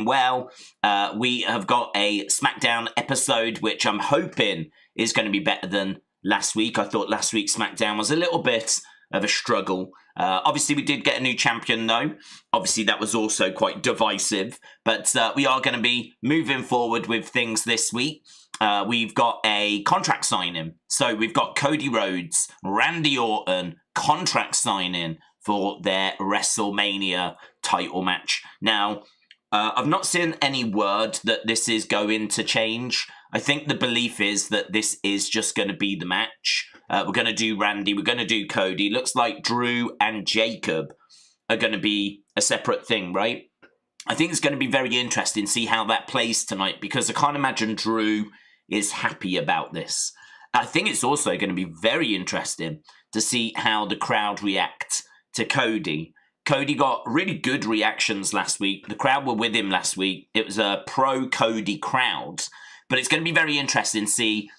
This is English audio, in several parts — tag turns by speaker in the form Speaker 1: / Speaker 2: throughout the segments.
Speaker 1: Well, we have got a SmackDown episode, which I'm hoping is going to be better than last week. I thought last week's SmackDown was a little bit of a struggle. Obviously, we did get a new champion, though. Obviously, that was also quite divisive. But we are going to be moving forward with things this week. We've got a contract signing. So we've got Cody Rhodes, Randy Orton, contract signing for their WrestleMania title match. Now, I've not seen any word that this is going to change. I think the belief is that this is just going to be the match. We're going to do Randy. We're going to do Cody. Looks like Drew and Jacob are going to be a separate thing, right? I think it's going to be very interesting to see how that plays tonight because I can't imagine Drew is happy about this. I think it's also going to be very interesting to see how the crowd react to Cody. Cody got really good reactions last week. The crowd were with him last week. It was a pro-Cody crowd. But it's going to be very interesting to see,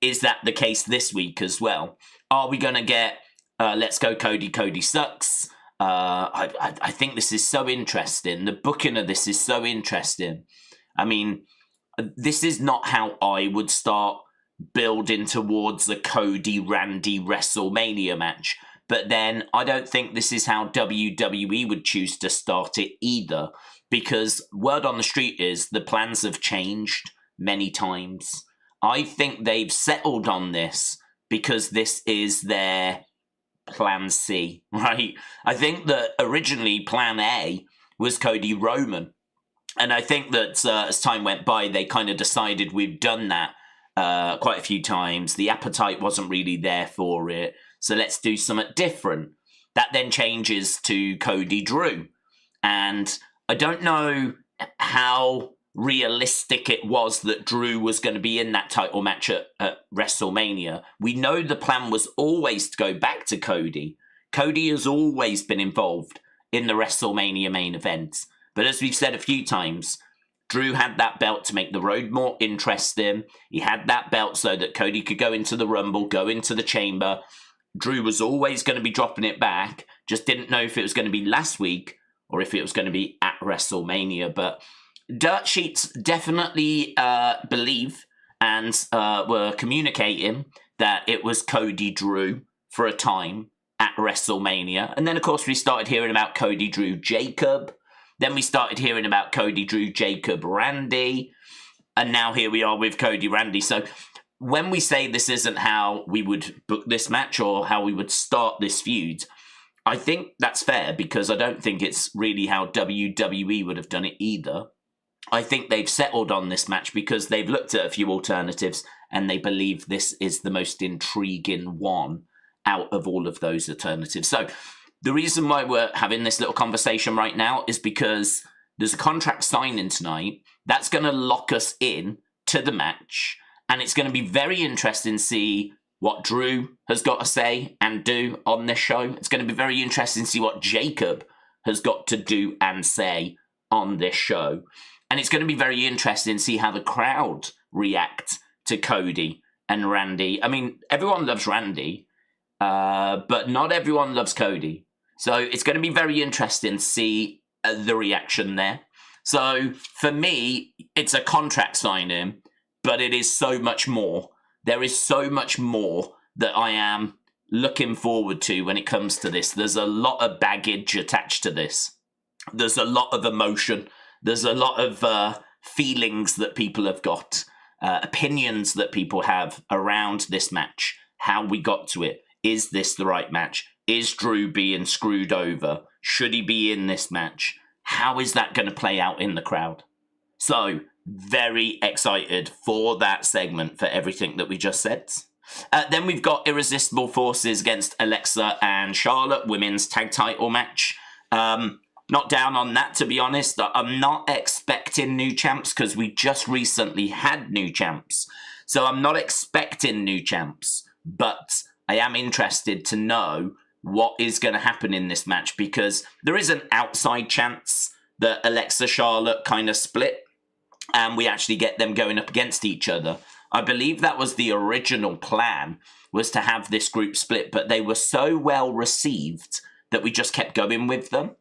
Speaker 1: is that the case this week as well? Are we going to get, let's go Cody, Cody sucks? I think this is so interesting. The booking of this is so interesting. I mean, this is not how I would start building towards a Cody-Randy WrestleMania match. But then I don't think this is how WWE would choose to start it either. Because word on the street is the plans have changed many times. I think they've settled on this because this is their plan C, right? I think that originally plan A was Cody Roman. And I think that as time went by, they kind of decided we've done that quite a few times. The appetite wasn't really there for it. So let's do something different. That then changes to Cody Drew. And I don't know how realistic it was that Drew was going to be in that title match at WrestleMania. We know the plan was always to go back to Cody. Cody has always been involved in the WrestleMania main event. But as we've said a few times, Drew had that belt to make the road more interesting. He had that belt so that Cody could go into the Rumble, go into the Chamber. Drew was always going to be dropping it back. Just didn't know if it was going to be last week or if it was going to be at WrestleMania. But dirt sheets definitely believe and were communicating that it was Cody Drew for a time at WrestleMania. And then, of course, we started hearing about Cody Drew Jacob. Then we started hearing about Cody Drew Jacob Randy. And now here we are with Cody Randy. So when we say this isn't how we would book this match or how we would start this feud, I think that's fair because I don't think it's really how WWE would have done it either. I think they've settled on this match because they've looked at a few alternatives and they believe this is the most intriguing one out of all of those alternatives. So the reason why we're having this little conversation right now is because there's a contract signing tonight that's going to lock us in to the match. And it's going to be very interesting to see what Drew has got to say and do on this show. It's going to be very interesting to see what Jacob has got to do and say on this show. And it's going to be very interesting to see how the crowd react to Cody and Randy. I mean, everyone loves Randy, but not everyone loves Cody. So it's going to be very interesting to see the reaction there. So for me, it's a contract signing. But it is so much more. There is so much more that I am looking forward to when it comes to this. There's a lot of baggage attached to this. There's a lot of emotion. There's a lot of feelings that people have got, opinions that people have around this match, how we got to it. Is this the right match? Is Drew being screwed over? Should he be in this match? How is that going to play out in the crowd? So, very excited for that segment, for everything that we just said. Then we've got Irresistible Forces against Alexa and Charlotte, women's tag title match. Not down on that, to be honest. I'm not expecting new champs because we just recently had new champs. So I'm not expecting new champs, but I am interested to know what is going to happen in this match because there is an outside chance that Alexa Charlotte kind of split and we actually get them going up against each other. I believe that was the original plan, was to have this group split, but they were so well received that we just kept going with them.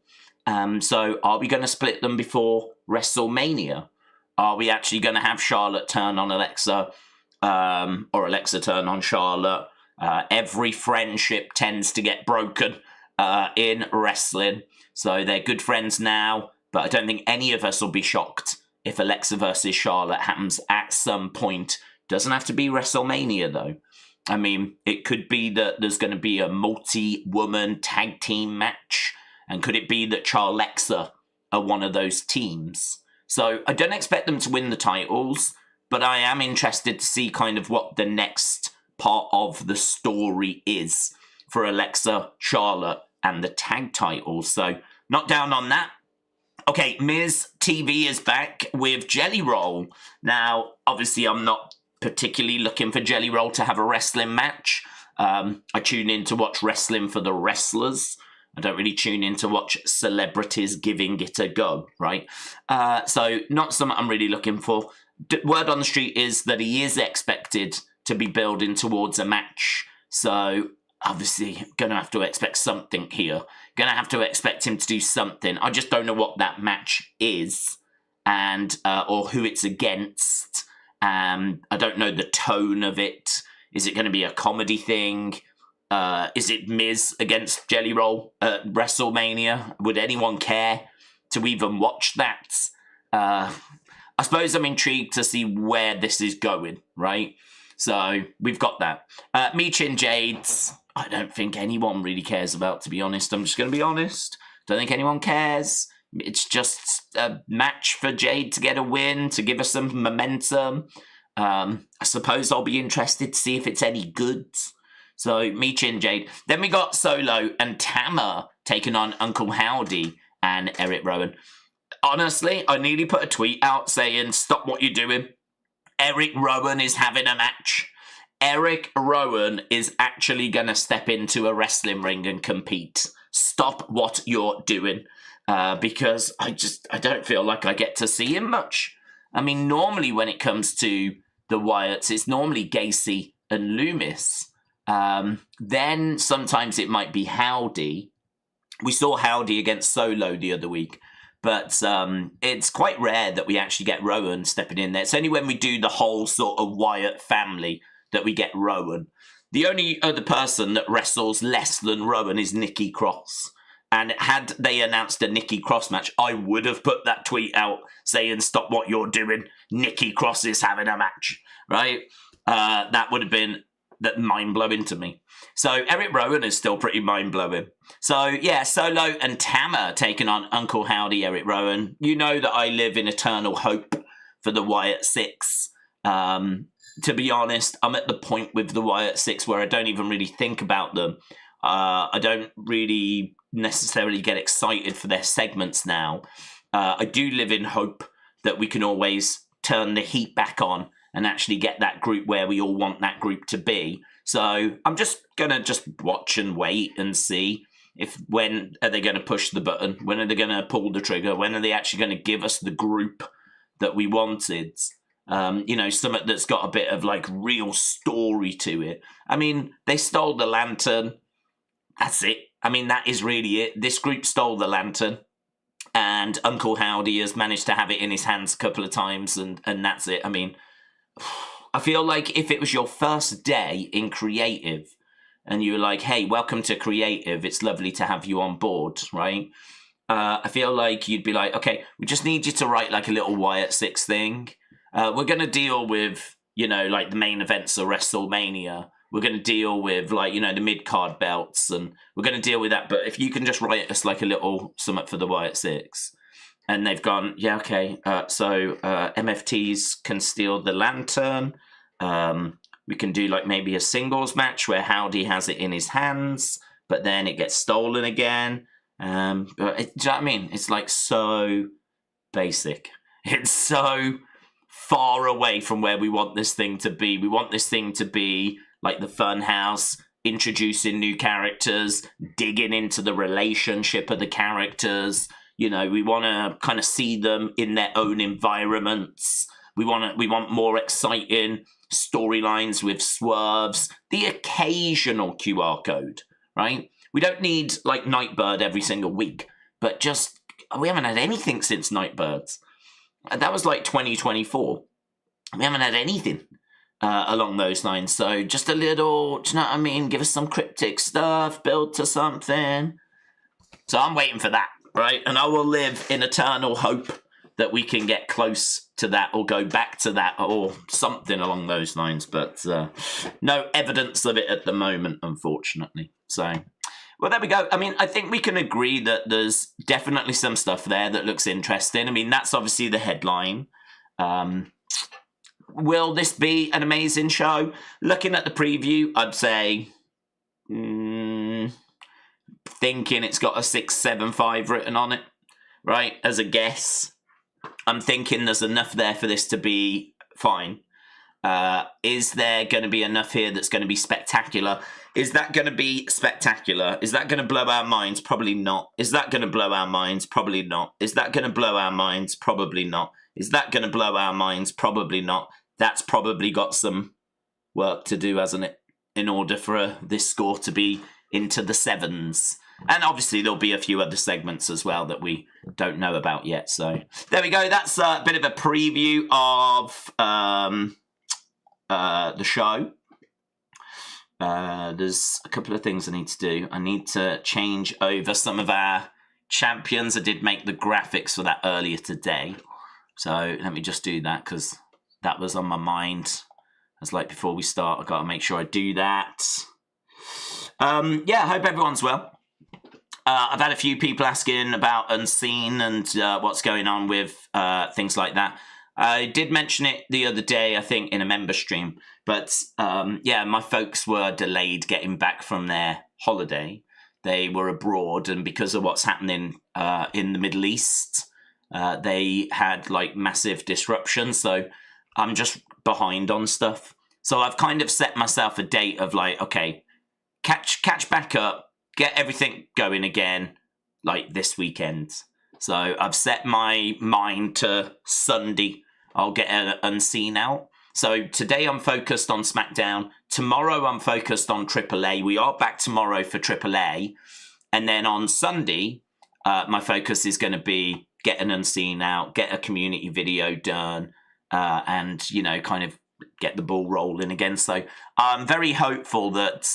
Speaker 1: So are we going to split them before WrestleMania? Are we actually going to have Charlotte turn on Alexa, or Alexa turn on Charlotte? Every friendship tends to get broken in wrestling. So they're good friends now, but I don't think any of us will be shocked if Alexa versus Charlotte happens at some point. Doesn't have to be WrestleMania, though. I mean, it could be that there's going to be a multi-woman tag team match. And could it be that Charlexa are one of those teams? So I don't expect them to win the titles, but I am interested to see kind of what the next part of the story is for Alexa, Charlotte, and the tag titles. So not down on that. Okay, Miz TV is back with Jelly Roll. Now, obviously, I'm not particularly looking for Jelly Roll to have a wrestling match. I tune in to watch wrestling for the wrestlers. I don't really tune in to watch celebrities giving it a go, right? So not something I'm really looking for. Word on the street is that he is expected to be building towards a match. So obviously going to have to expect something here. Going to have to expect him to do something. I just don't know what that match is and or who it's against. I don't know the tone of it. Is it going to be a comedy thing? Is it Miz against Jelly Roll at WrestleMania? Would anyone care to even watch that? I suppose I'm intrigued to see where this is going, right? So we've got that. Michin Jade's, I don't think anyone really cares about, to be honest. I'm just going to be honest. Don't think anyone cares. It's just a match for Jade to get a win, to give us some momentum. I suppose I'll be interested to see if it's any good. So, Michin Jade. Then we got Solo and Tammer taking on Uncle Howdy and Eric Rowan. Honestly, I nearly put a tweet out saying, stop what you're doing. Eric Rowan is having a match. Eric Rowan is actually going to step into a wrestling ring and compete. Stop what you're doing. Because I don't feel like I get to see him much. I mean, normally when it comes to the Wyatts, it's normally Gacy and Loomis. Then sometimes it might be Howdy. We saw Howdy against Solo the other week, but it's quite rare that we actually get Rowan stepping in there. It's only when we do the whole sort of Wyatt family that we get Rowan. The only other person that wrestles less than Rowan is Nikki Cross. And had they announced a Nikki Cross match, I would have put that tweet out saying, stop what you're doing. Nikki Cross is having a match, right? That would have been that mind-blowing to me. So Eric Rowan is still pretty mind-blowing. So yeah, Solo and Tammer taking on Uncle Howdy, Eric Rowan. You know that I live in eternal hope for the Wyatt Six. To be honest, I'm at the point with the Wyatt Six where I don't even really think about them. I don't really necessarily get excited for their segments now. I do live in hope that we can always turn the heat back on and actually get that group where we all want that group to be. So I'm just going to watch and wait and see when are they going to push the button? When are they going to pull the trigger? When are they actually going to give us the group that we wanted? Something that's got a bit of like real story to it. I mean, they stole the lantern. That's it. I mean, that is really it. This group stole the lantern. And Uncle Howdy has managed to have it in his hands a couple of times, and that's it. I mean, I feel like if it was your first day in creative and you were like, hey, welcome to creative, it's lovely to have you on board, right? I feel like you'd be like, okay, we just need you to write like a little Wyatt Six thing. We're going to deal with, like the main events of WrestleMania. We're going to deal with like, the mid-card belts, and we're going to deal with that. But if you can just write us like a little something for the Wyatt Six. And they've gone, yeah, okay, so MFTs can steal the lantern. We can do like maybe a singles match where Howdy has it in his hands, but then it gets stolen again. Do you know what I mean? It's like so basic. It's so far away from where we want this thing to be. We want this thing to be like the Funhouse, introducing new characters, digging into the relationship of the characters. We want to kind of see them in their own environments. We want more exciting storylines with swerves, the occasional QR code, right? We don't need like Nightbird every single week, but just we haven't had anything since Nightbirds. That was like 2024. We haven't had anything along those lines. So just a little, do you know what I mean? Give us some cryptic stuff, build to something. So I'm waiting for that, right? And I will live in eternal hope that we can get close to that or go back to that or something along those lines. But no evidence of it at the moment, unfortunately. So, well, there we go. I mean, I think we can agree that there's definitely some stuff there that looks interesting. I mean, that's obviously the headline. Will this be an amazing show? Looking at the preview, I'd say... thinking it's got a 675 written on it, right, as a guess. I'm thinking there's enough there for this to be fine. Is there going to be enough here that's going to be spectacular? Is that going to be spectacular? Is that going to blow our minds? Probably not. Is that going to blow our minds? Probably not. Is that going to blow our minds? Probably not. Is that going to blow our minds? Probably not. That's probably got some work to do, hasn't it, in order for this score to be into the sevens. And obviously there'll be a few other segments as well that we don't know about yet. So there we go. That's a bit of a preview of the show. There's a couple of things I need to do. I need to change over some of our champions. I did make the graphics for that earlier today. So let me just do that because that was on my mind. As like before we start, I've got to make sure I do that. Yeah, I hope everyone's well. I've had a few people asking about Unseen and what's going on with things like that. I did mention it the other day, I think, in a member stream. But, yeah, my folks were delayed getting back from their holiday. They were abroad, and because of what's happening in the Middle East, they had, like, massive disruption. So I'm just behind on stuff. So I've kind of set myself a date of, like, okay, catch back up, get everything going again, like this weekend. So I've set my mind to Sunday. I'll get an Unseen out. So today I'm focused on SmackDown. Tomorrow I'm focused on AAA. We are back tomorrow for AAA. And then on Sunday, my focus is going to be get an Unseen out, get a community video done, and, you know, kind of get the ball rolling again. So I'm very hopeful that,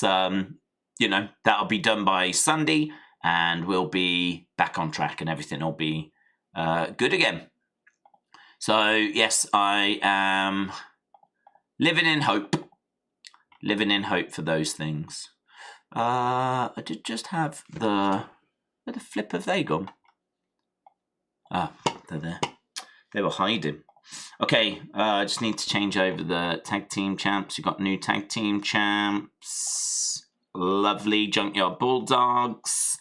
Speaker 1: you know, that'll be done by Sunday and we'll be back on track and everything will be good again. So, yes, I am living in hope. Living in hope for those things. I did just have where the flip have they gone? Ah, they're there. They were hiding. Okay, I just need to change over the tag team champs. We've got new tag team champs. Lovely Junkyard Bulldogs.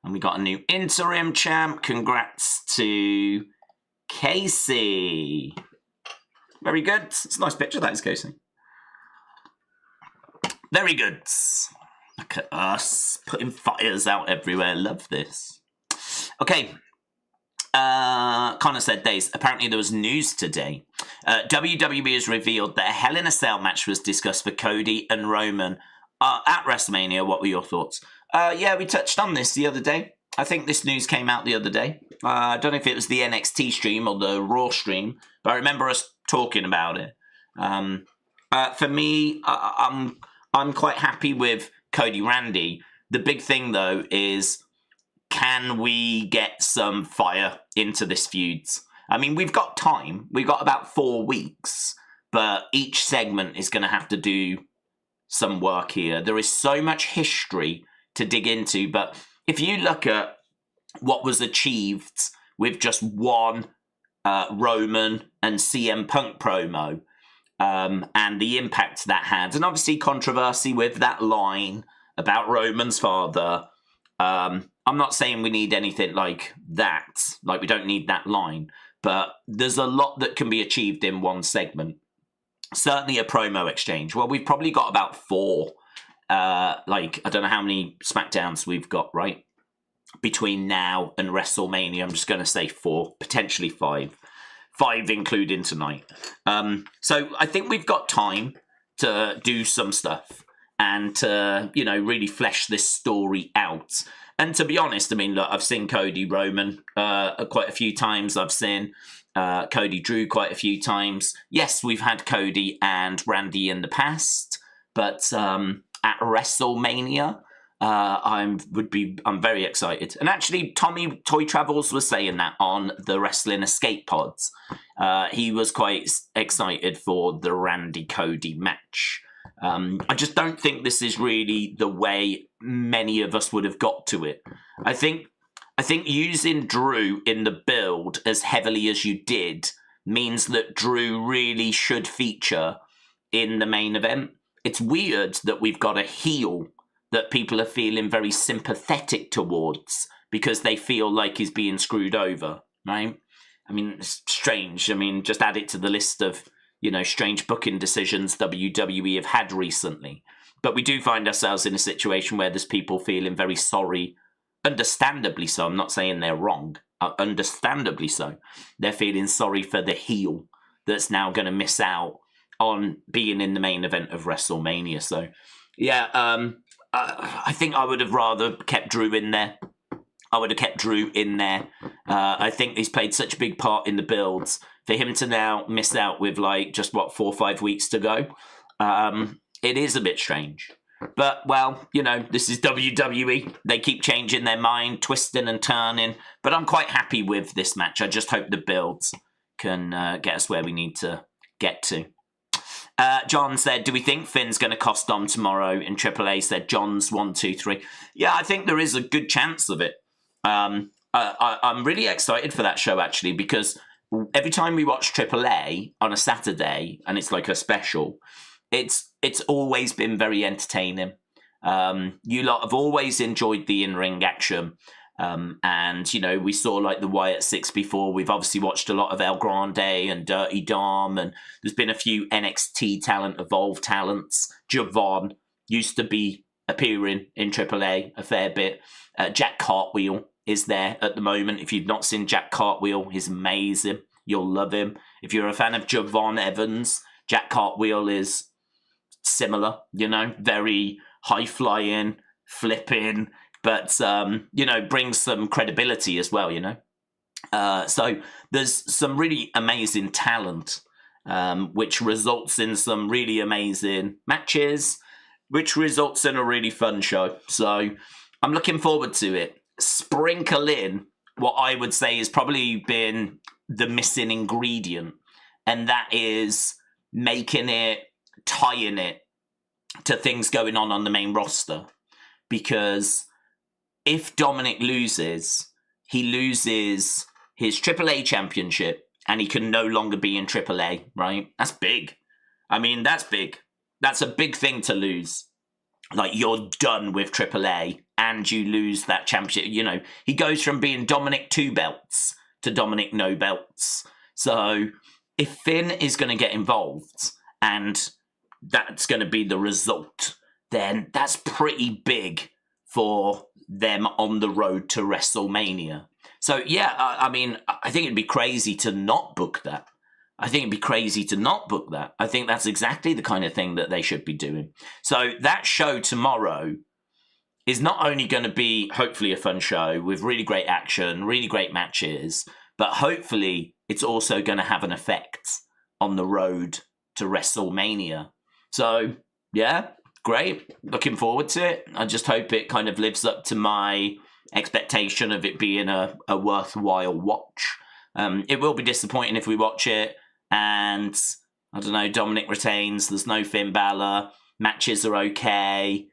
Speaker 1: And we got a new interim champ. Congrats to Casey. Very good. It's a nice picture, that is, Casey. Very good. Look at us putting fires out everywhere. Love this. Okay. Connor said, Daze, apparently there was news today. WWE has revealed that a Hell in a Cell match was discussed for Cody and Rowan at WrestleMania. What were your thoughts? Yeah, we touched on this the other day. I think this news came out the other day. I don't know if it was the NXT stream or the Raw stream, but I remember us talking about it. For me, I'm quite happy with Cody Randy. The big thing, though, is can we get some fire into this feud? I mean, we've got time. We've got about 4 weeks, but each segment is going to have to do some work here. There is so much history to dig into, but if you look at what was achieved with just one Roman and CM Punk promo, and the impact that had, and obviously controversy with that line about Roman's father. I'm not saying we need anything like that, like we don't need that line, but there's a lot that can be achieved in one segment. Certainly a promo exchange. Well, we've probably got about 4, like, I don't know how many SmackDowns we've got, right? Between now and WrestleMania, I'm just going to say 4, potentially 5. 5 including tonight. So I think we've got time to do some stuff. and to, really flesh this story out. And to be honest, I mean, look, I've seen Cody Roman quite a few times. I've seen Cody Drew quite a few times. Yes, we've had Cody and Randy in the past, but at WrestleMania, I'm very excited. And actually, Tommy Toy Travels was saying that on the Wrestling Escape Pods. He was quite excited for the Randy Cody match. I just don't think this is really the way many of us would have got to it. I think using Drew in the build as heavily as you did means that Drew really should feature in the main event. It's weird that we've got a heel that people are feeling very sympathetic towards because they feel like he's being screwed over, right? I mean, it's strange. I mean, just add it to the list of, strange booking decisions WWE have had recently. But we do find ourselves in a situation where there's people feeling very sorry, understandably so. I'm not saying they're wrong. Understandably so. They're feeling sorry for the heel that's now going to miss out on being in the main event of WrestleMania. So, yeah, I think I would have rather kept Drew in there. I think he's played such a big part in the builds. For him to now miss out with 4 or 5 weeks to go, it is a bit strange. But, well, this is WWE. They keep changing their mind, twisting and turning. But I'm quite happy with this match. I just hope the builds can get us where we need to get to. John said, do we think Finn's going to cost Dom tomorrow? In AAA said, John's 1, 2, 3. Yeah, I think there is a good chance of it. I'm really excited for that show, actually, because every time we watch AAA on a Saturday, and it's like a special, it's always been very entertaining. You lot have always enjoyed the in-ring action. And, we saw like the Wyatts 6 before. We've obviously watched a lot of El Grande and Dirty Dom, and there's been a few NXT talent, Evolve talents. Javon used to be appearing in AAA a fair bit. Jack Cartwheel is there at the moment. If you've not seen Jack Cartwheel, he's amazing. You'll love him. If you're a fan of Javon Evans, Jack Cartwheel is similar, very high-flying, flipping, but, brings some credibility as well, So there's some really amazing talent, which results in some really amazing matches, which results in a really fun show. So I'm looking forward to it. Sprinkle in what I would say has probably been the missing ingredient, and that is tying it to things going on the main roster. Because if Dominic loses, he loses his AAA championship and he can no longer be in AAA, right? That's big. I mean, that's big. That's a big thing to lose. Like, you're done with AAA and you lose that championship. He goes from being Dominic 2 belts to Dominic no belts. So if Finn is going to get involved and that's going to be the result, then that's pretty big for them on the road to WrestleMania. So, yeah, I think it'd be crazy to not book that. I think that's exactly the kind of thing that they should be doing. So that show tomorrow is not only going to be, hopefully, a fun show with really great action, really great matches, but hopefully it's also going to have an effect on the road to WrestleMania. So, yeah, great. Looking forward to it. I just hope it kind of lives up to my expectation of it being a worthwhile watch. It will be disappointing if we watch it and, I don't know, Dominic retains, there's no Finn Balor, matches are okay,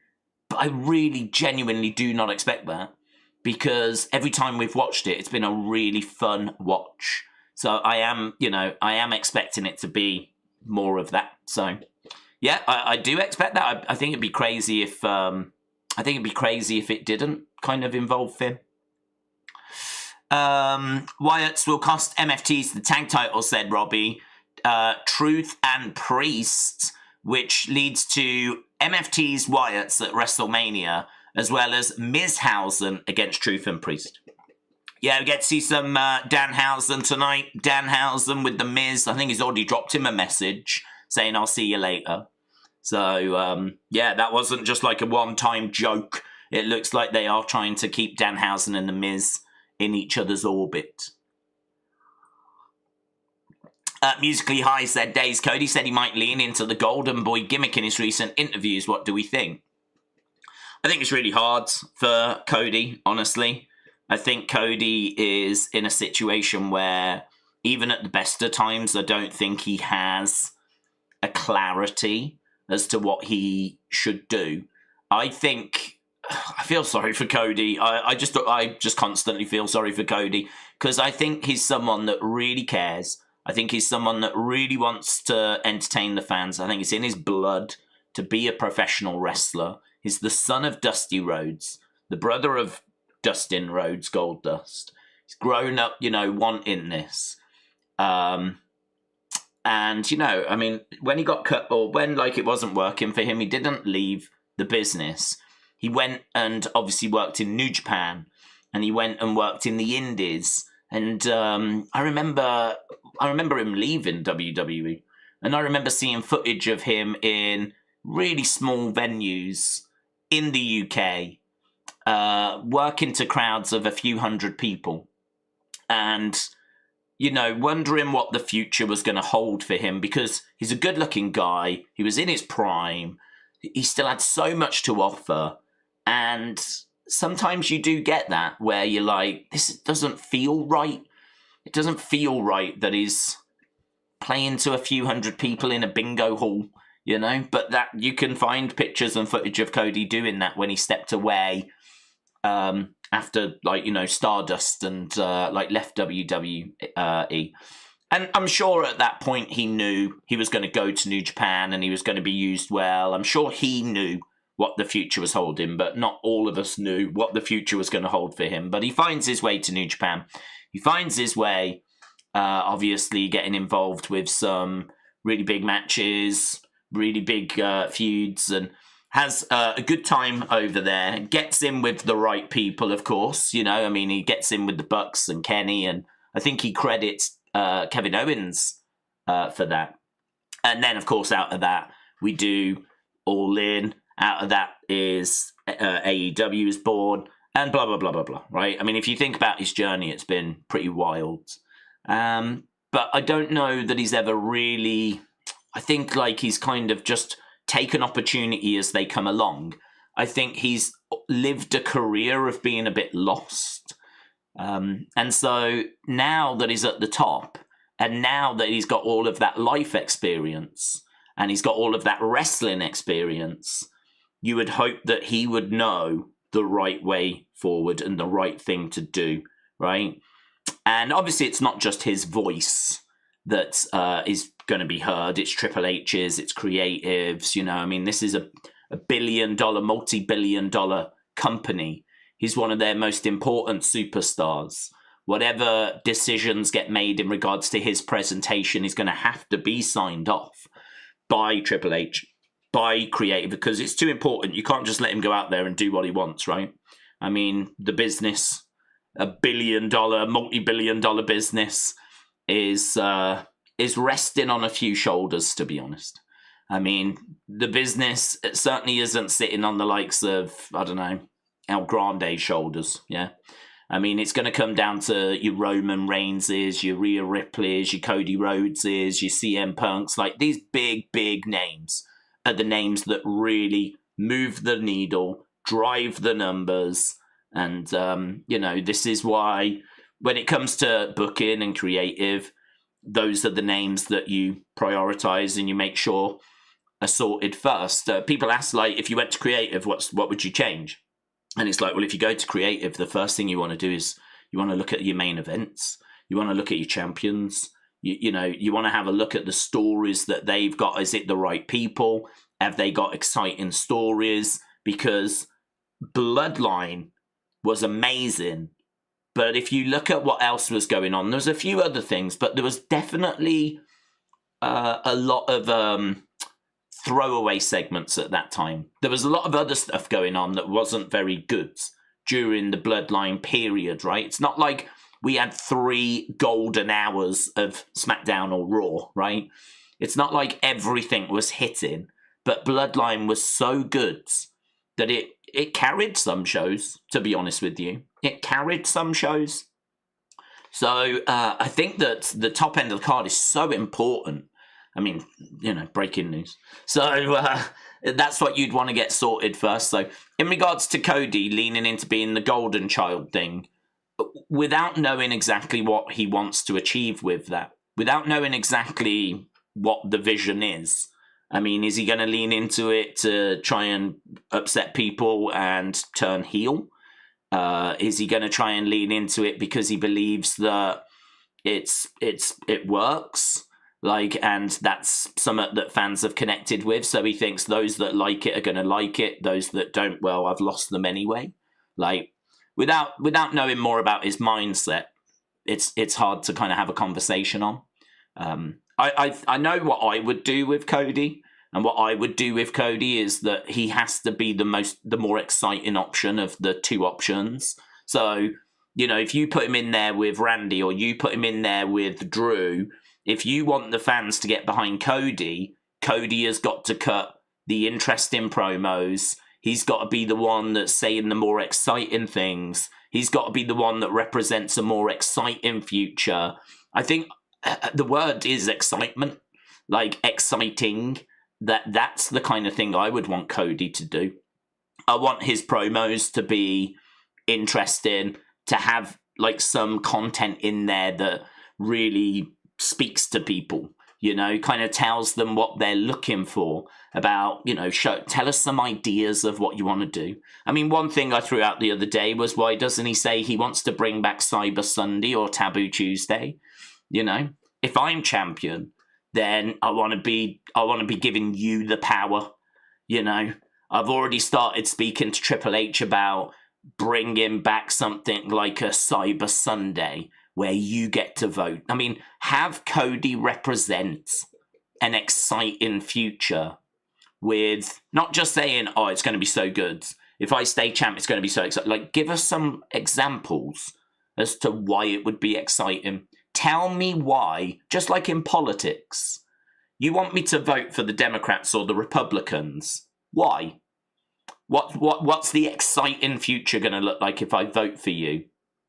Speaker 1: but I really genuinely do not expect that, because every time we've watched it, it's been a really fun watch. So I am expecting it to be more of that. So yeah, I do expect that. I think it'd be crazy if it didn't kind of involve Finn. Wyatts will cost MFTs the tag title, said Robbie. Truth and Priest, which leads to MFT's Wyatts at WrestleMania, as well as Mizhausen against Truth and Priest. Yeah, we get to see some Danhausen tonight. Danhausen with the Miz. I think he's already dropped him a message saying, I'll see you later. So, yeah, that wasn't just like a one-time joke. It looks like they are trying to keep Danhausen and The Miz in each other's orbit. Musically High said, Daze, Cody said he might lean into the Golden Boy gimmick in his recent interviews. What do we think? I think it's really hard for Cody, honestly. I think Cody is in a situation where, even at the best of times, I don't think he has a clarity as to what he should do. I feel sorry for Cody. I just constantly feel sorry for Cody, because I think he's someone that really cares. I think he's someone that really wants to entertain the fans. I think it's in his blood to be a professional wrestler. He's the son of Dusty Rhodes, the brother of Dustin Rhodes Goldust. He's grown up, wanting this. And, I mean, when he got cut, or when, it wasn't working for him, he didn't leave the business. He went and obviously worked in New Japan, and he went and worked in the Indies. And I remember him leaving WWE, and I remember seeing footage of him in really small venues in the UK, working to crowds of a few hundred people, and wondering what the future was going to hold for him, because he's a good-looking guy. He was in his prime. He still had so much to offer, and sometimes you do get that where you're like, this doesn't feel right. It doesn't feel right that he's playing to a few hundred people in a bingo hall, But that you can find pictures and footage of Cody doing that when he stepped away after, Stardust and, left WWE. And I'm sure at that point he knew he was going to go to New Japan and he was going to be used well. I'm sure he knew what the future was holding, but not all of us knew what the future was going to hold for him. But he finds his way to New Japan. He finds his way, obviously, getting involved with some really big matches, really big feuds, and has a good time over there. Gets in with the right people, of course. He gets in with the Bucks and Kenny, and I think he credits Kevin Owens for that. And then, of course, out of that, we do All In. Out of that is AEW is born, and blah, blah, blah, blah, blah, right? I mean, if you think about his journey, it's been pretty wild. But I don't know that he's ever really... I think, he's kind of just taken opportunity as they come along. I think he's lived a career of being a bit lost. And so now that he's at the top, and now that he's got all of that life experience, and he's got all of that wrestling experience, you would hope that he would know the right way forward and the right thing to do, right? And obviously it's not just his voice that is going to be heard. It's Triple H's, it's creatives, this is a billion-dollar, multi-billion-dollar company. He's one of their most important superstars. Whatever decisions get made in regards to his presentation is going to have to be signed off by Triple H, by creative, because it's too important. You can't just let him go out there and do what he wants, right? I mean, the business, a billion-dollar, multi-billion-dollar business is resting on a few shoulders, to be honest. I mean, the business certainly isn't sitting on the likes of, I don't know, El Grande's shoulders, yeah? I mean, it's going to come down to your Roman Reigns's, your Rhea Ripley's, your Cody Rhodes's, your CM Punk's. These big, big names are the names that really move the needle, drive the numbers. And, this is why when it comes to booking and creative, those are the names that you prioritize and you make sure are sorted first. People ask, if you went to creative, what would you change? And it's well, if you go to creative, the first thing you want to do is you want to look at your main events. You want to look at your champions. You want to have a look at the stories that they've got. Is it the right people? Have they got exciting stories? Because Bloodline was amazing. But if you look at what else was going on, there's a few other things, but there was definitely a lot of throwaway segments at that time. There was a lot of other stuff going on that wasn't very good during the Bloodline period, right? It's not like we had 3 golden hours of SmackDown or Raw, right? It's not like everything was hitting, but Bloodline was so good that it carried some shows, to be honest with you. It carried some shows. So I think that the top end of the card is so important. I mean, breaking news. So that's what you'd want to get sorted first. So in regards to Cody leaning into being the golden child thing, without knowing exactly what he wants to achieve with that, without knowing exactly what the vision is, I mean, is he going to lean into it to try and upset people and turn heel? Is he going to try and lean into it because he believes that it works? And that's something that fans have connected with. So he thinks those that like it are going to like it. Those that don't, well, I've lost them anyway. Without knowing more about his mindset, it's hard to kind of have a conversation on. I know what I would do with Cody, and what I would do with Cody is that he has to be the more exciting option of the two options. So, if you put him in there with Randy or you put him in there with Drew, if you want the fans to get behind Cody, Cody has got to cut the interesting promos. He's got to be the one that's saying the more exciting things. He's got to be the one that represents a more exciting future. I think the word is excitement, exciting. That's the kind of thing I would want Cody to do. I want his promos to be interesting, to have some content in there that really speaks to people, kind of tells them what they're looking for about, tell us some ideas of what you want to do. I mean, one thing I threw out the other day was, why doesn't he say he wants to bring back Cyber Sunday or Taboo Tuesday? If I'm champion, then I want to be giving you the power. I've already started speaking to Triple H about bringing back something like a Cyber Sunday where you get to vote. I mean, have Cody represent an exciting future with not just saying, oh, it's going to be so good. If I stay champ, it's going to be so exciting. Give us some examples as to why it would be exciting. Tell me why, just like in politics, you want me to vote for the Democrats or the Republicans. Why? What's the exciting future going to look like if I vote for you,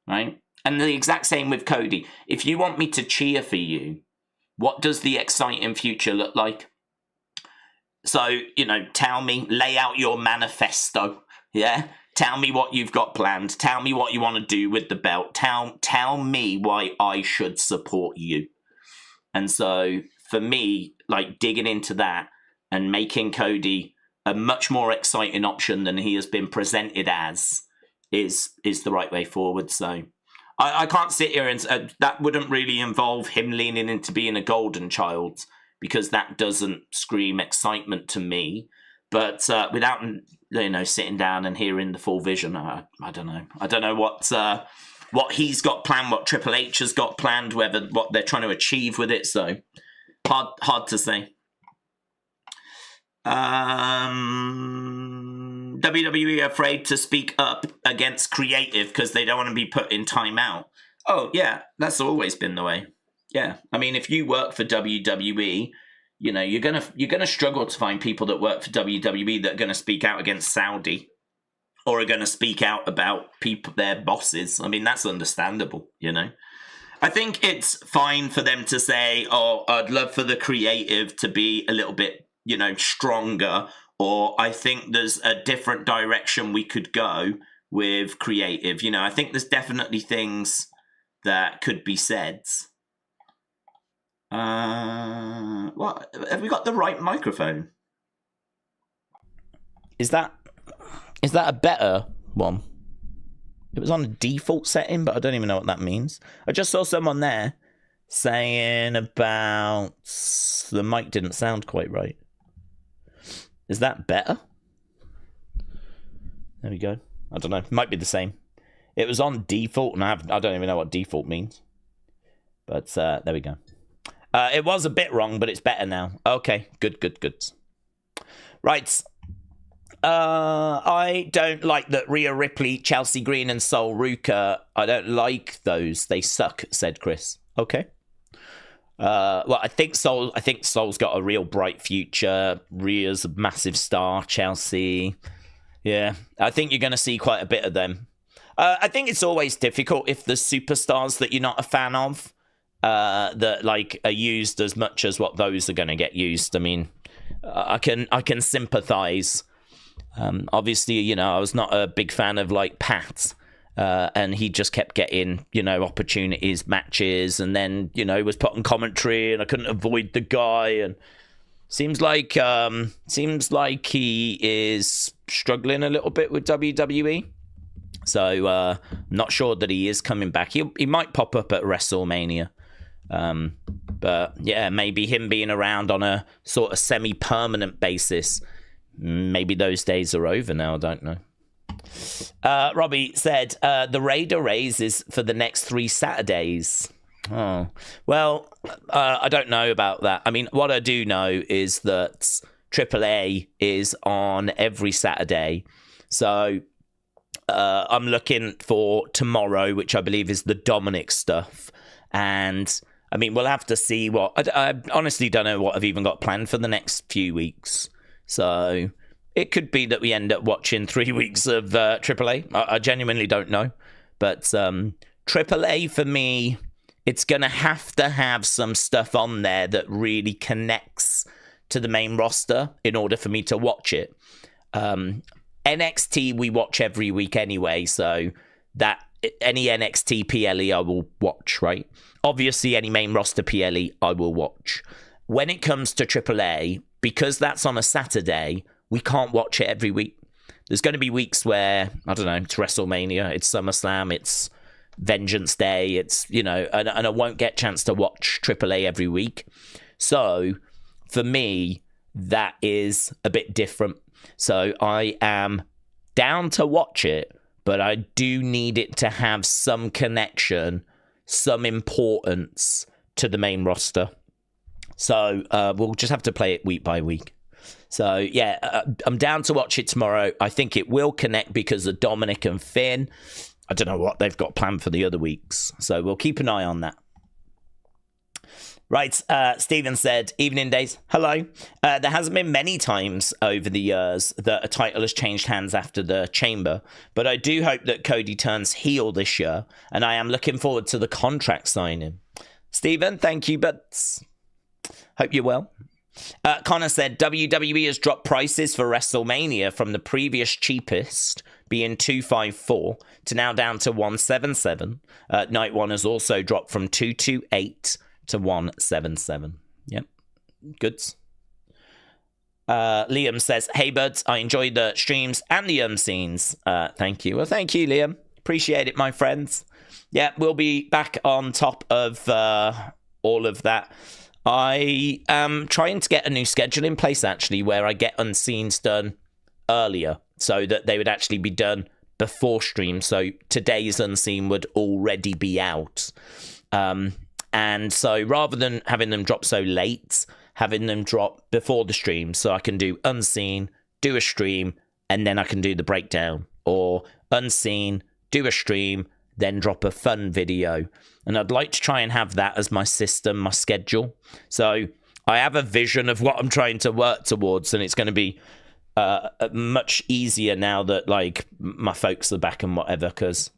Speaker 1: right? And the exact same with Cody. If you want me to cheer for you, what does the exciting future look like? So, tell me, lay out your manifesto, yeah? Tell me what you've got planned. Tell me what you want to do with the belt. Tell me why I should support you. And so, for me, digging into that and making Cody a much more exciting option than he has been presented as is the right way forward. So I can't sit here and that wouldn't really involve him leaning into being a golden child, because that doesn't scream excitement to me. But without sitting down and hearing the full vision, I don't know. I don't know what he's got planned, what Triple H has got planned, what they're trying to achieve with it. So hard to say. WWE afraid to speak up against creative because they don't want to be put in timeout. Oh yeah, that's always been the way. Yeah, I mean, if you work for WWE, you're gonna struggle to find people that work for WWE that are gonna speak out against Saudi or are gonna speak out about their bosses. I mean, that's understandable. I think it's fine for them to say, "Oh, I'd love for the creative to be a little bit, stronger," or I think there's a different direction we could go with creative. I think there's definitely things that could be said. What? Have we got the right microphone?
Speaker 2: Is that a better one? It was on a default setting, but I don't even know what that means. I just saw someone there saying about the mic didn't sound quite right. Is that better? There we go. I don't know. It might be the same. It was on default, and I don't even know what default means. But there we go. It was a bit wrong, but it's better now. Okay, good. Right. I don't like that Rhea Ripley, Chelsea Green, and Sol Ruka. I don't like those. They suck, said Chris. Okay. Well, I think Soul's got a real bright future. Rhea's a massive star. Chelsea. Yeah, I think you're going to see quite a bit of them. I think it's always difficult if there's superstars that you're not a fan of that like are used as much as what those are going to get used. I mean, I can sympathize. Obviously, you know, I was not a big fan of like Pat, and he just kept getting, you know, opportunities, matches, and then, you know, was put on commentary, and I couldn't avoid the guy, and seems like he is struggling a little bit with WWE. So not sure that he is coming back. He might pop up at WrestleMania. But yeah, maybe him being around on a sort of semi-permanent basis, maybe those days are over now. I don't know. Robbie said the Raider raise is for the next 3 Saturdays. Oh, well, I don't know about that. I mean, what I do know is that AAA is on every Saturday. So I'm looking for tomorrow, which I believe is the Dominic stuff. And I mean, we'll have to see what... I honestly don't know what I've even got planned for the next few weeks. So it could be that we end up watching 3 weeks of AAA. I genuinely don't know. But AAA, for me, it's going to have some stuff on there that really connects to the main roster in order for me to watch it. NXT we watch every week anyway, so that any NXT PLE I will watch, right? Obviously, any main roster PLE I will watch. When it comes to AAA, because that's on a Saturday, we can't watch it every week. There's going to be weeks where, I don't know, it's WrestleMania, it's SummerSlam, it's Vengeance Day, it's, you know, and I won't get a chance to watch AAA every week. So, for me, that is a bit different. So, I am down to watch it, but I do need it to have some connection, some importance to the main roster. So we'll just have to play it week by week. So yeah, I'm down to watch it tomorrow. I think it will connect because of Dominic and Finn. I don't know what they've got planned for the other weeks. So we'll keep an eye on that. Right, Stephen said, evening Daze. Hello. There hasn't been many times over the years that a title has changed hands after the Chamber, but I do hope that Cody turns heel this year, and I am looking forward to the contract signing. Stephen, thank you, but hope you're well. Connor said, WWE has dropped prices for WrestleMania from the previous cheapest, being $254, to now down to $177. Night one has also dropped from $228 to $177. Yep. Goods. Liam says, hey buds, I enjoyed the streams and the scenes. Thank you. Well, thank you, Liam. Appreciate it, my friends. Yeah, we'll be back on top of all of that. I am trying to get a new schedule in place, actually, where I get unscenes done earlier so that they would actually be done before stream. So today's unseen would already be out. And so rather than having them drop so late, having them drop before the stream, so I can do unseen, do a stream, and then I can do the breakdown. Or unseen, do a stream, then drop a fun video. And I'd like to try and have that as my system, my schedule. So I have a vision of what I'm trying to work towards, and it's going to be much easier now that like my folks are back and whatever, because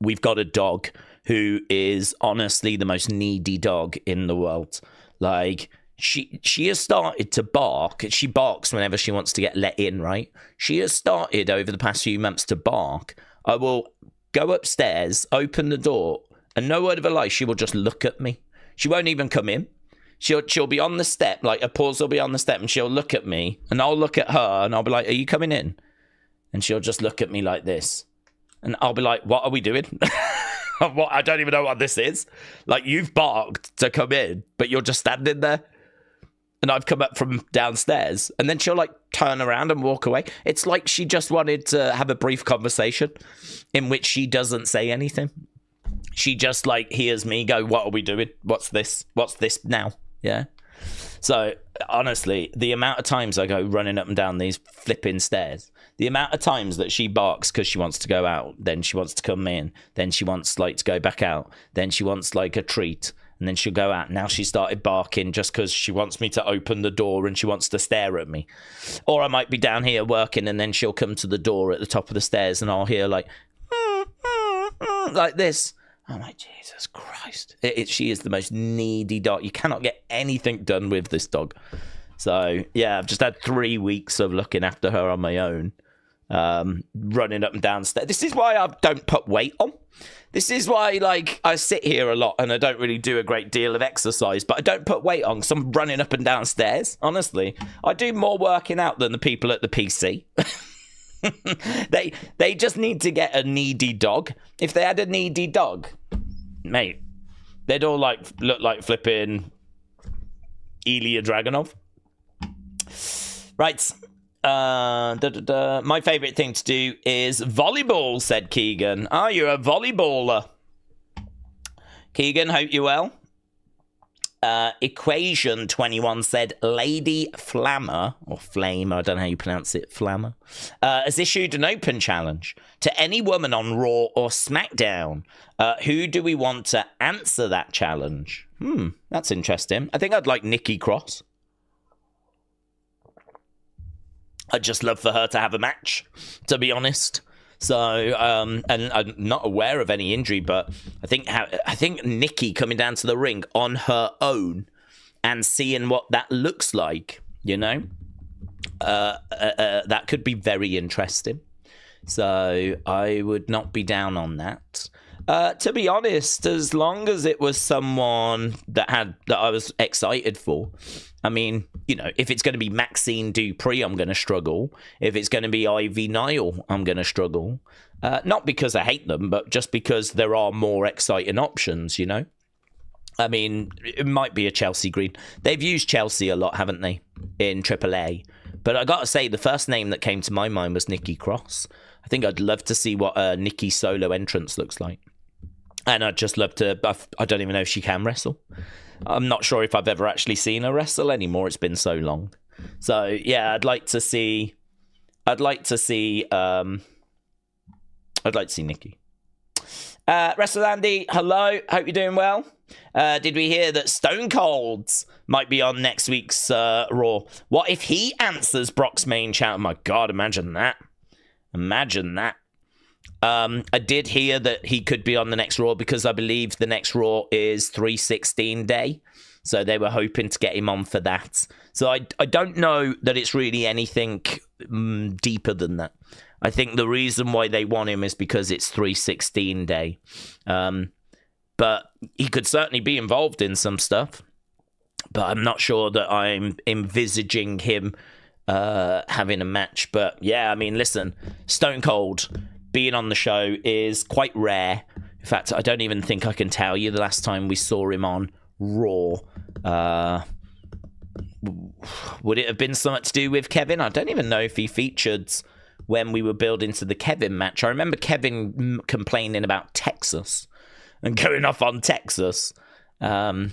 Speaker 2: we've got a dog who is honestly the most needy dog in the world. Like, she has started to bark. She barks whenever she wants to get let in, right? She has started over the past few months to bark. I will go upstairs, open the door, and no word of a lie, she will just look at me. She won't even come in. She'll be on the step, like her paws will be on the step, and she'll look at me, and I'll look at her, and I'll be like, are you coming in? And she'll just look at me like this. And I'll be like, what are we doing? What, I don't even know what this is. Like, you've barked to come in, but you're just standing there. And I've come up from downstairs. And then she'll, like, turn around and walk away. It's like she just wanted to have a brief conversation in which she doesn't say anything. She just, like, hears me go, what are we doing? What's this? What's this now? Yeah. So, honestly, the amount of times I go running up and down these flipping stairs, the amount of times that she barks because she wants to go out, then she wants to come in, then she wants, like, to go back out, then she wants, like, a treat, And then she'll go out. Now she started barking just because she wants me to open the door and she wants to stare at me. Or I might be down here working and then she'll come to the door at the top of the stairs and I'll hear like this. I'm like, Jesus Christ. She is the most needy dog. You cannot get anything done with this dog. So, yeah, I've just had 3 weeks of looking after her on my own. Running up and down stairs. This is why I don't put weight on. This is why, like, I sit here a lot and I don't really do a great deal of exercise, but I don't put weight on because I'm running up and down stairs. Honestly, I do more working out than the people at the PC. They just need to get a needy dog. If they had a needy dog, mate, they'd all look like flipping Ilya Dragunov. Right. My favourite thing to do is volleyball, said Keegan. Oh, you're a volleyballer. Keegan, hope you're well. Equation 21 said Lady Flammer, or Flame, I don't know how you pronounce it, Flammer, has issued an open challenge to any woman on Raw or SmackDown. Who do we want to answer that challenge? That's interesting. I think I'd like Nikki Cross. I'd just love for her to have a match, to be honest. So, and I'm not aware of any injury, but I think Nikki coming down to the ring on her own and seeing what that looks like, you know, that could be very interesting. So I would not be down on that. To be honest, as long as it was someone that I was excited for. I mean, you know, if it's going to be Maxine Dupree, I'm going to struggle. If it's going to be Ivy Nile, I'm going to struggle. Not because I hate them, but just because there are more exciting options, you know? I mean, it might be a Chelsea Green. They've used Chelsea a lot, haven't they, in AAA? But I got to say, the first name that came to my mind was Nikki Cross. I think I'd love to see what a Nikki solo entrance looks like. And I'd just love to... I don't even know if she can wrestle. I'm not sure if I've ever actually seen her wrestle anymore. It's been so long. So, yeah, I'd like to see Nikki. Wrestle Andy, hello. Hope you're doing well. Did we hear that Stone Cold's might be on next week's Raw? What if he answers Brock's main challenge? Oh my God, imagine that. Imagine that. I did hear that he could be on the next Raw because I believe the next Raw is 316 Day. So they were hoping to get him on for that. So I don't know that it's really anything deeper than that. I think the reason why they want him is because it's 316 Day. But he could certainly be involved in some stuff. But I'm not sure that I'm envisaging him having a match. But yeah, I mean, listen, Stone Cold being on the show is quite rare. In fact, I don't even think I can tell you the last time we saw him on Raw. Would it have been something to do with Kevin? I don't even know if he featured when we were building to the Kevin match. I remember Kevin complaining about Texas and going off on Texas. But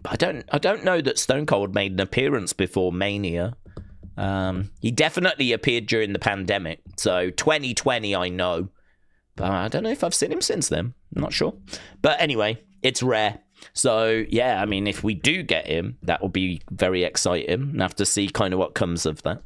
Speaker 2: I don't know that Stone Cold made an appearance before Mania. He definitely appeared during the pandemic. So 2020, I know. But I don't know if I've seen him since then. I'm not sure. But anyway, it's rare. So, yeah, I mean, if we do get him, that will be very exciting. We'll have to see kind of what comes of that.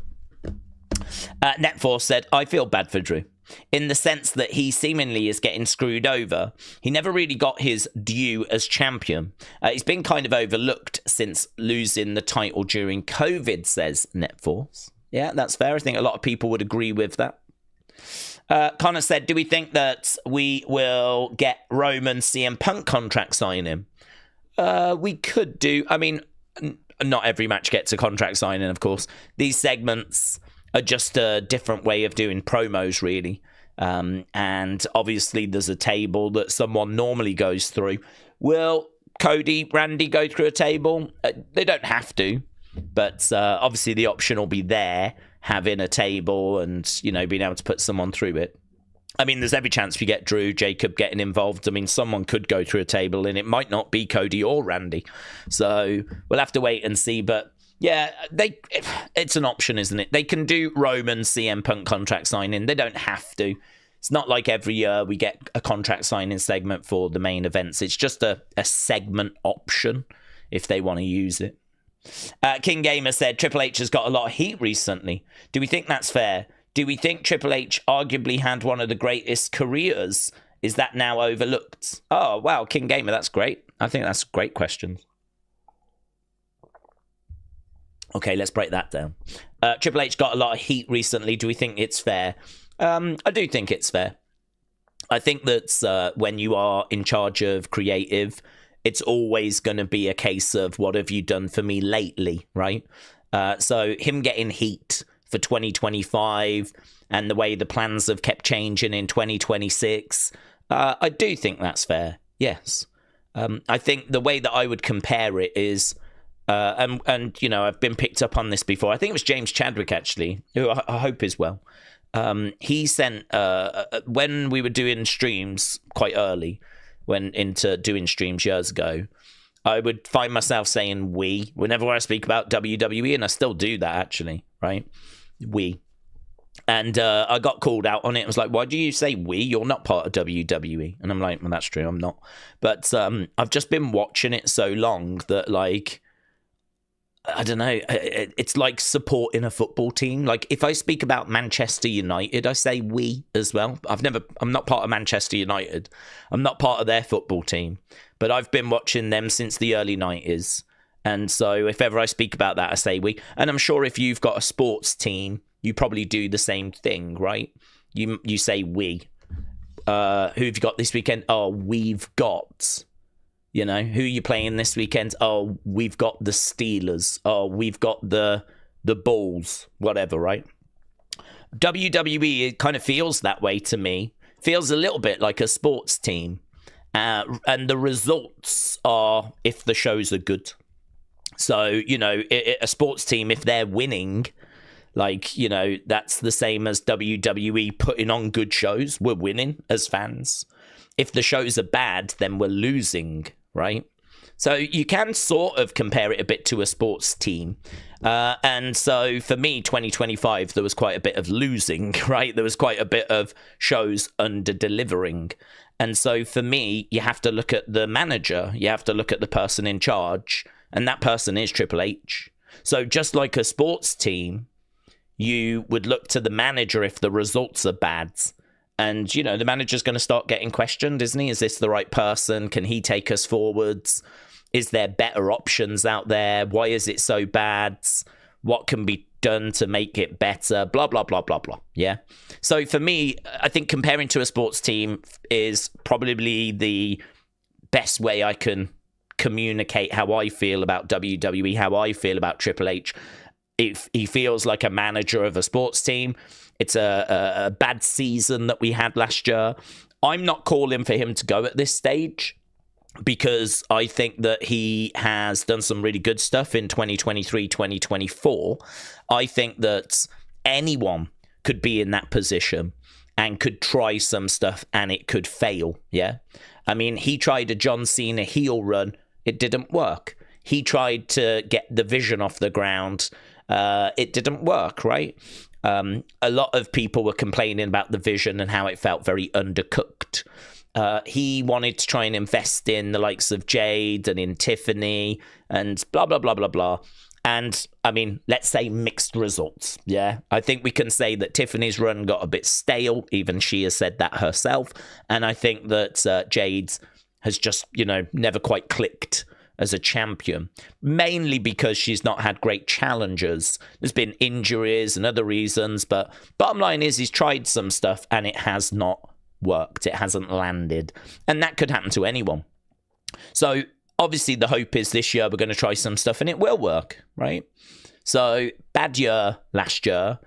Speaker 2: Netforce said, I feel bad for Drew, in the sense that he seemingly is getting screwed over. He never really got his due as champion. He's been kind of overlooked since losing the title during COVID, says Netforce. Yeah, that's fair. I think a lot of people would agree with that. Connor said, do we think that we will get Roman CM Punk contract signing? We could do. I mean, not every match gets a contract signing, of course. These segments are just a different way of doing promos, really. And obviously there's a table that someone normally goes through. Will Cody, Randy go through a table? They don't have to, but obviously the option will be there, having a table and, you know, being able to put someone through it. I mean, there's every chance we get Drew, Jacob getting involved. I mean, someone could go through a table and it might not be Cody or Randy. So we'll have to wait and see, but yeah, it's an option, isn't it? They can do Roman CM Punk contract signing. They don't have to. It's not like every year we get a contract signing segment for the main events. It's just a segment option if they want to use it. King Gamer said Triple H has got a lot of heat recently. Do we think that's fair? Do we think Triple H arguably had one of the greatest careers? Is that now overlooked? Oh, wow, King Gamer, that's great. I think that's a great question. Okay, let's break that down. Triple H got a lot of heat recently. Do we think it's fair? I do think it's fair. I think that when you are in charge of creative, it's always going to be a case of what have you done for me lately, right? So him getting heat for 2025 and the way the plans have kept changing in 2026, I do think that's fair, yes. I think the way that I would compare it is, and you know, I've been picked up on this before. I think it was James Chadwick, actually, who I hope is well. He sent, when we were doing streams quite early, went into doing streams years ago, I would find myself saying we whenever I speak about WWE, and I still do that, actually, right? We. And I got called out on it. I was like, why do you say we? You're not part of WWE. And I'm like, well, that's true, I'm not. But I've just been watching it so long that, like, I don't know, it's like supporting a football team. Like, if I speak about Manchester United, I say we as well. I'm not part of Manchester United. I'm not part of their football team. But I've been watching them since the early 90s. And so if ever I speak about that, I say we. And I'm sure if you've got a sports team, you probably do the same thing, right? You say we. Who have you got this weekend? Oh, we've got... You know, who are you playing this weekend? Oh, we've got the Steelers. Oh, we've got the Bulls. Whatever, right? WWE, it kind of feels that way to me. Feels a little bit like a sports team. And the results are if the shows are good. So, you know, a sports team, if they're winning, like, you know, that's the same as WWE putting on good shows. We're winning as fans. If the shows are bad, then we're losing, right? So you can sort of compare it a bit to a sports team. And so for me, 2025, there was quite a bit of losing, right? There was quite a bit of shows under-delivering. And so for me, you have to look at the manager. You have to look at the person in charge. And that person is Triple H. So just like a sports team, you would look to the manager if the results are bad. And, you know, the manager's going to start getting questioned, isn't he? Is this the right person? Can he take us forwards? Is there better options out there? Why is it so bad? What can be done to make it better? Blah, blah, blah, blah, blah. Yeah. So for me, I think comparing to a sports team is probably the best way I can communicate how I feel about WWE, how I feel about Triple H. If he feels like a manager of a sports team, it's a bad season that we had last year. I'm not calling for him to go at this stage because I think that he has done some really good stuff in 2023, 2024. I think that anyone could be in that position and could try some stuff and it could fail, yeah? I mean, he tried a John Cena heel run. It didn't work. He tried to get the Vision off the ground. It didn't work, right? A lot of people were complaining about the Vision and how it felt very undercooked. He wanted to try and invest in the likes of Jade and in Tiffany and blah, blah, blah, blah, blah. And, I mean, let's say mixed results, yeah? I think we can say that Tiffany's run got a bit stale. Even she has said that herself. And I think that Jade's has just, you know, never quite clicked as a champion, mainly because she's not had great challengers. There's been injuries and other reasons, but bottom line is he's tried some stuff and it has not worked. It hasn't landed. And that could happen to anyone. So obviously the hope is this year we're going to try some stuff and it will work, right? So bad year last year.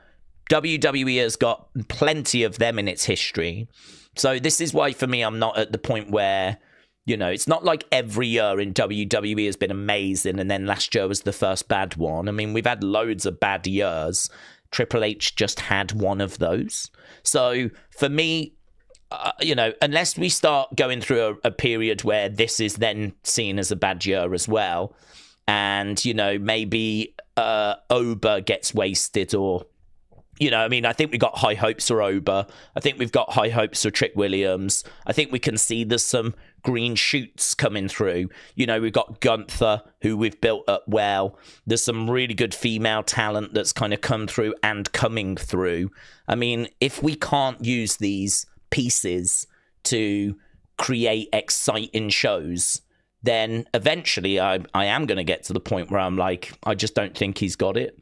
Speaker 2: WWE has got plenty of them in its history. So this is why for me I'm not at the point where, you know, it's not like every year in WWE has been amazing and then last year was the first bad one. I mean, we've had loads of bad years. Triple H just had one of those. So for me, you know, unless we start going through a period where this is then seen as a bad year as well, and, you know, maybe Oba gets wasted or You know, I mean, I think we got high hopes for Oba. I think we've got high hopes for Trick Williams. I think we can see there's some green shoots coming through. You know, we've got Gunther, who we've built up well. There's some really good female talent that's kind of come through and coming through. I mean, if we can't use these pieces to create exciting shows, then eventually I am going to get to the point where I'm like, I just don't think he's got it.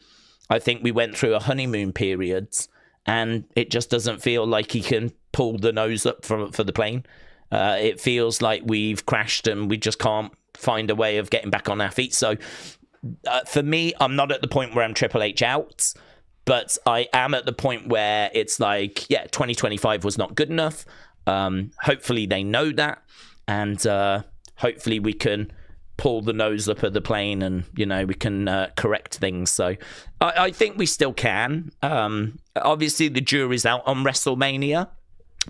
Speaker 2: I think we went through a honeymoon period and it just doesn't feel like he can pull the nose up for the plane. It feels like we've crashed and we just can't find a way of getting back on our feet. So for me, I'm not at the point where I'm Triple H out, but I am at the point where it's like, yeah, 2025 was not good enough. Hopefully they know that, and hopefully we can pull the nose up of the plane and, you know, we can correct things. So I think we still can. Obviously, the jury's out on WrestleMania,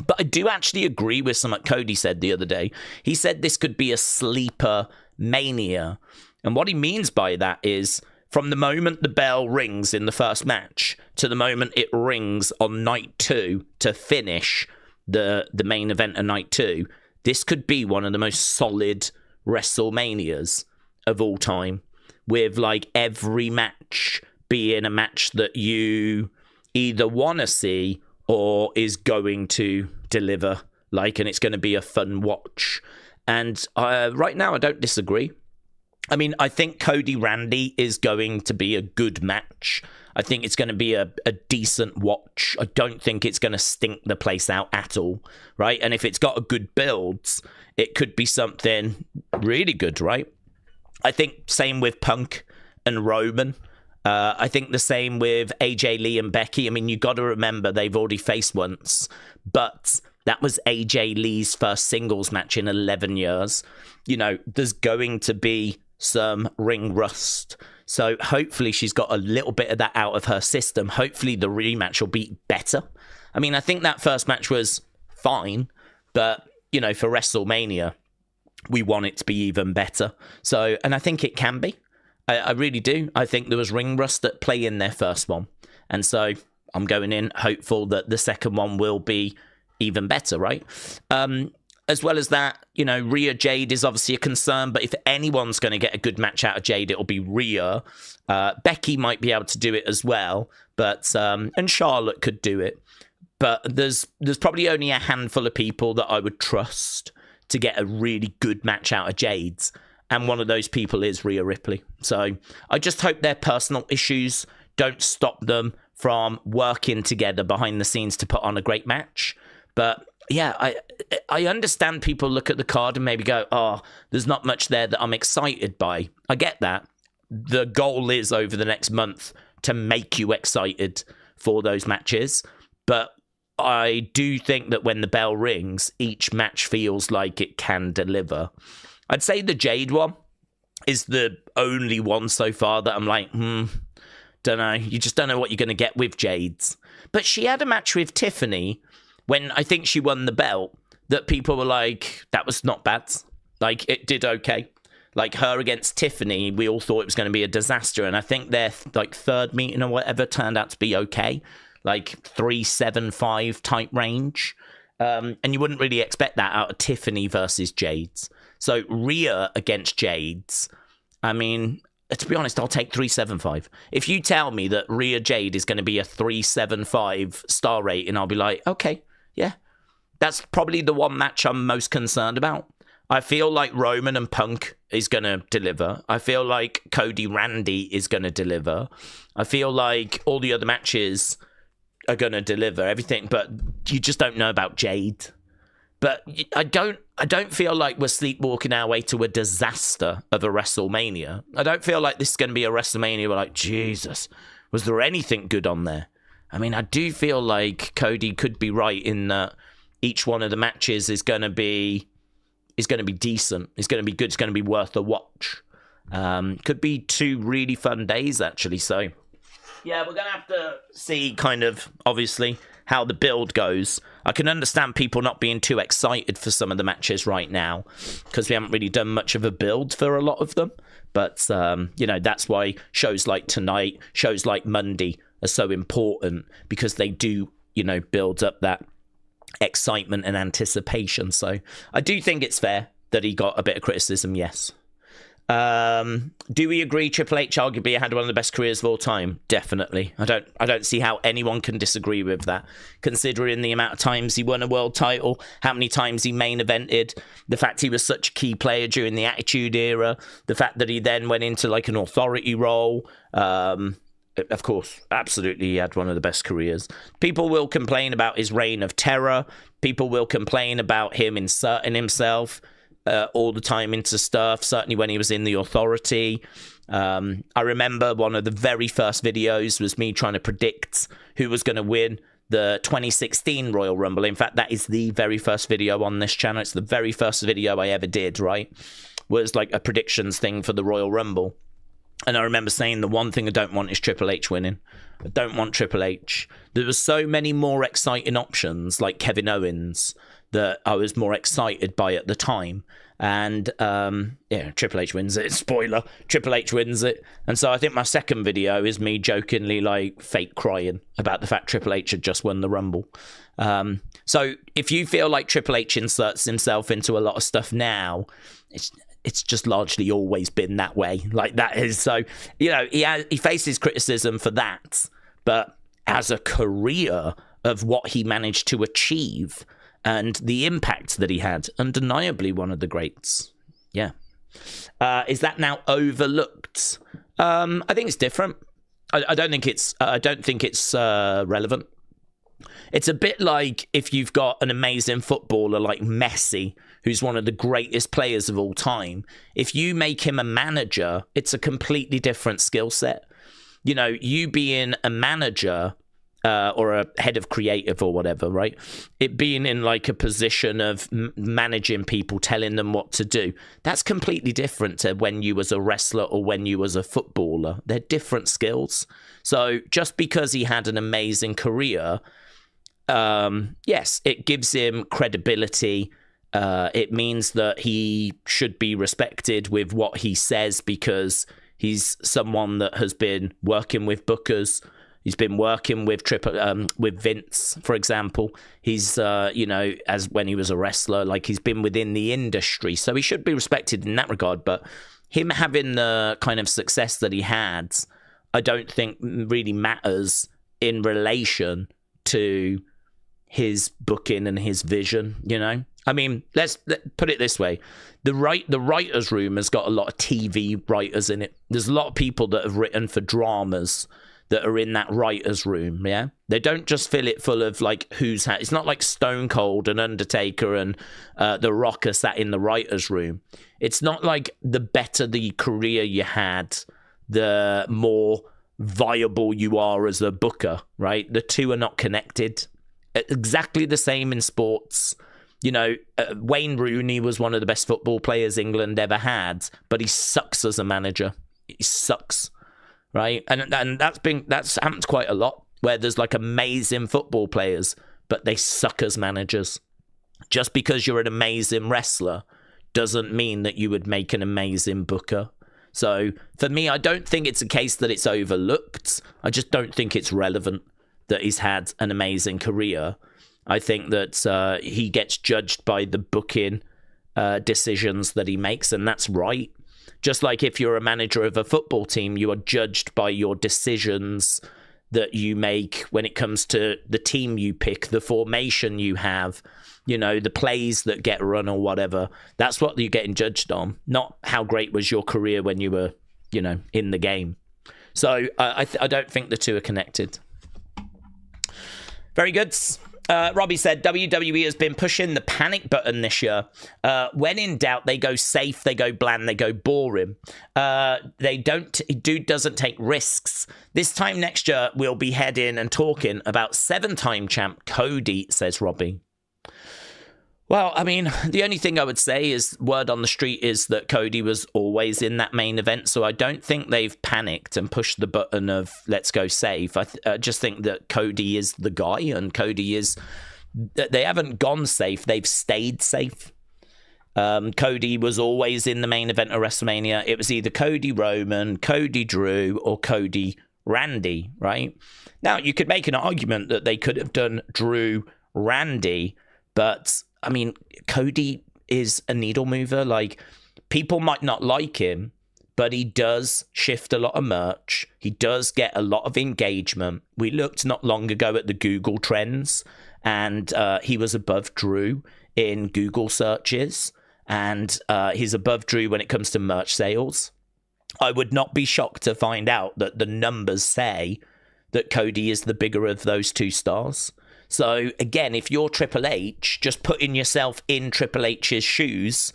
Speaker 2: but I do actually agree with something Cody said the other day. He said this could be a sleeper mania. And what he means by that is from the moment the bell rings in the first match to the moment it rings on night 2 to finish the main event of night 2, this could be one of the most solid WrestleManias of all time, with like every match being a match that you either want to see or is going to deliver, like, and it's going to be a fun watch. And right now I don't disagree. I mean, I think Cody Randy is going to be a good match. I think it's going to be a decent watch. I don't think it's going to stink the place out at all, right? And if it's got a good build, it could be something really good, right? I think same with Punk and Roman. I think the same with AJ Lee and Becky. I mean, you got to remember they've already faced once, but that was AJ Lee's first singles match in 11 years. You know, there's going to be some ring rust. So hopefully she's got a little bit of that out of her system. Hopefully the rematch will be better. I mean, I think that first match was fine, but, you know, for WrestleMania, we want it to be even better. So, and I think it can be. I really do. I think there was ring rust at play in their first one. And so I'm going in hopeful that the second one will be even better, right? As well as that, you know, Rhea Jade is obviously a concern, but if anyone's going to get a good match out of Jade, it'll be Rhea. Becky might be able to do it as well, but and Charlotte could do it. But there's probably only a handful of people that I would trust to get a really good match out of Jade's. And one of those people is Rhea Ripley. So I just hope their personal issues don't stop them from working together behind the scenes to put on a great match. But yeah, I understand people look at the card and maybe go, oh, there's not much there that I'm excited by. I get that. The goal is over the next month to make you excited for those matches. But I do think that when the bell rings, each match feels like it can deliver. I'd say the Jade one is the only one so far that I'm like, don't know. You just don't know what you're going to get with Jade's. But she had a match with Tiffany when I think she won the belt that people were like, that was not bad. Like, it did okay. Like, her against Tiffany, we all thought it was going to be a disaster. And I think their, like, third meeting or whatever turned out to be okay. Like, 3-7-5 type range. And you wouldn't really expect that out of Tiffany versus Jade's. So Rhea against Jade's, I mean, to be honest, I'll take 3-7-5. If you tell me that Rhea Jade is going to be a 3-7-5 star rating, I'll be like, okay, yeah. That's probably the one match I'm most concerned about. I feel like Roman and Punk is going to deliver. I feel like Cody Randy is going to deliver. I feel like all the other matches are going to deliver everything, but you just don't know about Jade. But I don't feel like we're sleepwalking our way to a disaster of a WrestleMania. I don't feel like this is going to be a WrestleMania where, like, Jesus, was there anything good on there? I mean, I do feel like Cody could be right in that each one of the matches is going to be decent. It's going to be good. It's going to be worth a watch. Could be 2 really fun days, actually. So, yeah, we're going to have to see kind of, obviously, how the build goes. I can understand people not being too excited for some of the matches right now because we haven't really done much of a build for a lot of them. But, you know, that's why shows like tonight, shows like Monday are so important because they do, build up that excitement and anticipation. So I do think it's fair that he got a bit of criticism, yes. Do we agree Triple H arguably had one of the best careers of all time? Definitely. I don't see how anyone can disagree with that, considering the amount of times he won a world title, how many times he main evented, the fact he was such a key player during the Attitude Era, the fact that he then went into like an authority role. Of course, absolutely, he had one of the best careers. People will complain about his reign of terror. People will complain about him inserting himself all the time into stuff, certainly when he was in the Authority. I remember one of the very first videos was me trying to predict who was going to win the 2016 Royal Rumble. In fact, that is the very first video on this channel. It's the very first video I ever did, right? Was like a predictions thing for the Royal Rumble. And I remember saying the one thing I don't want is Triple H winning. I don't want Triple H. There were so many more exciting options, like Kevin Owens, that I was more excited by at the time. And Triple H wins it. Spoiler, Triple H wins it. And so I think my second video is me jokingly like fake crying about the fact Triple H had just won the Rumble. So if you feel like Triple H inserts himself into a lot of stuff now, it's just largely always been that way. Like that is so, he faces criticism for that, but as a career of what he managed to achieve and the impact that he had, undeniably one of the greats. Yeah. Is that now overlooked? I think it's different. I don't think it's relevant. It's a bit like if you've got an amazing footballer like Messi, who's one of the greatest players of all time. If you make him a manager, it's a completely different skill set. You being a manager or a head of creative or whatever, right? It being in like a position of managing people, telling them what to do. That's completely different to when you was a wrestler or when you was a footballer. They're different skills. So just because he had an amazing career, yes, it gives him credibility. It means that he should be respected with what he says because he's someone that has been working with bookers. He's been working with Vince, for example. He's, as when he was a wrestler, like he's been within the industry. So he should be respected in that regard. But him having the kind of success that he had, I don't think really matters in relation to his booking and his vision, I mean, let's put it this way. The writer's room has got a lot of TV writers in it. There's a lot of people that have written for dramas that are in that writer's room, yeah? They don't just fill it full of, like, it's not like Stone Cold and Undertaker and The Rock are sat in the writer's room. It's not like the better the career you had, the more viable you are as a booker, right? The two are not connected. Exactly the same in sports. Wayne Rooney was one of the best football players England ever had, but he sucks as a manager. He sucks. Right, and that's happened quite a lot where there's like amazing football players, but they suck as managers. Just because you're an amazing wrestler doesn't mean that you would make an amazing booker. So for me, I don't think it's a case that it's overlooked. I just don't think it's relevant that he's had an amazing career. I think that he gets judged by the booking decisions that he makes, and that's right. Just like if you're a manager of a football team, you are judged by your decisions that you make when it comes to the team you pick, the formation you have, the plays that get run or whatever. That's what you're getting judged on, not how great was your career when you were, in the game. So I don't think the two are connected. Very good. Robbie said, WWE has been pushing the panic button this year. When in doubt, they go safe, they go bland, they go boring. Dude doesn't take risks. This time next year, we'll be heading and talking about 7-time champ Cody, says Robbie. Well, I mean, the only thing I would say is word on the street is that Cody was always in that main event. So I don't think they've panicked and pushed the button of let's go safe. I just think that Cody is the guy, and Cody is, they haven't gone safe. They've stayed safe. Cody was always in the main event of WrestleMania. It was either Cody Roman, Cody Drew, or Cody Randy, right? Now, you could make an argument that they could have done Drew Randy, but I mean, Cody is a needle mover. Like, people might not like him, but he does shift a lot of merch. He does get a lot of engagement. We looked not long ago at the Google trends, and he was above Drew in Google searches, and he's above Drew when it comes to merch sales. I would not be shocked to find out that the numbers say that Cody is the bigger of those two stars. So, again, if you're Triple H, just putting yourself in Triple H's shoes,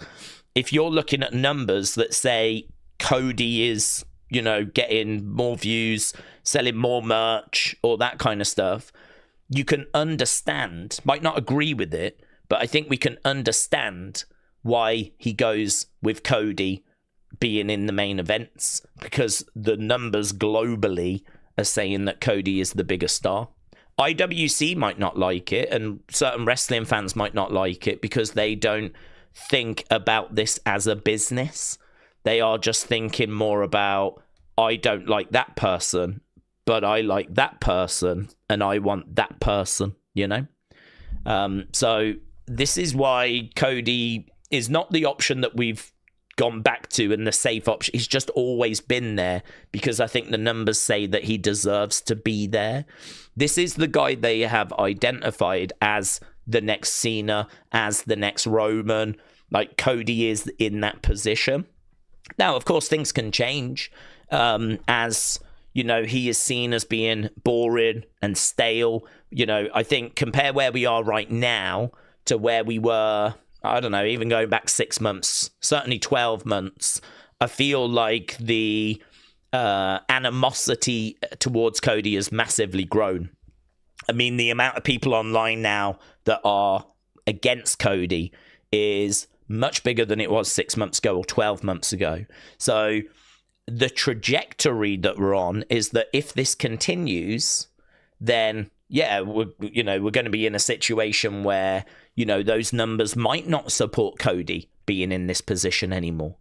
Speaker 2: if you're looking at numbers that say Cody is, getting more views, selling more merch, all that kind of stuff, you can understand, might not agree with it, but I think we can understand why he goes with Cody being in the main events, because the numbers globally are saying that Cody is the bigger star. IWC might not like it, and certain wrestling fans might not like it because they don't think about this as a business. They are just thinking more about, I don't like that person, but I like that person, and I want that person, So this is why Cody is not the option that we've gone back to and the safe option. He's just always been there because I think the numbers say that he deserves to be there. This is the guy they have identified as the next Cena, as the next Roman. Like, Cody is in that position. Now, of course, things can change as, he is seen as being boring and stale. I think compare where we are right now to where we were, I don't know, even going back 6 months, certainly 12 months, I feel like the animosity towards Cody has massively grown. I mean, the amount of people online now that are against Cody is much bigger than it was 6 months ago or 12 months ago. So the trajectory that we're on is that if this continues, then we're going to be in a situation where, those numbers might not support Cody being in this position anymore.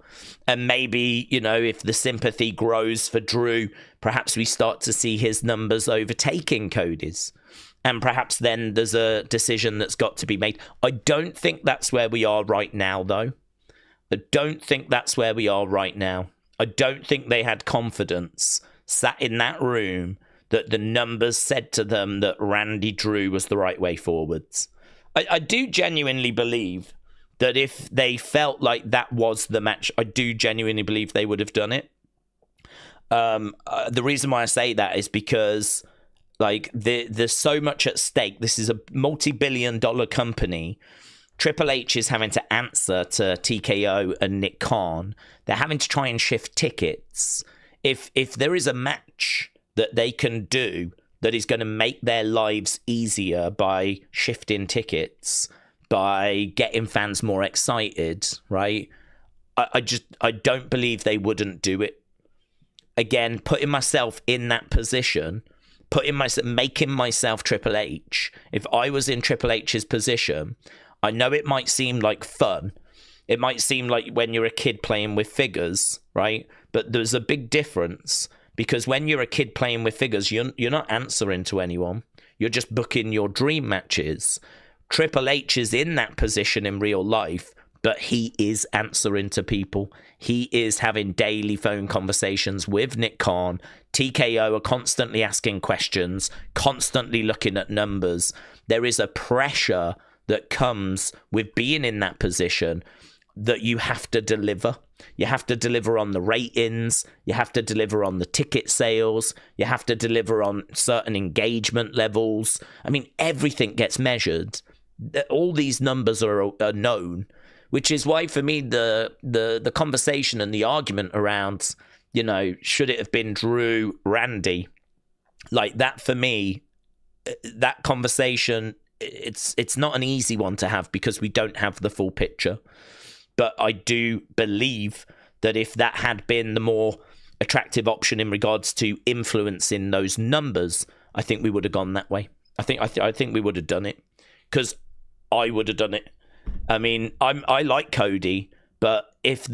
Speaker 2: And maybe, if the sympathy grows for Drew, perhaps we start to see his numbers overtaking Cody's. And perhaps then there's a decision that's got to be made. I don't think that's where we are right now, though. I don't think that's where we are right now. I don't think they had confidence sat in that room that the numbers said to them that Randy Drew was the right way forwards. I do genuinely believe that if they felt like that was the match, I do genuinely believe they would have done it. The reason why I say that is because, there's so much at stake. This is a multi-billion-dollar company. Triple H is having to answer to TKO and Nick Khan. They're having to try and shift tickets. If there is a match that they can do that is going to make their lives easier by shifting tickets, by getting fans more excited, right? I don't believe they wouldn't do it. Again, putting myself in that position, making myself Triple H. If I was in Triple H's position, I know it might seem like fun. It might seem like when you're a kid playing with figures, right? But there's a big difference. Because when you're a kid playing with figures, you're not answering to anyone. You're just booking your dream matches. Triple H is in that position in real life, but he is answering to people. He is having daily phone conversations with Nick Khan. TKO are constantly asking questions, constantly looking at numbers. There is a pressure that comes with being in that position that you have to deliver. You have to deliver on the ratings. You have to deliver on the ticket sales. You have to deliver on certain engagement levels. I mean, everything gets measured. All these numbers are known, which is why, for me, the conversation and the argument around, should it have been Drew Randy, like that, for me, that conversation, it's not an easy one to have because we don't have the full picture. But I do believe that if that had been the more attractive option in regards to influencing those numbers, I think we would have gone that way. I think we would have done it because I would have done it. I mean, I like Cody, but if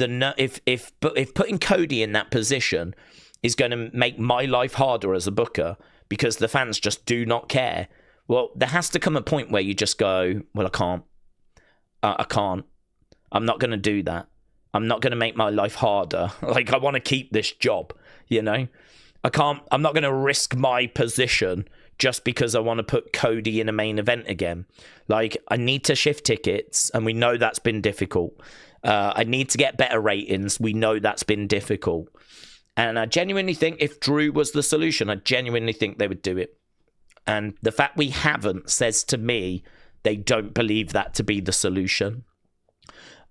Speaker 2: putting Cody in that position is going to make my life harder as a booker because the fans just do not care. Well, there has to come a point where you just go, well, I can't. I can't. I'm not going to do that. I'm not going to make my life harder. Like, I want to keep this job, you know? I can't. I'm not going to risk my position just because I want to put Cody in a main event again. Like, I need to shift tickets, and we know that's been difficult. I need to get better ratings. We know that's been difficult. And I genuinely think if Drew was the solution, I genuinely think they would do it. And the fact we haven't says to me they don't believe that to be the solution.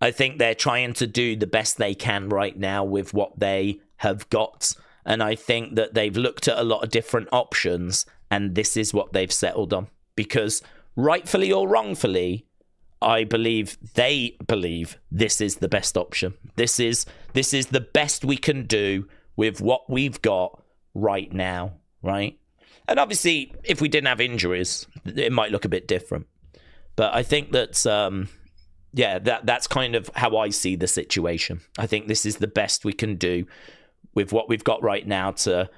Speaker 2: I think they're trying to do the best they can right now with what they have got. And I think that they've looked at a lot of different options, and this is what they've settled on. Because rightfully or wrongfully, I believe they believe this is the best option. This is the best we can do with what we've got right now, right? And obviously, if we didn't have injuries, it might look a bit different. But I think that's, that's kind of how I see the situation. I think this is the best we can do with what we've got right now to,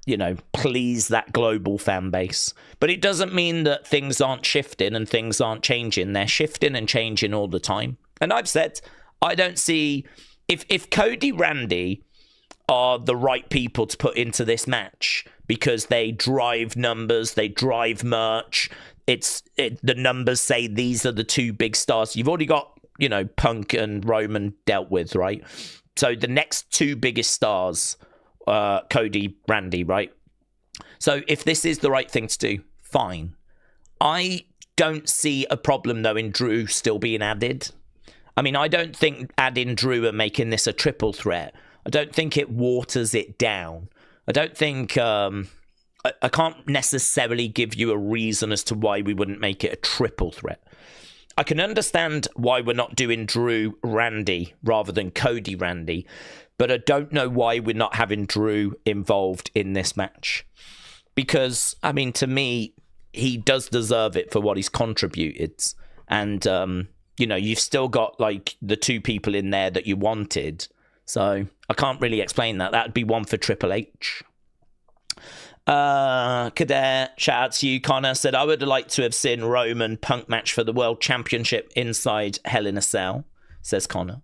Speaker 2: you know, please that global fan base. But it doesn't mean that things aren't shifting and things aren't changing. They're shifting and changing all the time. And I've said, I don't see, if Cody Randy are the right people to put into this match because they drive numbers, they drive merch. The numbers say these are the two big stars. You've already got, you know, Punk and Roman dealt with, right? So the next two biggest stars, Cody, Randy, right? So if this is the right thing to do, fine. I don't see a problem though in Drew still being added. I mean, I don't think adding Drew and making this a triple threat, I don't think it waters it down. I don't think, I can't necessarily give you a reason as to why we wouldn't make it a triple threat. I can understand why we're not doing Drew Randy rather than Cody Randy, but I don't know why we're not having Drew involved in this match. Because, I mean, to me, he does deserve it for what he's contributed. And, you know, you've still got, like, the two people in there that you wanted. So I can't really explain that. That'd be one for Triple H. Kader, shout out to you. Connor said, I would like to have seen Roman Punk match for the World Championship inside Hell in a Cell, says Connor.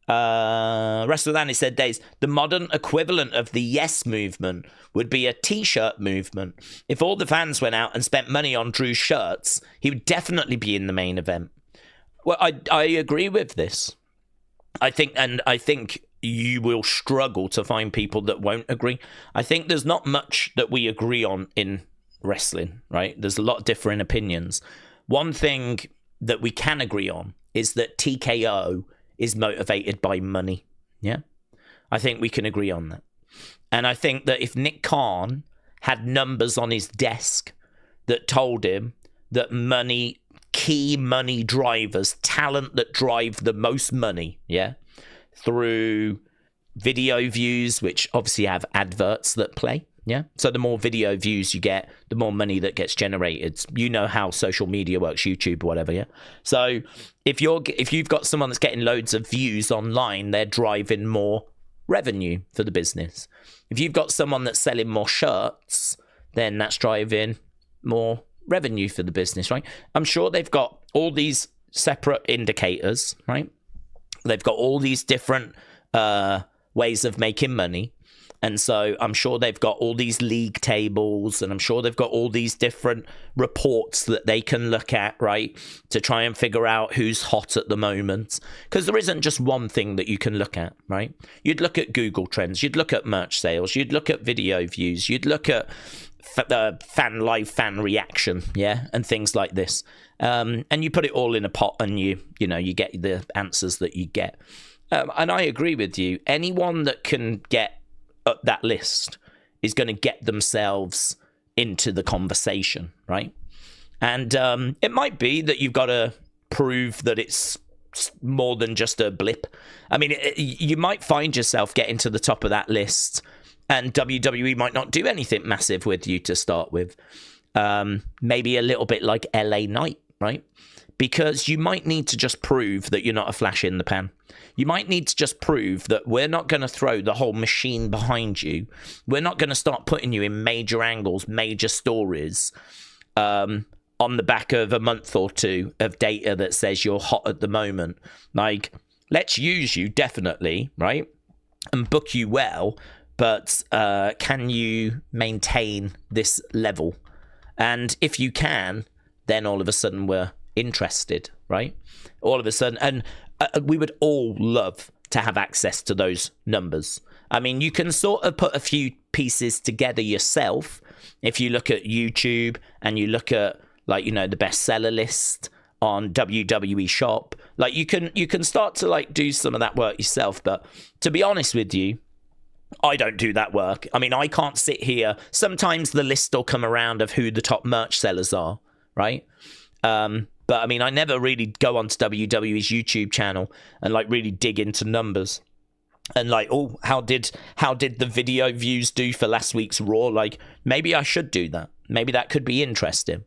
Speaker 2: Wrestlemania said, Daze, the modern equivalent of the Yes movement would be a t-shirt movement. If all the fans went out and spent money on Drew's shirts, he would definitely be in the main event. Well, I agree with this. I think you will struggle to find people that won't agree. I think there's not much that we agree on in wrestling, right? There's a lot of different opinions. One thing that we can agree on is that TKO is motivated by money. Yeah? I think we can agree on that. And I think that if Nick Khan had numbers on his desk that told him that money, key money drivers, talent that drive the most money, yeah, through video views, which obviously have adverts that play, yeah. So the more video views you get, the more money that gets generated. You know how social media works, YouTube or whatever, yeah. So if you've got someone that's getting loads of views online, they're driving more revenue for the business. If you've got someone that's selling more shirts, then that's driving more revenue for the business, right? I'm sure they've got all these separate indicators, right? They've got all these different ways of making money. And so I'm sure they've got all these league tables, and I'm sure they've got all these different reports that they can look at, right, to try and figure out who's hot at the moment. Because there isn't just one thing that you can look at, right? You'd look at Google Trends, you'd look at merch sales, you'd look at video views, you'd look at live fan reaction, yeah, and things like this. And you put it all in a pot, and you get the answers that you get. And I agree with you. Anyone that can get up that list is going to get themselves into the conversation, right? And it might be that you've got to prove that it's more than just a blip. I mean, you might find yourself getting to the top of that list, and WWE might not do anything massive with you to start with. Maybe a little bit like LA Knight, right? because you might need to just prove that you're not a flash in the pan. You might need to just prove that we're not going to throw the whole machine behind you. We're not going to start putting you in major angles, major stories, on the back of a month or two of data that says you're hot at the moment. Like, let's use you, definitely, right? And book you well, but can you maintain this level? And if you can, then all of a sudden we're interested, right? All of a sudden, and we would all love to have access to those numbers. I mean, you can sort of put a few pieces together yourself. If you look at YouTube and you look at, like, you know, the bestseller list on WWE Shop, like, you can start to, like, do some of that work yourself. But to be honest with you, I don't do that work. I mean, I can't sit here. Sometimes the list will come around of who the top merch sellers are, right? But I mean, I never really go onto WWE's YouTube channel and, like, really dig into numbers and, like, oh, how did the video views do for last week's Raw? Like, maybe I should do that. Maybe that could be interesting.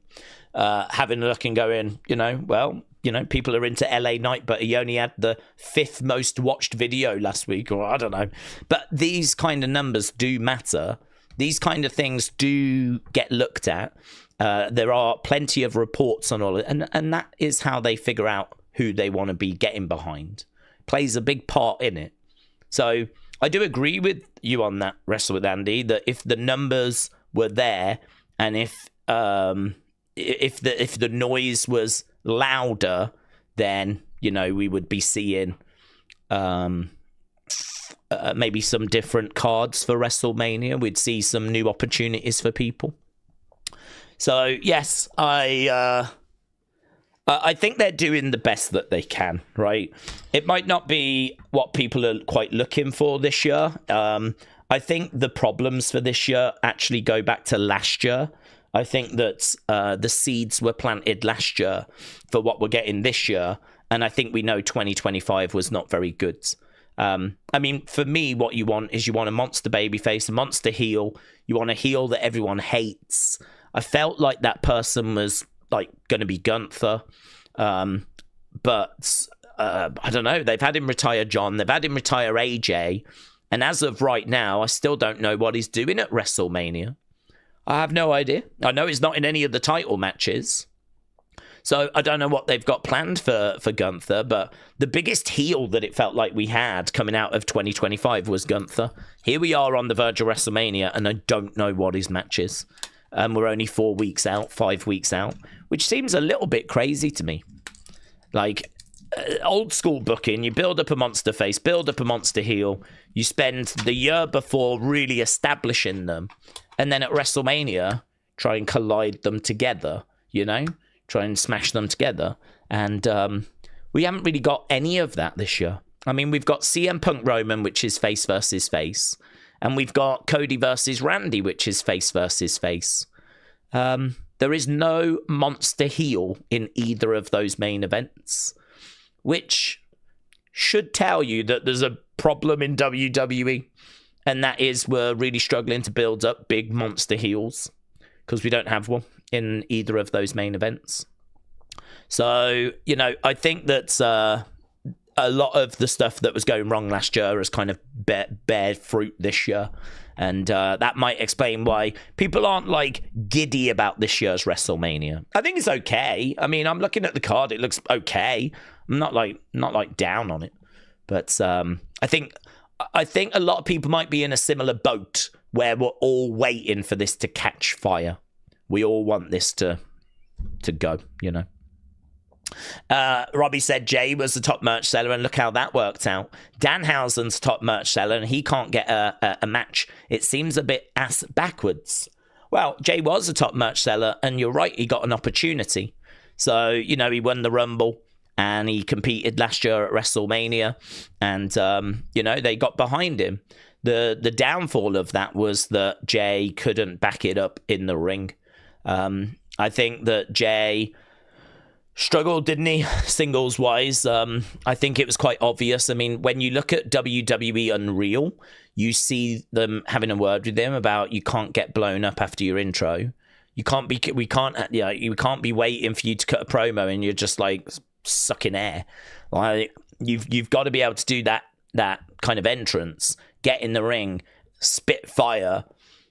Speaker 2: Having a look and going, you know, well, you know, people are into LA Knight, but he only had the 5th most watched video last week, or I don't know. But these kind of numbers do matter. These kind of things do get looked at. There are plenty of reports on all of it, and that is how they figure out who they want to be getting behind. Plays a big part in it. So I do agree with you on that, Wrestle with Andy, that if the numbers were there, and if the noise was louder, then, you know, we would be seeing maybe some different cards for WrestleMania. We'd see some new opportunities for people. So yes, I think they're doing the best that they can, right? It might not be what people are quite looking for this year. I think the problems for this year actually go back to last year. I think that the seeds were planted last year for what we're getting this year, and I think we know 2025 was not very good. I mean, for me, what you want is you want a monster babyface, a monster heel. You want a heel that everyone hates. I felt like that person was, like, going to be Gunther, but I don't know. They've had him retire John. They've had him retire AJ, and as of right now, I still don't know what he's doing at WrestleMania. I have no idea. I know he's not in any of the title matches. So I don't know what they've got planned for Gunther, but the biggest heel that it felt like we had coming out of 2025 was Gunther. Here we are on the verge of WrestleMania, and I don't know what his match is. We're only 4 weeks out, 5 weeks out, which seems a little bit crazy to me. Like, old school booking, you build up a monster face, build up a monster heel, you spend the year before really establishing them, and then at WrestleMania, try and collide them together, you know? Try and smash them together. And we haven't really got any of that this year. I mean, we've got CM Punk Roman, which is face versus face. And we've got Cody versus Randy, which is face versus face. There is no monster heel in either of those main events, which should tell you that there's a problem in WWE. And that is, we're really struggling to build up big monster heels because we don't have one in either of those main events. So, you know, I think that a lot of the stuff that was going wrong last year has kind of bear fruit this year. And that might explain why people aren't, like, giddy about this year's WrestleMania. I think it's okay. I mean, I'm looking at the card. It looks okay. I'm not like down on it. But I think a lot of people might be in a similar boat where we're all waiting for this to catch fire. We all want this to go, you know. Robbie said Jay was the top merch seller, and look how that worked out. Danhausen's top merch seller, and he can't get a match. It seems a bit ass backwards. Well, Jay was a top merch seller, and you're right, he got an opportunity. So, you know, he won the Rumble, and he competed last year at WrestleMania, and, you know, they got behind him. The downfall of that was that Jay couldn't back it up in the ring. I think that Jay struggled, didn't he, singles-wise? I think it was quite obvious. I mean, when you look at WWE Unreal, you see them having a word with him about you can't get blown up after your intro. You can't be you can't be waiting for you to cut a promo and you're just like sucking air. Like you've got to be able to do that kind of entrance, get in the ring, spit fire,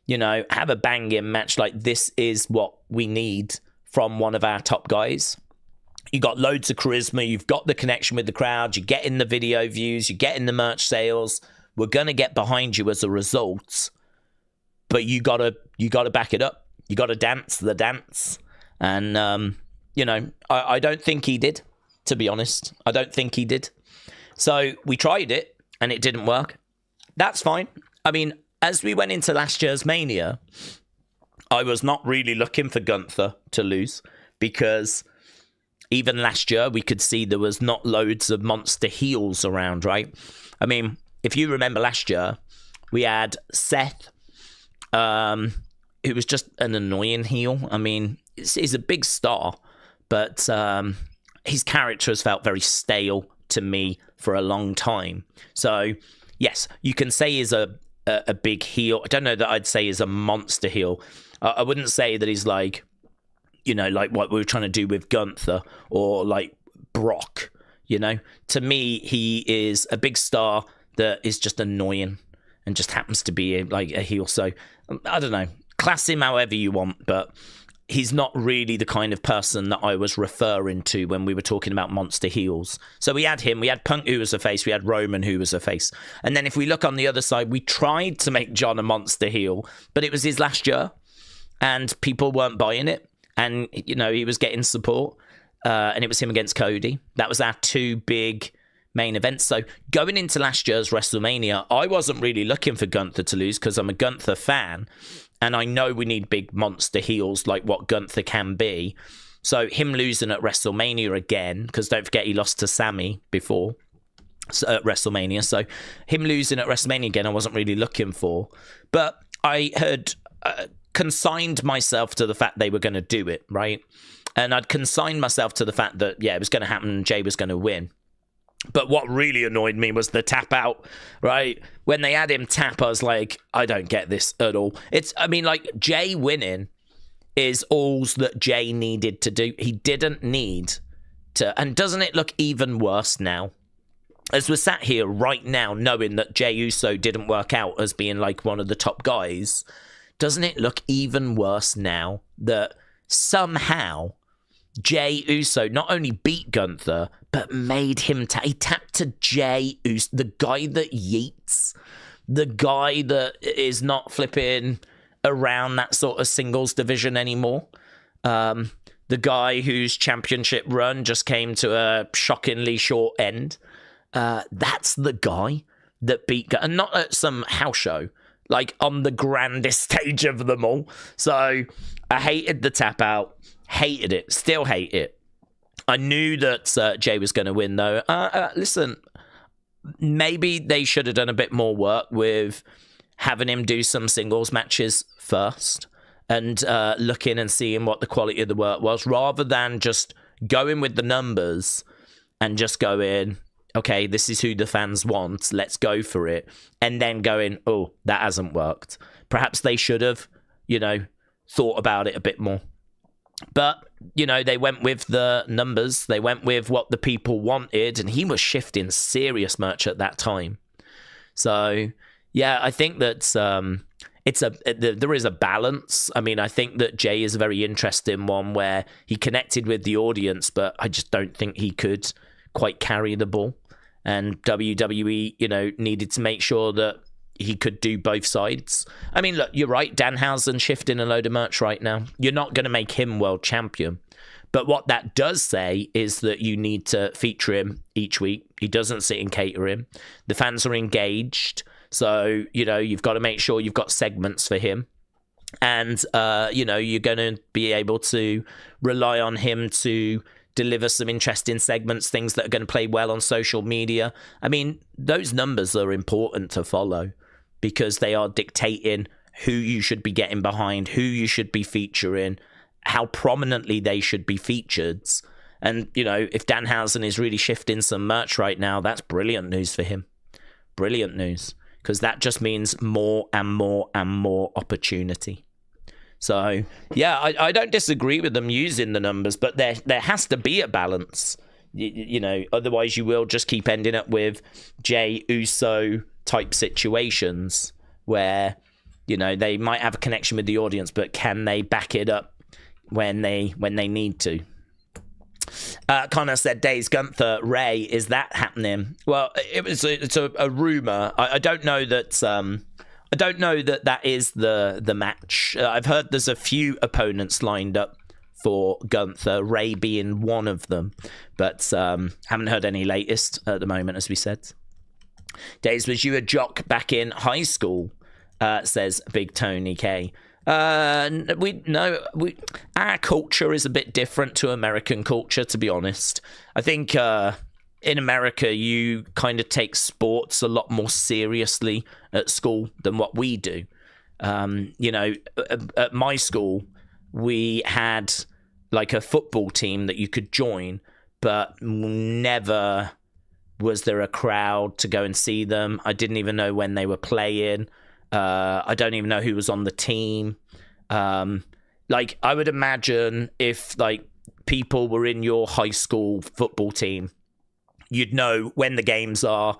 Speaker 2: have a banging match. Like, this is what we need from one of our top guys. You got loads of charisma, you've got the connection with the crowd, you're getting the video views, you're getting the merch sales. We're gonna get behind you as a result, but you gotta back it up. You gotta dance the dance, and I don't think he did. To be honest, I don't think he did. So we tried it and it didn't work. That's fine. I mean, as we went into last year's Mania, I was not really looking for Gunther to lose, because even last year we could see there was not loads of monster heels around, right? I mean, if you remember last year, we had Seth, who was just an annoying heel. I mean, he's a big star, but his character has felt very stale to me for a long time. So, yes, you can say he's a big heel. I don't know that I'd say he's a monster heel. I wouldn't say that he's like, like what we were trying to do with Gunther or like Brock, To me, he is a big star that is just annoying and just happens to be like a heel. So, I don't know. Class him however you want, but he's not really the kind of person that I was referring to when we were talking about monster heels. So we had him, we had Punk, who was a face, we had Roman, who was a face. And then if we look on the other side, we tried to make John a monster heel, but it was his last year and people weren't buying it. And, he was getting support, and it was him against Cody. That was our two big main events. So going into last year's WrestleMania, I wasn't really looking for Gunther to lose because I'm a Gunther fan. And I know we need big monster heels like what Gunther can be. So him losing at WrestleMania again, because don't forget he lost to Sammy before at WrestleMania. So him losing at WrestleMania again, I wasn't really looking for. But I had consigned myself to the fact they were going to do it, right? And I'd consigned myself to the fact that, it was going to happen and Jay was going to win. But what really annoyed me was the tap out, right? When they had him tap, I was like, I don't get this at all. Jay winning is all that Jay needed to do. He didn't need to. And doesn't it look even worse now? As we're sat here right now, knowing that Jey Uso didn't work out as being like one of the top guys, doesn't it look even worse now that somehow Jey Uso not only beat Gunther, but made him he tapped to Jey Uso, the guy that yeets, the guy that is not flipping around that sort of singles division anymore, the guy whose championship run just came to a shockingly short end. That's the guy that beat Gunther, and not at some house show, like on the grandest stage of them all. So I hated the tap out. Hated it. Still hate it. I knew that Jay was going to win, though. Listen, maybe they should have done a bit more work with having him do some singles matches first and looking and seeing what the quality of the work was, rather than just going with the numbers and just going, okay, this is who the fans want, let's go for it, and then going, oh, that hasn't worked. Perhaps they should have, thought about it a bit more. But, they went with the numbers. They went with what the people wanted. And he was shifting serious merch at that time. So, yeah, I think that there is a balance. I mean, I think that Jay is a very interesting one where he connected with the audience, but I just don't think he could quite carry the ball. And WWE, needed to make sure that he could do both sides. I mean, look, you're right. Danhausen shifting a load of merch right now. You're not going to make him world champion. But what that does say is that you need to feature him each week. He doesn't sit in catering. The fans are engaged. So, you've got to make sure you've got segments for him. And, you're going to be able to rely on him to deliver some interesting segments, things that are going to play well on social media. I mean, those numbers are important to follow, because they are dictating who you should be getting behind, who you should be featuring, how prominently they should be featured. And, if Danhausen is really shifting some merch right now, that's brilliant news for him. Brilliant news, because that just means more and more and more opportunity. So yeah, I don't disagree with them using the numbers, but there has to be a balance. You know, otherwise you will just keep ending up with Jey Uso type situations where, you know, they might have a connection with the audience, but can they back it up when they need to? Connor said, Daze, Gunther, Ray, is that happening? Well, it's a rumor. I don't know that. I don't know that is the match. I've heard there's a few opponents lined up for Gunther, Ray being one of them, but haven't heard any latest at the moment, as we said. Daze, was you a jock back in high school? Says Big Tony K. Our culture is a bit different to American culture, to be honest. I think in America, you kind of take sports a lot more seriously at school than what we do. You know, at my school, we had like a football team that you could join, but never was there a crowd to go and see them. I didn't even know when they were playing. I don't even know who was on the team. Like, I would imagine if like people were in your high school football team, you'd know when the games are.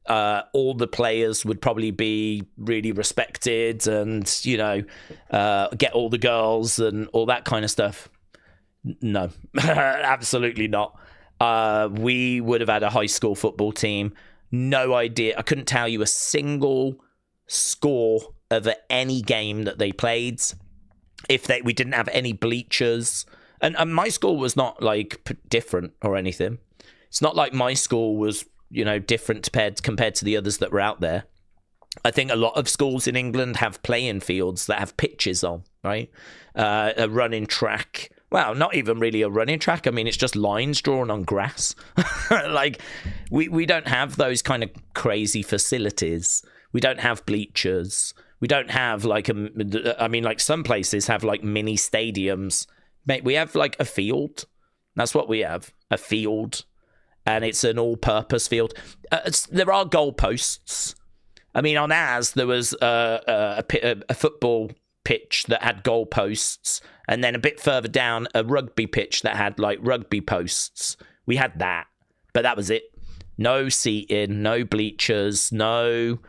Speaker 2: All the players would probably be really respected, and you know, get all the girls and all that kind of stuff. No, absolutely not. We would have had a high school football team. No idea. I couldn't tell you a single score of any game that they played. We didn't have any bleachers, and my school was not like different or anything. It's not like my school was, you know, different compared to the others that were out there. I think a lot of schools in England have playing fields that have pitches on, right? A running track. Well, not even really a running track. I mean, it's just lines drawn on grass. Like, we don't have those kind of crazy facilities. We don't have bleachers. We don't have like I mean, like some places have like mini stadiums. Mate, we have like a field. That's what we have, a field. And it's an all-purpose field. There are goalposts. I mean, on ours, there was a football pitch that had goalposts, and then a bit further down, a rugby pitch that had, like, rugby posts. We had that, but that was it. No seating, no bleachers, no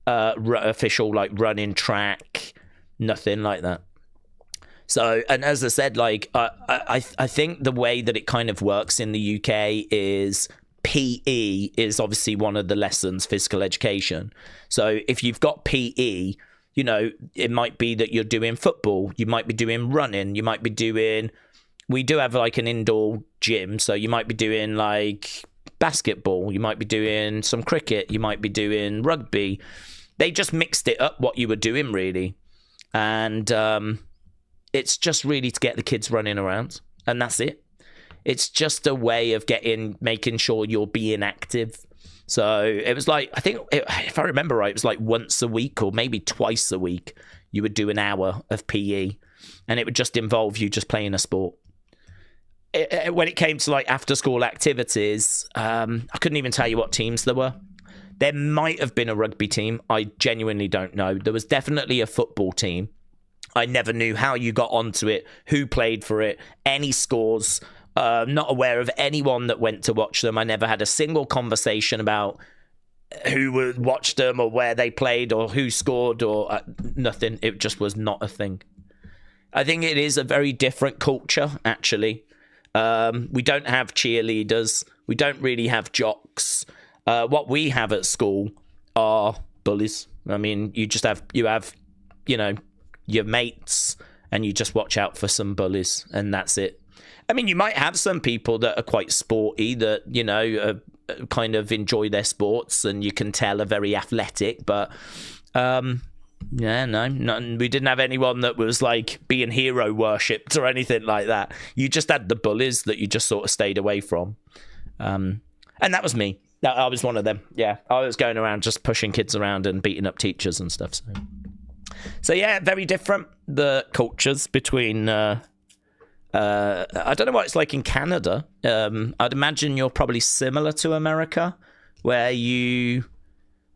Speaker 2: official, like, running track, nothing like that. So, and as I said, like, I think the way that it kind of works in the UK is PE is obviously one of the lessons, physical education. So if you've got PE, you know, it might be that you're doing football, you might be doing running, you might be doing, we do have like an indoor gym, so you might be doing like basketball, you might be doing some cricket, you might be doing rugby. They just mixed it up what you were doing, really. And, it's just really to get the kids running around, and that's it. It's just a way of making sure you're being active. So it was like, I think, if I remember right, it was like once a week or maybe twice a week, you would do an hour of PE, and it would just involve you just playing a sport. When it came to like after school activities, I couldn't even tell you what teams there were. There might have been a rugby team. I genuinely don't know. There was definitely a football team. I never knew how you got onto it, who played for it, any scores. Not aware of anyone that went to watch them. I never had a single conversation about who watched them or where they played or who scored or nothing. It just was not a thing. I think it is a very different culture, actually. We don't have cheerleaders. We don't really have jocks. What we have at school are bullies. I mean, you have, you know, your mates, and you just watch out for some bullies, and that's it. I mean, you might have some people that are quite sporty, that, you know, kind of enjoy their sports, and you can tell are very athletic, but yeah, no, we didn't have anyone that was like being hero worshipped or anything like that. You just had the bullies that you just sort of stayed away from, and that was me. I was one of them. Yeah, I was going around just pushing kids around and beating up teachers and stuff. So yeah, very different, the cultures between I don't know what it's like in Canada. I'd imagine you're probably similar to America, where I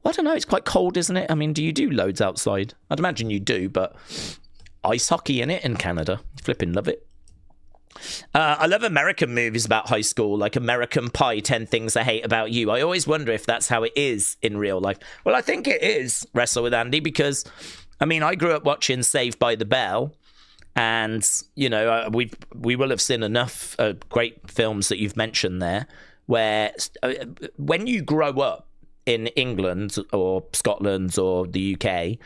Speaker 2: don't know, it's quite cold, isn't it? I mean, do you do loads outside? I'd imagine you do, but ice hockey in it in Canada. Flipping love it. I love American movies about high school, like American Pie, 10 Things I Hate About You. I always wonder if that's how it is in real life. Well, I think it is, Wrestle with Andy, because, I mean, I grew up watching Saved by the Bell, and, you know, we will have seen enough great films that you've mentioned there, where when you grow up in England or Scotland or the UK,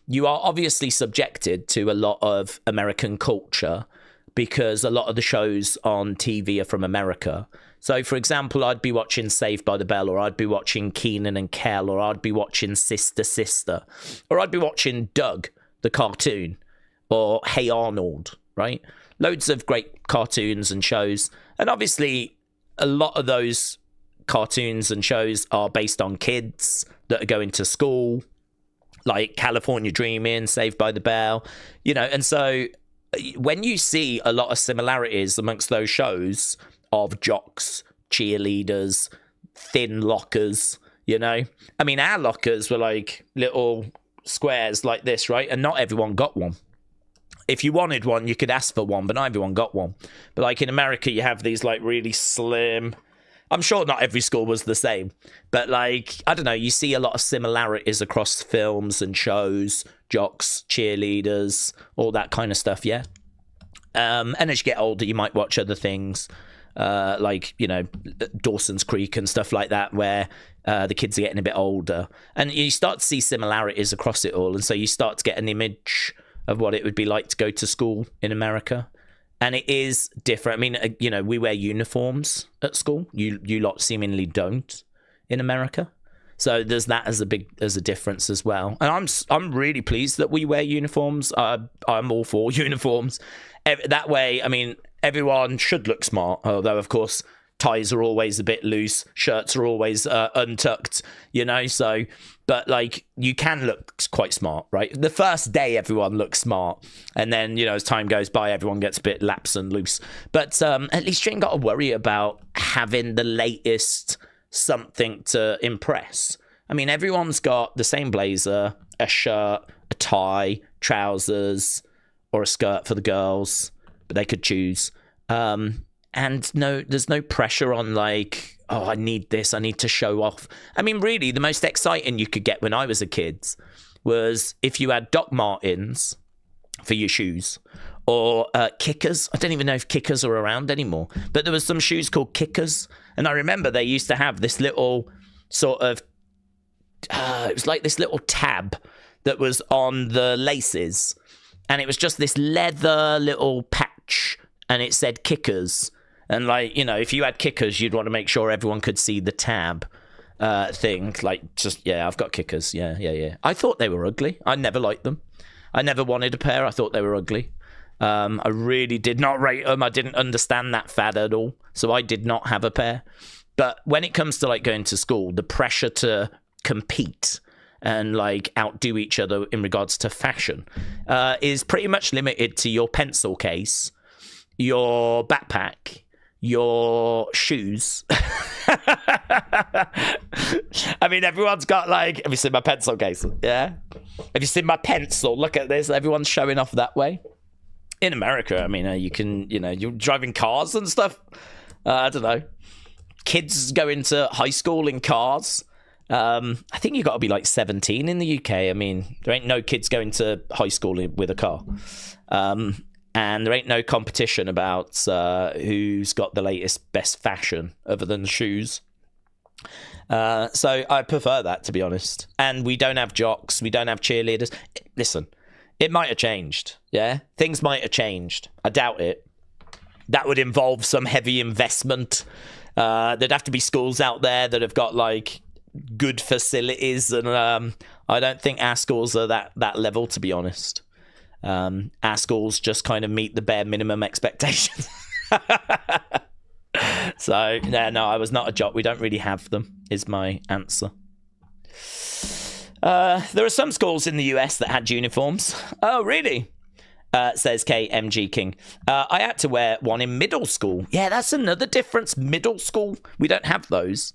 Speaker 2: you are obviously subjected to a lot of American culture, because a lot of the shows on TV are from America. So, for example, I'd be watching Saved by the Bell, or I'd be watching Keenan and Kel, or I'd be watching Sister Sister, or I'd be watching Doug, the cartoon, or Hey Arnold, right? Loads of great cartoons and shows. And obviously, a lot of those cartoons and shows are based on kids that are going to school, like California Dreaming, Saved by the Bell, you know, and so when you see a lot of similarities amongst those shows of jocks, cheerleaders, thin lockers, you know, I mean, our lockers were like little squares like this, right? And not everyone got one. If you wanted one, you could ask for one, but not everyone got one. But like in America, you have these like really slim. I'm sure not every school was the same, but like, I don't know, you see a lot of similarities across films and shows, jocks, cheerleaders, all that kind of stuff, yeah? And as you get older, you might watch other things, like, you know, Dawson's Creek and stuff like that, where the kids are getting a bit older. And you start to see similarities across it all, and so you start to get an image of what it would be like to go to school in America. And it is different. I mean, you know, we wear uniforms at school. You lot seemingly don't in America. So there's that as a difference as well. And I'm really pleased that we wear uniforms. I'm all for uniforms. That way, I mean, everyone should look smart. Although, of course, ties are always a bit loose. Shirts are always untucked, you know. So, but like, you can look quite smart, right? The first day, everyone looks smart. And then, you know, as time goes by, everyone gets a bit lax and loose. But at least you ain't got to worry about having the latest something to impress. I mean, everyone's got the same blazer, a shirt, a tie, trousers, or a skirt for the girls, but they could choose. And no, there's no pressure on like, oh, I need this, I need to show off. I mean, really, the most exciting you could get when I was a kid was if you had Doc Martens for your shoes, or Kickers. I don't even know if Kickers are around anymore, but there was some shoes called Kickers, and I remember they used to have this little sort of, it was like this little tab that was on the laces, and it was just this leather little patch, and it said Kickers. And like, you know, if you had Kickers, you'd want to make sure everyone could see the tab thing. Like, just, yeah, I've got Kickers. Yeah. I thought they were ugly. I never liked them. I never wanted a pair. I thought they were ugly. I really did not rate them. I didn't understand that fad at all. So I did not have a pair. But when it comes to like going to school, the pressure to compete and like outdo each other in regards to fashion is pretty much limited to your pencil case, your backpack, your shoes. I mean, everyone's got like, have you seen my pencil case? Yeah. Have you seen my pencil? Look at this. Everyone's showing off that way. In America, I mean, you can, you know, you're driving cars and stuff. I don't know. Kids go into high school in cars. I think you got to be like 17 in the UK. I mean, there ain't no kids going to high school with a car. And there ain't no competition about who's got the latest, best fashion other than shoes. So I prefer that, to be honest. And we don't have jocks. We don't have cheerleaders. Listen, it might have changed. Yeah, things might have changed. I doubt it. That would involve some heavy investment. There'd have to be schools out there that have got like good facilities, and I don't think our schools are that level, to be honest. Our schools just kind of meet the bare minimum expectations. So, no, I was not a jock. We don't really have them, is my answer. There are some schools in the US that had uniforms. Oh, really? Says KMG King. I had to wear one in middle school. Yeah, that's another difference. Middle school, we don't have those.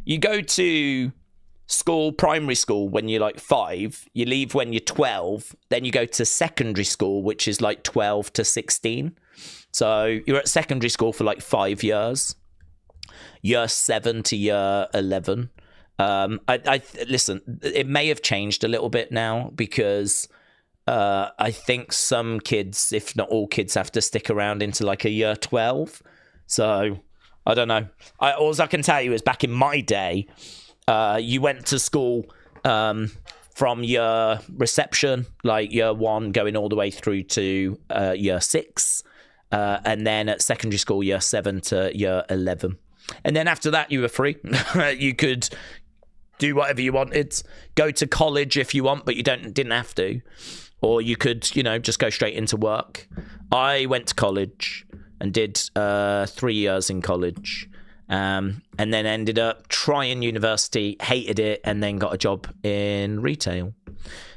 Speaker 2: You go to school, primary school, when you're like 5, you leave when you're 12, then you go to secondary school, which is like 12 to 16. So you're at secondary school for like 5 years, year 7 to year 11. Listen, it may have changed a little bit now because I think some kids, if not all kids, have to stick around into like a year 12. So I don't know. All I can tell you is back in my day, you went to school from year reception, like year 1, going all the way through to year 6. And then at secondary school, year 7 to year 11. And then after that, you were free. You could do whatever you wanted. Go to college if you want, but you didn't have to. Or you could, just go straight into work. I went to college and did 3 years in college. And then ended up trying university, hated it, and then got a job in retail.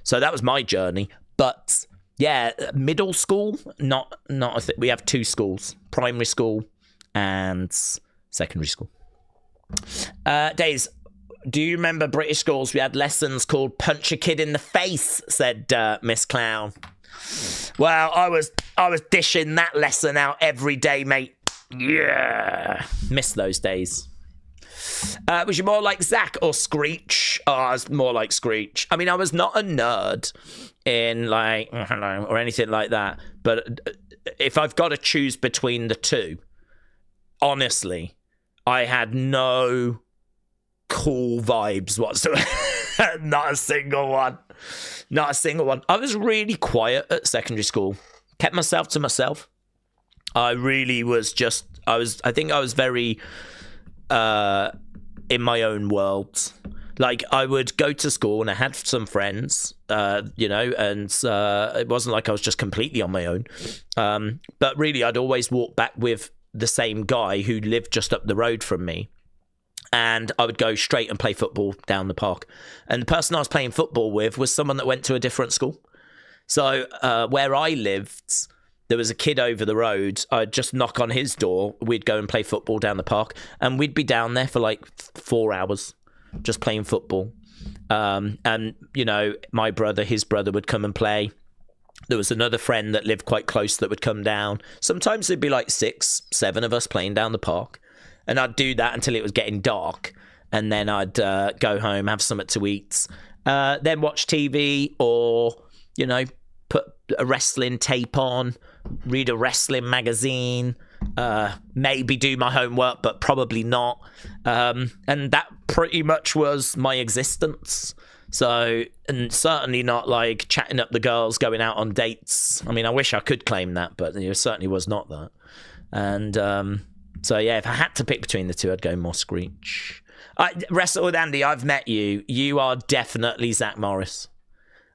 Speaker 2: So that was my journey. But yeah, middle school, not a thing. We have 2 schools, primary school and secondary school. Daze, do you remember British schools? We had lessons called Punch a Kid in the Face, said Miss Clown. Well, I was dishing that lesson out every day, mate. Yeah. Miss those days. Was you more like Zach or Screech? Oh, I was more like Screech. I mean, I was not a nerd in like, I don't know, or anything like that. But if I've got to choose between the two, honestly, I had no cool vibes whatsoever. Not a single one. Not a single one. I was really quiet at secondary school. Kept myself to myself. I really was just, I think I was very in my own world. Like, I would go to school and I had some friends, and it wasn't like I was just completely on my own. But really, I'd always walk back with the same guy who lived just up the road from me. And I would go straight and play football down the park. And the person I was playing football with was someone that went to a different school. So where I lived, there was a kid over the road. I'd just knock on his door. We'd go and play football down the park. And we'd be down there for like 4 hours just playing football. And, my brother, his brother would come and play. There was another friend that lived quite close that would come down. Sometimes there'd be like 6, 7 of us playing down the park. And I'd do that until it was getting dark. And then I'd go home, have something to eat. Then watch TV or, put a wrestling tape on, read a wrestling magazine, maybe do my homework, but probably not. And that pretty much was my existence. So, and certainly not like chatting up the girls, going out on dates. I mean, I wish I could claim that, but it certainly was not that. And so, yeah, if I had to pick between the two, I'd go more Screech. Wrestle with Andy, I've met you. You are definitely Zach Morris.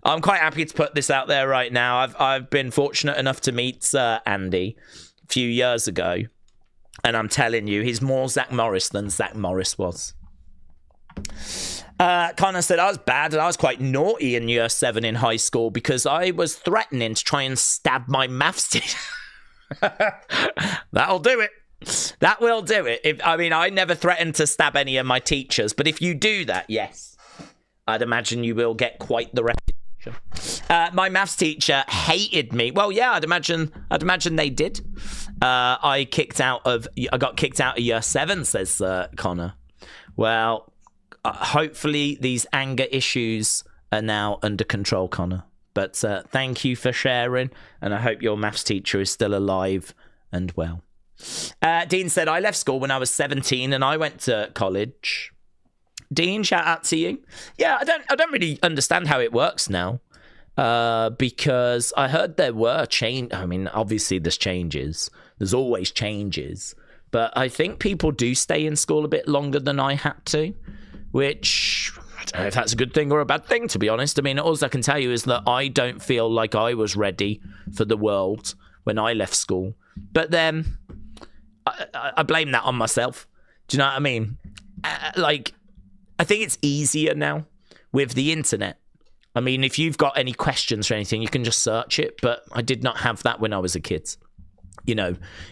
Speaker 2: I'm quite happy to put this out there right now. I've been fortunate enough to meet Andy a few years ago. And I'm telling you, he's more Zach Morris than Zach Morris was. Connor said, I was bad and I was quite naughty in year 7 in high school because I was threatening to try and stab my maths teacher. That'll do it. That will do it. I never threatened to stab any of my teachers, but if you do that, yes, I'd imagine you will get quite the reputation. My maths teacher hated me. Well, yeah, I'd imagine they did. I got kicked out of year 7, says Connor. Well, hopefully these anger issues are now under control, Connor. But thank you for sharing, and I hope your maths teacher is still alive and well. Dean said, I left school when I was 17 and I went to college. Dean, shout out to you. Yeah, I don't really understand how it works now, because I heard there were obviously there's changes. There's always changes. But I think people do stay in school a bit longer than I had to, which I don't know if that's a good thing or a bad thing, to be honest. I mean, all I can tell you is that I don't feel like I was ready for the world when I left school. But then I blame that on myself. Do you know what I mean? I think it's easier now with the internet. I mean, if you've got any questions or anything, you can just search it. But I did not have that when I was a kid.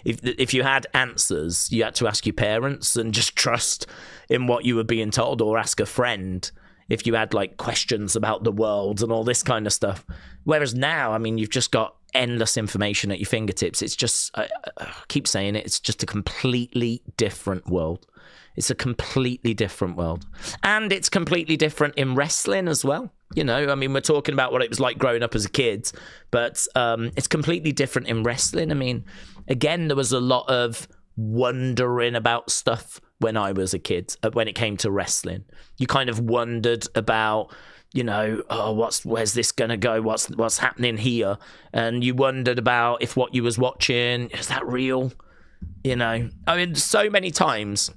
Speaker 2: If you had answers, you had to ask your parents and just trust in what you were being told, or ask a friend if you had like questions about the world and all this kind of stuff. Whereas now, I mean, you've just got endless information at your fingertips. It's just, I keep saying it, it's just a completely different world. It's a completely different world. And it's completely different in wrestling as well. You know, I mean, we're talking about what it was like growing up as a kid, but it's completely different in wrestling. I mean, again, there was a lot of wondering about stuff when I was a kid, when it came to wrestling. You kind of wondered about, you know, oh, where's this going to go? What's happening here? And you wondered about if what you was watching, is that real? You know, I mean, so many times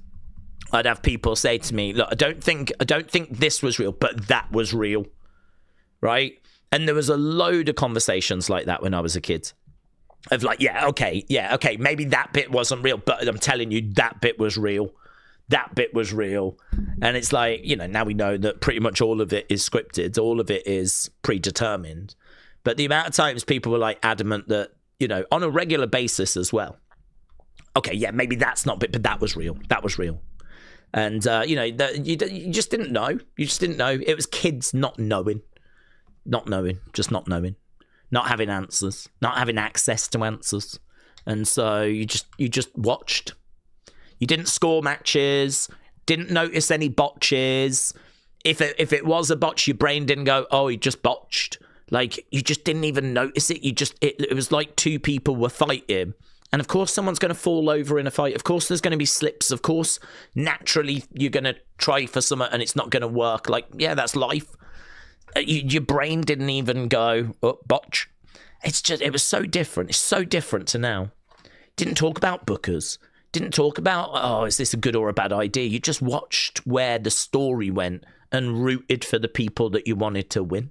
Speaker 2: I'd have people say to me, look, I don't think this was real, but that was real, right? And there was a load of conversations like that when I was a kid. Of like, yeah, okay, maybe that bit wasn't real, but I'm telling you, that bit was real. That bit was real. And it's like, you know, now we know that pretty much all of it is scripted, all of it is predetermined. But the amount of times people were like adamant that, you know, on a regular basis as well. Okay, yeah, maybe that's not bit, but that was real. That was real. And, you know, you just didn't know. You just didn't know. It was kids not knowing. Just not knowing. Not having answers. Not having access to answers. And so you just watched. You didn't score matches. Didn't notice any botches. If it was a botch, your brain didn't go, oh, he just botched. Like, you just didn't even notice it. It was like two people were fighting. And of course, someone's going to fall over in a fight. Of course, there's going to be slips. Of course, naturally, you're going to try for something and it's not going to work. Like, yeah, that's life. Your brain didn't even go, oh, botch. It was so different. It's so different to now. Didn't talk about bookers. Didn't talk about, oh, is this a good or a bad idea? You just watched where the story went and rooted for the people that you wanted to win.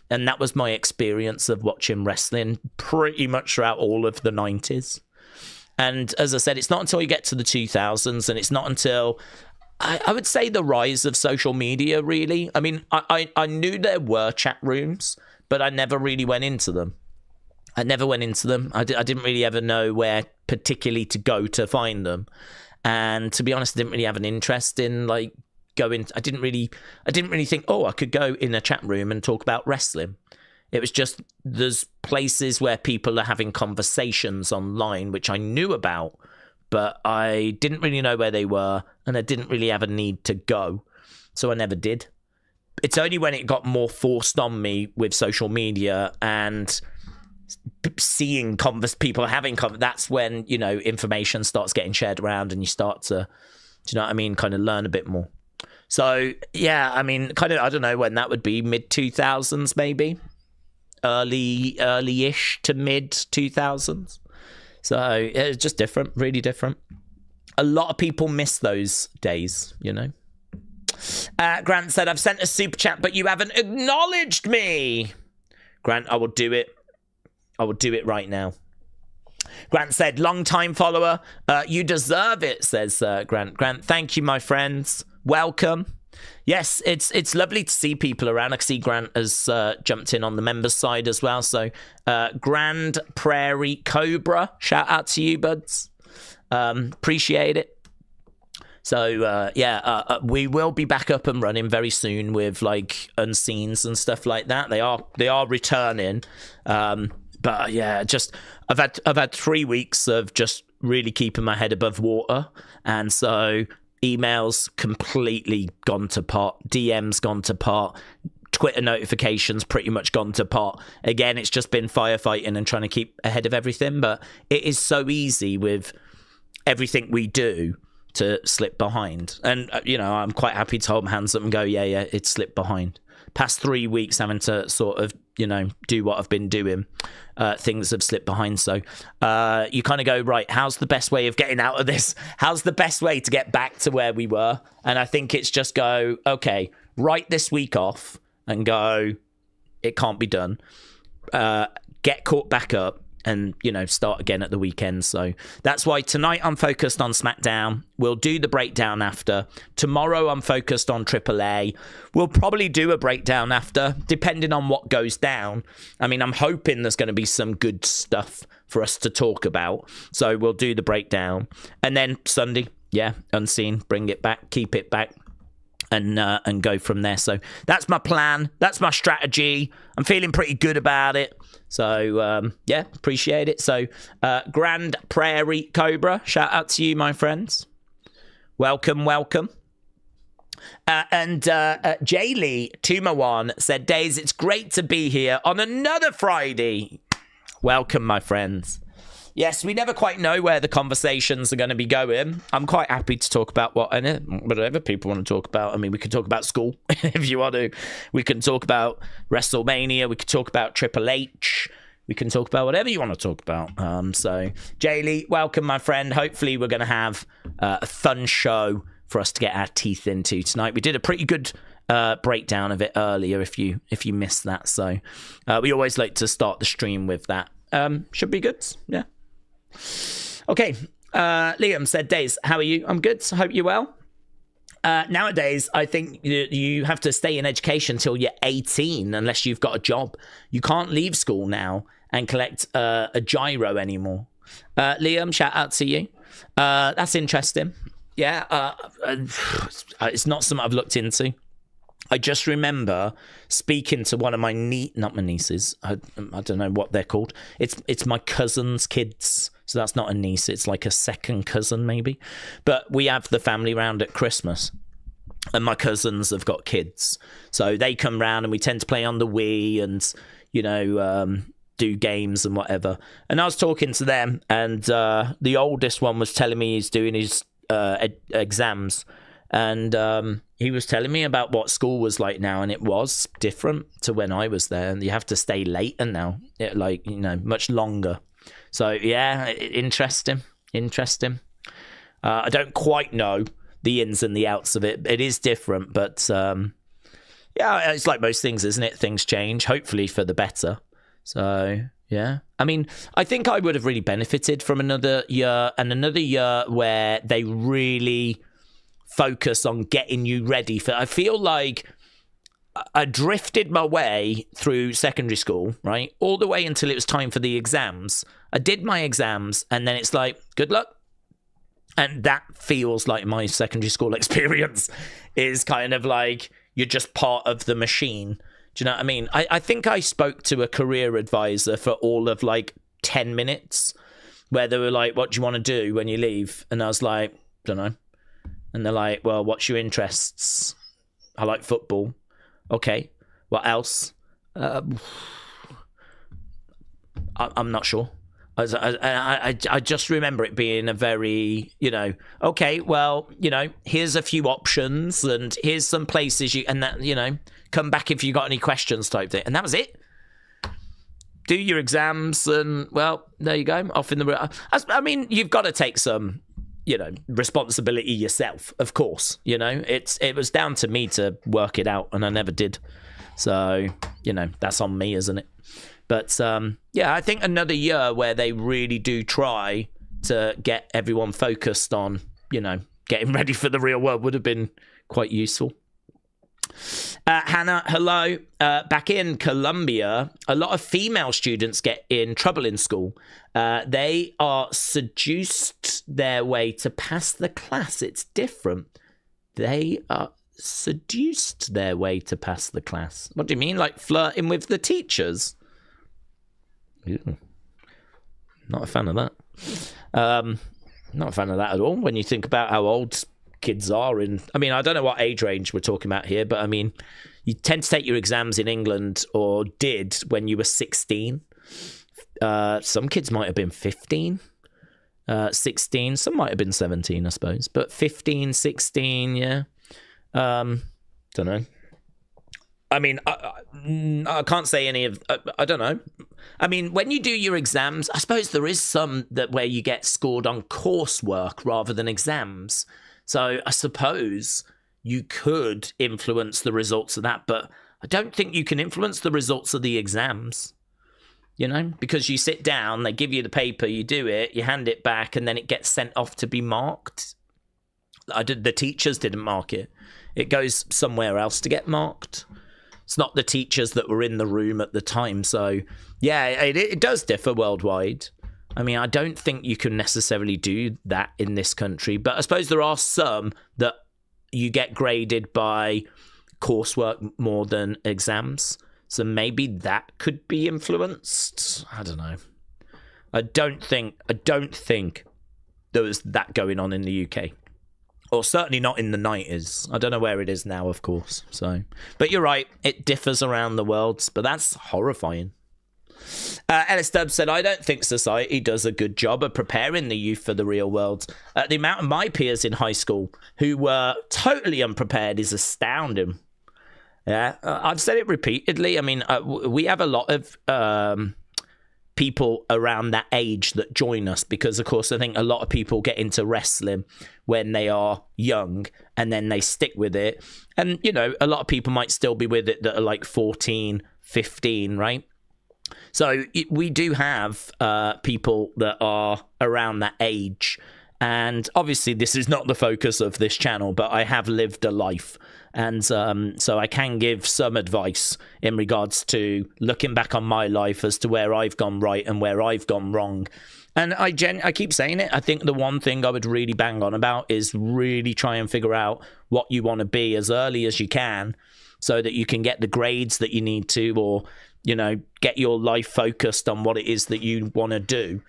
Speaker 2: And that was my experience of watching wrestling pretty much throughout all of the 90s. And as I said, it's not until you get to the 2000s, and it's not until, I would say, the rise of social media, really. I mean, I knew there were chat rooms, but I never really went into them. I didn't really ever know where particularly to go to find them. And to be honest, I didn't really have an interest in like going. I didn't really think, oh, I could go in a chat room and talk about wrestling. It was just, there's places where people are having conversations online, which I knew about, but I didn't really know where they were, and I didn't really have a need to go. So I never did. It's only when it got more forced on me with social media and seeing people having that's when, you know, information starts getting shared around and you start to, do you know what I mean, kind of learn a bit more. So yeah, I mean, kind of, I don't know when that would be, mid 2000s maybe, early-ish to mid 2000s. So it's just different, really different. A lot of people miss those days, you know. Grant said, I've sent a super chat, but you haven't acknowledged me. Grant, I will do it. I will do it right now. Grant said, long time follower. You deserve it, says Grant. Grant, thank you, my friends. Welcome. Yes, it's lovely to see people around. I can see Grant has jumped in on the members side as well. So Grand Prairie Cobra, shout out to you, buds. Appreciate it. So we will be back up and running very soon with like unseens and stuff like that. They are returning. But yeah, just I've had 3 weeks of just really keeping my head above water, and so emails completely gone to pot, DMs gone to pot, Twitter notifications pretty much gone to pot. Again, it's just been firefighting and trying to keep ahead of everything, but it is so easy with everything we do to slip behind. And you know, I'm quite happy to hold my hands up and go, yeah, it's slipped behind. Past 3 weeks having to sort of, you know, do what I've been doing, things have slipped behind. So you kind of go, right, how's the best way of getting out of this? How's the best way to get back to where we were? And I think it's just go, okay, write this week off and go, it can't be done. Get caught back up and, you know, start again at the weekend. So that's why tonight I'm focused on SmackDown. We'll do the breakdown after. Tomorrow I'm focused on AAA. We'll probably do a breakdown after, depending on what goes down. I mean, I'm hoping there's going to be some good stuff for us to talk about. So we'll do the breakdown. And then Sunday, yeah, Unseen, bring it back, keep it back. and go from there. So that's my plan. That's my strategy. I'm feeling pretty good about it. So, yeah, appreciate it. So, Grand Prairie Cobra, shout out to you, my friends. Welcome. And Jaylee Tumawan said, Daze, it's great to be here on another Friday. Welcome, my friends. Yes, we never quite know where the conversations are going to be going. I'm quite happy to talk about whatever people want to talk about. I mean, we could talk about school if you want to. We can talk about Wrestlemania. We could talk about Triple H. We can talk about whatever you want to talk about. So, Jaylee, welcome, my friend. Hopefully, we're going to have a fun show for us to get our teeth into tonight. We did a pretty good breakdown of it earlier if you missed that. So, we always like to start the stream with that. Should be good. Yeah. Okay, Liam said, Daze, how are you? I'm good. I hope you're well. Nowadays, I think you have to stay in education until you're 18 unless you've got a job. You can't leave school now and collect a gyro anymore. Liam, shout out to you. That's interesting. Yeah, it's not something I've looked into. I just remember speaking to one of my not my nieces. I don't know what they're called. It's my cousin's kids. So that's not a niece. It's like a second cousin maybe. But we have the family round at Christmas. And my cousins have got kids. So they come round and we tend to play on the Wii and, do games and whatever. And I was talking to them and the oldest one was telling me he's doing his exams. And he was telling me about what school was like now, and it was different to when I was there. And you have to stay later now, much longer. So yeah, interesting. I don't quite know the ins and the outs of it. It is different, but yeah, it's like most things, isn't it? Things change, hopefully for the better. So yeah, I mean, I think I would have really benefited from another year where they really focus on getting you ready for. I feel like I drifted my way through secondary school, right? All the way until it was time for the exams. I did my exams and then it's like, good luck. And that feels like my secondary school experience is kind of like you're just part of the machine. Do you know what I mean? I think I spoke to a career advisor for all of like 10 minutes where they were like, what do you want to do when you leave? And I was like, don't know. And they're like, well, what's your interests? I like football. Okay. What else? I'm not sure. I just remember it being a very, okay, well, here's a few options and here's some places come back if you got any questions type thing. And that was it. Do your exams and, well, there you go. Off in the... I mean, you've got to take some... responsibility yourself, of course. It was down to me to work it out and I never did. So, that's on me, isn't it? But yeah, I think another year where they really do try to get everyone focused on, getting ready for the real world would have been quite useful. Hannah, hello. Back in Colombia, a lot of female students get in trouble in school. They are seduced their way to pass the class. It's different. They are seduced their way to pass the class. What do you mean? Like flirting with the teachers? Ew. Not a fan of that. Not a fan of that at all. When you think about how old kids are I don't know what age range we're talking about here, but I mean, you tend to take your exams in England, or did, when you were 16. Some kids might have been 15, 16. Some might have been 17, I suppose. But 15, 16, yeah. Don't know. I mean, I can't say any of... I don't know. I mean, when you do your exams, I suppose there is some that where you get scored on coursework rather than exams. So I suppose you could influence the results of that, but I don't think you can influence the results of the exams, because you sit down, they give you the paper, you do it, you hand it back, and then it gets sent off to be marked. The teachers didn't mark it. It goes somewhere else to get marked. It's not the teachers that were in the room at the time. So, yeah, it does differ worldwide. I mean, I don't think you can necessarily do that in this country, but I suppose there are some that you get graded by coursework more than exams. So maybe that could be influenced. I don't know. I don't think there was that going on in the UK. Or certainly not in the 90s. I don't know where it is now, of course. So, but you're right, it differs around the world, but that's horrifying. Ellis Stubbs said, I don't think society does a good job of preparing the youth for the real world. The amount of my peers in high school who were totally unprepared is astounding. Yeah, I've said it repeatedly. I mean, we have a lot of people around that age that join us because, of course, I think a lot of people get into wrestling when they are young and then they stick with it. And, you know, a lot of people might still be with it that are like 14, 15, right? So we do have people that are around that age. And obviously this is not the focus of this channel, but I have lived a life. And so I can give some advice in regards to looking back on my life as to where I've gone right and where I've gone wrong. And I keep saying it. I think the one thing I would really bang on about is really try and figure out what you want to be as early as you can so that you can get the grades that you need to, or, you know, get your life focused on what it is that you want to do.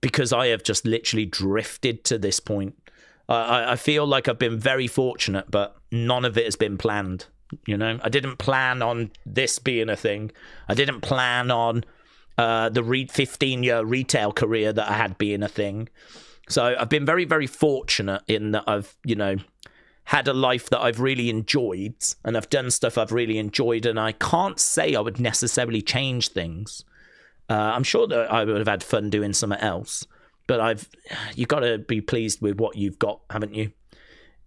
Speaker 2: Because I have just literally drifted to this point. I feel like I've been very fortunate, but none of it has been planned. You know, I didn't plan on this being a thing. I didn't plan on the 15-year retail career that I had being a thing. So I've been very, very fortunate in that I've, you know, had a life that I've really enjoyed, and I've done stuff I've really enjoyed, and I can't say I would necessarily change things. I'm sure that I would have had fun doing something else, but you got to be pleased with what you've got, haven't you?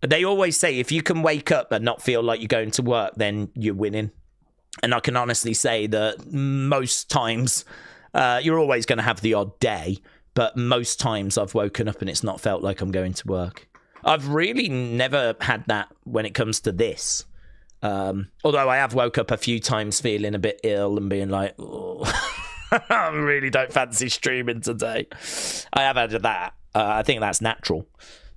Speaker 2: They always say if you can wake up and not feel like you're going to work, then you're winning. And I can honestly say that most times you're always going to have the odd day, but most times I've woken up and it's not felt like I'm going to work. I've really never had that when it comes to this. Although I have woke up a few times feeling a bit ill and being like, oh, I really don't fancy streaming today. I have had that. I think that's natural.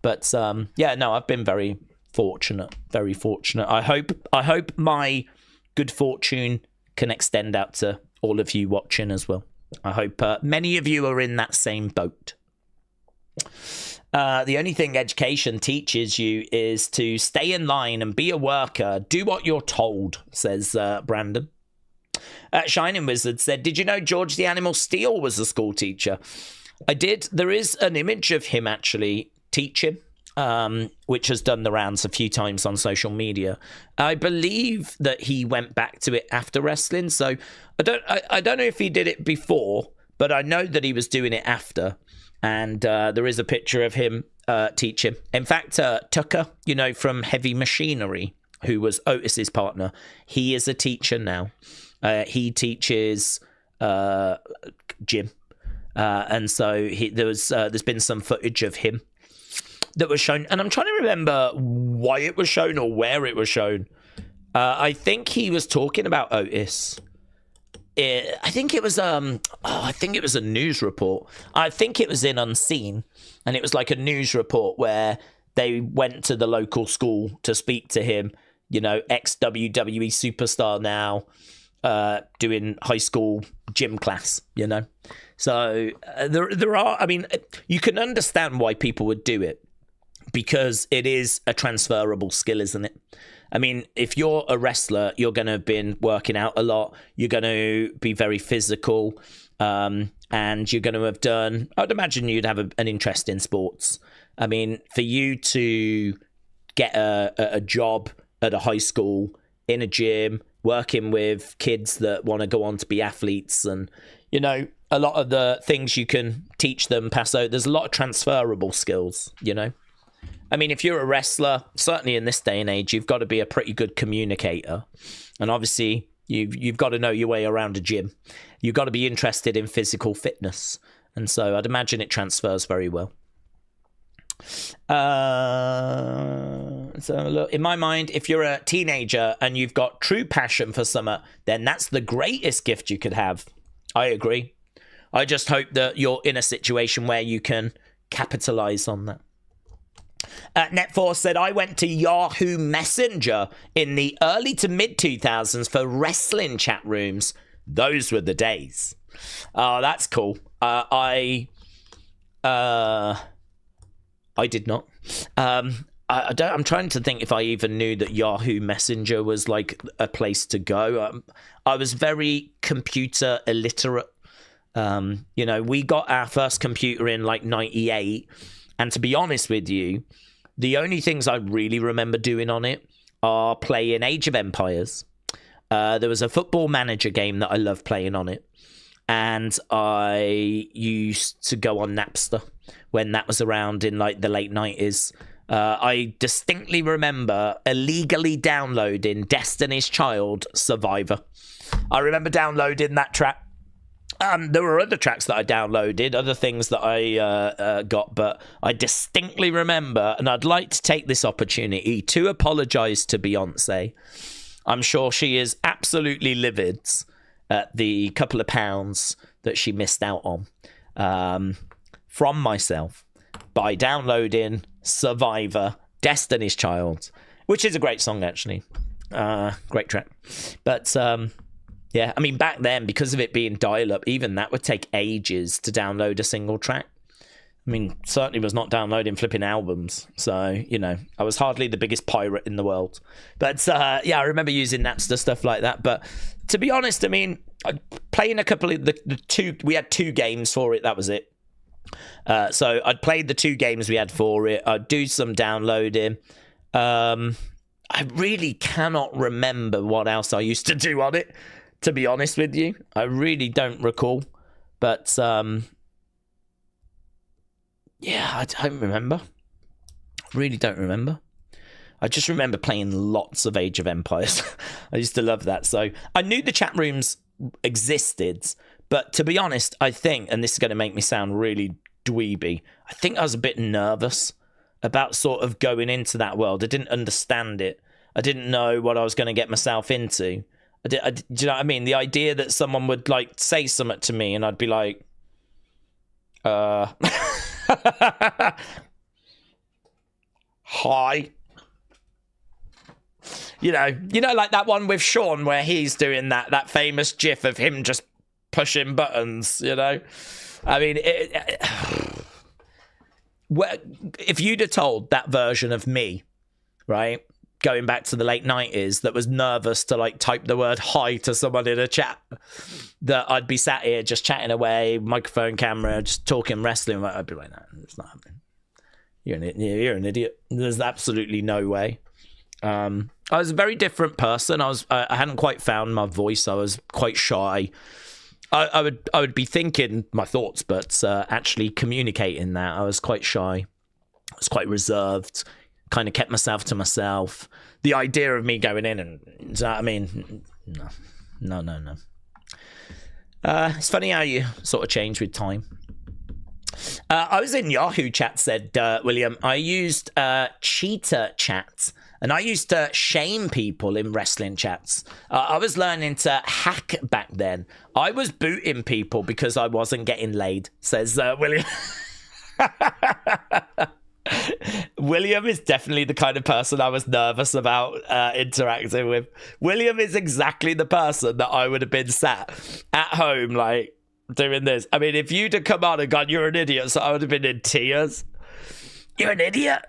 Speaker 2: But yeah, no, I've been very fortunate, very fortunate. I hope my good fortune can extend out to all of you watching as well. I hope many of you are in that same boat. The only thing education teaches you is to stay in line and be a worker. Do what you're told, says Brandon. Shining Wizard said, did you know George the Animal Steel was a school teacher? I did. There is an image of him actually teaching, which has done the rounds a few times on social media. I believe that he went back to it after wrestling. So I don't know if he did it before, but I know that he was doing it after. And there is a picture of him teaching. In fact, Tucker, you know, from Heavy Machinery, who was Otis's partner, he is a teacher now. He teaches gym. And so there's been some footage of him that was shown. And I'm trying to remember why it was shown or where it was shown. I think he was talking about Otis. I think it was a news report. I think it was in Unseen, and it was like a news report where they went to the local school to speak to him, you know, ex-WWE superstar now, doing high school gym class, you know. So there are, I mean, you can understand why people would do it, because it is a transferable skill, isn't it? I mean, if you're a wrestler, you're going to have been working out a lot. You're going to be very physical, and you're going to have done, I'd imagine you'd have an interest in sports. I mean, for you to get a job at a high school, in a gym, working with kids that want to go on to be athletes, and, you know, a lot of the things you can teach them, pass out, there's a lot of transferable skills, you know? I mean, if you're a wrestler, certainly in this day and age, you've got to be a pretty good communicator. And obviously, you've got to know your way around a gym. You've got to be interested in physical fitness. And so I'd imagine it transfers very well. So look, in my mind, if you're a teenager and you've got true passion for summer, then that's the greatest gift you could have. I agree. I just hope that you're in a situation where you can capitalize on that. Netforce said, I went to Yahoo Messenger in the early to mid 2000s for wrestling chat rooms. Those were the days. Oh, that's cool. I did not. I'm trying to think if I even knew that Yahoo Messenger was like a place to go. I was very computer illiterate. We got our first computer in like 98. And to be honest with you, the only things I really remember doing on it are playing Age of Empires. There was a Football Manager game that I loved playing on it. And I used to go on Napster when that was around in like the late 90s. I distinctly remember illegally downloading Destiny's Child Survivor. I remember downloading that track. There were other tracks that I downloaded, other things that I got, but I distinctly remember, and I'd like to take this opportunity to apologise to Beyonce. I'm sure she is absolutely livid at the couple of pounds that she missed out on from myself by downloading Survivor, Destiny's Child, which is a great song, actually. Great track. But... yeah, I mean, back then, because of it being dial-up, even that would take ages to download a single track. I mean, certainly was not downloading flipping albums. So, I was hardly the biggest pirate in the world. But, yeah, I remember using Napster, stuff like that. But to be honest, I mean, playing a couple of the two... We had 2 games for it, that was it. So I'd played the 2 games we had for it. I'd do some downloading. I really cannot remember what else I used to do on it. To be honest with you, I really don't recall. But, yeah, I don't remember. Really don't remember. I just remember playing lots of Age of Empires. I used to love that. So I knew the chat rooms existed. But to be honest, I think, and this is going to make me sound really dweeby, I think I was a bit nervous about sort of going into that world. I didn't understand it. I didn't know what I was going to get myself into. Do you know what I mean? The idea that someone would like say something to me and I'd be like, hi. You know, like that one with Sean where he's doing that famous gif of him just pushing buttons, I mean, if you'd have told that version of me, right, going back to the late 90s, that was nervous to like type the word hi to someone in a chat, that I'd be sat here just chatting away, microphone, camera, just talking wrestling, I'd be like, no, it's not happening. You're an idiot. There's absolutely no way. I was a very different person. I hadn't quite found my voice. I was quite shy. I would be thinking my thoughts, but actually communicating that, I was quite shy. I was quite reserved. Kind of kept myself to myself. The idea of me going in and, I mean, no. It's funny how you sort of change with time. I was in Yahoo chat, said William. I used cheetah chat, and I used to shame people in wrestling chats. I was learning to hack back then. I was booting people because I wasn't getting laid, says William. William is definitely the kind of person I was nervous about interacting with. William is exactly the person that I would have been sat at home, like, doing this. I mean, if you'd have come on and gone, you're an idiot, so I would have been in tears. You're an idiot?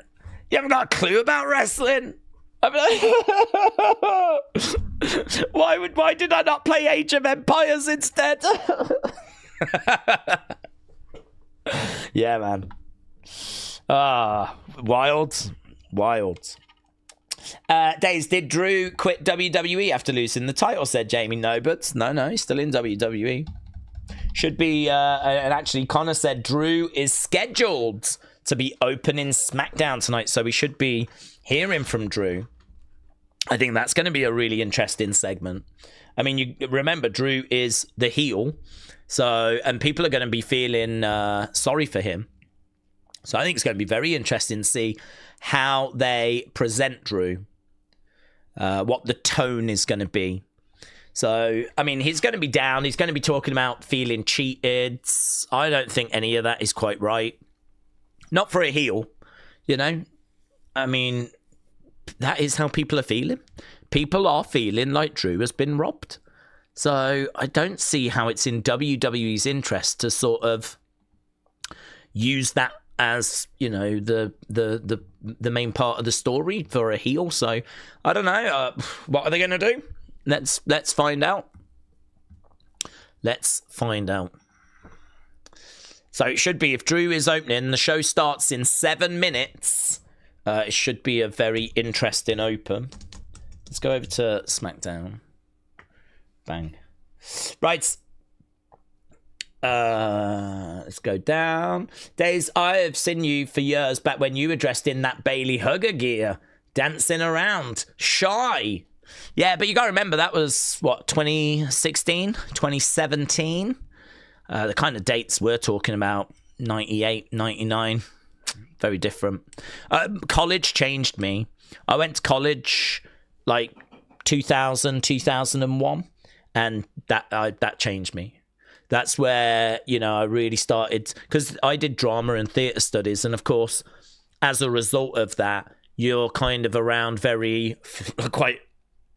Speaker 2: You haven't got a clue about wrestling? I'm like, why did I not play Age of Empires instead? Yeah, man. Wild. Daze, did Drew quit WWE after losing the title, said Jamie. No, but no, he's still in WWE. Should be, and actually Connor said Drew is scheduled to be opening SmackDown tonight, so we should be hearing from Drew. I think that's going to be a really interesting segment. I mean, you remember Drew is the heel, so, and people are going to be feeling sorry for him. So I think it's going to be very interesting to see how they present Drew, what the tone is going to be. So, I mean, he's going to be down. He's going to be talking about feeling cheated. I don't think any of that is quite right. Not for a heel, I mean, that is how people are feeling. People are feeling like Drew has been robbed. So I don't see how it's in WWE's interest to sort of use that as, you know, the main part of the story for a heel. So I don't know. What are they going to do? Let's find out. Let's find out. So it should be, if Drew is opening, the show starts in 7 minutes. It should be a very interesting open. Let's go over to SmackDown. Bang. Right. Let's go down. Daze, I have seen you for years back when you were dressed in that Bailey Hugger gear, dancing around, shy. Yeah, but you got to remember that was, what, 2016, 2017? The kind of dates we're talking about, 98, 99, very different. College changed me. I went to college like 2000, 2001, and that changed me. That's where, you know, I really started, because I did drama and theatre studies, and of course, as a result of that, you're kind of around very, quite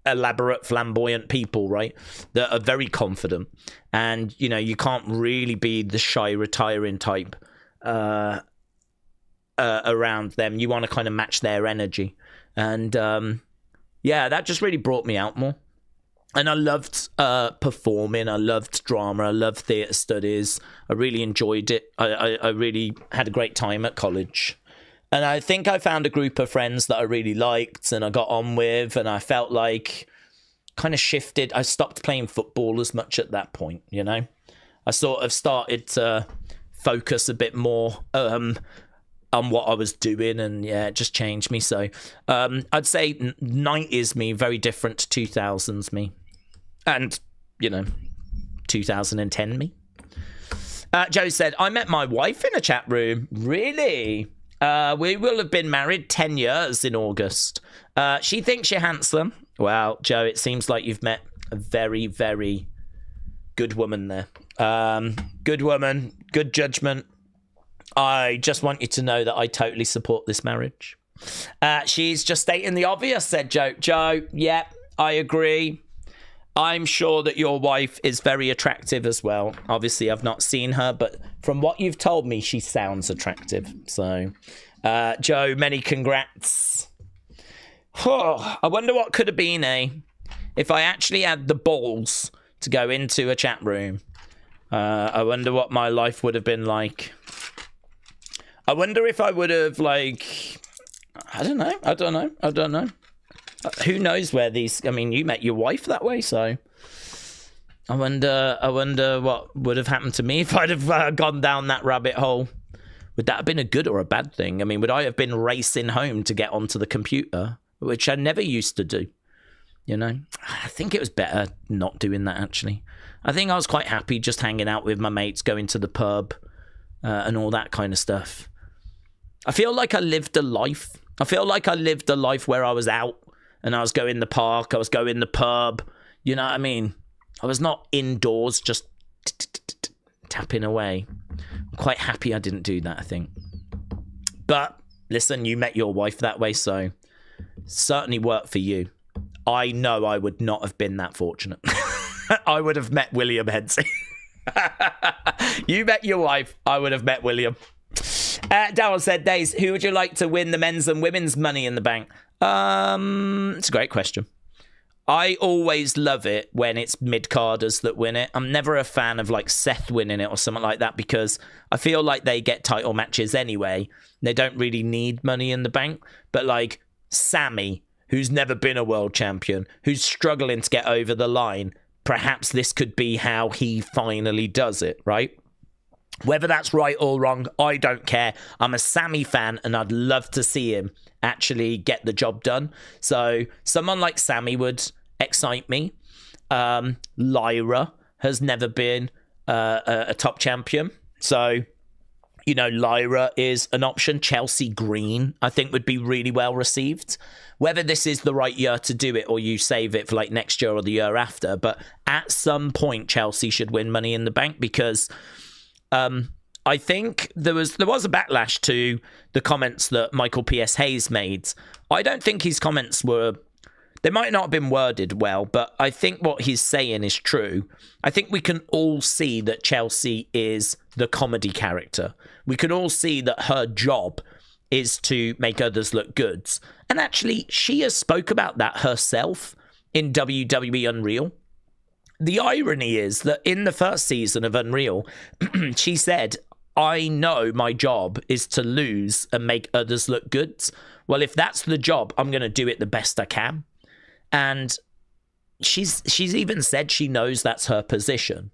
Speaker 2: elaborate, flamboyant people, right, that are very confident, and, you know, you can't really be the shy, retiring type around them. You want to kind of match their energy, and yeah, that just really brought me out more. And I loved performing. I loved drama. I loved theatre studies. I really enjoyed it. I really had a great time at college. And I think I found a group of friends that I really liked and I got on with. And I felt like kind of shifted. I stopped playing football as much at that point, you know. I sort of started to focus a bit more on what I was doing, and yeah, it just changed me. So I'd say 90s me very different to 2000s me, and, you know, 2010 me. Joe said, I met my wife in a chat room. Really? We will have been married 10 years in August. She thinks you're handsome. Well, Joe, it seems like you've met a very, very good woman there. Good woman, good judgment. I just want you to know that I totally support this marriage. She's just stating the obvious, said Joe. Joe, yeah, I agree. I'm sure that your wife is very attractive as well. Obviously, I've not seen her, but from what you've told me, she sounds attractive. So, Joe, many congrats. Oh, I wonder what could have been, if I actually had the balls to go into a chat room. I wonder what my life would have been like. I wonder if I would have, like, I don't know. Who knows where these, I mean, you met your wife that way, so I wonder what would have happened to me if I'd have gone down that rabbit hole. Would that have been a good or a bad thing? I mean, would I have been racing home to get onto the computer, which I never used to do? You know, I think it was better not doing that, actually. I think I was quite happy just hanging out with my mates, going to the pub and all that kind of stuff. I feel like I lived a life. I feel like I lived a life where I was out and I was going to the park, I was going to the pub. You know what I mean? I was not indoors just tapping away. I'm quite happy I didn't do that, I think. But listen, you met your wife that way, so certainly worked for you. I know I would not have been that fortunate. I would have met William Hensey. You met your wife, I would have met William. Darryl said, Daze, who would you like to win the men's and women's Money in the Bank? It's a great question. I always love it when it's mid-carders that win it. I'm never a fan of, like, Seth winning it or something like that, because I feel like they get title matches anyway. They don't really need Money in the Bank. But, like, Sammy, who's never been a world champion, who's struggling to get over the line, perhaps this could be how he finally does it, right? Whether that's right or wrong, I don't care. I'm a Sammy fan, and I'd love to see him actually get the job done. So someone like Sammy would excite me. Lyra has never been a top champion. So, you know, Lyra is an option. Chelsea Green, I think, would be really well received. Whether this is the right year to do it or you save it for like next year or the year after. But at some point, Chelsea should win Money in the Bank, because I think there was a backlash to the comments that Michael P.S. Hayes made. I don't think his comments were... They might not have been worded well, but I think what he's saying is true. I think we can all see that Chelsea is the comedy character. We can all see that her job is to make others look good. And actually, she has spoke about that herself in WWE Unreal. The irony is that in the first season of Unreal, she said, I know my job is to lose and make others look good. Well, if that's the job, I'm going to do it the best I can. And she's even said she knows that's her position.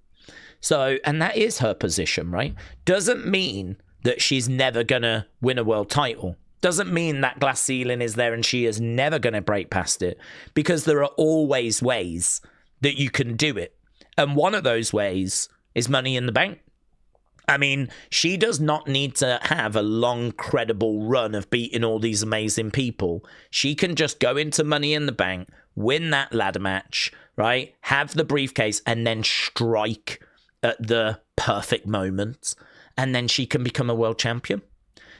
Speaker 2: So, and that is her position, right? Doesn't mean that she's never going to win a world title. Doesn't mean that glass ceiling is there and she is never going to break past it. Because there are always ways that you can do it. And one of those ways is Money in the Bank. I mean, she does not need to have a long, credible run of beating all these amazing people. She can just go into Money in the Bank, win that ladder match, right? Have the briefcase and then strike at the perfect moment. And then she can become a world champion.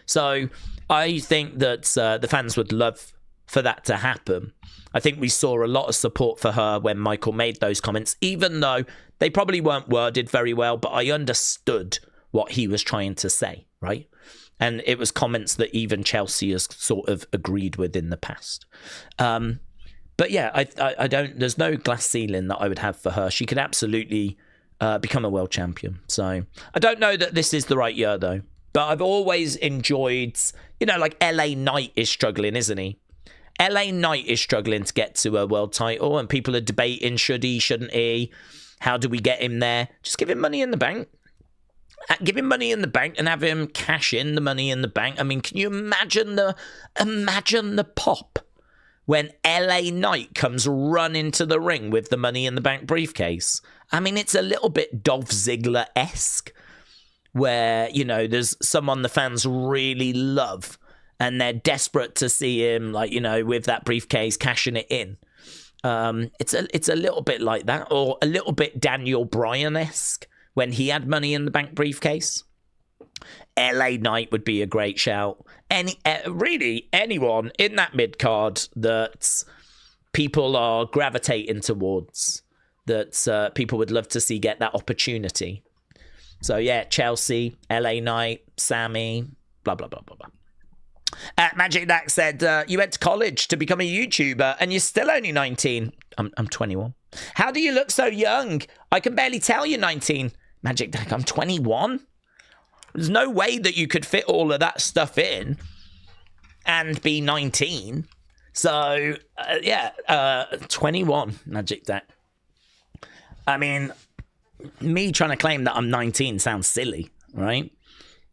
Speaker 2: So I think that the fans would love for that to happen. I think we saw a lot of support for her when Michael made those comments, even though they probably weren't worded very well, but I understood what he was trying to say, right? And it was comments that even Chelsea has sort of agreed with in the past. But yeah, I don't, there's no glass ceiling that I would have for her. She could absolutely become a world champion. So I don't know that this is the right year though, but I've always enjoyed, you know, like LA Knight is struggling, isn't he? LA Knight is struggling to get to a world title and people are debating, should he, shouldn't he? How do we get him there? Just give him Money in the Bank. Give him Money in the Bank and have him cash in the Money in the Bank. I mean, can you imagine the pop when LA Knight comes running to the ring with the Money in the Bank briefcase? I mean, it's a little bit Dolph Ziggler-esque where, you know, there's someone the fans really love and they're desperate to see him, like, you know, with that briefcase, cashing it in. It's a little bit like that, or a little bit Daniel Bryan-esque when he had Money in the Bank briefcase. LA Knight would be a great shout. Really, anyone in that mid-card that people are gravitating towards, that people would love to see get that opportunity. So yeah, Chelsea, LA Knight, Sammy, blah, blah, blah, blah, blah. Magic Dak said, you went to college to become a YouTuber and you're still only 19. I'm 21. How do you look so young? I can barely tell you're 19. Magic Dak, I'm 21. There's no way that you could fit all of that stuff in and be 19. So, yeah, 21, Magic Dak. I mean, me trying to claim that I'm 19 sounds silly, right?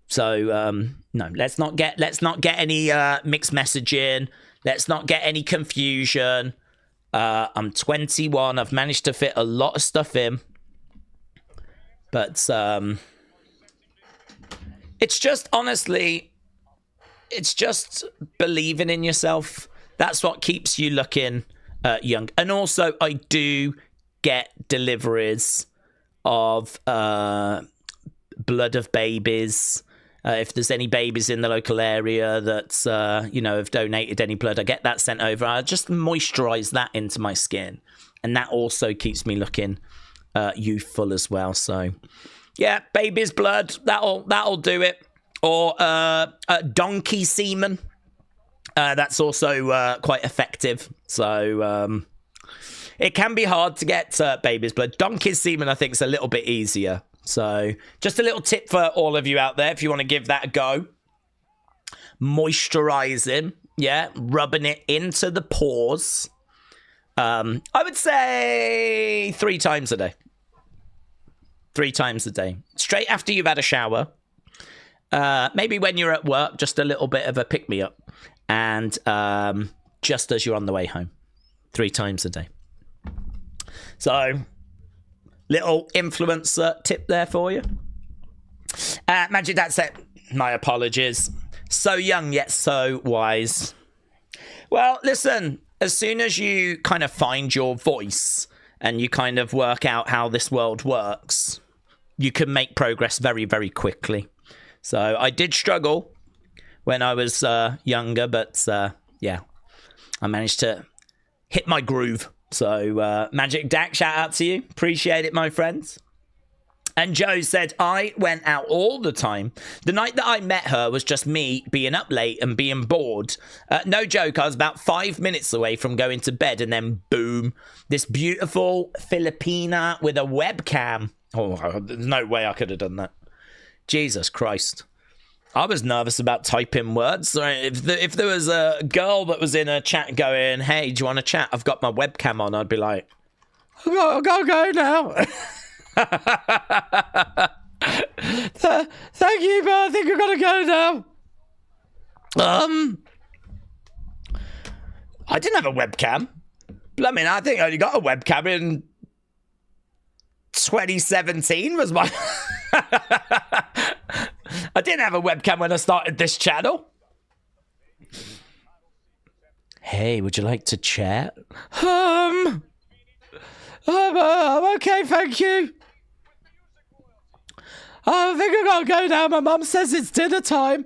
Speaker 2: So, no, let's not get any mixed messaging. Let's not get any confusion. I'm 21. I've managed to fit a lot of stuff in. But it's just, honestly, it's just believing in yourself. That's what keeps you looking young. And also, I do get deliveries of blood of babies. If there's any babies in the local area that, you know, have donated any blood, I get that sent over. I just moisturize that into my skin. And that also keeps me looking youthful as well. So, yeah, baby's blood, that'll do it. Or donkey semen. That's also quite effective. So, it can be hard to get baby's blood. Donkey's semen, I think, is a little bit easier. So, just a little tip for all of you out there if you want to give that a go. Moisturizing, yeah, rubbing it into the pores. I would say 3 times a day. 3 times a day. Straight after you've had a shower. Maybe when you're at work, just a little bit of a pick-me-up. And just as you're on the way home. 3 times a day. So, little influencer tip there for you. Magic Dad said, my apologies. So young yet so wise. Well, listen, as soon as you kind of find your voice and you kind of work out how this world works, you can make progress very, very quickly. So I did struggle when I was younger, but yeah, I managed to hit my groove. So Magic Dak, shout out to you. Appreciate it, my friends. And Joe said, I went out all the time. The night that I met her was just me being up late and being bored. No joke, I was about 5 minutes away from going to bed, and then boom, this beautiful Filipina with a webcam. Oh, there's no way I could have done that. Jesus Christ. I was nervous about typing words. If there was a girl that was in a chat going, hey, do you want to chat? I've got my webcam on. I'd be like, I've got to go now. Thank you, but I think I've got to go now. I didn't have a webcam. I mean, I think I only got a webcam in 2017 was my... I didn't have a webcam when I started this channel. Hey, would you like to chat? I'm okay, thank you. I think I gotta go now. My mum says it's dinner time.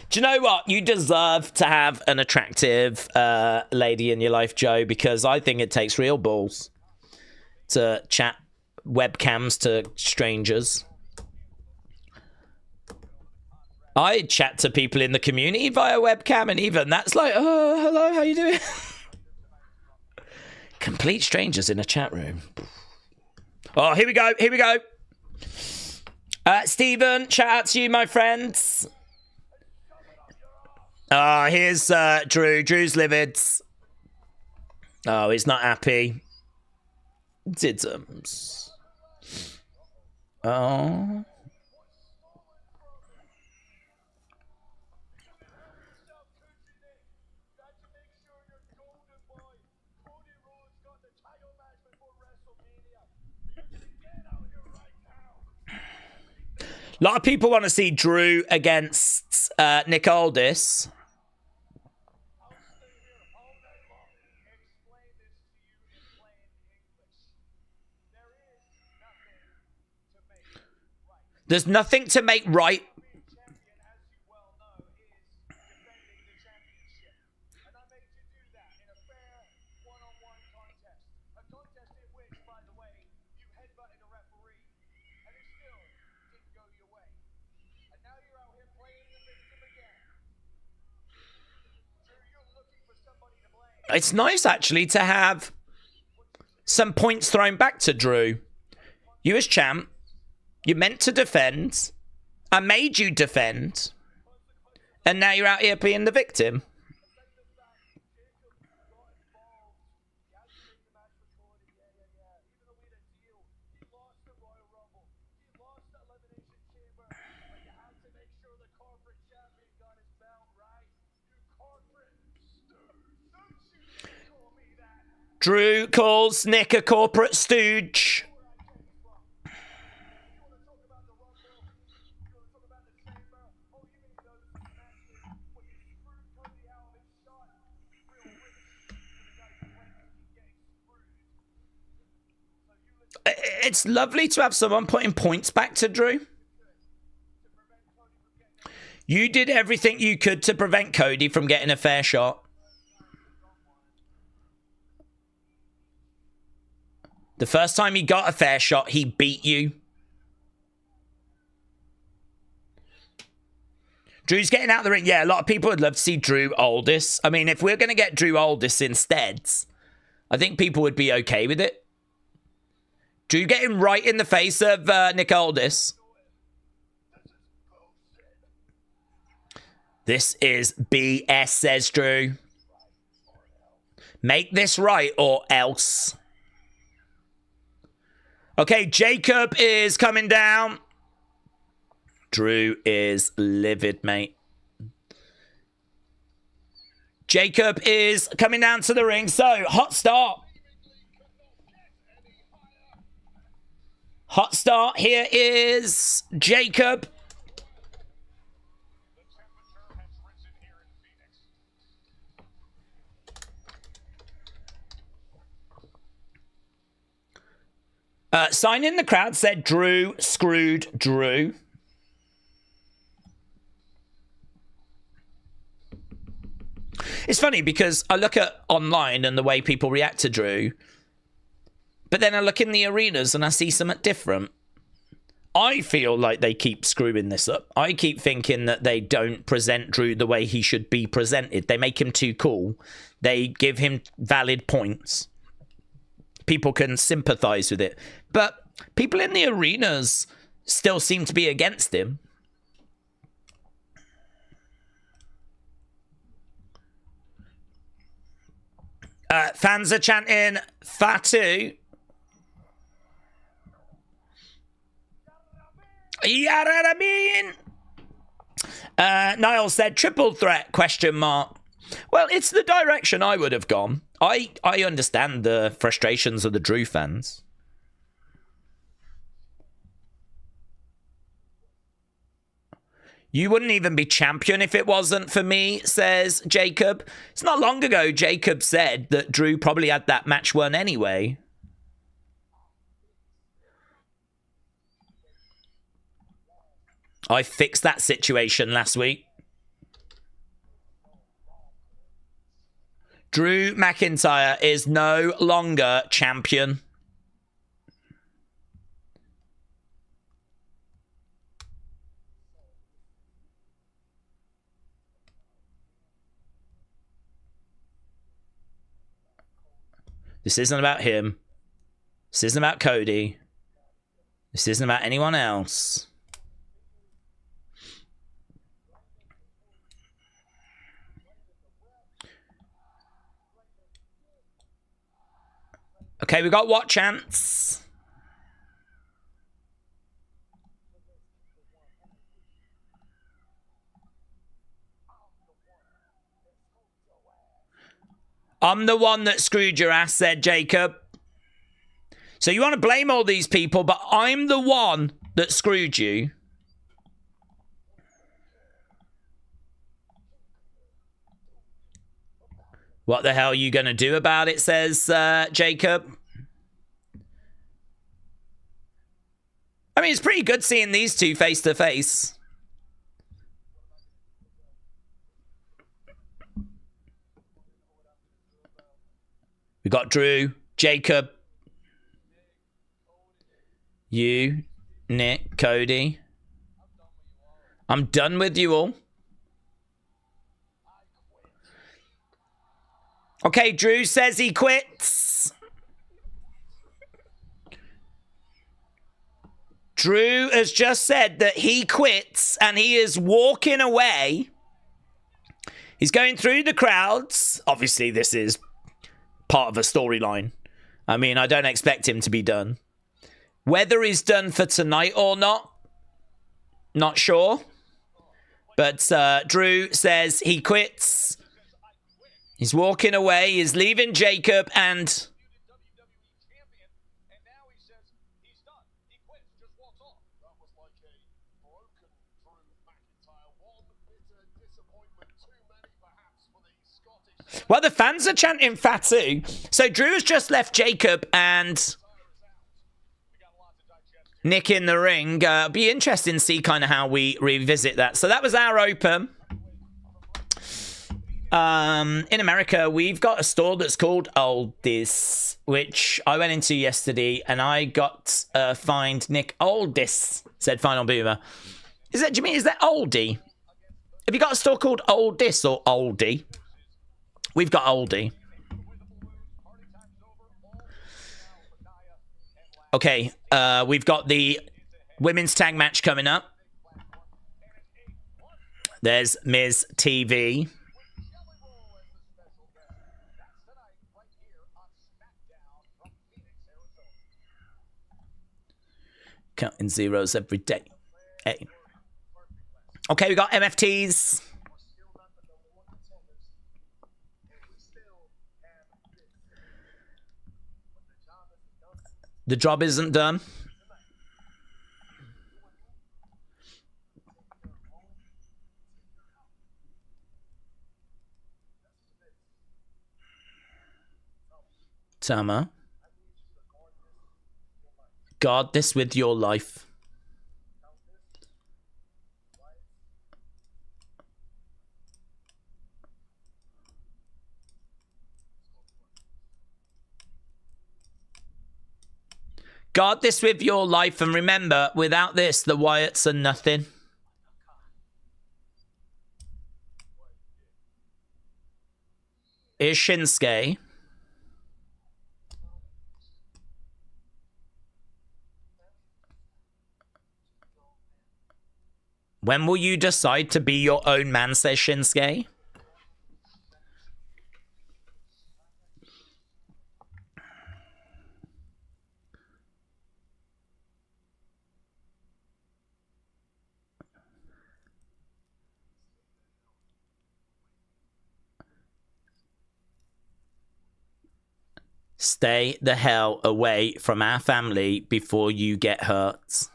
Speaker 2: Do you know what? You deserve to have an attractive lady in your life, Joe, because I think it takes real balls to chat webcams to strangers. I chat to people in the community via webcam, and even that's like, oh, hello, how you doing? Complete strangers in a chat room. Oh, here we go. Stephen, shout out to you, my friends. Here's Drew. Drew's livid. Oh, he's not happy. Diddums. Oh. A lot of people want to see Drew against Nick Aldis. There's nothing to make right. It's nice, actually, to have some points thrown back to Drew. You as champ, you're meant to defend. I made you defend. And now you're out here being the victim. Drew calls Nick a corporate stooge. It's lovely to have someone putting points back to Drew. You did everything you could to prevent Cody from getting a fair shot. The first time he got a fair shot, he beat you. Drew's getting out of the ring. Yeah, a lot of people would love to see Drew Aldis. I mean, if we're going to get Drew Aldis instead, I think people would be okay with it. Drew getting right in the face of Nick Aldis. This is BS, says Drew. Make this right or else. Okay, Jacob is coming down. Drew is livid, mate. Jacob is coming down to the ring. So, hot start. Hot start. Here is Jacob. Sign in the crowd said Drew screwed Drew. It's funny because I look at online and the way people react to Drew, but then I look in the arenas and I see something different. I feel like they keep screwing this up. I keep thinking that they don't present Drew the way he should be presented. They make him too cool. They give him valid points. People can sympathize with it. But people in the arenas still seem to be against him. Fans are chanting Fatu. Yarabin. Niall said triple threat ? Well, it's the direction I would have gone. I understand the frustrations of the Drew fans. You wouldn't even be champion if it wasn't for me, says Jacob. It's not long ago Jacob said that Drew probably had that match won anyway. I fixed that situation last week. Drew McIntyre is no longer champion. This isn't about him. This isn't about Cody. This isn't about anyone else. Okay, we got what chance? I'm the one that screwed your ass, said Jacob. So you want to blame all these people, but I'm the one that screwed you. What the hell are you going to do about it, says Jacob. I mean, it's pretty good seeing these two face to face. We got Drew, Jacob, you, Nick, Cody. I'm done with you all. Okay, Drew says he quits. Drew has just said that he quits and he is walking away. He's going through the crowds. Obviously, this is part of a storyline. I mean, I don't expect him to be done. Whether he's done for tonight or not, not sure. But Drew says he quits. He's walking away. He's leaving Jacob and... Well, the fans are chanting Fatu. So Drew has just left Jacob and Nick in the ring. Be interesting to see kind of how we revisit that. So that was our open. In America, we've got a store that's called Oldis, which I went into yesterday, and I got fined Nick Oldis, said Final Boomer. Do you mean, is that Oldie? Have you got a store called Oldis or Oldie? We've got Oldie. Okay, we've got the women's tag match coming up. There's Miz TV. Counting zeros every day. Hey. Okay, we got MFTs. The job isn't done. Tama. Guard this with your life. Guard this with your life, and remember, without this, the Wyatts are nothing. Here's Shinsuke. When will you decide to be your own man, says Shinsuke? Stay the hell away from our family before you get hurt.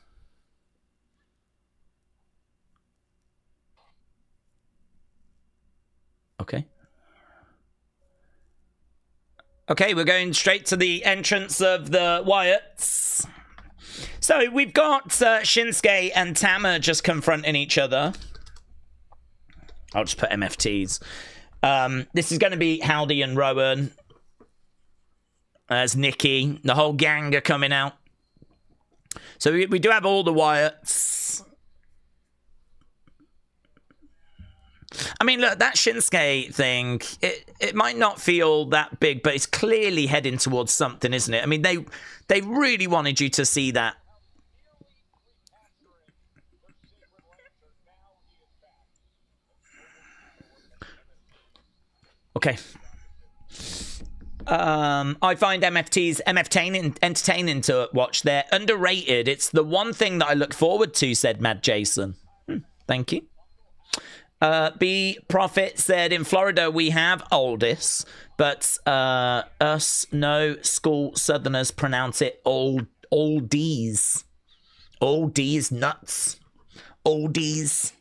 Speaker 2: Okay. Okay, we're going straight to the entrance of the Wyatts. So we've got Shinsuke and Tammer just confronting each other. I'll just put MFTs. This is going to be Howdy and Rowan. There's Nikki. The whole gang are coming out. So we do have all the Wyatts. I mean, look, that Shinsuke thing, it might not feel that big, but it's clearly heading towards something, isn't it? I mean, they really wanted you to see that. Okay. I find MFTs entertaining to watch. They're underrated. It's the one thing that I look forward to, said Mad Jason. Thank you. B Prophet said, in Florida we have oldest, but us no school southerners pronounce it oldies. Oldies nuts. Oldies.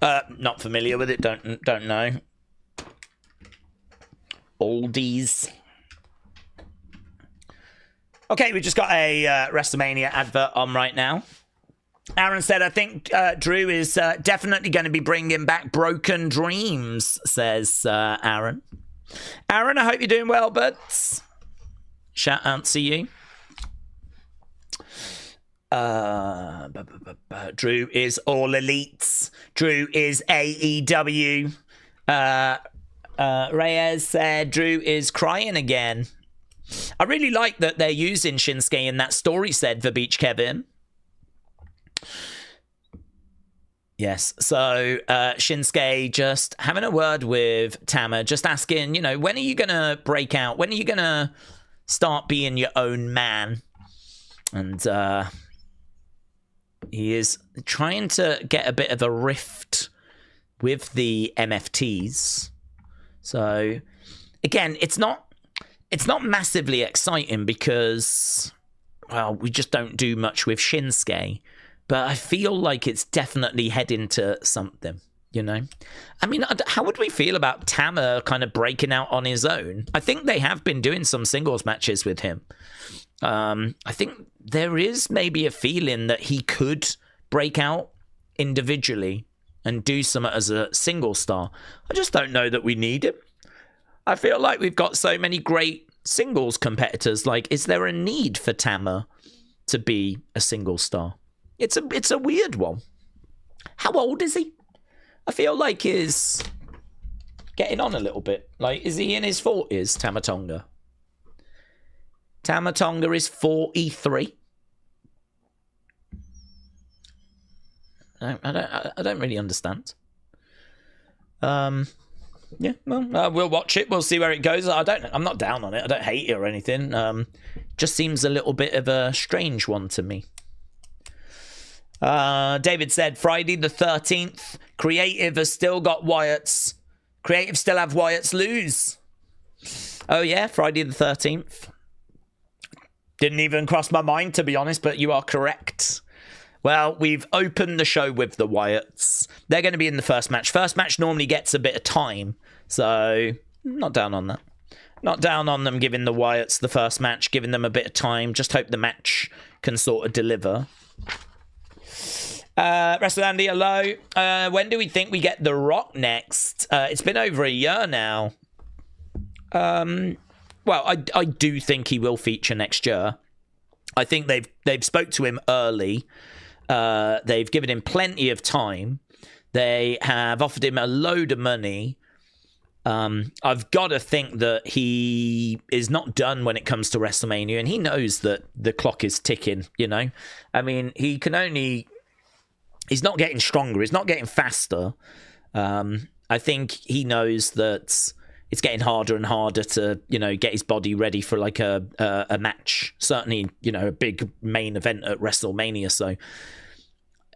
Speaker 2: Not familiar with it, don't know. Oldies. Okay, we just got a Wrestlemania advert on right now. Aaron said, I think Drew is definitely going to be bringing back Broken Dreams, says Aaron. Aaron, I hope you're doing well, bud. Shout out to you. Drew is all elites. Drew is AEW. Reyes said Drew is crying again. I really like that they're using Shinsuke in that story, said for Beach Kevin. Yes, so Shinsuke just having a word with Tammer, just asking, you know, when are you going to break out? When are you going to start being your own man? And he is trying to get a bit of a rift with the MFTs. So, again, it's not massively exciting because, well, we just don't do much with Shinsuke. But I feel like it's definitely heading to something, you know? I mean, how would we feel about Tammer kind of breaking out on his own? I think they have been doing some singles matches with him. I think there is maybe a feeling that he could break out individually and do something as a single star. I just don't know that we need him. I feel like we've got so many great singles competitors. Like, is there a need for Tammer to be a single star? It's a weird one. How old is he? I feel like he's getting on a little bit. Like, is he in his 40s, Tama Tonga? Tama Tonga is 43. I don't really understand. Yeah, well, we'll watch it. We'll see where it goes. I'm not down on it. I don't hate it or anything. Just seems a little bit of a strange one to me. David said, Friday the 13th, Creative has still got Wyatts. Creative still have Wyatts lose. Oh yeah, Friday the 13th. Didn't even cross my mind, to be honest, but you are correct. Well, we've opened the show with the Wyatts. They're going to be in the first match. First match normally gets a bit of time, so not down on that. Not down on them giving the Wyatts the first match, giving them a bit of time. Just hope the match can sort of deliver. Wrestler Andy, hello. When do we think we get The Rock next? It's been over a year now. Well, I do think he will feature next year. I think they've spoke to him early. They've given him plenty of time. They have offered him a load of money. I've got to think that he is not done when it comes to WrestleMania, and he knows that the clock is ticking, you know? I mean, he's not getting stronger, he's not getting faster. I think he knows that it's getting harder and harder to, you know, get his body ready for like a match. Certainly, you know, a big main event at WrestleMania, so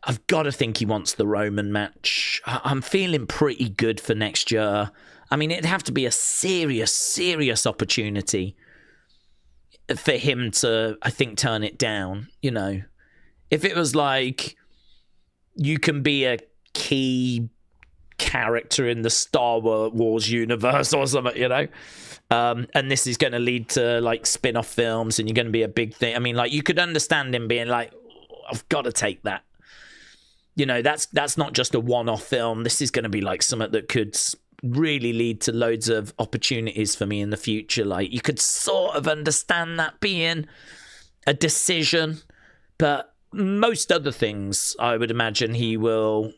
Speaker 2: I've got to think he wants the Roman match. I'm feeling pretty good for next year. I mean, it'd have to be a serious opportunity for him to, I think, turn it down, you know. If it was like, you can be a key character in the Star Wars universe or something, you know, and this is going to lead to, like, spin-off films and you're going to be a big thing. I mean, like, you could understand him being like, oh, I've got to take that. You know, that's not just a one-off film. This is going to be, like, something that could really lead to loads of opportunities for me in the future. Like, you could sort of understand that being a decision, but most other things, I would imagine he will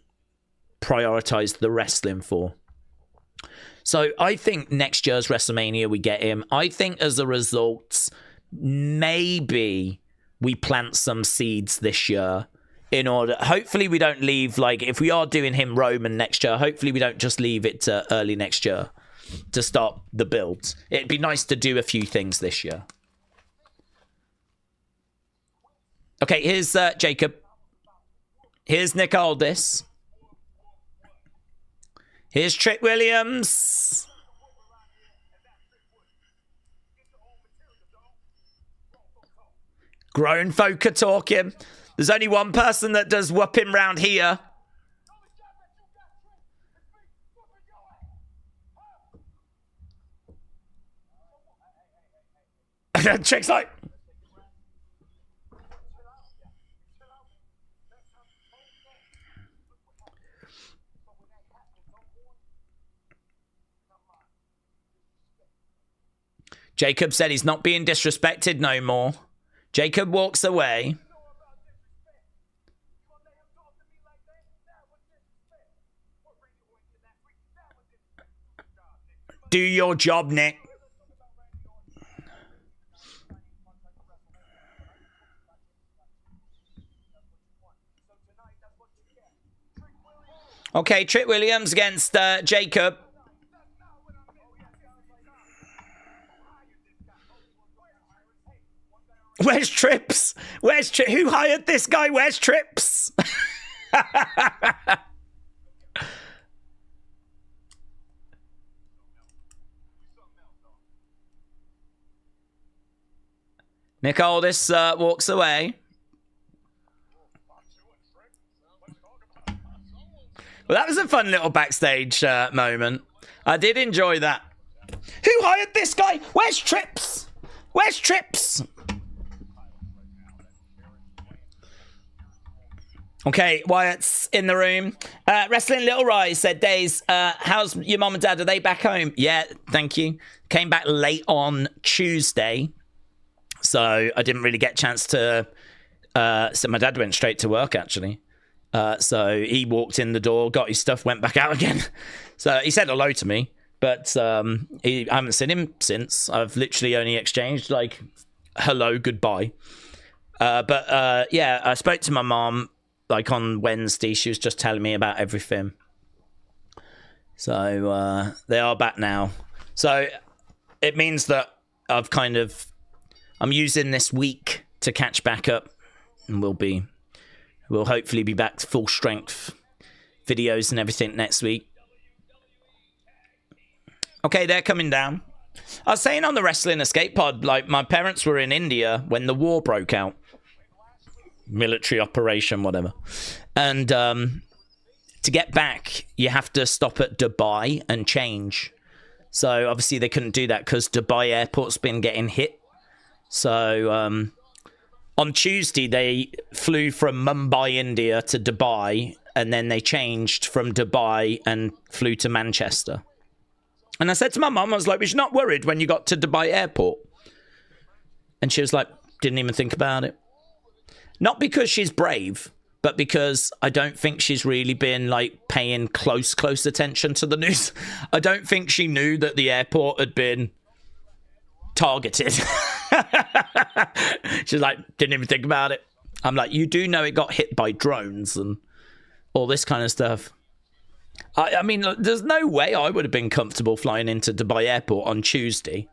Speaker 2: prioritize the wrestling for. So I think next year's WrestleMania we get him. I think as a result, maybe we plant some seeds this year in order, hopefully we don't leave, like, if we are doing him Roman next year, hopefully we don't just leave it to early next year to start the build. It'd be nice to do a few things this year. Okay, here's Jacob. Here's Nick Aldis. Here's Trick Williams. Grown folk are talking. There's only one person that does whooping round here. Trick's like... Jacob said he's not being disrespected no more. Jacob walks away. Do your job, Nick. Okay, Trick Williams against Jacob. Where's Trips? Where's Trips? Who hired this guy? Where's Trips? Nick Aldis walks away. Well, that was a fun little backstage moment. I did enjoy that. Who hired this guy? Where's Trips? Where's Trips? Okay, Wyatt's in the room. Wrestling Little Rise said, Daze, how's your mom and dad? Are they back home? Yeah, thank you. Came back late on Tuesday. So I didn't really get a chance to... so my dad went straight to work, actually. So he walked in the door, got his stuff, went back out again. So he said hello to me, but I haven't seen him since. I've literally only exchanged, like, hello, goodbye. But yeah, I spoke to my mom, like, on Wednesday. She was just telling me about everything. So they are back now. So it means that I'm using this week to catch back up, and we'll hopefully be back to full strength videos and everything next week. Okay, they're coming down. I was saying on the Wrestling Escape Pod, like, my parents were in India when the war broke out. Military operation, whatever. And to get back, you have to stop at Dubai and change. So obviously they couldn't do that because Dubai airport's been getting hit. So on Tuesday, they flew from Mumbai, India to Dubai, and then they changed from Dubai and flew to Manchester. And I said to my mum, I was like, was you not worried when you got to Dubai airport? And she was like, didn't even think about it. Not because she's brave, but because I don't think she's really been like paying close attention to the news. I don't think she knew that the airport had been targeted. She's like, didn't even think about it. I'm like, you do know it got hit by drones and all this kind of stuff. I mean, look, there's no way I would have been comfortable flying into Dubai airport on Tuesday.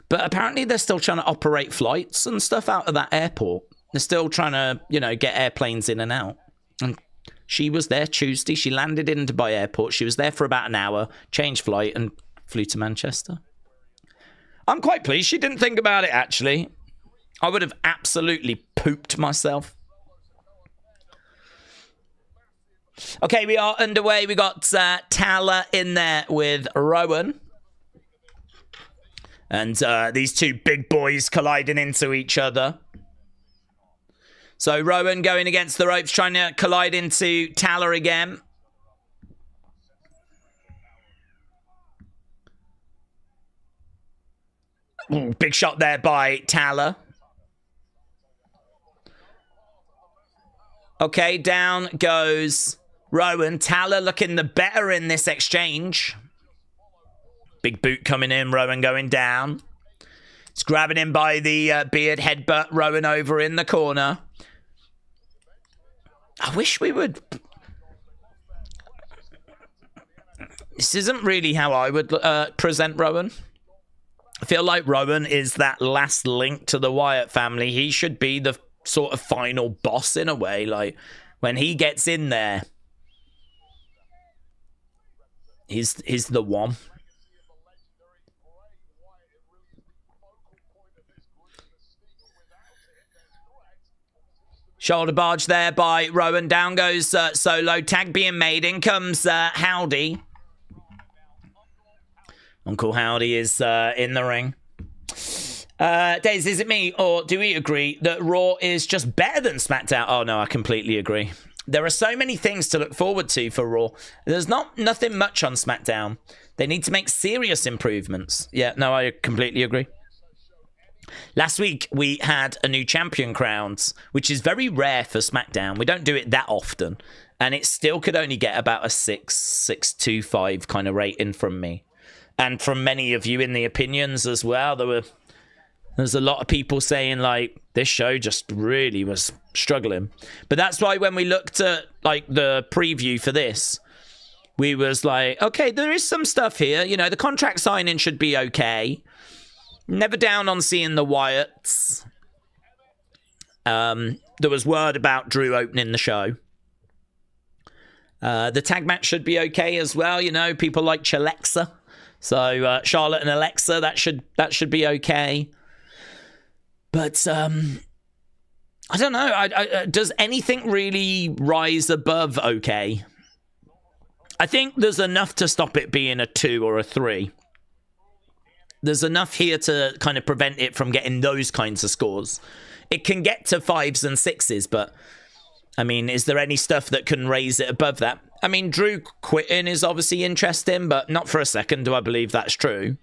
Speaker 2: But apparently they're still trying to operate flights and stuff out of that airport. They're still trying to, you know, get airplanes in and out. And she was there Tuesday. She landed in Dubai airport. She was there for about an hour, changed flight and flew to Manchester. I'm quite pleased she didn't think about it, actually. I would have absolutely pooped myself. Okay, we are underway. We got Tala in there with Rowan. And these two big boys colliding into each other. So Rowan going against the ropes, trying to collide into Tala again. Ooh, big shot there by Tala. Okay, down goes Rowan. Tala looking the better in this exchange. Big boot coming in, Rowan going down. It's grabbing him by the beard, headbutt Rowan over in the corner. I wish we would... This isn't really how I would present Rowan. I feel like Rowan is that last link to the Wyatt family. He should be the sort of final boss in a way. Like, when he gets in there, he's the one. Shoulder barge there by Rowan. Down goes Solo. Tag being made. In comes Howdy. Uncle Howdy is in the ring. Daze, is it me, or do we agree that Raw is just better than SmackDown? Oh, no, I completely agree. There are so many things to look forward to for Raw. There's nothing much on SmackDown. They need to make serious improvements. Yeah, no, I completely agree. Last week, we had a new champion crowned, which is very rare for SmackDown. We don't do it that often. And it still could only get about a 6.5 kind of rating from me. And from many of you in the opinions as well. There's a lot of people saying, like, this show just really was struggling. But that's why when we looked at, like, the preview for this, we was like, okay, there is some stuff here. You know, the contract signing should be okay. Never down on seeing the Wyatts. There was word about Drew opening the show. The tag match should be okay as well. You know, people like Chalexa. So Charlotte and Alexa, that should be okay. But I don't know. Does anything really rise above okay? I think there's enough to stop it being a 2 or a 3. There's enough here to kind of prevent it from getting those kinds of scores. It can get to 5s and 6s, but I mean, is there any stuff that can raise it above that? I mean, Drew quitting is obviously interesting, but not for a second do I believe that's true.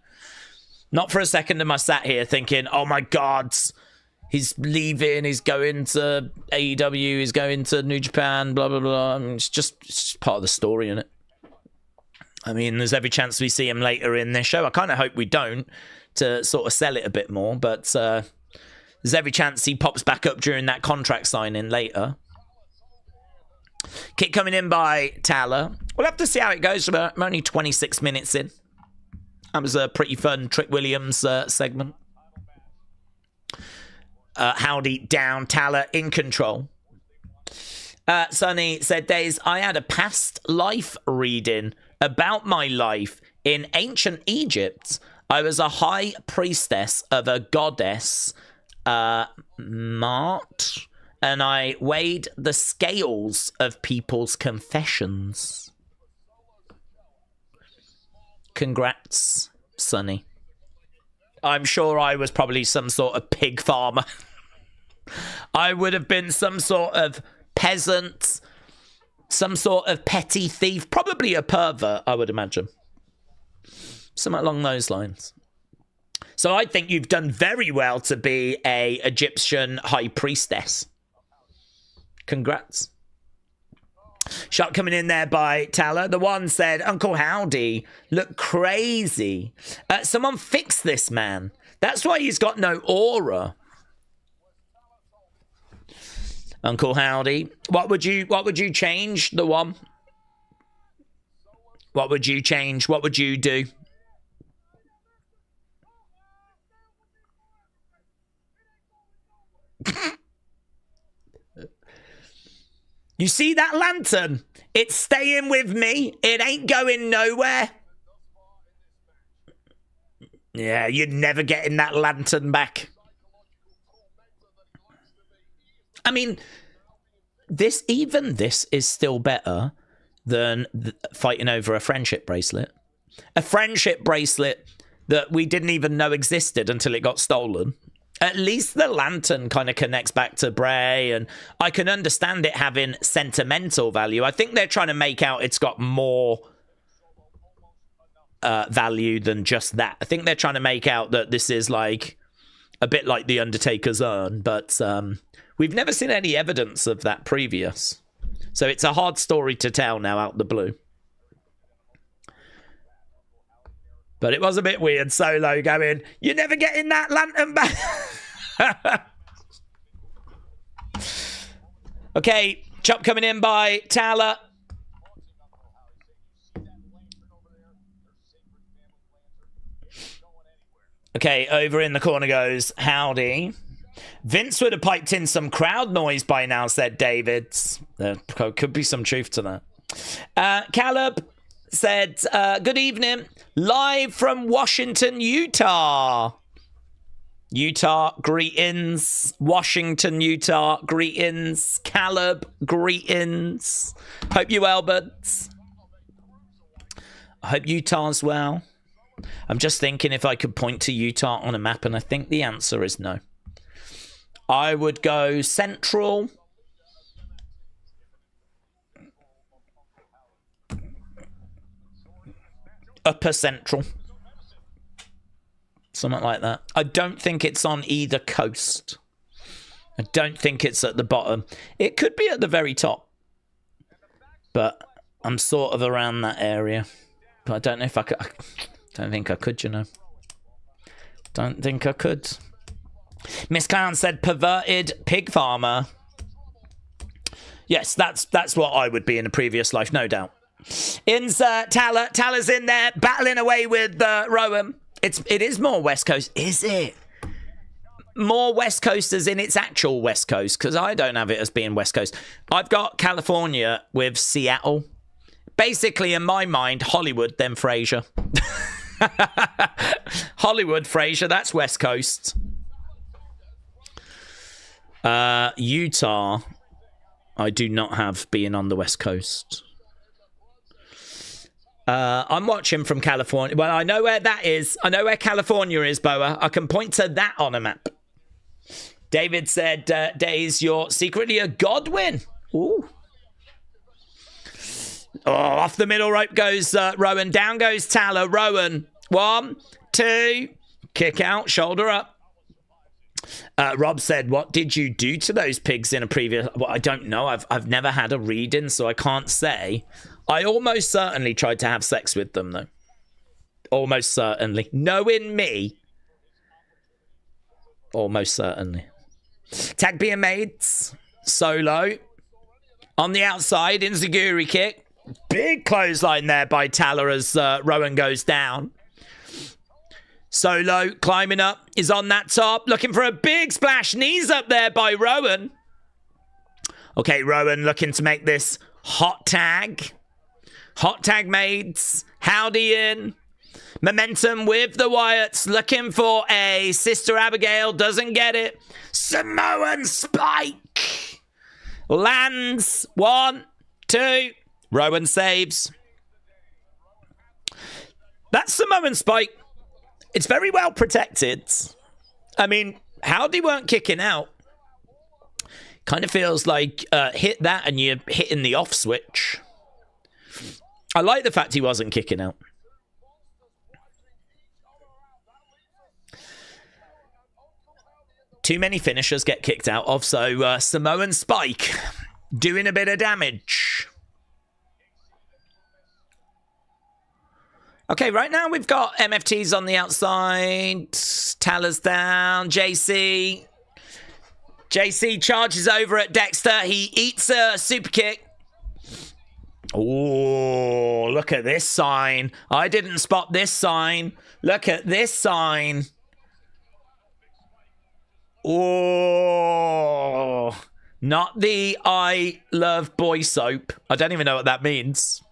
Speaker 2: Not for a second am I sat here thinking, oh my God, he's leaving, he's going to AEW, he's going to New Japan, blah, blah, blah. I mean, it's just part of the story, isn't it? I mean, there's every chance we see him later in this show. I kind of hope we don't, to sort of sell it a bit more, but there's every chance he pops back up during that contract signing later. Kick coming in by Tala. We'll have to see how it goes. I'm only 26 minutes in. That was a pretty fun Trick Williams segment. Howdy down, Tala in control. Sonny said, Daze, I had a past life reading about my life in ancient Egypt. I was a high priestess of a goddess, Mart, and I weighed the scales of people's confessions. Congrats, Sonny. I'm sure I was probably some sort of pig farmer. I would have been some sort of peasant, some sort of petty thief, probably a pervert, I would imagine. Something along those lines. So I think you've done very well to be a Egyptian high priestess. Congrats. Shot coming in there by Tala. The one said, Uncle Howdy, look crazy. Someone fix this man. That's why he's got no aura. Uncle Howdy, what would you change? The one. What would you change? What would you do? You see that lantern? It's staying with me. It ain't going nowhere. Yeah, you're never getting that lantern back. I mean, this is still better than fighting over a friendship bracelet. A friendship bracelet that we didn't even know existed until it got stolen. At least the lantern kind of connects back to Bray, and I can understand it having sentimental value. I think they're trying to make out it's got more value than just that. I think they're trying to make out that this is like a bit like the Undertaker's urn, but we've never seen any evidence of that previous. So it's a hard story to tell now out the blue. But it was a bit weird, Solo going, you're never getting that lantern back. Okay, chop coming in by Tala. Okay, over in the corner goes Howdy. Vince would have piped in some crowd noise by now, said David. There could be some truth to that. Caleb said, good evening, live from Washington, Utah. Utah, greetings. Washington, Utah, greetings. Caleb, greetings. Hope you well, buds. I hope Utah's well. I'm just thinking if I could point to Utah on a map, and I think the answer is no. I would go central. Upper central. Something like that. I don't think it's on either coast. I don't think it's at the bottom. It could be at the very top. But I'm sort of around that area. But I don't know if I could. I don't think I could, you know. Don't think I could. Miss Clown said perverted pig farmer. Yes, that's what I would be in a previous life, no doubt. Insert Tala's in there battling away with Rowan. It is more West Coast, is it? More West Coasters in its actual West Coast, because I don't have it as being West Coast. I've got California with Seattle. Basically, in my mind, Hollywood, then Frasier. Hollywood, Frasier, that's West Coast. Utah, I do not have being on the West Coast. I'm watching from California. Well, I know where that is. I know where California is, Boa. I can point to that on a map. David said, Daze, you're secretly a Godwin. Ooh. Oh, off the middle rope goes Rowan. Down goes Tala. Rowan. 1, 2. Kick out. Shoulder up. Rob said, what did you do to those pigs in a previous... Well, I don't know. I've never had a reading, so I can't say. I almost certainly tried to have sex with them, though. Almost certainly. Knowing me. Almost certainly. Tag being made. Solo. On the outside, Inzaguri kick. Big clothesline there by Tala as Rowan goes down. Solo climbing up, is on that top, looking for a big splash. Knees up there by Rowan. Okay, Rowan looking to make this hot tag. Hot tag mates. Howdy in. Momentum with the Wyatts. Looking for a Sister Abigail. Doesn't get it. Samoan spike. Lands. 1, 2. Rowan saves. That Samoan spike, it's very well protected. I mean, Howdy weren't kicking out. Kind of feels like hit that and you're hitting the off switch. I like the fact he wasn't kicking out. Too many finishers get kicked out of, so Samoan Spike doing a bit of damage. Okay, right now we've got MFTs on the outside. Taller's down. JC charges over at Dexter. He eats a super kick. Oh, look at this sign. I didn't spot this sign. Look at this sign. Oh, not the I love boy soap. I don't even know what that means.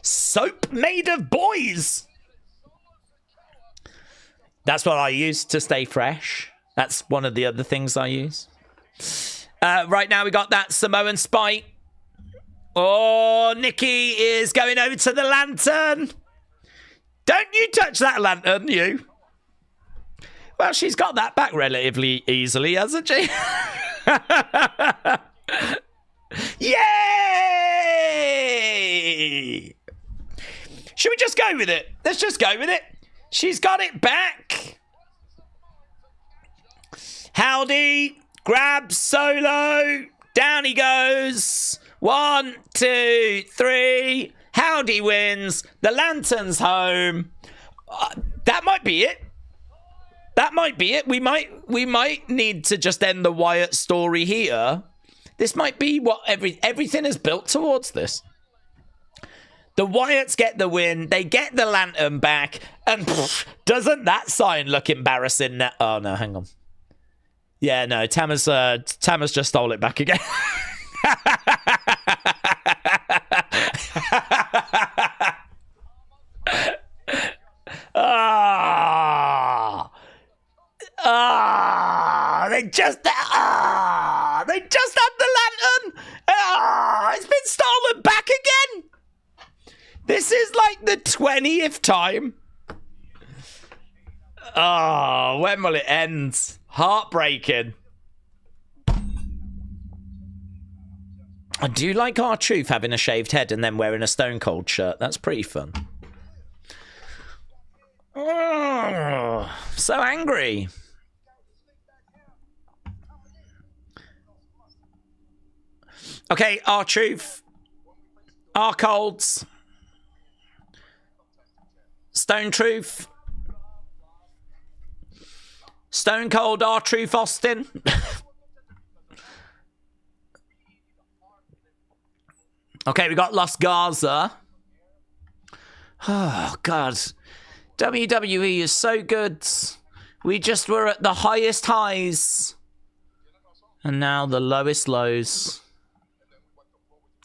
Speaker 2: Soap made of boys. That's what I use to stay fresh. That's one of the other things I use. Right now we got that Samoan Spike. Oh, Nikki is going over to the lantern. Don't you touch that lantern, you. Well, she's got that back relatively easily, hasn't she? Yay! Should we just go with it? Let's just go with it. She's got it back. Howdy grabs Solo. Down he goes. 1, 2, 3. Howdy wins. The lantern's home. That might be it. That might be it. We might need to just end the Wyatt story here. This might be what everything is built towards this. The Wyatts get the win. They get the lantern back. And doesn't that sign look embarrassing? Oh, no, hang on. Yeah, no, Tammer's just stole it back again. They just had the lantern. It's been stolen back again. This is like the 20th time. When will it end? Heartbreaking. I do like R-Truth having a shaved head and then wearing a Stone Cold shirt. That's pretty fun. So angry. Okay, R-Truth. R-Colds. Stone Truth. Stone Cold R-Truth Austin. Okay, we got Los Garza. Oh, God. WWE is so good. We just were at the highest highs. And now the lowest lows.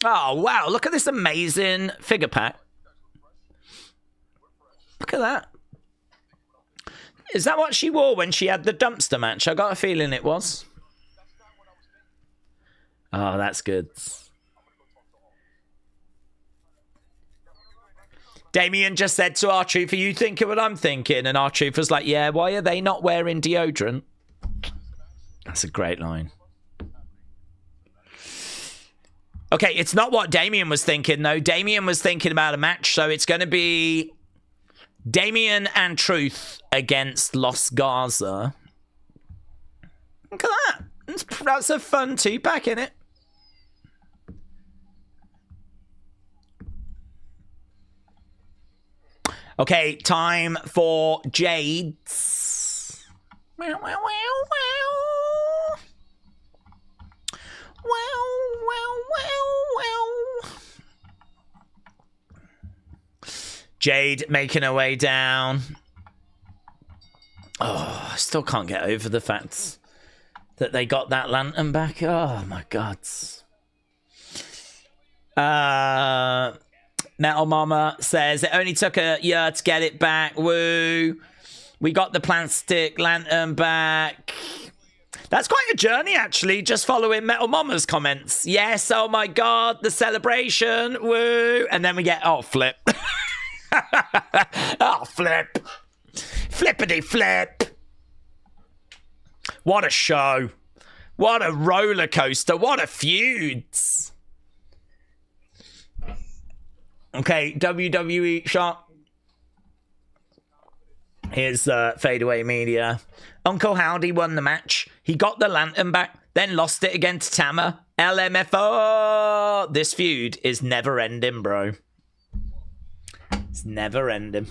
Speaker 2: Oh, wow. Look at this amazing figure pack. Look at that. Is that what she wore when she had the dumpster match? I got a feeling it was. Oh, that's good. Damien just said to R-Truth, are you thinking what I'm thinking? And R-Truth was like, yeah, why are they not wearing deodorant? That's a great line. Okay, it's not what Damien was thinking, though. Damien was thinking about a match, so it's going to be Damien and Truth against Los Garza. Look at that. That's a fun two-pack, isn't it? Okay, time for Jade's. Wow, wow, wow, wow. Wow, wow, wow, wow. Jade making her way down. Oh, I still can't get over the fact that they got that lantern back. Oh, my God. Metal Mama says, it only took a year to get it back. Woo. We got the plastic lantern back. That's quite a journey, actually, just following Metal Mama's comments. Yes, oh my God, the celebration. Woo. And then we get, oh, flip. Oh, flip. Flippity flip. What a show. What a roller coaster. What a feuds. Okay, WWE shot. Here's fadeaway media. Uncle Howdy won the match. He got the lantern back, then lost it again to Tammer. LMFO. This feud is never ending, bro. It's never ending.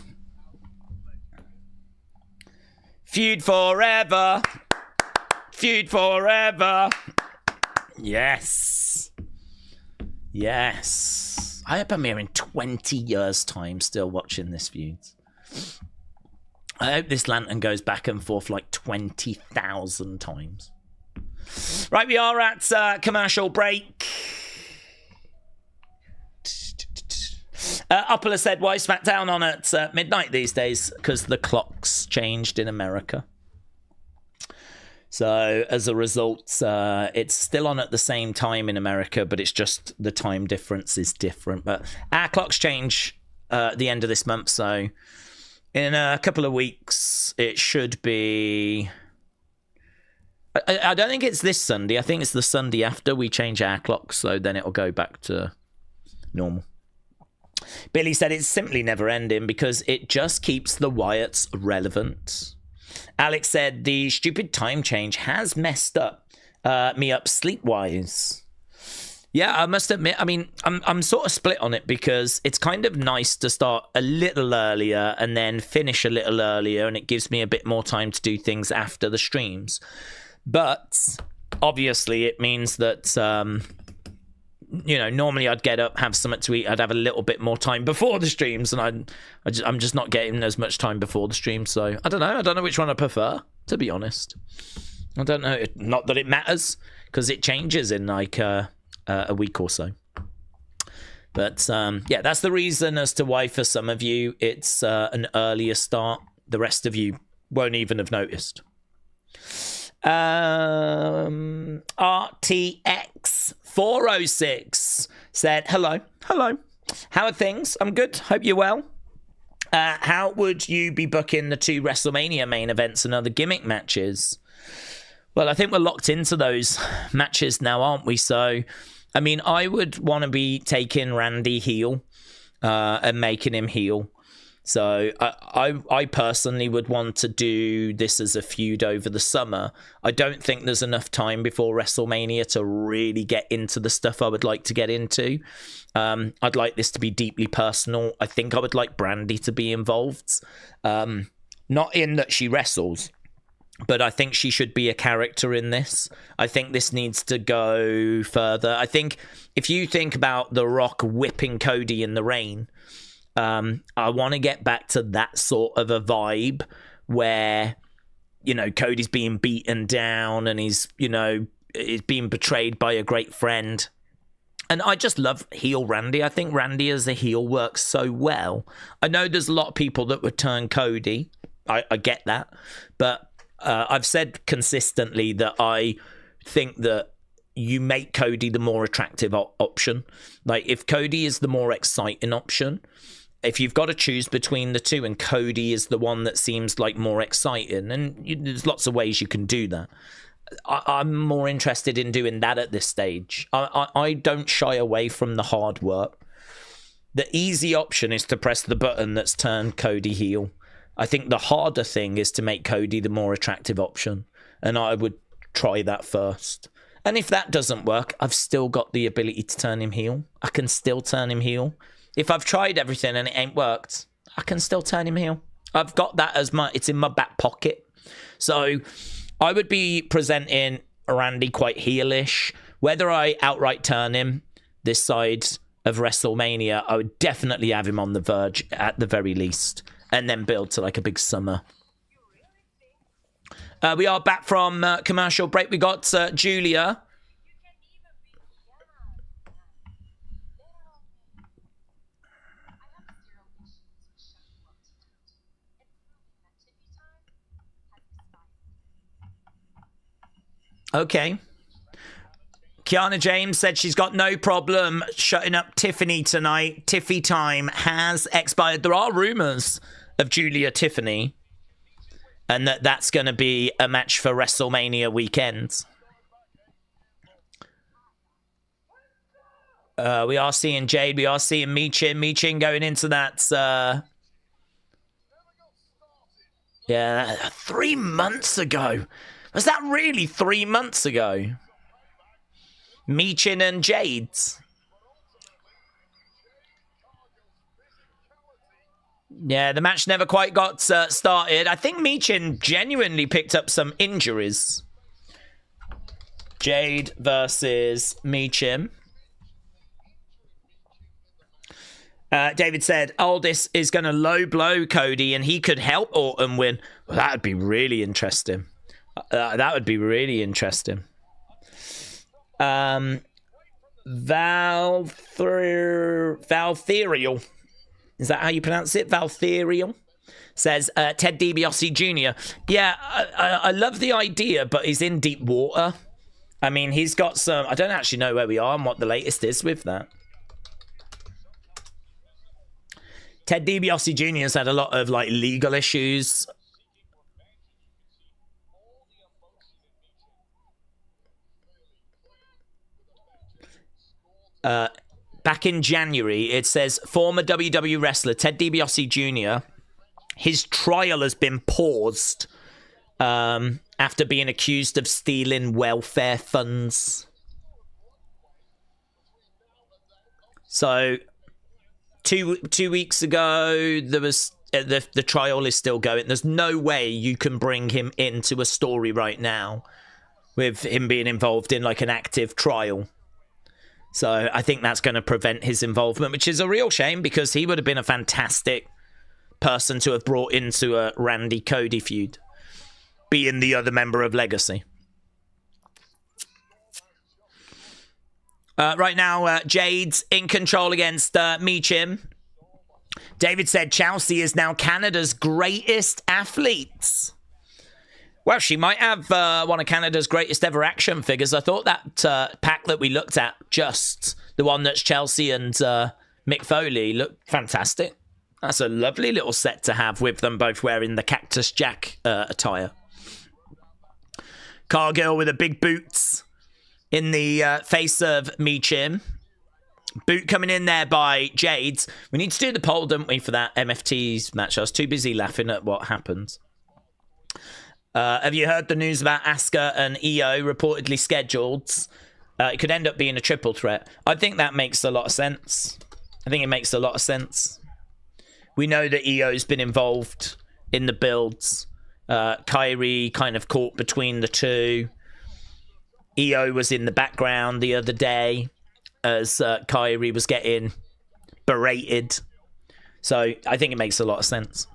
Speaker 2: Feud forever. Feud forever. Yes. Yes. I hope I'm here in 20 years' time still watching this feud. I hope this lantern goes back and forth like 20,000 times. Right, we are at commercial break. Upper said, why SmackDown on at midnight these days? Because the clocks changed in America. So as a result, it's still on at the same time in America, but it's just the time difference is different. But our clocks change at the end of this month, so in a couple of weeks, it should be... I don't think it's this Sunday. I think it's the Sunday after we change our clocks, so then it'll go back to normal. Billy said it's simply never ending because it just keeps the Wyatts relevant. Alex said the stupid time change has messed up me up sleep-wise. Yeah, I must admit, I mean, I'm sort of split on it because it's kind of nice to start a little earlier and then finish a little earlier, and it gives me a bit more time to do things after the streams. But obviously it means that, you know, normally I'd get up, have something to eat, I'd have a little bit more time before the streams, and I'm just not getting as much time before the stream. So I don't know which one I prefer, to be honest. I don't know. Not that it matters, because it changes in like a week or so. But yeah, that's the reason as to why for some of you it's an earlier start. The rest of you won't even have noticed. RTX 406 said, hello. How are things? I'm good. Hope you're well. How would you be booking the 2 WrestleMania main events and other gimmick matches? Well, I think we're locked into those matches now, aren't we? So, I mean, I would want to be taking Randy heel and making him heel. So I personally would want to do this as a feud over the summer. I don't think there's enough time before WrestleMania to really get into the stuff I would like to get into. I'd like this to be deeply personal. I think I would like Brandy to be involved. Not in that she wrestles, but I think she should be a character in this. I think this needs to go further. I think if you think about The Rock whipping Cody in the rain, I want to get back to that sort of a vibe where, you know, Cody's being beaten down and he's being betrayed by a great friend. And I just love heel Randy. I think Randy as a heel works so well. I know there's a lot of people that would turn Cody. I get that. But I've said consistently that I think that you make Cody the more attractive option. Like, if Cody is the more exciting option, if you've got to choose between the two and Cody is the one that seems like more exciting, and there's lots of ways you can do that. I'm more interested in doing that at this stage. I don't shy away from the hard work. The easy option is to press the button that's turned Cody heel. I think the harder thing is to make Cody the more attractive option, and I would try that first. And if that doesn't work, I've still got the ability to turn him heel. I can still turn him heel. If I've tried everything and it ain't worked, I can still turn him heel. I've got that it's in my back pocket. So I would be presenting Randy quite heelish. Whether I outright turn him this side of WrestleMania, I would definitely have him on the verge at the very least, and then build to like a big summer. We are back from commercial break. We got Julia. Okay. Kiana James said she's got no problem shutting up Tiffany tonight. Tiffy time has expired. There are rumours of Julia Tiffany, and that's going to be a match for WrestleMania weekend. We are seeing Jade. We are seeing Michin. Michin going into that. 3 months ago. Was that really 3 months ago? Michin and Jade. Yeah, the match never quite got started. I think Michin genuinely picked up some injuries. Jade versus Michin. David said, Aldis is going to low blow Cody and he could help Orton win. Well, that would be really interesting. That would be really interesting. Valtherial. Is that how you pronounce it? Valtherial says Ted DiBiase Jr. Yeah, I love the idea, but he's in deep water. I mean, he's got some... I don't actually know where we are and what the latest is with that. Ted DiBiase Jr. has had a lot of like legal issues. Back in January, it says former WWE wrestler Ted DiBiase Jr. His trial has been paused after being accused of stealing welfare funds. So, two weeks ago, there was the trial is still going. There's no way you can bring him into a story right now with him being involved in like an active trial. So I think that's going to prevent his involvement, which is a real shame because he would have been a fantastic person to have brought into a Randy Cody feud, being the other member of Legacy. Right now, Jade's in control against Michin. David said Chelsea is now Canada's greatest athlete. Well, she might have one of Canada's greatest ever action figures. I thought that pack that we looked at, just the one that's Chelsea and Mick Foley, looked fantastic. That's a lovely little set to have with them both wearing the Cactus Jack attire. Cargill with the big boots in the face of Michin. Boot coming in there by Jade. We need to do the poll, don't we, for that MFT's match? I was too busy laughing at what happened. Have you heard the news about Asuka and Io reportedly scheduled? It could end up being a triple threat. I think that makes a lot of sense. I think it makes a lot of sense. We know that Io's been involved in the builds. Kyrie kind of caught between the two. Io was in the background the other day as Kyrie was getting berated. So I think it makes a lot of sense.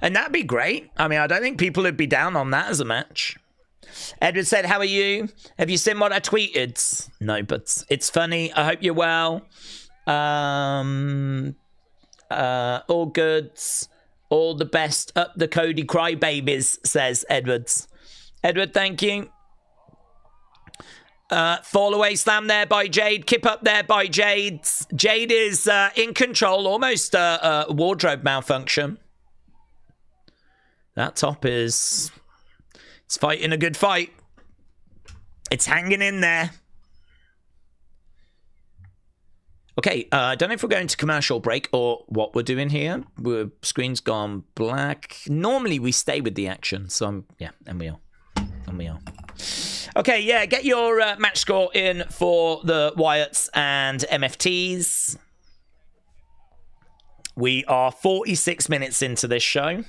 Speaker 2: And that'd be great. I mean, I don't think people would be down on that as a match. Edward said, how are you? Have you seen what I tweeted? No, but it's funny. I hope you're well. All good. All the best. Up the Cody crybabies, says Edwards. Edward, thank you. Fall away slam there by Jade. Kip up there by Jade. Jade is in control. Almost a wardrobe malfunction. That top is... It's fighting a good fight. It's hanging in there. Okay, I don't know if we're going to commercial break or what we're doing here. Screen's gone black. Normally we stay with the action, so yeah, and we are. And we are. Okay, yeah, get your match score in for the Wyatts and MFTs. We are 46 minutes into this show.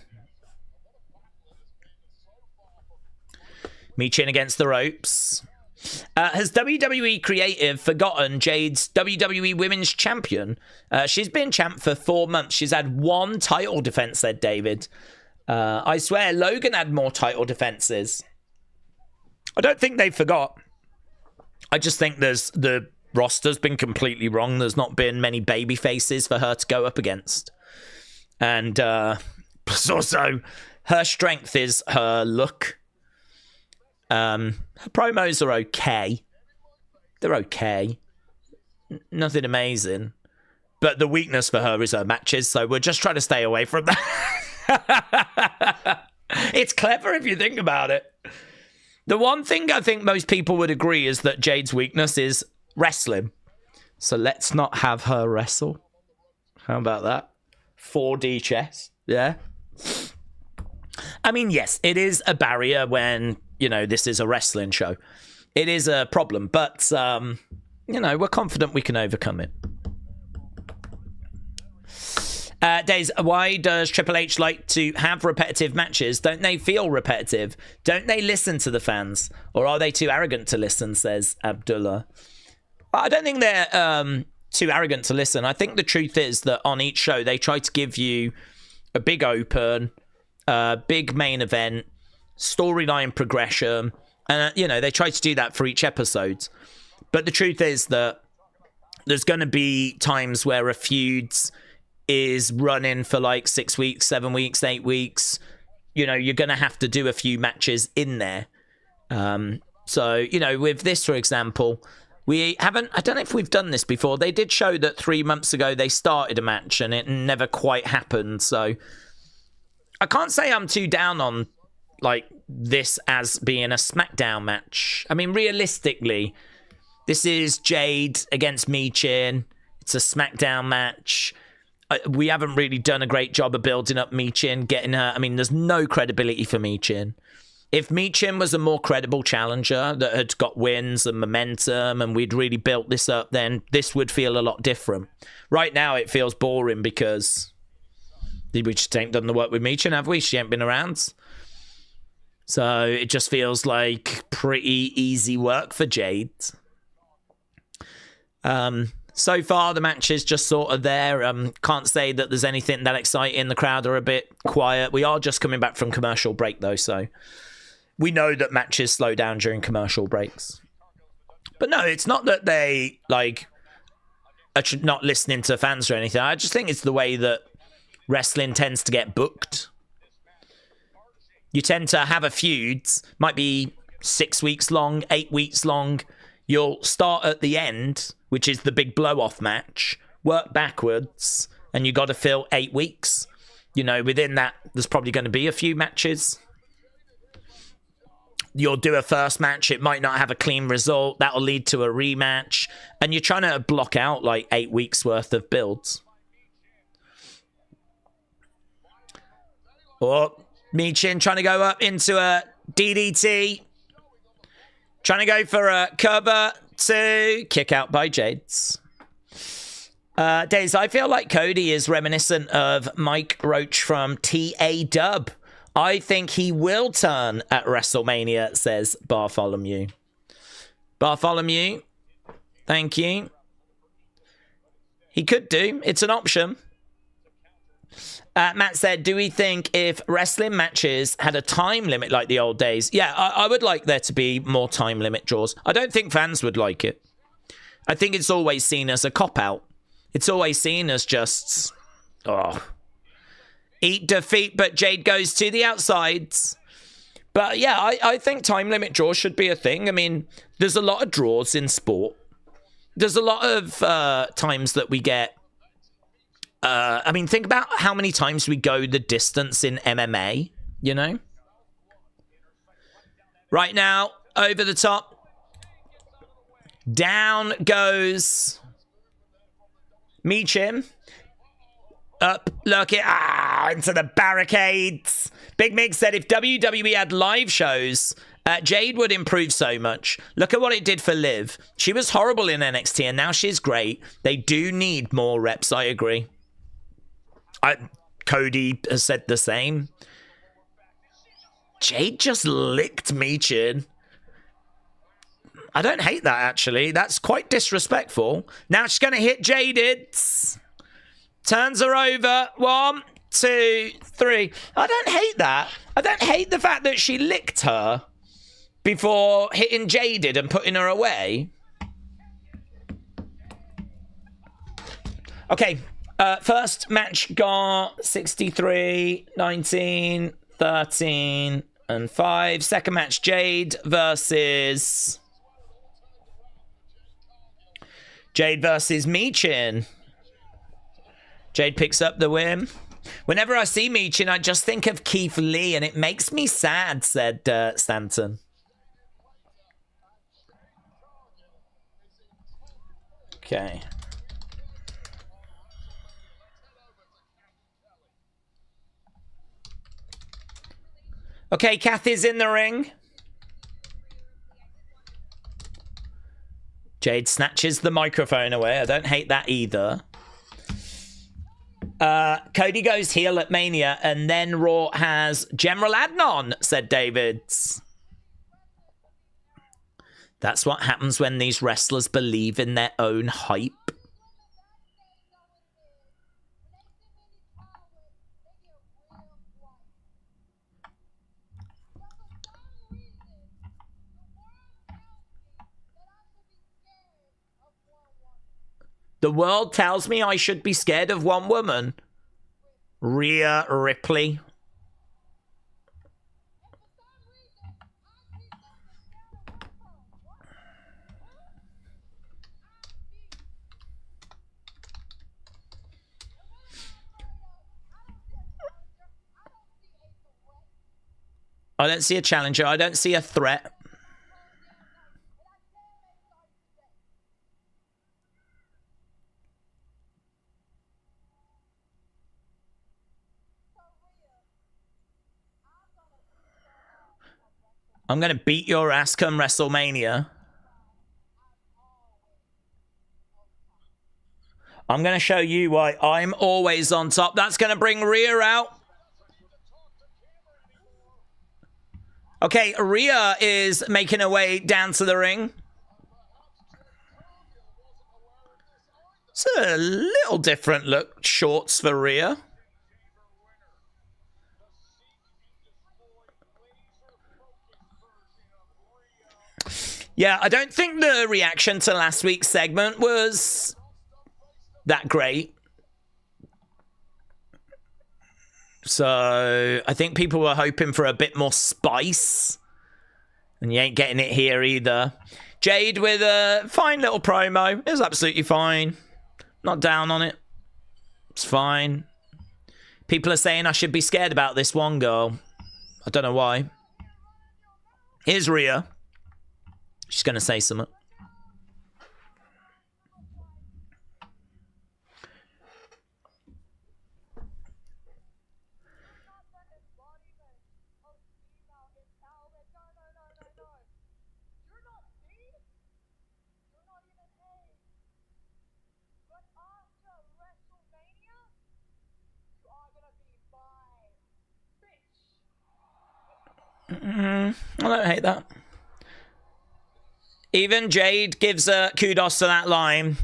Speaker 2: Michin against the ropes. Has WWE Creative forgotten Jade's WWE Women's Champion? She's been champ for 4 months. She's had 1 title defense, said David. I swear Logan had more title defenses. I don't think they forgot. I just think the roster's been completely wrong. There's not been many baby faces for her to go up against. And plus also, her strength is her look. Her promos are okay. They're okay. Nothing amazing. But the weakness for her is her matches, so we're just trying to stay away from that. It's clever if you think about it. The one thing I think most people would agree is that Jade's weakness is wrestling. So let's not have her wrestle. How about that? 4D chess. Yeah. I mean, yes, it is a barrier when, you know, this is a wrestling show. It is a problem, but, you know, we're confident we can overcome it. Daze, why does Triple H like to have repetitive matches? Don't they feel repetitive? Don't they listen to the fans? Or are they too arrogant to listen, says Abdullah. I don't think they're too arrogant to listen. I think the truth is that on each show, they try to give you a big open, big main event, storyline progression. And, you know, they try to do that for each episode. But the truth is that there's going to be times where a feud is running for like 6 weeks, 7 weeks, 8 weeks. You know, you're going to have to do a few matches in there. So, you know, with this, for example, we haven't, I don't know if we've done this before. They did show that 3 months ago they started a match and it never quite happened. So I can't say I'm too down on like this as being a SmackDown match. I mean, realistically, this is Jade against Michin. It's a SmackDown match. We haven't really done a great job of building up Michin, getting her. I mean, there's no credibility for Michin. If Michin was a more credible challenger that had got wins and momentum and we'd really built this up, then this would feel a lot different. Right now, it feels boring because we just ain't done the work with Michin, have we? She ain't been around. So it just feels like pretty easy work for Jade. So far, the match is just sort of there. Can't say that there's anything that exciting. The crowd are a bit quiet. We are just coming back from commercial break, though, so we know that matches slow down during commercial breaks. But no, it's not that they, like, are not listening to fans or anything. I just think it's the way that wrestling tends to get booked. You tend to have a feud, might be 6 weeks long, 8 weeks long. You'll start at the end, which is the big blow-off match, work backwards, and you got to fill 8 weeks. You know, within that, there's probably going to be a few matches. You'll do a first match, it might not have a clean result, that'll lead to a rematch, and you're trying to block out like 8 weeks worth of builds. Or Michin trying to go up into a DDT. Trying to go for a cover to kick out by Jades. Daze, I feel like Cody is reminiscent of Mike Roach from TA Dub. I think he will turn at WrestleMania, says Bartholomew. Bartholomew, thank you. He could do. It's an option. Matt said, do we think if wrestling matches had a time limit like the old days? Yeah, I would like there to be more time limit draws. I don't think fans would like it. I think it's always seen as a cop-out. It's always seen as just, eat defeat, but Jade goes to the outsides. But yeah, I think time limit draws should be a thing. I mean, there's a lot of draws in sport. There's a lot of times that we get I mean, think about how many times we go the distance in MMA, you know? Right now, over the top. Down goes Michin. Up, look it, into the barricades. Big Mig said if WWE had live shows, Jade would improve so much. Look at what it did for Liv. She was horrible in NXT and now she's great. They do need more reps, I agree. Cody has said the same. Jade just licked Michin. I don't hate that, actually. That's quite disrespectful. Now she's going to hit Jaded. Turns her over. 1, 2, 3. I don't hate that. I don't hate the fact that she licked her before hitting Jaded and putting her away. Okay. First match got 63, 19, 13, and 5. Second match, Jade versus Michin. Jade picks up the win. Whenever I see Michin, I just think of Keith Lee, and it makes me sad, said Stanton. Okay. Okay, Kathy's in the ring. Jade snatches the microphone away. I don't hate that either. Cody goes heel at Mania, and then Raw has General Adnan, said Davids. That's what happens when these wrestlers believe in their own hype. The world tells me I should be scared of one woman. Rhea Ripley. I don't see a challenger. I don't see a threat. I'm going to beat your ass come WrestleMania. I'm going to show you why I'm always on top. That's going to bring Rhea out. Okay, Rhea is making her way down to the ring. It's a little different look, shorts for Rhea. Yeah, I don't think the reaction to last week's segment was that great. So I think people were hoping for a bit more spice. And you ain't getting it here either. Jade with a fine little promo. It was absolutely fine. Not down on it. It's fine. People are saying I should be scared about this one girl. I don't know why. Here's Rhea. She's going to say something. I don't hate that. Even Jade gives a kudos to that line.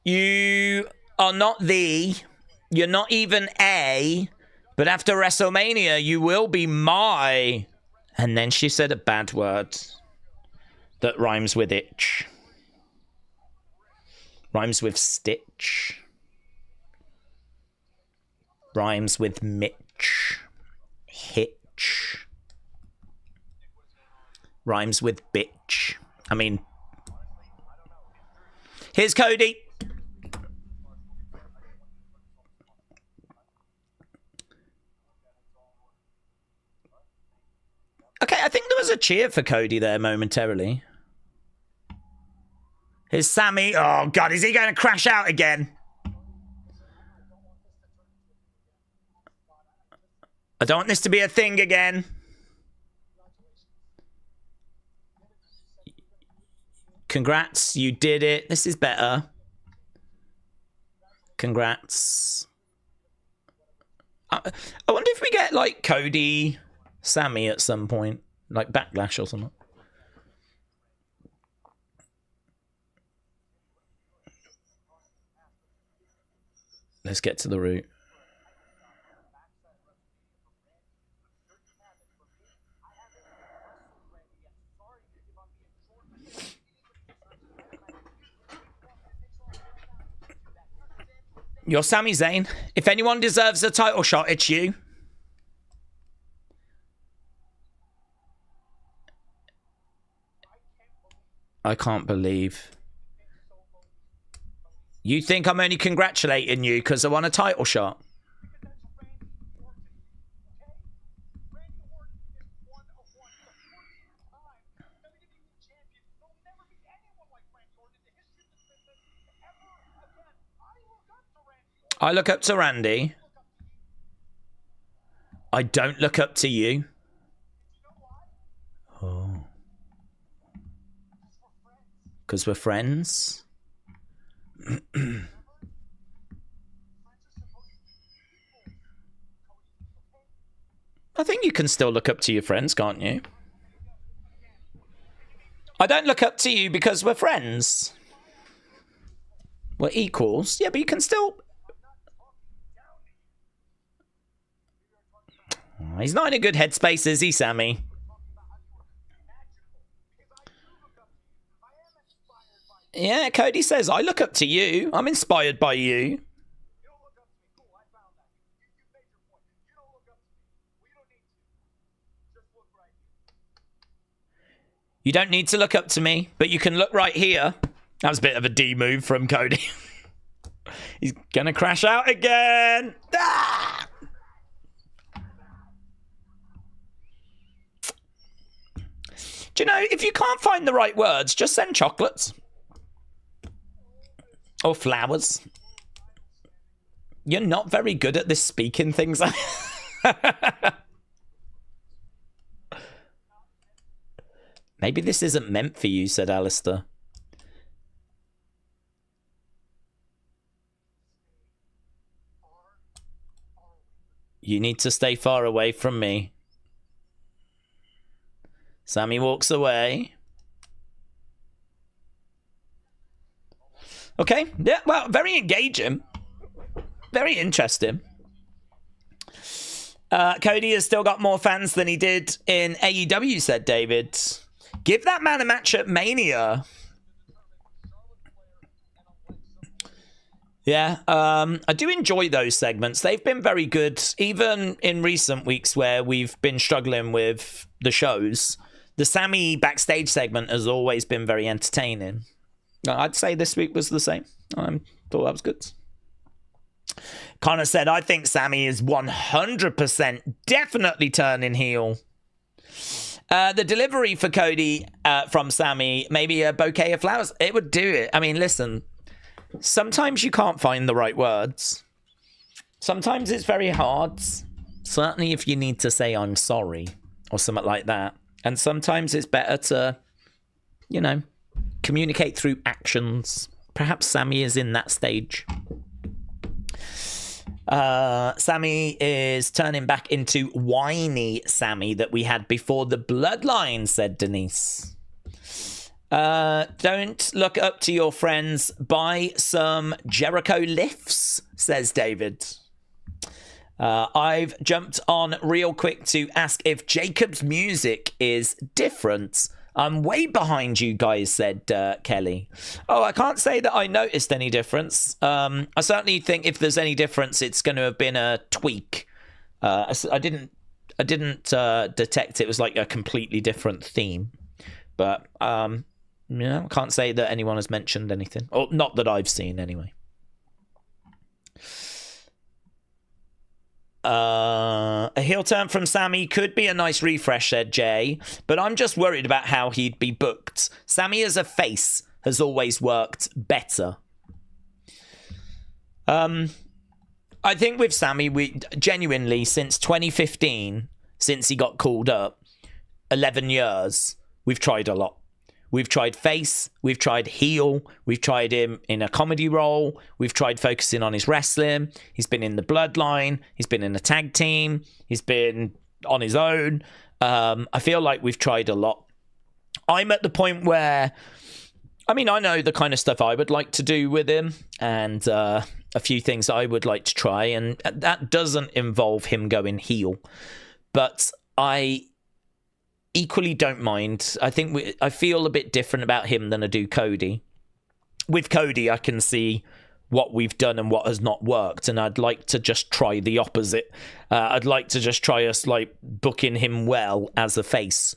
Speaker 2: You are not the, you're not even a, but after WrestleMania, you will be my. And then she said a bad word that rhymes with itch. Rhymes with stitch. Rhymes with Mitch. Hitch. Rhymes with bitch. I mean, here's Cody. Okay, I think there was a cheer for Cody there momentarily. Here's Sammy. Oh, God, is he going to crash out again? I don't want this to be a thing again. Congrats, you did it. This is better. Congrats. I wonder if we get, like, Cody, Sammy at some point. Like, Backlash or something. Let's get to the root. You're Sami Zayn. If anyone deserves a title shot, it's you. I can't believe. You think I'm only congratulating you because I won a title shot? I look up to Randy. I don't look up to you. Oh. Because we're friends? I think you can still look up to your friends, can't you? I don't look up to you because we're friends. We're equals. Yeah, but you can still... He's not in a good headspace, is he, Sammy? Yeah, Cody says, I look up to you. I'm inspired by you. You don't need to look up to me, but you can look right here. That was a bit of a D move from Cody. He's gonna crash out again. Ah! Do you know, if you can't find the right words, just send chocolates. Or flowers. You're not very good at this speaking things. Maybe this isn't meant for you, said Alistair. You need to stay far away from me. Sammy walks away. Okay, yeah, well, very engaging. Very interesting. Cody has still got more fans than he did in AEW, said David. Give that man a match at Mania. Yeah, I do enjoy those segments. They've been very good, even in recent weeks where we've been struggling with the shows. The Sammy backstage segment has always been very entertaining. I'd say this week was the same. I thought that was good. Connor said, I think Sammy is 100% definitely turning heel. The delivery for Cody from Sammy, maybe a bouquet of flowers, it would do it. I mean, listen, sometimes you can't find the right words. Sometimes it's very hard. Certainly if you need to say I'm sorry or something like that. And sometimes it's better to, you know, communicate through actions. Perhaps Sammy is in that stage. Sammy is turning back into whiny Sammy that we had before the bloodline, said Denise. Don't look up to your friends. Buy some Jericho lifts, says David. I've jumped on real quick to ask if Jacob's music is different. I'm way behind you guys, said Kelly. Oh, I can't say that I noticed any difference. I certainly think if there's any difference, it's going to have been a tweak. I didn't detect it was like a completely different theme. But, I can't say that anyone has mentioned anything. Or not that I've seen, anyway. A heel turn from Sammy could be a nice refresh, said Jay, but I'm just worried about how he'd be booked. Sammy as a face has always worked better. I think with Sammy, we genuinely, since 2015, since he got called up, 11 years, we've tried a lot. We've tried face, we've tried heel, we've tried him in a comedy role, we've tried focusing on his wrestling, he's been in the bloodline, he's been in a tag team, he's been on his own. I feel like we've tried a lot. I'm at the point where, I know the kind of stuff I would like to do with him, and a few things I would like to try, and that doesn't involve him going heel. But I equally don't mind. I think I feel a bit different about him than I do Cody. With Cody, I can see what we've done and what has not worked, and I'd like to just try the opposite. I'd like to just try us like booking him well as a face,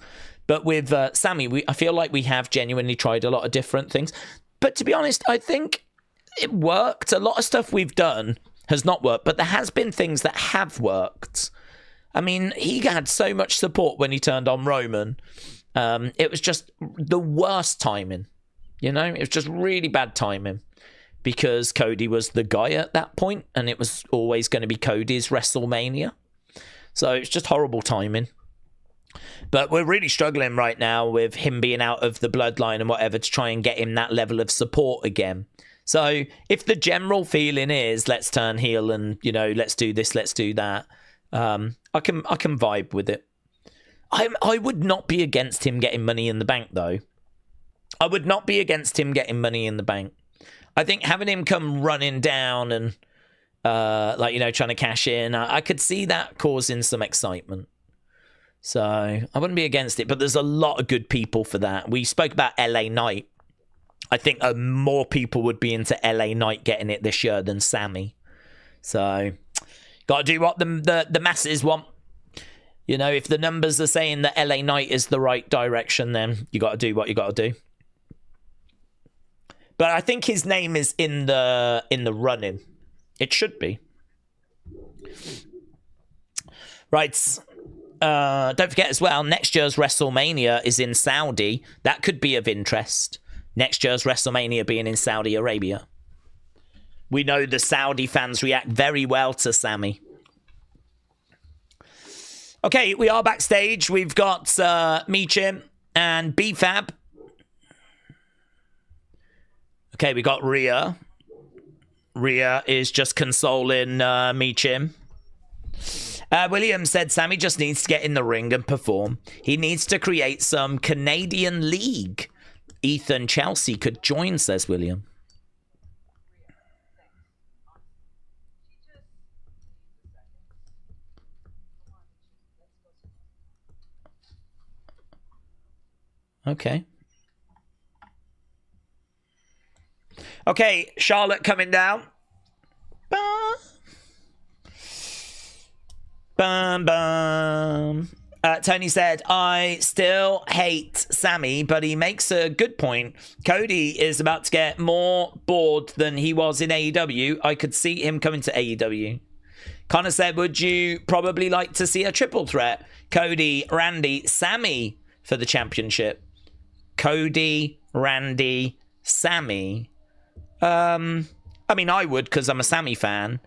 Speaker 2: But with Sammy, I feel like we have genuinely tried a lot of different things. But to be honest, I think it worked. A lot of stuff we've done has not worked, but there has been things that have worked. I mean, he had so much support when he turned on Roman. It was just the worst timing. You know, it was just really bad timing because Cody was the guy at that point, and it was always going to be Cody's WrestleMania. So it's just horrible timing. But we're really struggling right now with him being out of the bloodline and whatever to try and get him that level of support again. So if the general feeling is let's turn heel and, you know, let's do this, let's do that, I can vibe with it. I would not be against him getting Money in the Bank, though. I would not be against him getting Money in the Bank. I think having him come running down and, like, you know, trying to cash in, I could see that causing some excitement. So I wouldn't be against it, but there's a lot of good people for that. We spoke about LA Knight. I think more people would be into LA Knight getting it this year than Sammy. So got to do what the masses want. You know, if the numbers are saying that LA Knight is the right direction, then you got to do what you got to do. But I think his name is in the running. It should be. Right. Don't forget as well, next year's WrestleMania is in Saudi. That could be of interest. Next year's WrestleMania being in Saudi Arabia. We know the Saudi fans react very well to Sammy. Okay, we are backstage. We've got Michin and B-Fab. Okay, we got Rhea. Rhea is just consoling Michin. William said Sammy just needs to get in the ring and perform. He needs to create some Canadian League. Ethan Chelsea could join, says William. Okay. Okay, Charlotte coming down. Bum, bum. Tony said, I still hate Sammy, but he makes a good point. Cody is about to get more bored than he was in AEW. I could see him coming to AEW. Connor said, would you probably like to see a triple threat? Cody, Randy, Sammy for the championship. Cody, Randy, Sammy. I mean, I would because I'm a Sammy fan.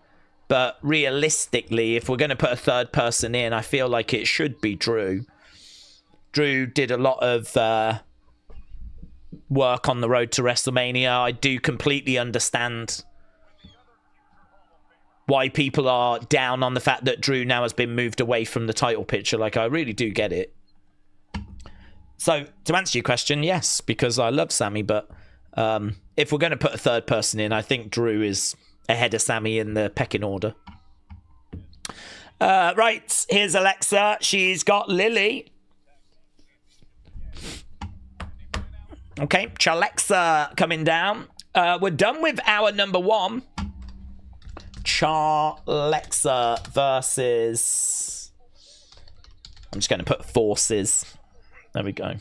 Speaker 2: But realistically, if we're going to put a third person in, I feel like it should be Drew. Drew did a lot of work on the road to WrestleMania. I do completely understand why people are down on the fact that Drew now has been moved away from the title picture. Like, I really do get it. So, to answer your question, yes, because I love Sammy. But if we're going to put a third person in, I think Drew is ahead of Sammy in the pecking order. Right, here's Alexa. She's got Lily. Okay, Chalexa coming down. We're done with our number one. Chalexa versus... I'm just going to put forces. There we go.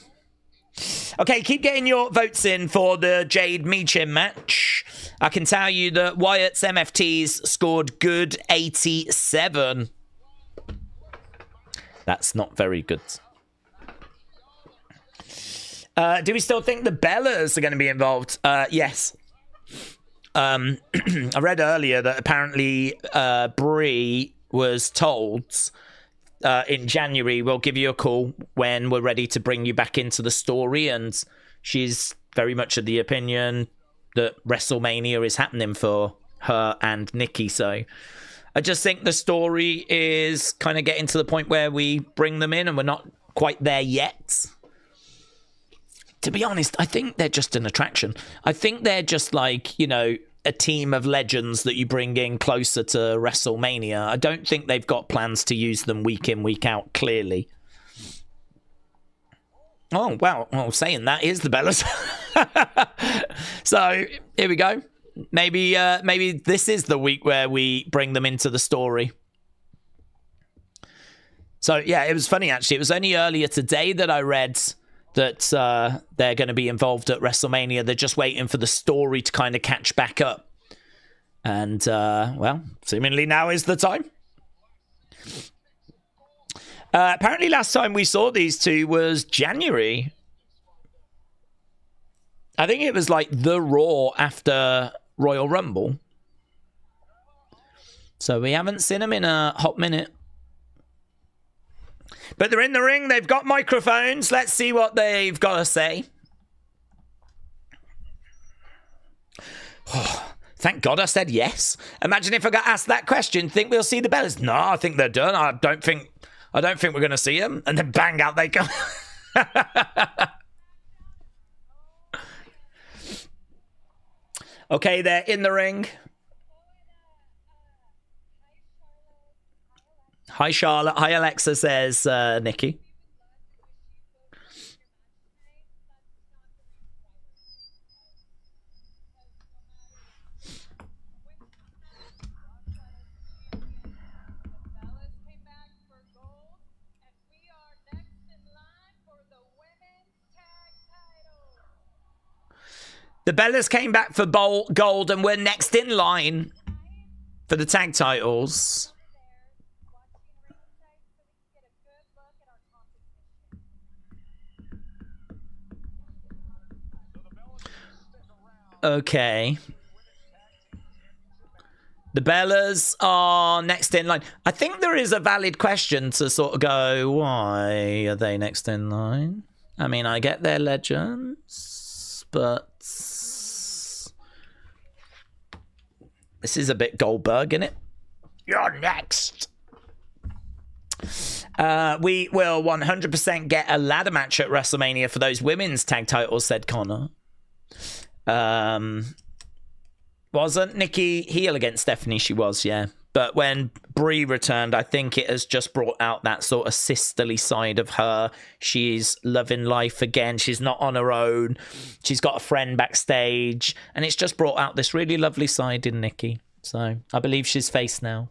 Speaker 2: Okay, keep getting your votes in for the Jade Michin match. I can tell you that Wyatts MFTs scored good 87. That's not very good. Do we still think the Bellas are going to be involved? Yes. I read earlier that apparently Brie was told in January, we'll give you a call when we're ready to bring you back into the story. And she's very much of the opinion that WrestleMania is happening for her and Nikki. So I just think the story is kind of getting to the point where we bring them in and we're not quite there yet. To be honest, I think they're just an attraction. I think they're just like, you know, a team of legends that you bring in closer to WrestleMania. I don't think they've got plans to use them week in, week out, clearly. Oh, wow. Well, saying that is the Bellas. So, here we go. Maybe this is the week where we bring them into the story. So, yeah, it was funny, actually. It was only earlier today that I read that they're going to be involved at WrestleMania. They're just waiting for the story to kind of catch back up. And, well, seemingly now is the time. Apparently last time we saw these two was January. I think it was like the Raw after Royal Rumble. So we haven't seen them in a hot minute. But they're in the ring. They've got microphones. Let's see what they've got to say. Oh, thank God I said yes. Imagine if I got asked that question. Think we'll see the Bellas? No, I think they're done. I don't think we're going to see them. And then bang, out they go. Okay, they're in the ring. Hi, Charlotte. Hi, Alexa, says Nikki. The Bellas came back for gold, and we're next in line for the tag titles. Okay. The Bellas are next in line. I think there is a valid question to sort of go, why are they next in line? I mean, I get they're legends, but this is a bit Goldberg, isn't it? You're next. We will 100% get a ladder match at WrestleMania for those women's tag titles, said Connor. Wasn't Nikki heel against Stephanie? She was, yeah. But when Brie returned, I think it has just brought out that sort of sisterly side of her. She's loving life again. She's not on her own. She's got a friend backstage. And it's just brought out this really lovely side in Nikki. So I believe she's face now.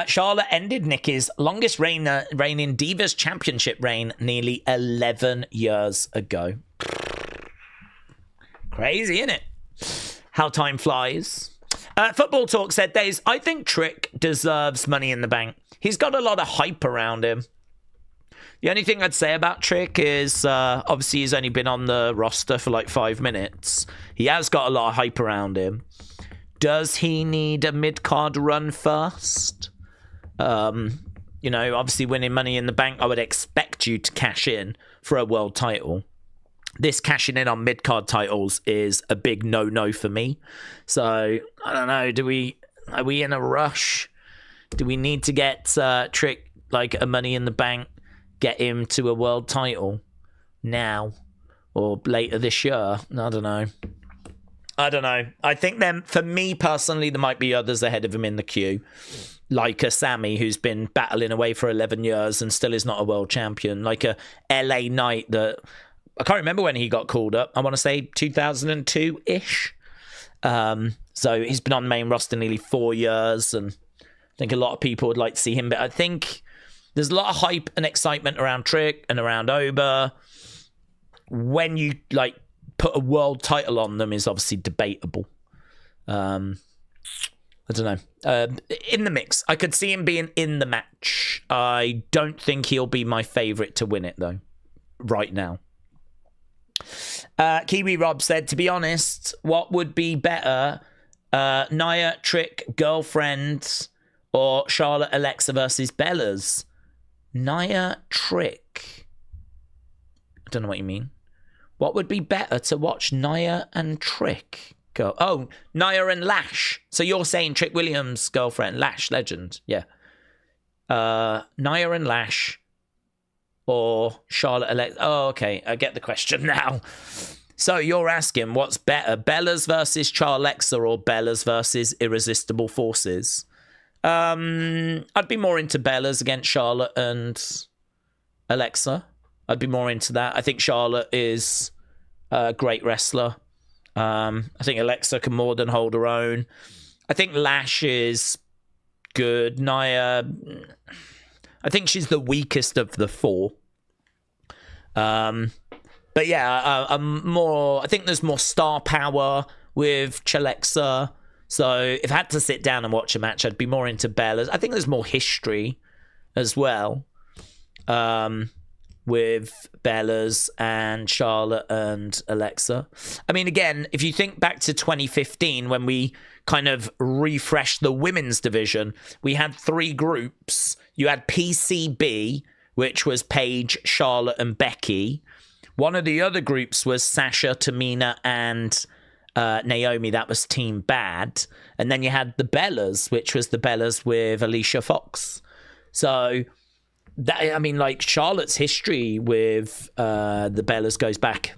Speaker 2: Charlotte ended Nikki's longest reigning Divas Championship reign nearly 11 years ago. Crazy, isn't it? How time flies. Football Talk said, Daze, I think Trick deserves Money in the Bank. He's got a lot of hype around him. The only thing I'd say about Trick is, obviously he's only been on the roster for like 5 minutes. He has got a lot of hype around him. Does he need a mid-card run first? You know, obviously winning Money in the Bank, I would expect you to cash in for a world title. This cashing in on mid-card titles is a big no-no for me. So, I don't know, are we in a rush? Do we need to get Trick, like, a Money in the Bank, get him to a world title now or later this year? I don't know. I think then, for me personally, there might be others ahead of him in the queue. Like a Sammy, who's been battling away for 11 years and still is not a world champion. Like a LA Knight that... I can't remember when he got called up. I want to say 2002-ish. So he's been on the main roster nearly 4 years, and I think a lot of people would like to see him. But I think there's a lot of hype and excitement around Trick and around Oba. When you like put a world title on them is obviously debatable. I don't know. In the mix, I could see him being in the match. I don't think he'll be my favourite to win it though, right now. Kiwi Rob said, to be honest, what would be better, Nia, Trick, Girlfriend, or Charlotte, Alexa versus Bellas? Nia, Trick. I don't know what you mean. What would be better to watch, Nia and Trick? Oh, Nia and Lash. So you're saying Trick Williams' girlfriend, Lash Legend. Yeah. Nia and Lash. Or Charlotte Alexa. Oh, okay. I get the question now. So you're asking what's better, Bellas versus Charlexa or Bellas versus Irresistible Forces? I'd be more into Bellas against Charlotte and Alexa. I'd be more into that. I think Charlotte is a great wrestler. I think Alexa can more than hold her own. I think Lash is good. Nia... I think she's the weakest of the four. But yeah, I think there's more star power with Chalexa. So if I had to sit down and watch a match, I'd be more into Bella's. I think there's more history as well. With Bella's and Charlotte and Alexa. I mean, again, if you think back to 2015 when we kind of refreshed the women's division, we had 3 groups. You had PCB, which was Paige, Charlotte, and Becky. One of the other groups was Sasha, Tamina, and Naomi. That was Team Bad. And then you had the Bellas, which was the Bellas with Alicia Fox. So that, I mean, like, Charlotte's history with the Bellas goes back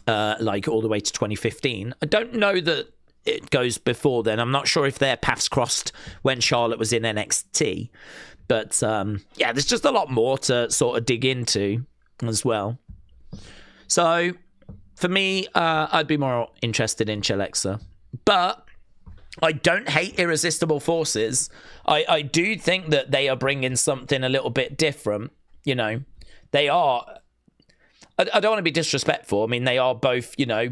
Speaker 2: like all the way to 2015. I don't know that it goes before then. I'm not sure if their paths crossed when Charlotte was in NXT. But yeah, there's just a lot more to sort of dig into as well. So for me, I'd be more interested in Chalexa. But I don't hate Irresistible Forces. I do think that they are bringing something a little bit different. You know, they are... I don't want to be disrespectful. I mean, they are both, you know,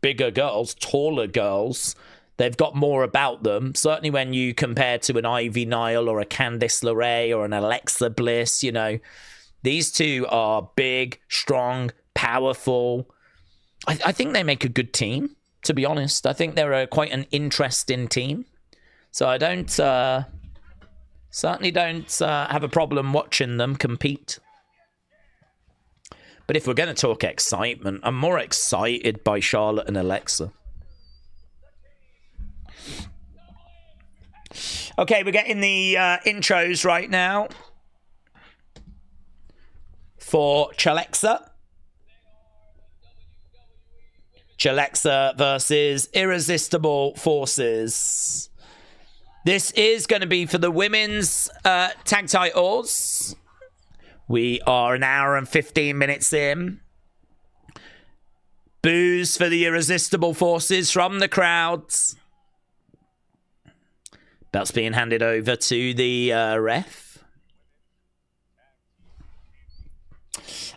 Speaker 2: bigger girls, taller girls. They've got more about them. Certainly when you compare to an Ivy Nile or a Candice LeRae or an Alexa Bliss, you know, these two are big, strong, powerful. I think they make a good team, to be honest. I think they're quite an interesting team. So I don't, certainly don't have a problem watching them compete. But if we're going to talk excitement, I'm more excited by Charlotte and Alexa. Okay, we're getting the intros right now for Chalexa. Chalexa versus Irresistible Forces. This is going to be for the women's tag titles. We are an hour and 15 minutes in. Boos for the Irresistible Forces from the crowds. That's being handed over to the ref.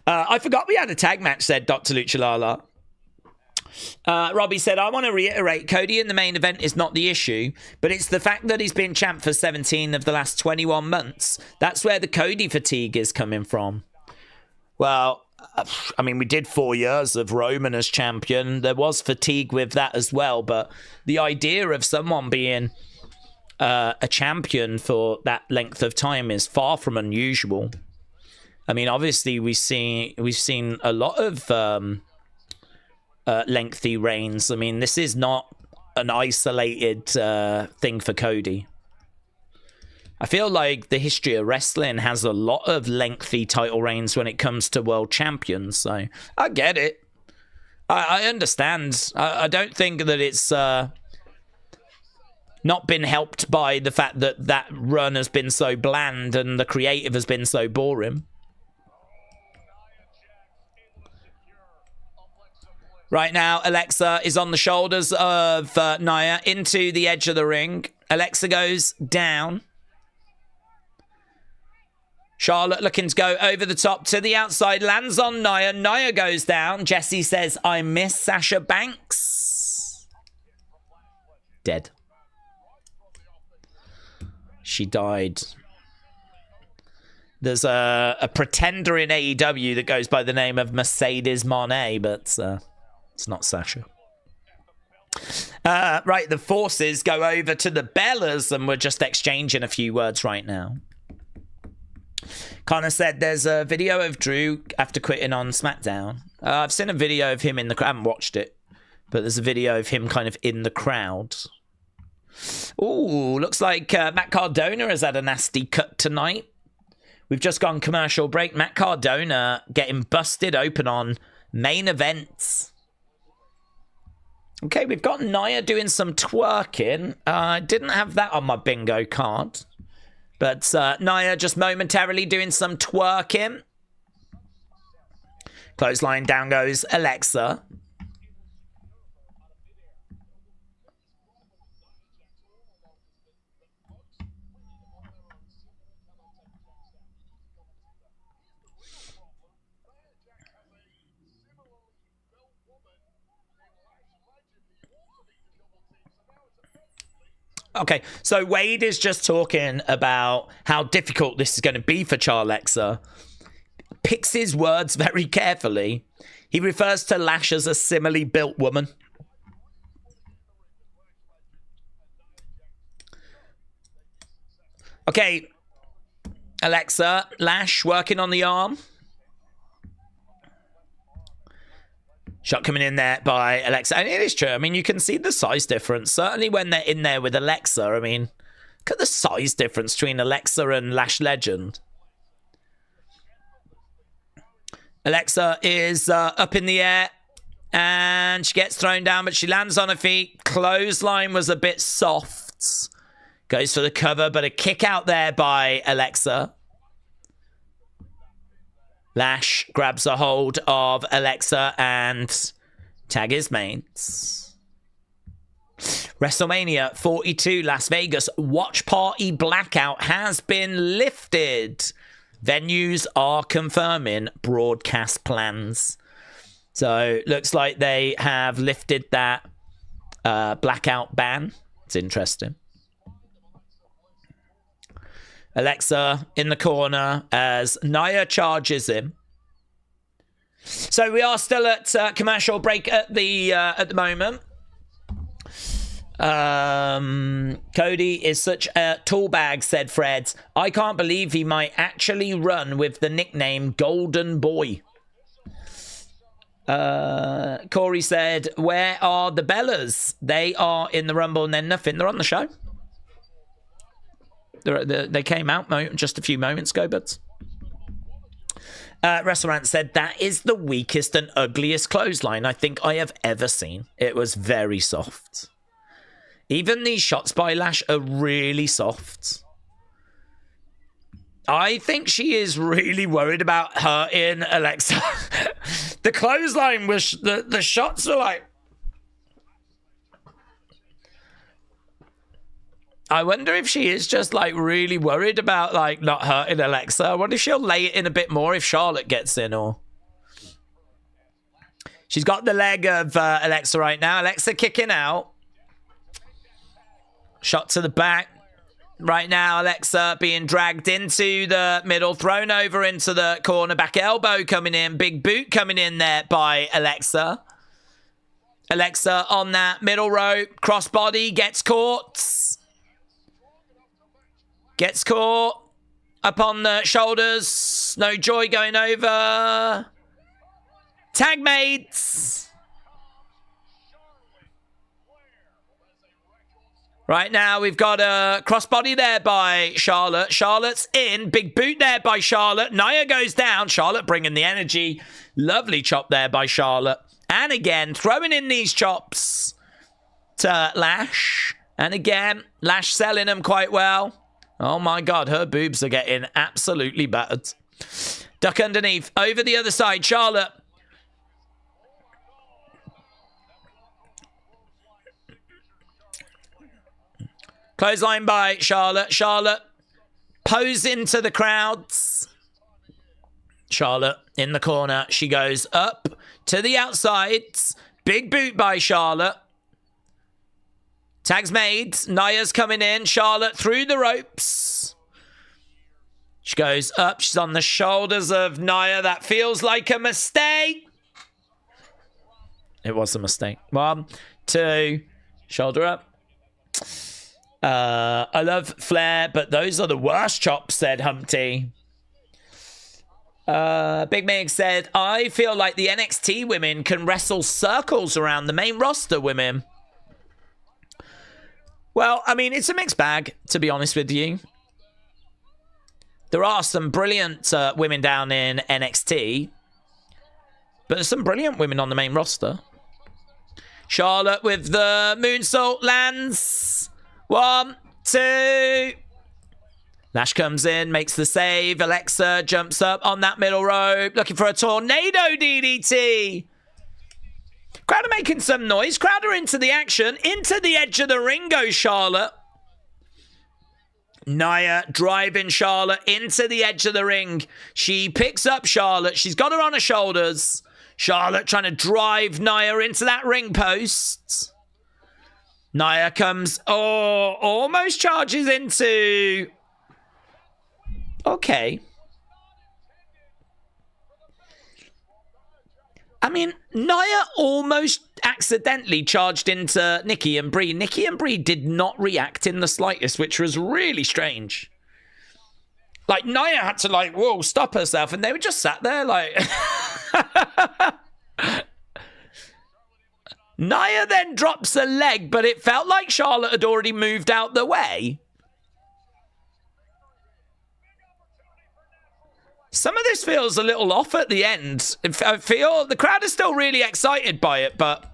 Speaker 2: I forgot we had a tag match, said Dr. Luchalala. Robbie said, I want to reiterate, Cody in the main event is not the issue, but it's the fact that he's been champ for 17 of the last 21 months. That's where the Cody fatigue is coming from. Well, I mean, we did 4 years of Roman as champion. There was fatigue with that as well, but the idea of someone being a champion for that length of time is far from unusual. I mean, obviously, we've seen a lot of lengthy reigns. I mean, this is not an isolated thing for Cody. I feel like the history of wrestling has a lot of lengthy title reigns when it comes to world champions, so I get it. I understand. I don't think that it's not been helped by the fact that that run has been so bland and the creative has been so boring. Right now, Alexa is on the shoulders of Nia into the edge of the ring. Alexa goes down. Charlotte looking to go over the top to the outside. Lands on Nia. Nia goes down. Jessie says, I miss Sasha Banks. Dead. She died. There's a pretender in AEW that goes by the name of Mercedes Moné, but... it's not Sasha. Right, the Forces go over to the Bellas, and we're just exchanging a few words right now. Connor said there's a video of Drew after quitting on SmackDown. I've seen a video of him in the crowd. I haven't watched it, but there's a video of him kind of in the crowd. Ooh, looks like Matt Cardona has had a nasty cut tonight. We've just gone commercial break. Matt Cardona getting busted open on main events. Okay, we've got Nia doing some twerking. I didn't have that on my bingo card. But Nia just momentarily doing some twerking. Clothesline, down goes Alexa. Okay, so Wade is just talking about how difficult this is going to be for Charlexa. Picks his words very carefully. He refers to Lash as a similarly built woman. Okay, Alexa, Lash working on the arm. Shot coming in there by Alexa. And it is true. I mean, you can see the size difference. Certainly when they're in there with Alexa. I mean, look at the size difference between Alexa and Lash Legend. Alexa is up in the air. And she gets thrown down, but she lands on her feet. Clothesline was a bit soft. Goes for the cover, but a kick out there by Alexa. Lash grabs a hold of Alexa and tag his mates. WrestleMania 42 Las Vegas watch party blackout has been lifted. Venues are confirming broadcast plans. So looks like they have lifted that blackout ban. It's interesting. Alexa in the corner as Nia charges him. So we are still at commercial break at the moment. Cody is such a tool bag, said Fred. I can't believe he might actually run with the nickname Golden Boy. Corey said, where are the Bellas? They are in the Rumble and then nothing. They're on the show. They came out just a few moments ago, but Restaurant said that is the weakest and ugliest clothesline I think I have ever seen. It was very soft. Even these shots by Lash are really soft. I think she is really worried about hurting Alexa. The clothesline was the shots are like. I wonder if she is just like really worried about like not hurting Alexa. I wonder if she'll lay it in a bit more if Charlotte gets in or. She's got the leg of Alexa right now. Alexa kicking out. Shot to the back. Right now, Alexa being dragged into the middle, thrown over into the corner. Back elbow coming in. Big boot coming in there by Alexa. Alexa on that middle rope. Crossbody gets caught. Gets caught up on the shoulders. No joy going over. Tag mates. Right now, we've got a crossbody there by Charlotte. Charlotte's in. Big boot there by Charlotte. Nia goes down. Charlotte bringing the energy. Lovely chop there by Charlotte. And again, throwing in these chops to Lash. And again, Lash selling them quite well. Oh my God, her boobs are getting absolutely battered. Duck underneath. Over the other side, Charlotte. Clothesline by Charlotte. Charlotte pose into the crowds. Charlotte in the corner. She goes up to the outside. Big boot by Charlotte. Tags made. Nia's coming in. Charlotte through the ropes. She goes up. She's on the shoulders of Nia. That feels like a mistake. It was a mistake. 1, 2. Shoulder up. I love Flair, but those are the worst chops, said Humpty. Big Mig said, I feel like the NXT women can wrestle circles around the main roster women. Well, I mean, it's a mixed bag, to be honest with you. There are some brilliant women down in NXT, but there's some brilliant women on the main roster. Charlotte with the moonsault lands. 1, 2. Lash comes in, makes the save. Alexa jumps up on that middle rope, looking for a tornado DDT. Crowd are making some noise. Crowd are into the action. Into the edge of the ring goes Charlotte. Nia driving Charlotte into the edge of the ring. She picks up Charlotte. She's got her on her shoulders. Charlotte trying to drive Nia into that ring post. Nia comes, almost charges into... Okay. I mean, Nia almost accidentally charged into Nikki and Brie. Nikki and Brie did not react in the slightest, which was really strange. Like, Nia had to, like, whoa, stop herself, and they were just sat there, like... Nia then drops a leg, but it felt like Charlotte had already moved out the way. Some of this feels a little off at the end. I feel the crowd is still really excited by it, but...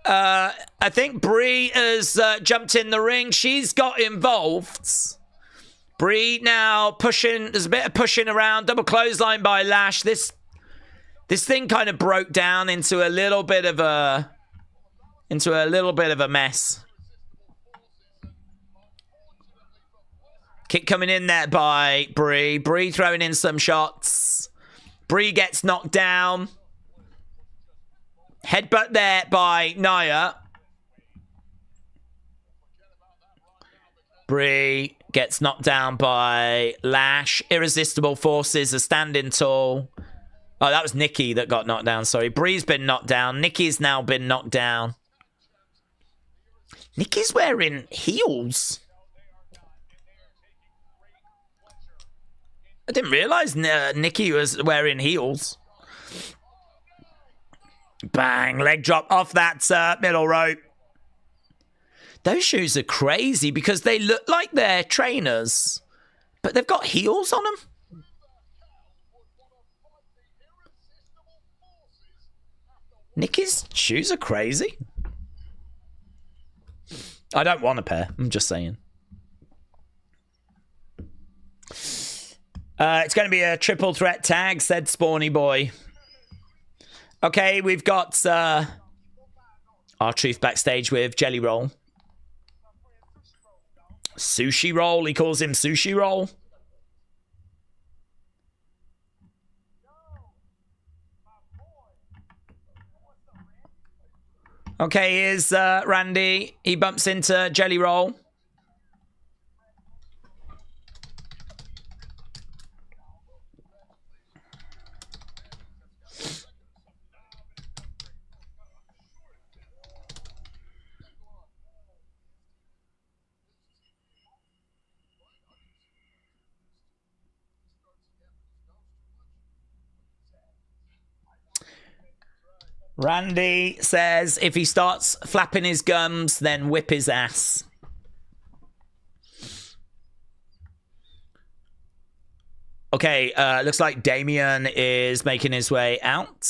Speaker 2: I think Brie has jumped in the ring. She's got involved. Brie now pushing. There's a bit of pushing around. Double clothesline by Lash. This thing kind of broke down into a little bit of a mess. Kick coming in there by Brie. Brie throwing in some shots. Brie gets knocked down. Headbutt there by Nia. Brie gets knocked down by Lash. Irresistible forces a standing tall. Oh, that was Nikki that got knocked down. Sorry. Brie's been knocked down. Nikki's now been knocked down. Nikki's wearing heels. I didn't realize Nikki was wearing heels. Bang. Leg drop off that middle rope. Those shoes are crazy because they look like they're trainers, but they've got heels on them. Nikki's shoes are crazy. I don't want a pair. I'm just saying. It's going to be a triple threat tag, said Spawny Boy. Okay, we've got R-Truth backstage with Jelly Roll. Sushi Roll. He calls him Sushi Roll. Okay, here's Randy. He bumps into Jelly Roll. Randy says if he starts flapping his gums, then whip his ass. Okay, looks like Damien is making his way out.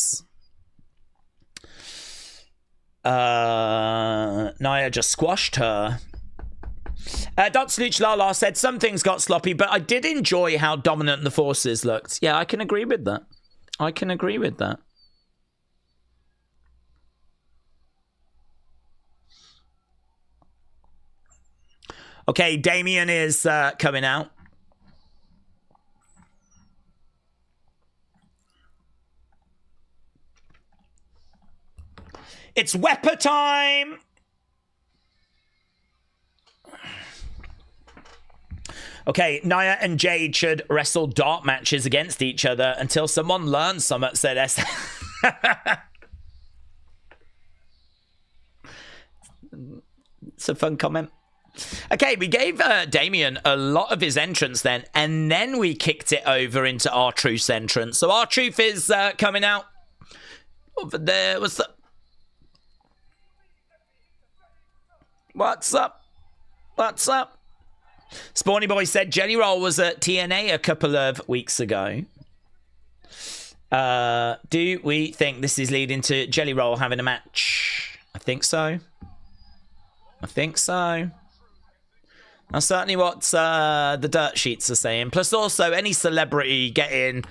Speaker 2: Nia just squashed her. Dotslooch Lala said some things got sloppy, but I did enjoy how dominant the forces looked. Yeah, I can agree with that. I can agree with that. Okay, Damien is coming out. It's Wepper time! Okay, Nia and Jade should wrestle dart matches against each other until someone learns something, said S. It's a fun comment. Okay, we gave Damien a lot of his entrance then, and then we kicked it over into R-Truth's entrance. So R-Truth is coming out. Over there, what's up? What's up? What's up? Spawny Boy said Jelly Roll was at TNA a couple of weeks ago. Do we think this is leading to Jelly Roll having a match? I think so. I think so. That's certainly what the dirt sheets are saying. Plus also any celebrity getting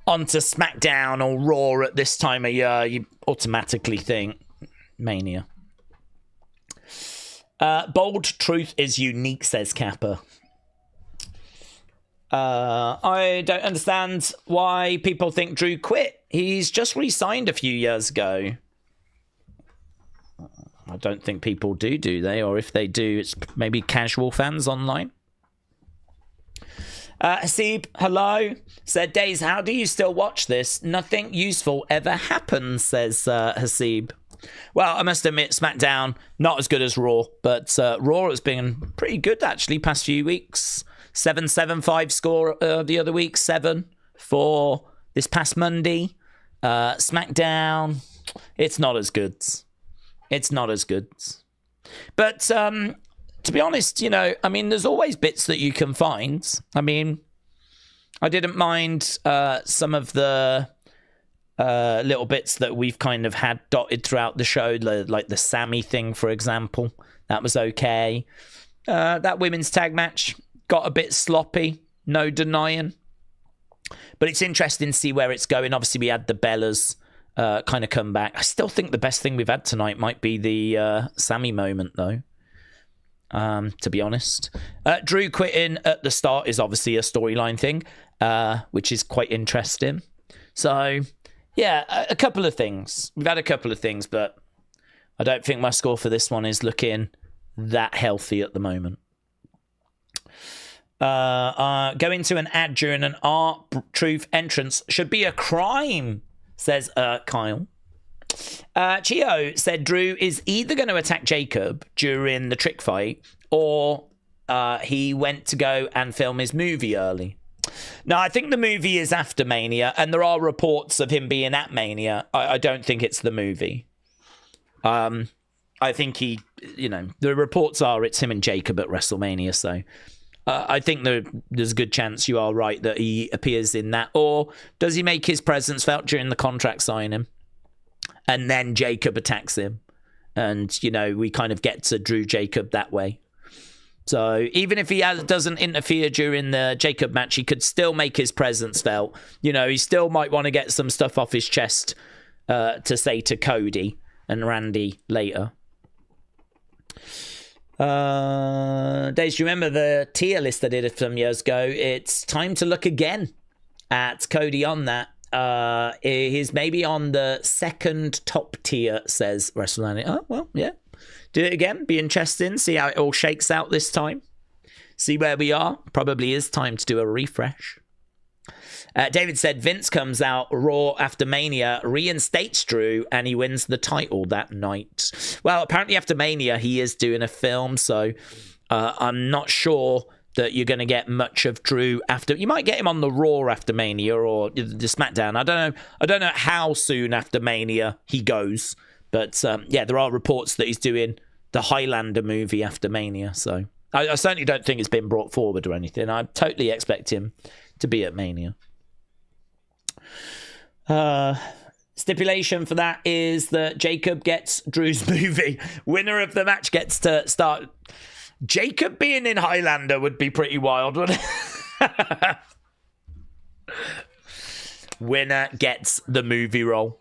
Speaker 2: onto SmackDown or Raw at this time of year, you automatically think Mania. Bold truth is unique, says Kappa. I don't understand why people think Drew quit. He's just re-signed a few years ago. I don't think people do they? Or if they do, it's maybe casual fans online. Hasib, hello. Said, Daze, how do you still watch this? Nothing useful ever happens, says Hasib. Well, I must admit, SmackDown, not as good as Raw, but Raw has been pretty good, actually, past few weeks. 7-7-5 score the other week, 7 for this past Monday. SmackDown, it's not as good. It's not as good. But to be honest, you know, I mean, there's always bits that you can find. I mean, I didn't mind some of the little bits that we've kind of had dotted throughout the show, like the Sammy thing, for example. That was okay. That women's tag match got a bit sloppy, no denying. But it's interesting to see where it's going. Obviously, we had the Bellas kind of come back. I still think the best thing we've had tonight might be the Sammy moment, though, to be honest. Drew quitting at the start is obviously a storyline thing, which is quite interesting. So, yeah, a couple of things. We've had a couple of things, but I don't think my score for this one is looking that healthy at the moment. Going to an ad during an R-Truth entrance should be a crime, says Kyle. Chio said Drew is either going to attack Jacob during the trick fight or he went to go and film his movie early. Now, I think the movie is after Mania, and there are reports of him being at Mania. I don't think it's the movie. I think he, you know, the reports are it's him and Jacob at WrestleMania, so... I think there's a good chance you are right that he appears in that. Or does he make his presence felt during the contract signing? And then Jacob attacks him. And, you know, we kind of get to Drew Jacob that way. So even if he doesn't interfere during the Jacob match, he could still make his presence felt. You know, he still might want to get some stuff off his chest to say to Cody and Randy later. Daze, do you remember the tier list I did some years ago? It's time to look again at Cody on that. He's maybe on the second top tier, says Wrestlemania. Oh, well, yeah. Do it again. Be interesting. See how it all shakes out this time. See where we are. Probably is time to do a refresh. David said Vince comes out Raw after Mania, reinstates Drew, and he wins the title that night. Well, apparently after Mania, he is doing a film, so I'm not sure that you're going to get much of Drew after. You might get him on the Raw after Mania or the SmackDown. I don't know how soon after Mania he goes, but yeah, there are reports that he's doing the Highlander movie after Mania, so I certainly don't think it's been brought forward or anything. I totally expect him to be at Mania. Stipulation for that is that Jacob gets Drew's movie. Winner of the match gets to start. Jacob being in Highlander would be pretty wild, wouldn't it? Winner gets the movie role.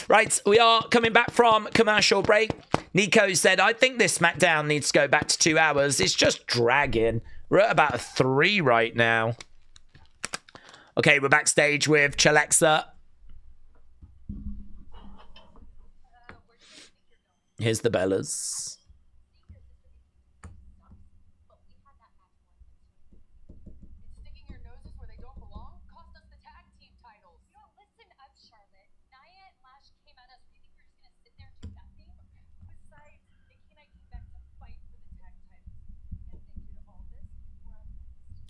Speaker 2: Right, we are coming back from commercial break. Nico said, I think this SmackDown needs to go back to 2 hours. It's just dragging. We're at about 3 right now. Okay, we're backstage with Chalexa. Here's the Bellas.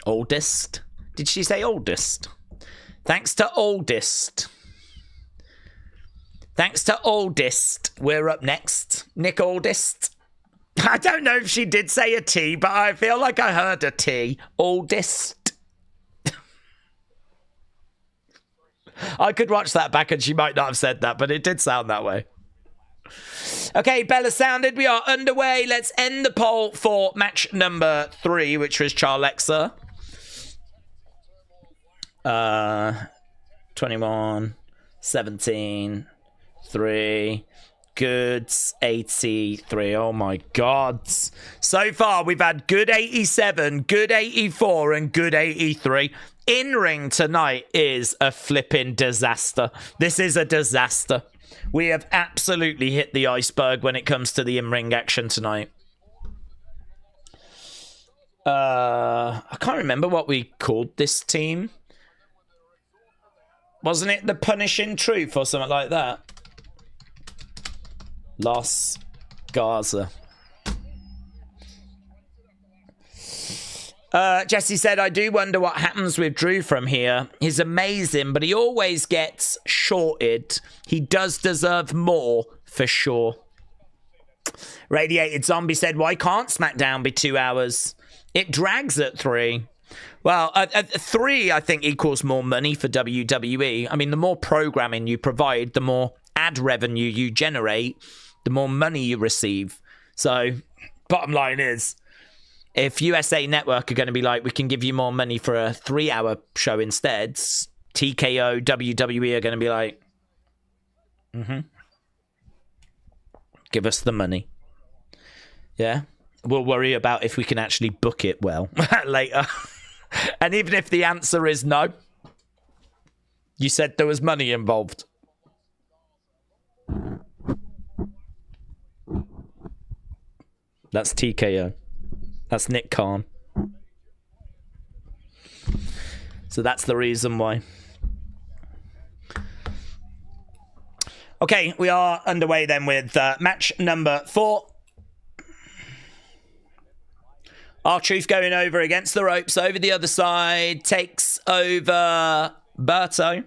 Speaker 2: Oldest? Did she say oldest? Thanks to oldest. Thanks to oldest. We're up next. Nick Oldest. I don't know if she did say a T, but I feel like I heard a T. Oldest. I could watch that back and she might not have said that, but it did sound that way. Okay, Bella sounded. We are underway. Let's end the poll for match number 3, which was Charlexa. 21, 17, 3, goods, 83. Oh my God. So far, we've had good 87, good 84, and good 83. In-ring tonight is a flipping disaster. This is a disaster. We have absolutely hit the iceberg when it comes to the in-ring action tonight. I can't remember what we called this team. Wasn't it the Punishing Truth or something like that? Los Garza. Jesse said, I do wonder what happens with Drew from here. He's amazing, but he always gets shorted. He does deserve more, for sure. Radiated Zombie said, why can't SmackDown be 2 hours? It drags at 3. Well, 3, I think, equals more money for WWE. I mean, the more programming you provide, the more ad revenue you generate, the more money you receive. So, bottom line is, if USA Network are going to be like, we can give you more money for a 3-hour show instead, TKO, WWE are going to be like, give us the money. Yeah? We'll worry about if we can actually book it well later. And even if the answer is no, you said there was money involved. That's TKO. That's Nick Khan. So that's the reason why. Okay, we are underway then with match number 4. R-Truth going over against the ropes, over the other side, takes over Berto.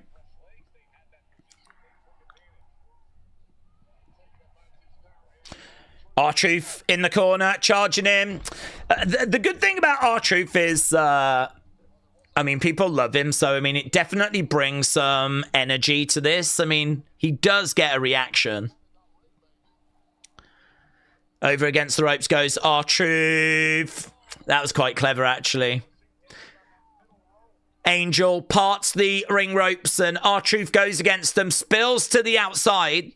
Speaker 2: R-Truth in the corner, charging him. The good thing about R-Truth is, I mean, people love him, so, I mean, it definitely brings some energy to this. I mean, he does get a reaction. Over against the ropes goes R-Truth. That was quite clever, actually. Angel parts the ring ropes, and R-Truth goes against them, spills to the outside.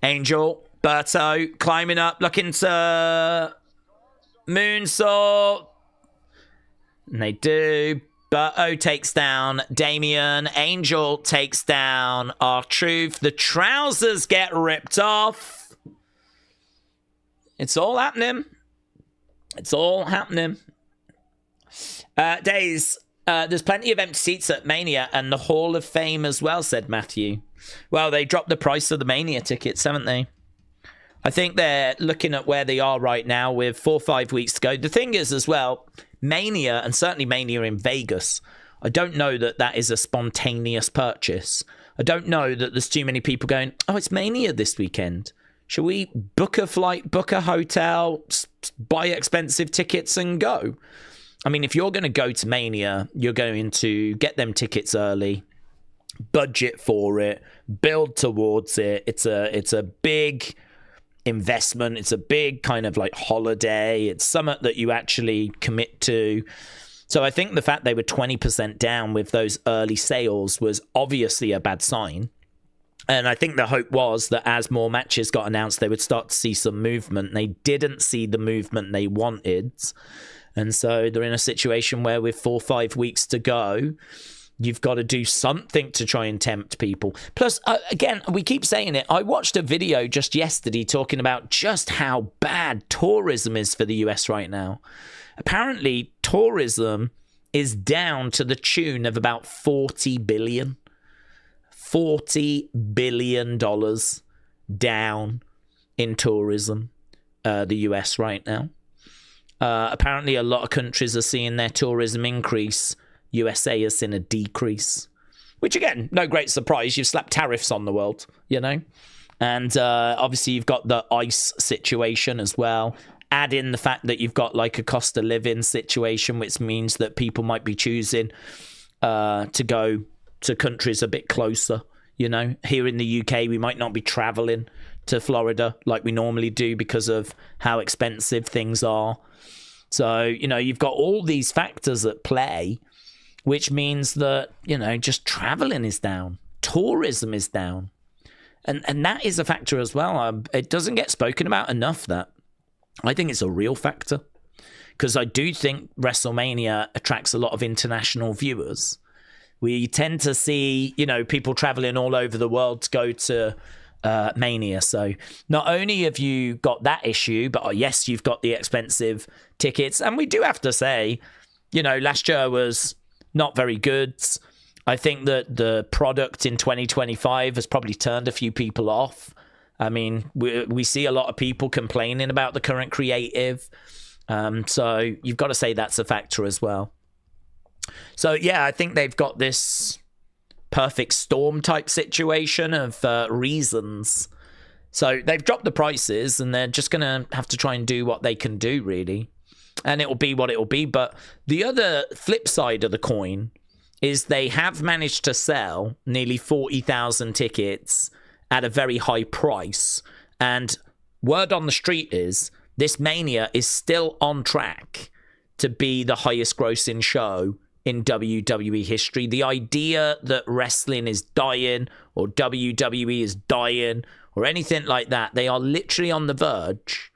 Speaker 2: Angel, Berto, climbing up, looking to moonsault. And they do. Berto takes down Damien. Angel takes down R-Truth. The trousers get ripped off. It's all happening. It's all happening. Daze, there's plenty of empty seats at Mania and the Hall of Fame as well, said Matthew. Well, they dropped the price of the Mania tickets, haven't they? I think they're looking at where they are right now with 4 or 5 weeks to go. The thing is as well, Mania, and certainly Mania in Vegas, I don't know that that is a spontaneous purchase. I don't know that there's too many people going, oh, it's Mania this weekend. Shall we book a flight, book a hotel, buy expensive tickets and go? I mean, if you're going to go to Mania, you're going to get them tickets early, budget for it, build towards it. It's a big investment. It's a big kind of like holiday. It's something that you actually commit to. So I think the fact they were 20% down with those early sales was obviously a bad sign. And I think the hope was that as more matches got announced, they would start to see some movement. They didn't see the movement they wanted. And so they're in a situation where with 4 or 5 weeks to go, you've got to do something to try and tempt people. Plus, again, we keep saying it. I watched a video just yesterday talking about just how bad tourism is for the US right now. Apparently, tourism is down to the tune of about $40 billion. $40 billion down in tourism, the US right now. Apparently, a lot of countries are seeing their tourism increase. USA has seen a decrease, which, again, no great surprise. You've slapped tariffs on the world, you know? And obviously, you've got the ICE situation as well. Add in the fact that you've got like a cost of living situation, which means that people might be choosing to go to countries a bit closer. You know, here in the UK, we might not be traveling to Florida like we normally do because of how expensive things are. So, you know, you've got all these factors at play, which means that, you know, just traveling is down. Tourism is down. And that is a factor as well. It doesn't get spoken about enough, that. I think it's a real factor. Because I do think WrestleMania attracts a lot of international viewers. We tend to see, you know, people traveling all over the world to go to Mania. So not only have you got that issue, but yes, you've got the expensive tickets. And we do have to say, you know, last year was not very good. I think that the product in 2025 has probably turned a few people off. I mean, we see a lot of people complaining about the current creative. So you've got to say that's a factor as well. So, yeah, I think they've got this perfect storm type situation of reasons. So they've dropped the prices and they're just going to have to try and do what they can do, really. And it will be what it will be. But the other flip side of the coin is they have managed to sell nearly 40,000 tickets at a very high price. And word on the street is this Mania is still on track to be the highest grossing show in WWE history. The idea that wrestling is dying or WWE is dying or anything like that, they are literally on the verge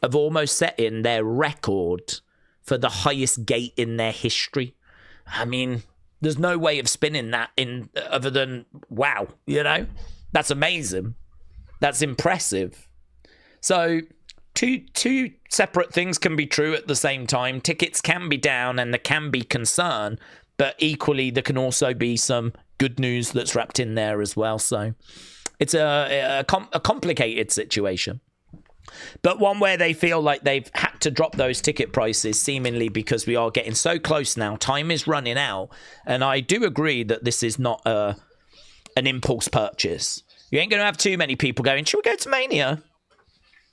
Speaker 2: of almost setting their record for the highest gate in their history. I mean, there's no way of spinning that in other than wow, you know? That's amazing. That's impressive. So two separate things can be true at the same time. Tickets can be down and there can be concern, but equally there can also be some good news that's wrapped in there as well. So it's a complicated situation, but one where they feel like they've had to drop those ticket prices seemingly because we are getting so close now. Time is running out, and I do agree that this is not an impulse purchase. You ain't going to have too many people going, should we go to Mania?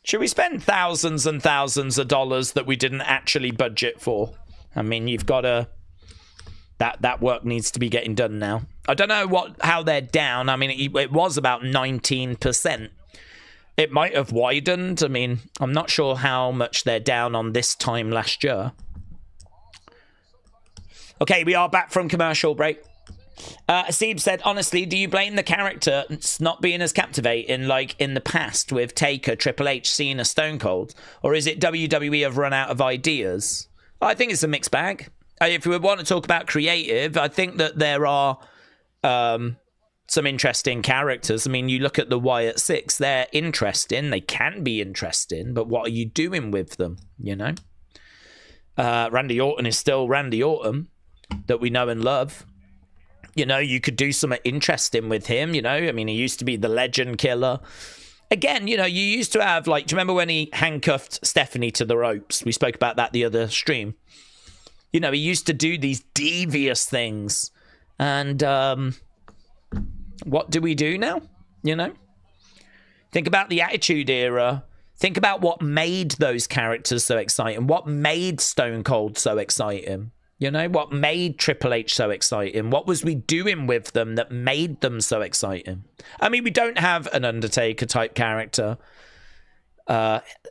Speaker 2: Should we spend thousands and thousands of dollars that we didn't actually budget for? I mean, you've got to... That work needs to be getting done now. I don't know how they're down. I mean, it was about 19%. It might have widened. I mean, I'm not sure how much they're down on this time last year. Okay, we are back from commercial break. Aseeb said, honestly, do you blame the character not being as captivating like in the past with Taker, Triple H, Cena, Stone Cold? Or is it WWE have run out of ideas? I think it's a mixed bag. If we want to talk about creative, I think that there are some interesting characters. I mean, you look at the Wyatt Six, they're interesting. They can be interesting, but what are you doing with them, you know? Randy Orton is still Randy Orton that we know and love. You know, you could do something interesting with him, you know? I mean, he used to be the legend killer. Again, you know, you used to have, like, do you remember when he handcuffed Stephanie to the ropes? We spoke about that the other stream. You know, he used to do these devious things. And what do we do now? You know? Think about the Attitude Era. Think about what made those characters so exciting. What made Stone Cold so exciting? You know, what made Triple H so exciting? What was we doing with them that made them so exciting? I mean, we don't have an Undertaker-type character.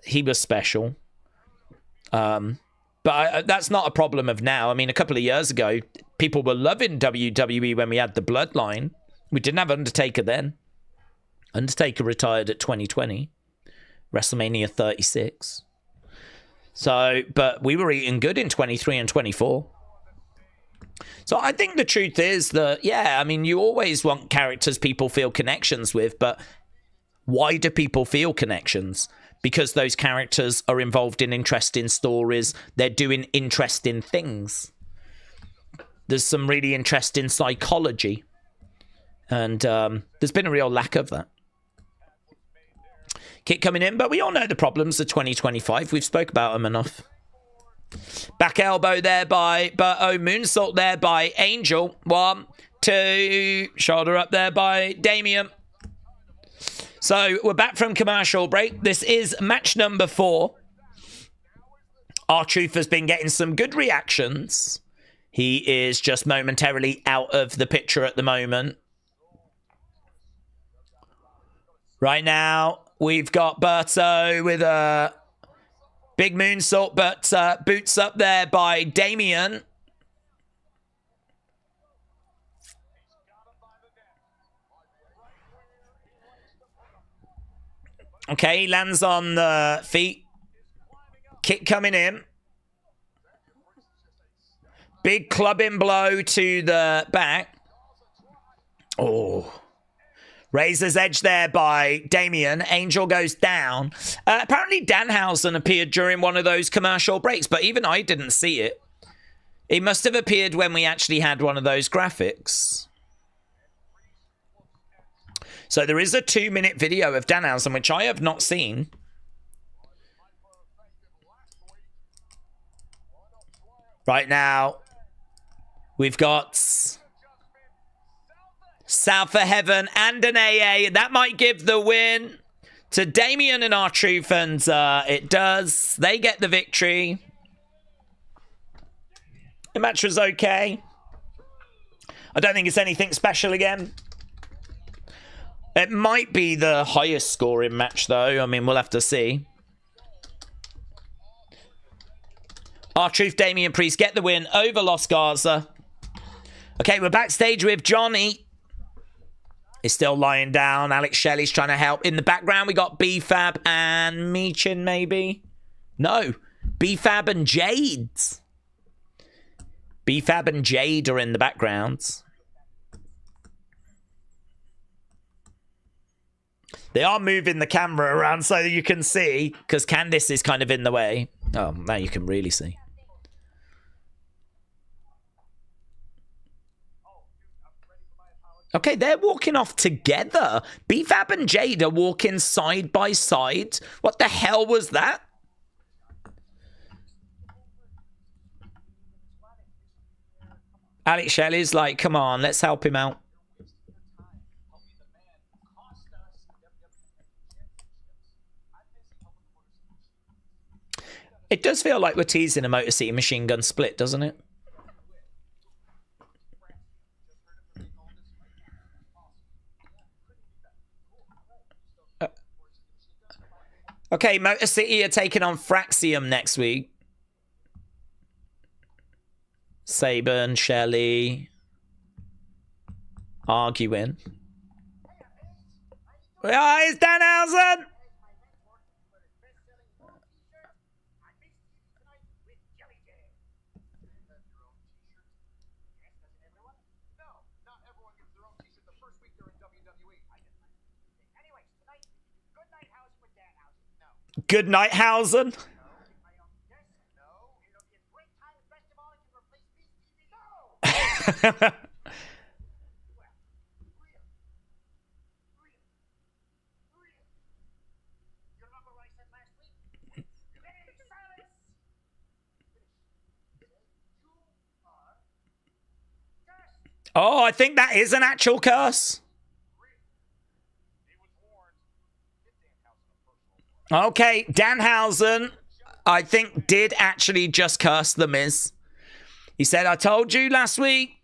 Speaker 2: He was special. But that's not a problem of now. I mean, a couple of years ago, people were loving WWE when we had the Bloodline. We didn't have Undertaker then. Undertaker retired at 2020. WrestleMania 36. So, but we were eating good in 23 and 24. So I think the truth is that, yeah, I mean, you always want characters people feel connections with, but why do people feel connections? Because those characters are involved in interesting stories. They're doing interesting things. There's some really interesting psychology. And there's been a real lack of that. Kit coming in, but we all know the problems of 2025. We've spoke about them enough. Back elbow there by Berto. Moonsault there by Angel. 1, 2. Shoulder up there by Damien. So we're back from commercial break. This is match number 4. R-Truth has been getting some good reactions. He is just momentarily out of the picture at the moment. Right now, we've got Berto with a big moonsault, but boots up there by Damien. Okay, he lands on the feet. Kick coming in. Big clubbing blow to the back. Oh. Razor's edge there by Damien. Angel goes down. Apparently Danhausen appeared during one of those commercial breaks, but even I didn't see it. He must have appeared when we actually had one of those graphics. So there is a 2-minute video of Danhausen, which I have not seen. Right now, we've got South of Heaven and an AA. That might give the win to Damien and R-Truth, and it does. They get the victory. The match was okay. I don't think it's anything special again. It might be the highest scoring match, though. I mean, we'll have to see. R-Truth, Damien Priest get the win over Los Garza. Okay, we're backstage with Johnny. He's still lying down. Alex Shelley's trying to help. In the background, we got B-Fab and Michin, maybe? No. B-Fab and Jade. B-Fab and Jade are in the background. They are moving the camera around so that you can see, because Candice is kind of in the way. Oh, now you can really see. Okay, they're walking off together. B-Fab and Jade are walking side by side. What the hell was that? Alex Shelley's like, come on, let's help him out. It does feel like we're teasing a Motor City Machine Gun split, doesn't it? Okay, Motor City are taking on Fraxium next week. Saban, Shelley arguing. Oh, it's Danhausen! Good night, Hausen. Oh, I think that is an actual curse. Okay, Danhausen, I think, did actually just curse The Miz. He said, I told you last week.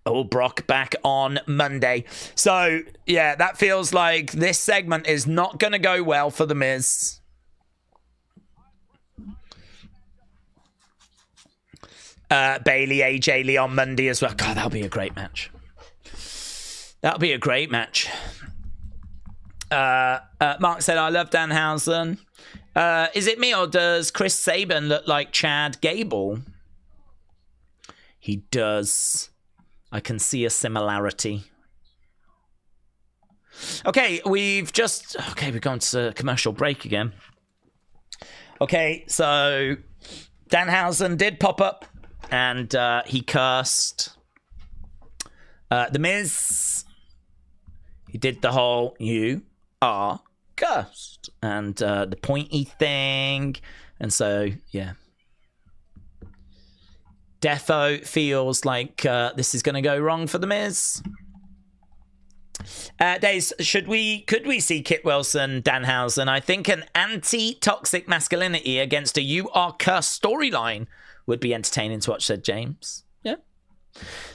Speaker 2: Oh, Brock back on Monday. So, yeah, that feels like this segment is not going to go well for The Miz. Bailey, AJ Lee on Monday as well. God, that'll be a great match. That'll be a great match. Mark said, I love Danhausen. Is it me or does Chris Sabin look like Chad Gable? He does. I can see a similarity. Okay, we're going to commercial break again. Okay, so Danhausen did pop up and he cursed The Miz. He did the whole, you are cursed. And the pointy thing. And so, yeah. Defo feels like this is going to go wrong for The Miz. Daze, could we see Kit Wilson, Danhausen? I think an anti-toxic masculinity against a you are cursed storyline would be entertaining to watch, said James. Yeah.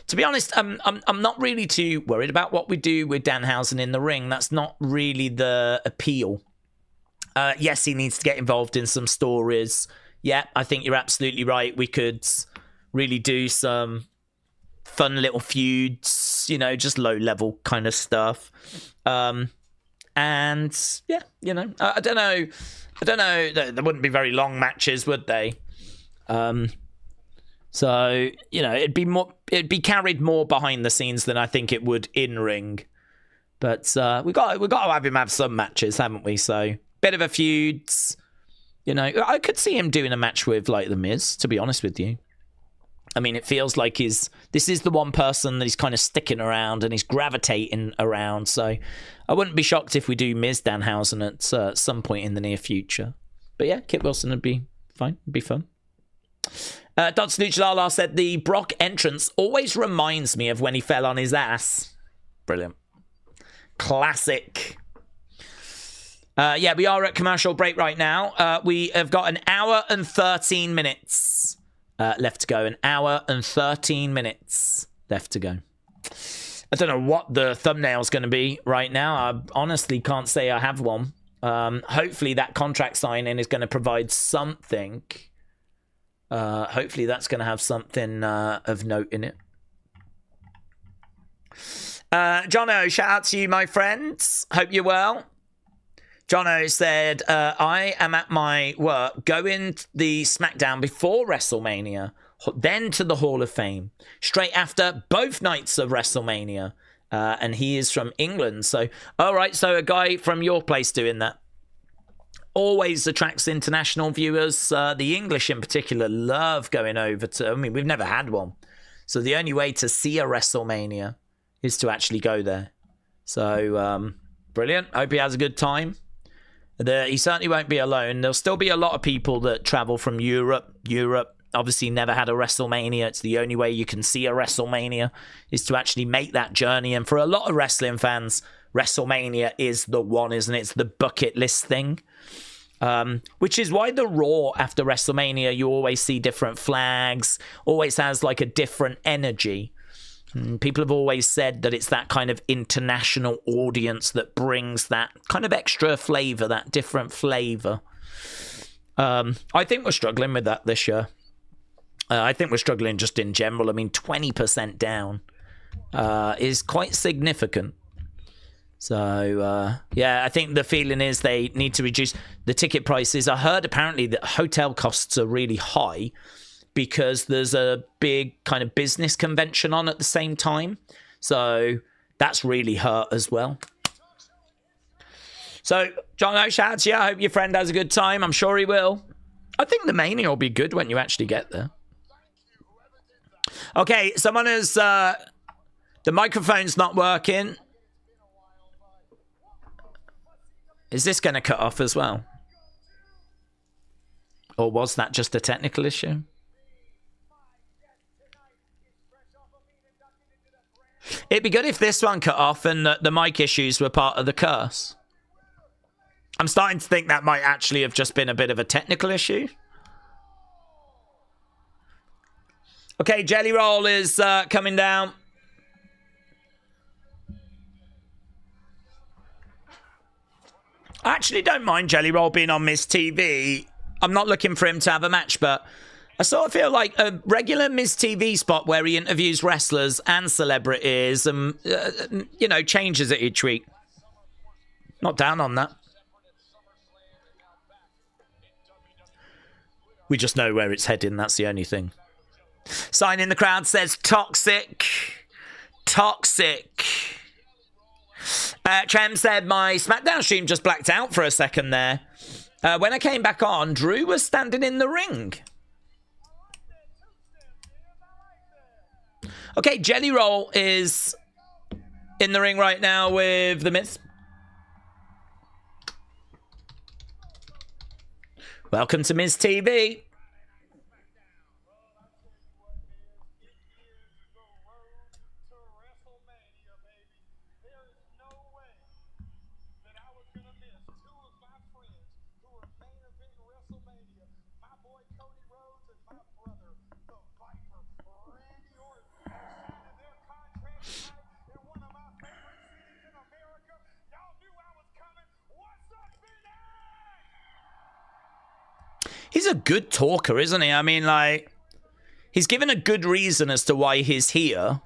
Speaker 2: To be honest, I'm not really too worried about what we do with Danhausen in the ring. That's not really the appeal. Yes, he needs to get involved in some stories. Yeah, I think you're absolutely right. We could really do some fun little feuds, you know, just low level kind of stuff. And yeah, you know, I don't know. There wouldn't be very long matches, would they? So, you know, it'd be carried more behind the scenes than I think it would in ring. But we got to have him have some matches, haven't we? So, bit of a feuds. You know, I could see him doing a match with like the Miz, to be honest with you. I mean, it feels like this is the one person that he's kind of sticking around and he's gravitating around. So I wouldn't be shocked if we do Miz Danhausen at some point in the near future. But yeah, Kit Wilson would be fine. It'd be fun. Dr. Luchalala said, the Brock entrance always reminds me of when he fell on his ass. Brilliant. Classic. Yeah, we are at commercial break right now. We have got an hour and 13 minutes left to go. An hour and 13 minutes left to go. I don't know what the thumbnail's going to be right now. I honestly can't say I have one. Hopefully that contract signing is going to provide something. Hopefully that's going to have something of note in it. Jono, shout out to you, my friends. Hope you're well. Jono said, I am at my work going to the SmackDown before WrestleMania, then to the Hall of Fame, straight after both nights of WrestleMania. And he is from England. So, all right, so a guy from your place doing that. Always attracts international viewers. The English in particular love going over to, I mean, we've never had one. So the only way to see a WrestleMania is to actually go there. So, brilliant. Hope he has a good time. He certainly won't be alone. There'll still be a lot of people that travel from Europe. Europe obviously never had a WrestleMania. It's the only way you can see a WrestleMania is to actually make that journey. And for a lot of wrestling fans, WrestleMania is the one, isn't it? It's the bucket list thing. Which is why the Raw after WrestleMania, you always see different flags, always has like a different energy. People have always said that it's that kind of international audience that brings that kind of extra flavor, that different flavor. I think we're struggling with that this year. I think we're struggling just in general. I mean, 20% down is quite significant. So, yeah, I think the feeling is they need to reduce the ticket prices. I heard apparently that hotel costs are really high because there's a big kind of business convention on at the same time. So that's really hurt as well. So, John, shout out to you. I hope your friend has a good time. I'm sure he will. I think the Mania will be good when you actually get there. Okay, someone has... the microphone's not working. Is this going to cut off as well? Or was that just a technical issue? It'd be good if this one cut off and the mic issues were part of the curse. I'm starting to think that might actually have just been a bit of a technical issue. Okay, Jelly Roll is coming down. I actually don't mind Jelly Roll being on Miz TV. I'm not looking for him to have a match, but I sort of feel like a regular Miz TV spot where he interviews wrestlers and celebrities and, you know, changes it each week. Not down on that. We just know where it's heading, that's the only thing. Sign in the crowd says toxic. Toxic. Trem said, my SmackDown stream just blacked out for a second there. When I came back on, Drew was standing in the ring. Okay, Jelly Roll is in the ring right now with The Miz. Welcome to Miz TV. He's a good talker, isn't he? I mean, like, he's given a good reason as to why he's here.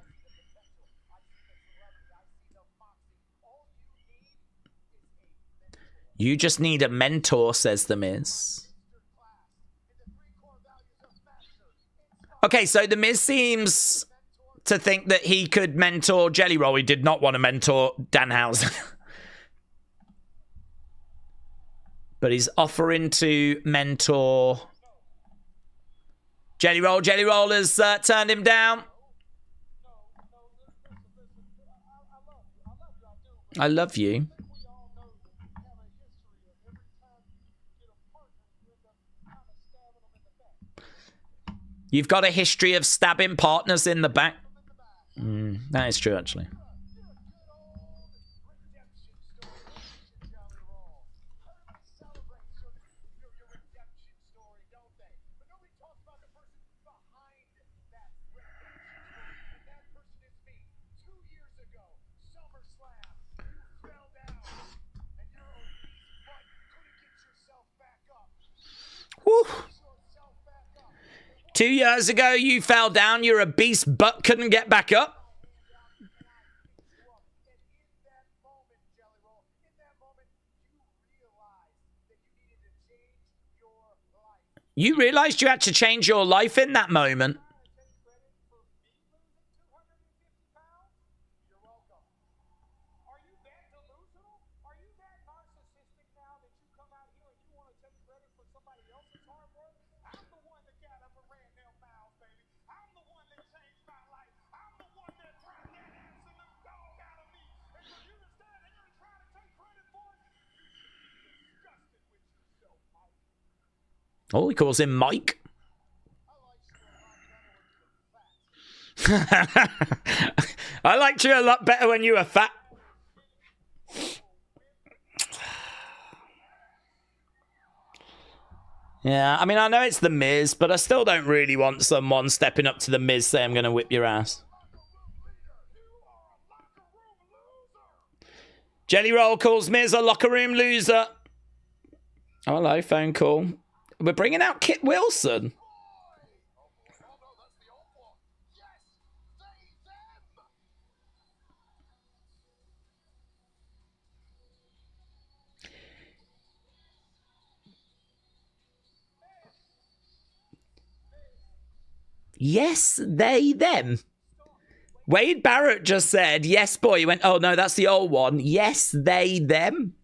Speaker 2: You just need a mentor, says The Miz. Okay, so the Miz seems to think that he could mentor Jelly Roll. He did not want to mentor Danhausen. But he's offering to mentor Jelly Roll. Jelly Roll has turned him down. I love you. You've got a history of stabbing partners in the back. That is true, actually. Woo. 2 years ago, you fell down. You're a beast, but couldn't get back up. You realized you had to change your life in that moment. Oh, he calls him Mike. I liked you a lot better when you were fat. Yeah, I mean, I know it's The Miz, but I still don't really want someone stepping up to The Miz saying, I'm going to whip your ass. Jelly Roll calls Miz a locker room loser. Oh, hello, phone call. We're bringing out Kit Wilson. Yes, they, them. Wade Barrett just said, yes, boy. He went, oh, no, that's the old one. Yes, they, them.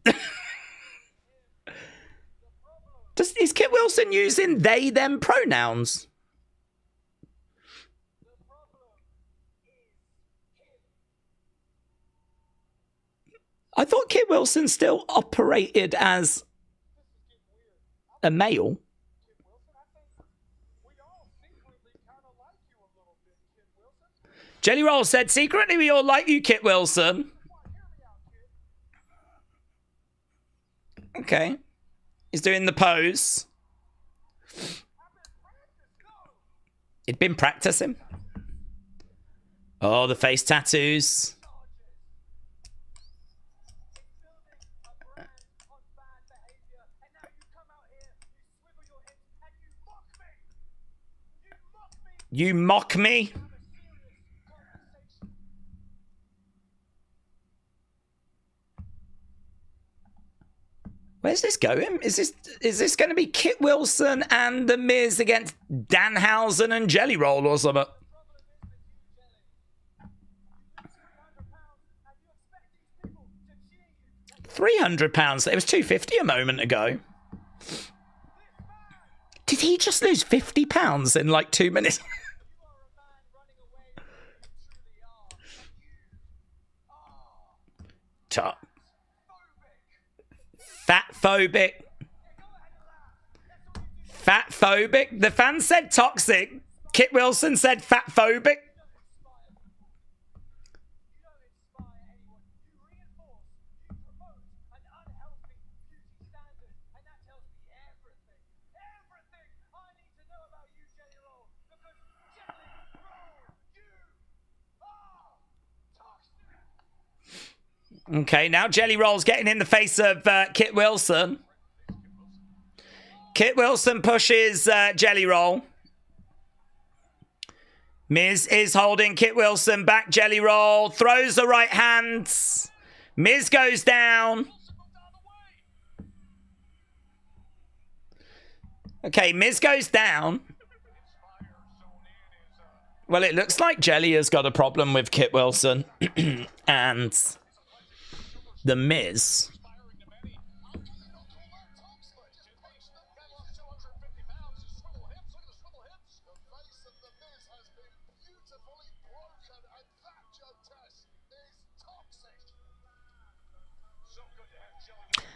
Speaker 2: Is Kit Wilson using they, them pronouns? I thought Kit Wilson still operated as a male. Jelly Roll said, secretly we all like you, Kit Wilson. Okay. He's doing the pose. He'd been practicing. Oh, the face tattoos. You mock me? Where's this going? Is this going to be Kit Wilson and The Miz against Danhausen and Jelly Roll or something? £300. It was £250 a moment ago. Did he just lose £50 in like 2 minutes? Top. Fat phobic. Fat phobic. The fans said toxic. Kit Wilson said fat phobic. Okay, now Jelly Roll's getting in the face of Kit Wilson. Kit Wilson pushes Jelly Roll. Miz is holding Kit Wilson back. Jelly Roll throws the right hands. Miz goes down. Okay, Miz goes down. Well, it looks like Jelly has got a problem with Kit Wilson and The Miz.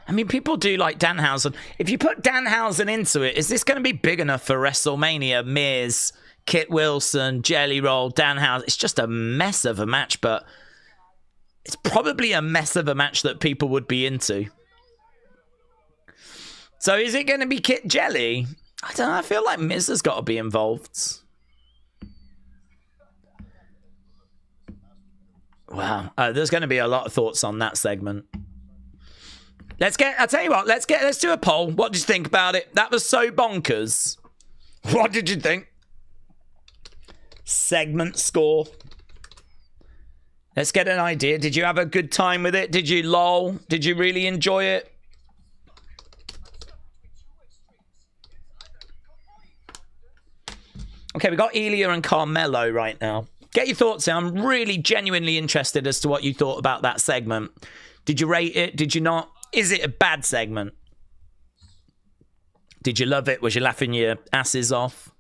Speaker 2: I mean, people do like Danhausen. If you put Danhausen into it, is this going to be big enough for WrestleMania? Miz, Kit Wilson, Jelly Roll, Danhausen. It's just a mess of a match, but it's probably a mess of a match that people would be into. So is it going to be Kit Jelly? I don't know. I feel like Miz has got to be involved. Wow. There's going to be a lot of thoughts on that segment. I'll tell you what, let's do a poll. What did you think about it? That was so bonkers. What did you think? Segment score. Let's get an idea. Did you have a good time with it? Did you lol? Did you really enjoy it? Okay, we got Elia and Carmelo right now. Get your thoughts in. I'm really genuinely interested as to what you thought about that segment. Did you rate it? Did you not? Is it a bad segment? Did you love it? Was you laughing your asses off?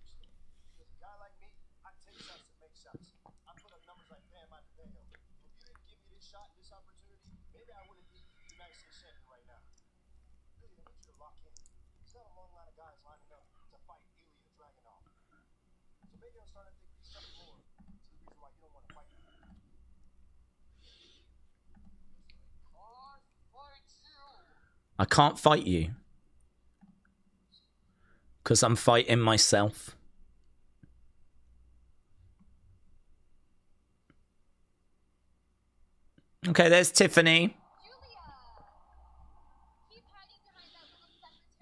Speaker 2: I can't fight you. Because I'm fighting myself. Okay, there's Tiffany.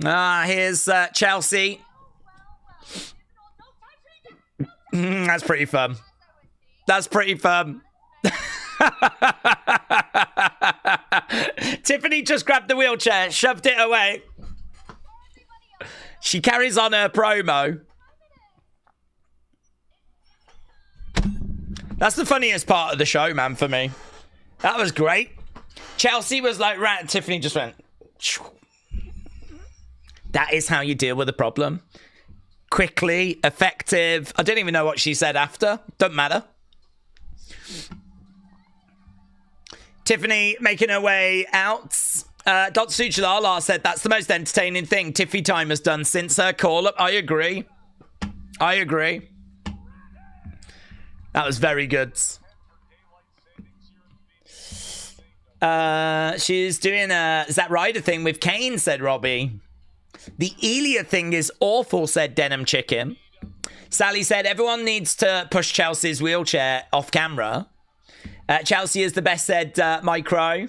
Speaker 2: Here's Chelsea. That's pretty fun. That's pretty fun. Tiffany just grabbed the wheelchair, shoved it away. She carries on her promo. That's the funniest part of the show, man, for me. That was great. Chelsea was like, right, Tiffany just went. That is how you deal with a problem. Quickly, effective. I don't even know what she said after. Don't matter. Tiffany making her way out. Dr. Suchalala said that's the most entertaining thing Tiffy Time has done since her call-up. I agree. I agree. That was very good. She's doing a Zack Ryder thing with Kane, said Robbie. The Elia thing is awful, said Denim Chicken. Sally said everyone needs to push Chelsea's wheelchair off camera. Chelsea is the best, said Micro.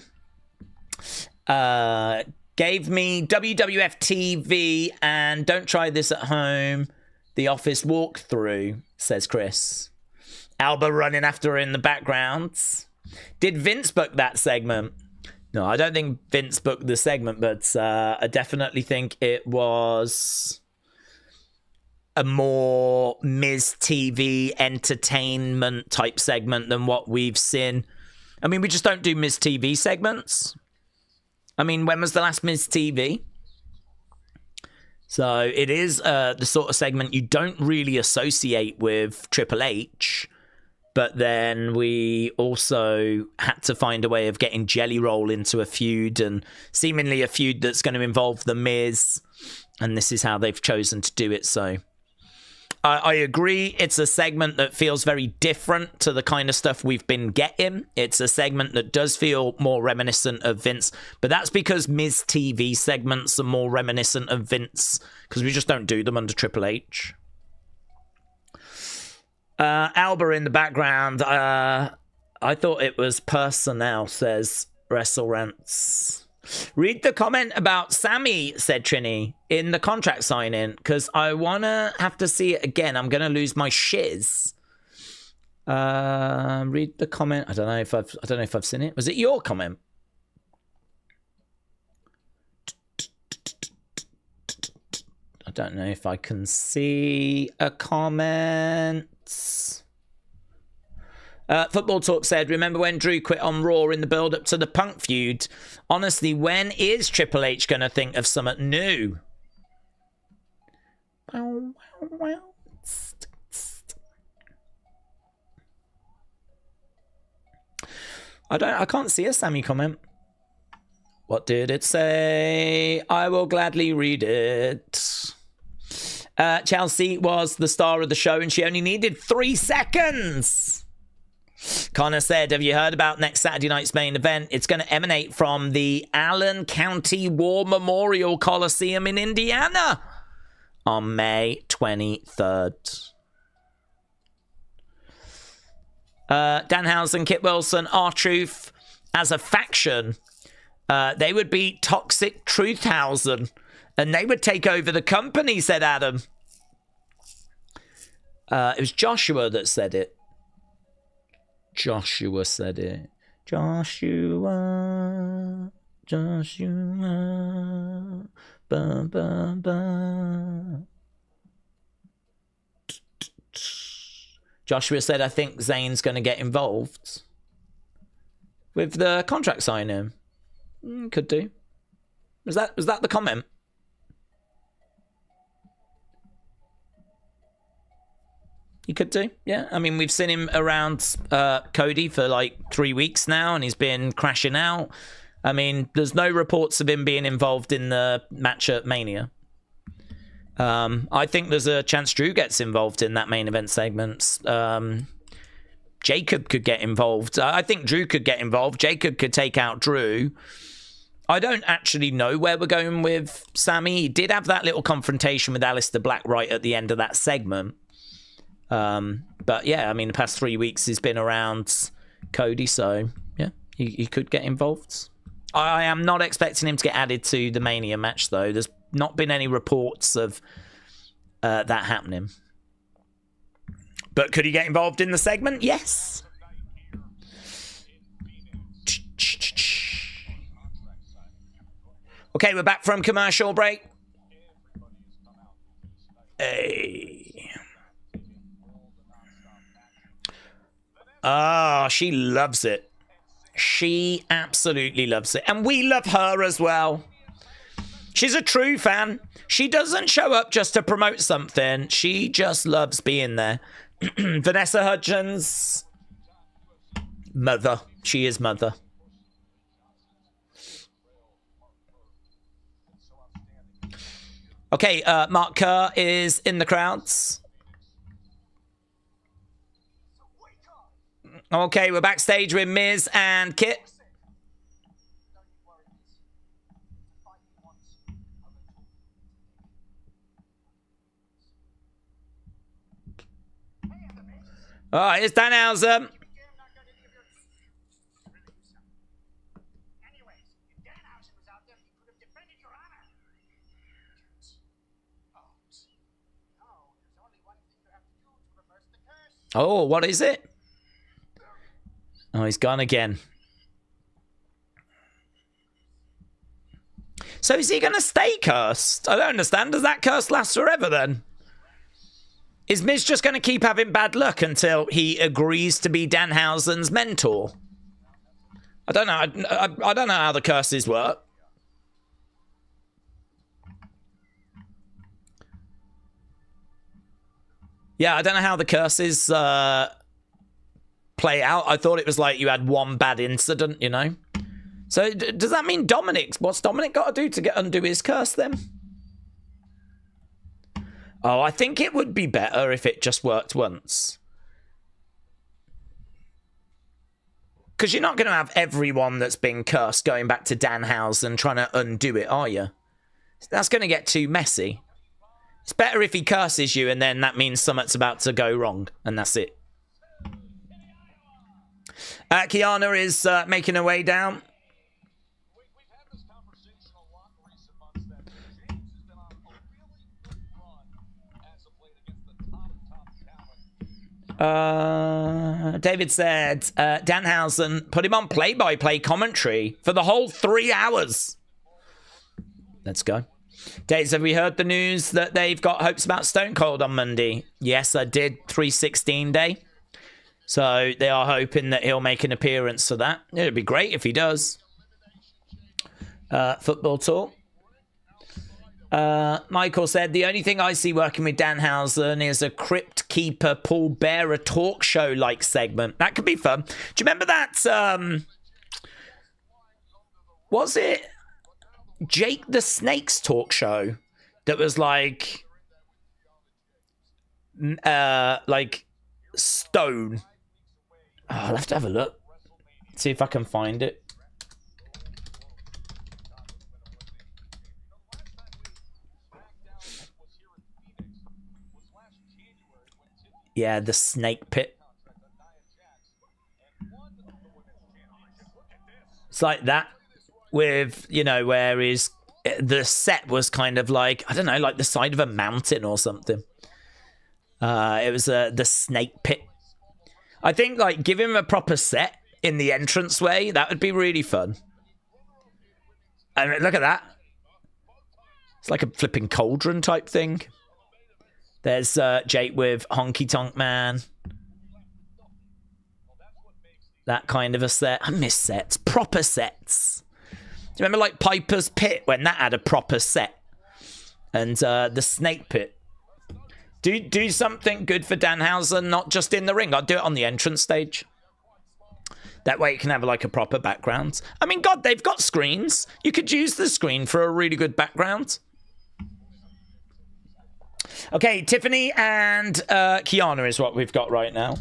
Speaker 2: Gave me WWF TV and don't try this at home. The Office walkthrough, says Chris. Alba running after her in the background. Did Vince book that segment? No, I don't think Vince booked the segment, but I definitely think it was a more Miz TV entertainment type segment than what we've seen. I mean, we just don't do Miz TV segments. I mean, when was the last Miz TV? So it is the sort of segment you don't really associate with Triple H. But then we also had to find a way of getting Jelly Roll into a feud, and seemingly a feud that's going to involve The Miz. And this is how they've chosen to do it. So I agree. It's a segment that feels very different to the kind of stuff we've been getting. It's a segment that does feel more reminiscent of Vince. But that's because Miz TV segments are more reminiscent of Vince, because we just don't do them under Triple H. Alba in the background. I thought it was personnel, says Wrestle Rants. Read the comment about Sammy, said Trini, in the contract signing, because I wanna have to see it again. I'm gonna lose my shiz. Read the comment. I don't know if I've seen it. Was it your comment? I don't know if I can see a comment. Football Talk said, remember when Drew quit on Raw in the build-up to the Punk feud? Honestly, when is Triple H going to think of something new? I can't see a Sammy comment. What did it say? I will gladly read it. Chelsea was the star of the show and she only needed 3 seconds. Connor said, have you heard about next Saturday night's main event? It's going to emanate from the Allen County War Memorial Coliseum in Indiana on May 23rd. Danhausen, Kit Wilson, R-Truth, as a faction, they would be Toxic Truthhausen, and they would take over the company, said Adam. It was Joshua that said it. Joshua said it. Joshua. Ba, ba, ba. Joshua said, I think Zayn's going to get involved with the contract signing. Could do. Was that the comment? He could do, yeah. I mean, we've seen him around Cody for like 3 weeks now, and he's been crashing out. I mean, there's no reports of him being involved in the match at Mania. I think there's a chance Drew gets involved in that main event segment. Jacob could get involved. I think Drew could get involved. Jacob could take out Drew. I don't actually know where we're going with Sammy. He did have that little confrontation with Aleister Black right at the end of that segment. But yeah, I mean, the past 3 weeks he's been around Cody, so yeah, he could get involved. I am not expecting him to get added to the Mania match, though. There's not been any reports of that happening. But could he get involved in the segment? Yes. Okay, we're back from commercial break. Hey. Ah, she loves it. She absolutely loves it. And we love her as well. She's a true fan. She doesn't show up just to promote something. She just loves being there. Vanessa Hudgens. Mother. She is mother. Okay, Mark Kerr is in the crowds. Okay, we're backstage with Miz and Kit. Oh, here's Danhausen. Oh, what is it? Oh, he's gone again. So is he going to stay cursed? I don't understand. Does that curse last forever then? Is Miz just going to keep having bad luck until he agrees to be Danhausen's mentor? I don't know. I don't know how the curses work. Yeah, I don't know how the curses play out. I thought it was like you had one bad incident, you know? So does that mean what's Dominic got to do to undo his curse then? Oh, I think it would be better if it just worked once. Because you're not going to have everyone that's been cursed going back to Danhausen trying to undo it, are you? That's going to get too messy. It's better if he curses you and then that means something's about to go wrong. And that's it. Kiana is making her way down. David said, Danhausen put him on play-by-play commentary for the whole 3 hours. Let's go. Daze, have we heard the news that they've got hopes about Stone Cold on Monday? Yes, I did. 316 day. So they are hoping that he'll make an appearance for that. It'd be great if he does. Football talk. Michael said, the only thing I see working with Danhausen is a Crypt Keeper Paul Bearer talk show like segment. That could be fun. Do you remember that? Was it Jake the Snake's talk show that was like Stone? Oh, I'll have to have a look. See if I can find it. Yeah, the Snake Pit. It's like that with, you know, where the set was kind of like, I don't know, like the side of a mountain or something. It was the Snake Pit. I think, like, give him a proper set in the entranceway. That would be really fun. I mean, look at that. It's like a flipping cauldron type thing. There's Jake with Honky Tonk Man. That kind of a set. I miss sets. Proper sets. Do you remember, like, Piper's Pit when that had a proper set? And the Snake Pit. Do something good for Danhausen, not just in the ring. I'd do it on the entrance stage. That way you can have like a proper background. I mean, God, they've got screens. You could use the screen for a really good background. Okay, Tiffany and Kiana is what we've got right now.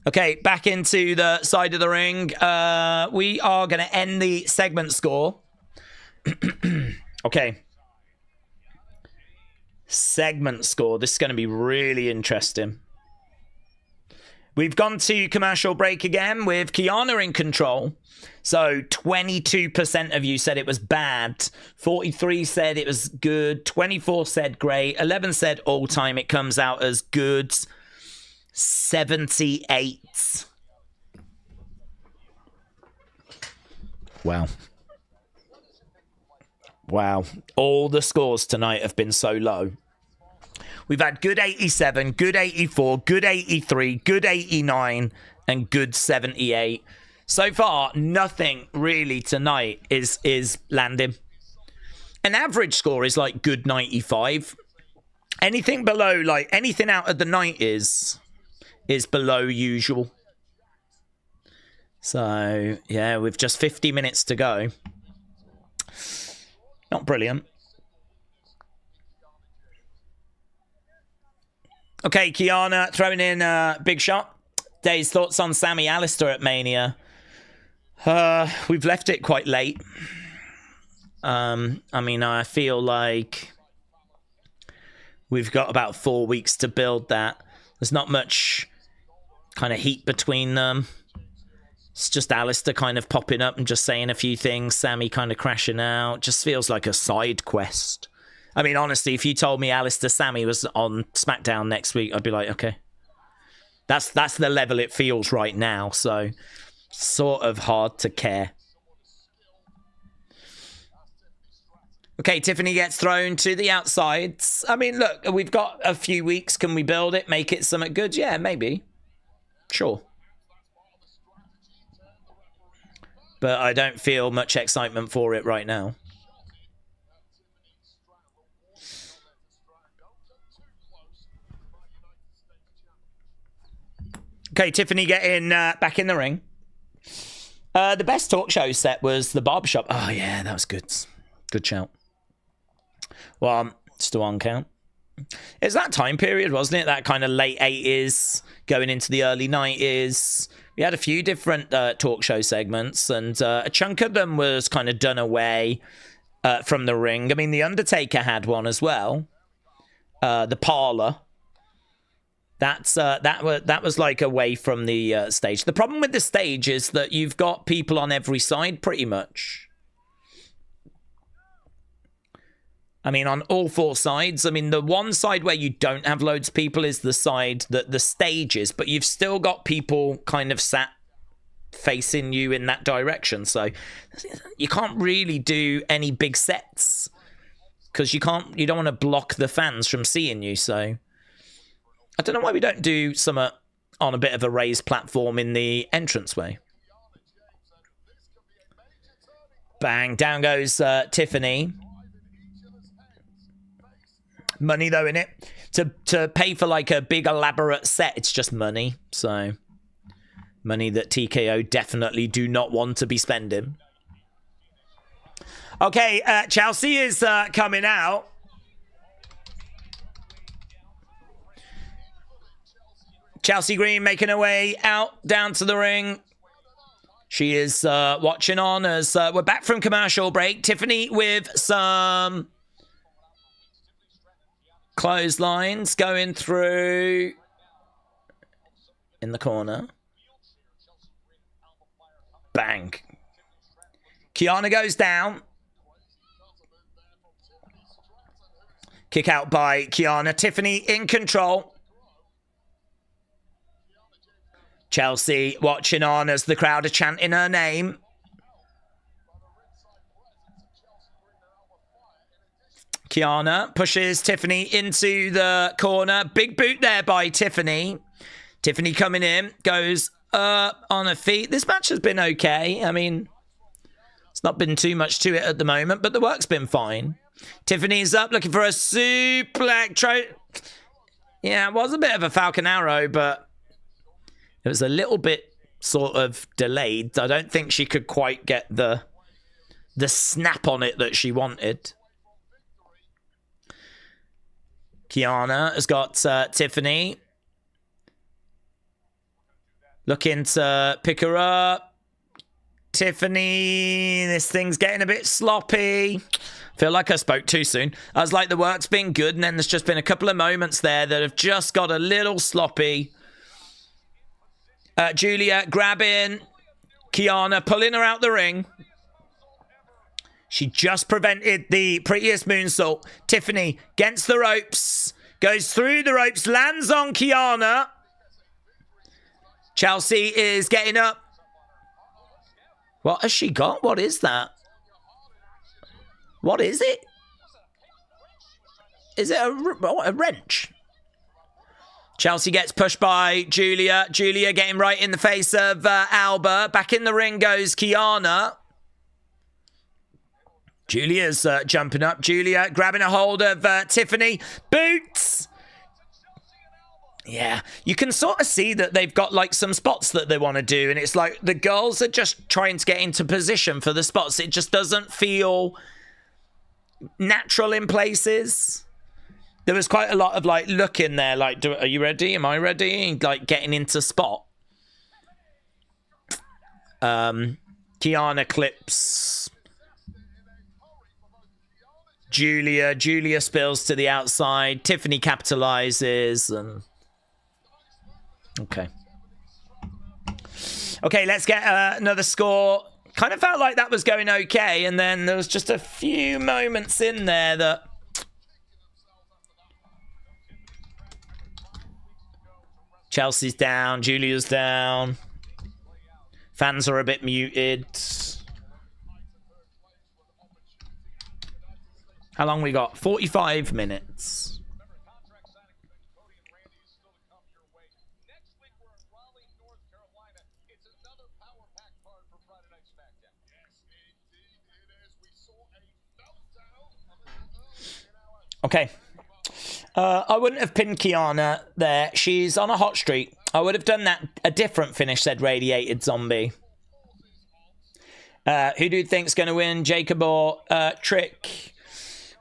Speaker 2: Okay, back into the side of the ring. We are going to end the segment score. Okay. Segment score. This is going to be really interesting. We've gone to commercial break again with Kiana in control. So 22% of you said it was bad. 43 said it was good. 24 said great. 11 said all time. It comes out as good. 78. Wow. Wow. All the scores tonight have been so low. We've had good 87, good 84, good 83, good 89, and good 78. So far, nothing really tonight is landing. An average score is like good 95. Anything below, like anything out of the 90s is below usual. So, yeah, with just 50 minutes to go. Not brilliant. Okay, Kiana throwing in a big shot. Daze, thoughts on Sammy Alistair at Mania? We've left it quite late. I mean, I feel like we've got about 4 weeks to build that. There's not much kind of heat between them. It's just Alistair kind of popping up and just saying a few things. Sammy kind of crashing out. Just feels like a side quest. I mean, honestly, if you told me Alistair Sammy was on SmackDown next week, I'd be like, okay. That's the level it feels right now. So, sort of hard to care. Okay, Tiffany gets thrown to the outsides. I mean, look, we've got a few weeks. Can we build it? Make it something good? Yeah, maybe. Sure. But I don't feel much excitement for it right now. Okay, Tiffany getting back in the ring. The best talk show set was the barbershop. Oh, yeah, that was good. Good shout. Well, still on count. It's that time period, wasn't it? That kind of late 80s, going into the early 90s. We had a few different talk show segments, and a chunk of them was kind of done away from the ring. I mean, The Undertaker had one as well. The Parlor. That was like away from the stage. The problem with the stage is that you've got people on every side, pretty much. I mean, on all four sides. I mean, the one side where you don't have loads of people is the side that the stage is, but you've still got people kind of sat facing you in that direction. So you can't really do any big sets because you don't want to block the fans from seeing you. So I don't know why we don't do some on a bit of a raised platform in the entranceway. Bang, down goes Tiffany. Money though in it to pay for like a big elaborate set. It's just money, so money that TKO definitely do not want to be spending. Okay, Chelsea is coming out. Chelsea Green making her way out down to the ring. She is watching on as we're back from commercial break. Tiffany with some clotheslines going through in the corner. Bang. Kiana goes down. Kick out by Kiana. Tiffany in control. Chelsea watching on as the crowd are chanting her name. Kiana pushes Tiffany into the corner. Big boot there by Tiffany. Tiffany coming in. Goes on her feet. This match has been okay. I mean, it's not been too much to it at the moment, but the work's been fine. Tiffany's up looking for a suplex. Yeah, it was a bit of a Falcon Arrow, but it was a little bit sort of delayed. I don't think she could quite get the snap on it that she wanted. Kiana has got Tiffany. Looking to pick her up. Tiffany, this thing's getting a bit sloppy. Feel like I spoke too soon. I was like, the work's been good, and then there's just been a couple of moments there that have just got a little sloppy. Julia grabbing Kiana, pulling her out the ring. She just prevented the prettiest moonsault. Tiffany against the ropes. Goes through the ropes, lands on Kiana. Chelsea is getting up. What has she got? What is that? What is it? Is it a wrench? Chelsea gets pushed by Julia. Julia getting right in the face of Alba. Back in the ring goes Kiana. Julia's jumping up. Julia grabbing a hold of Tiffany. Boots! Yeah, you can sort of see that they've got like some spots that they want to do, and it's like the girls are just trying to get into position for the spots. It just doesn't feel natural in places. There was quite a lot of like looking there, like, are you ready? Am I ready? Like getting into spot. Kiana clips Julia. Julia spills to the outside. Tiffany capitalizes and okay. Okay, let's get another score. Kind of felt like that was going okay, and then there was just a few moments in there that Chelsea's down, Julia's down. Fans are a bit muted. How long we got? 45 minutes. Okay. I wouldn't have pinned Kiana there. She's on a hot streak. I would have done that. A different finish, said Radiated Zombie. Who do you think's going to win? Jacob or Trick?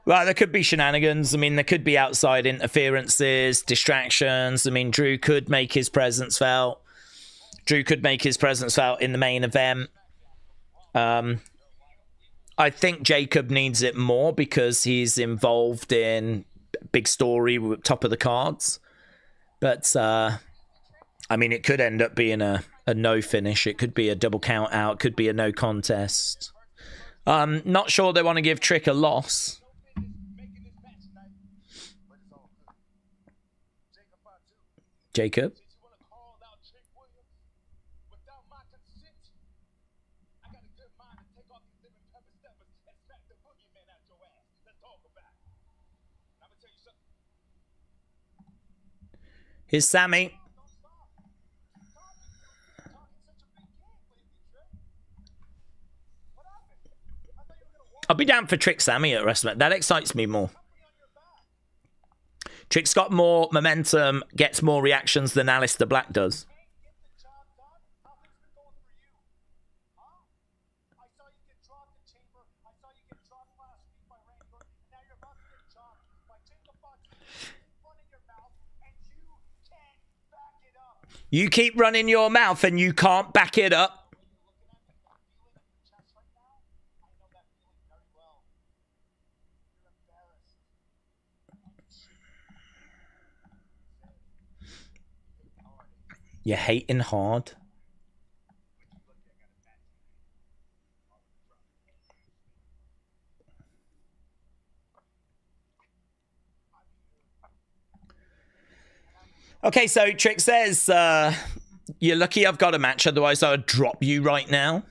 Speaker 2: Well, there could be shenanigans. I mean, there could be outside interferences, distractions. I mean, Drew could make his presence felt. Drew could make his presence felt in the main event. I think Jacob needs it more because he's involved in big story, top of the cards. But, I mean, it could end up being a no finish. It could be a double count out. It could be a no contest. Not sure they want to give Trick a loss. Jacob? Here's Sammy. I'll be down for Trick Sammy at WrestleMania. That excites me more. Trick's got more momentum, gets more reactions than Aleister Black does. You keep running your mouth and you can't back it up. You're hating hard. Okay, so Trick says, you're lucky I've got a match, otherwise I would drop you right now.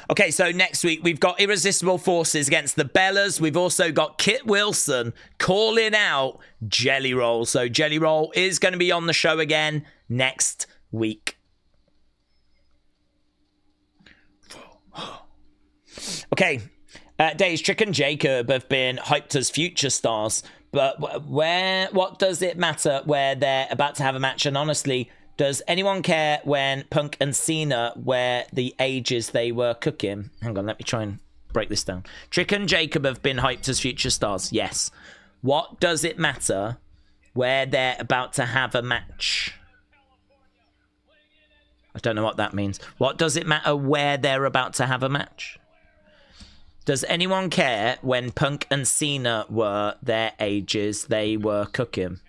Speaker 2: Okay, so next week we've got Irresistible Forces against the Bellas. We've also got Kit Wilson calling out Jelly Roll. So Jelly Roll is going to be on the show again next week. Okay, Daze, Trick and Jacob have been hyped as future stars, but what does it matter where they're about to have a match? And honestly, does anyone care when Punk and Cena were the ages they were cooking? Hang on, let me try and break this down. Trick and Jacob have been hyped as future stars, yes. What does it matter where they're about to have a match? I don't know what that means. What does it matter where they're about to have a match? Does anyone care when Punk and Cena were their ages they were cooking?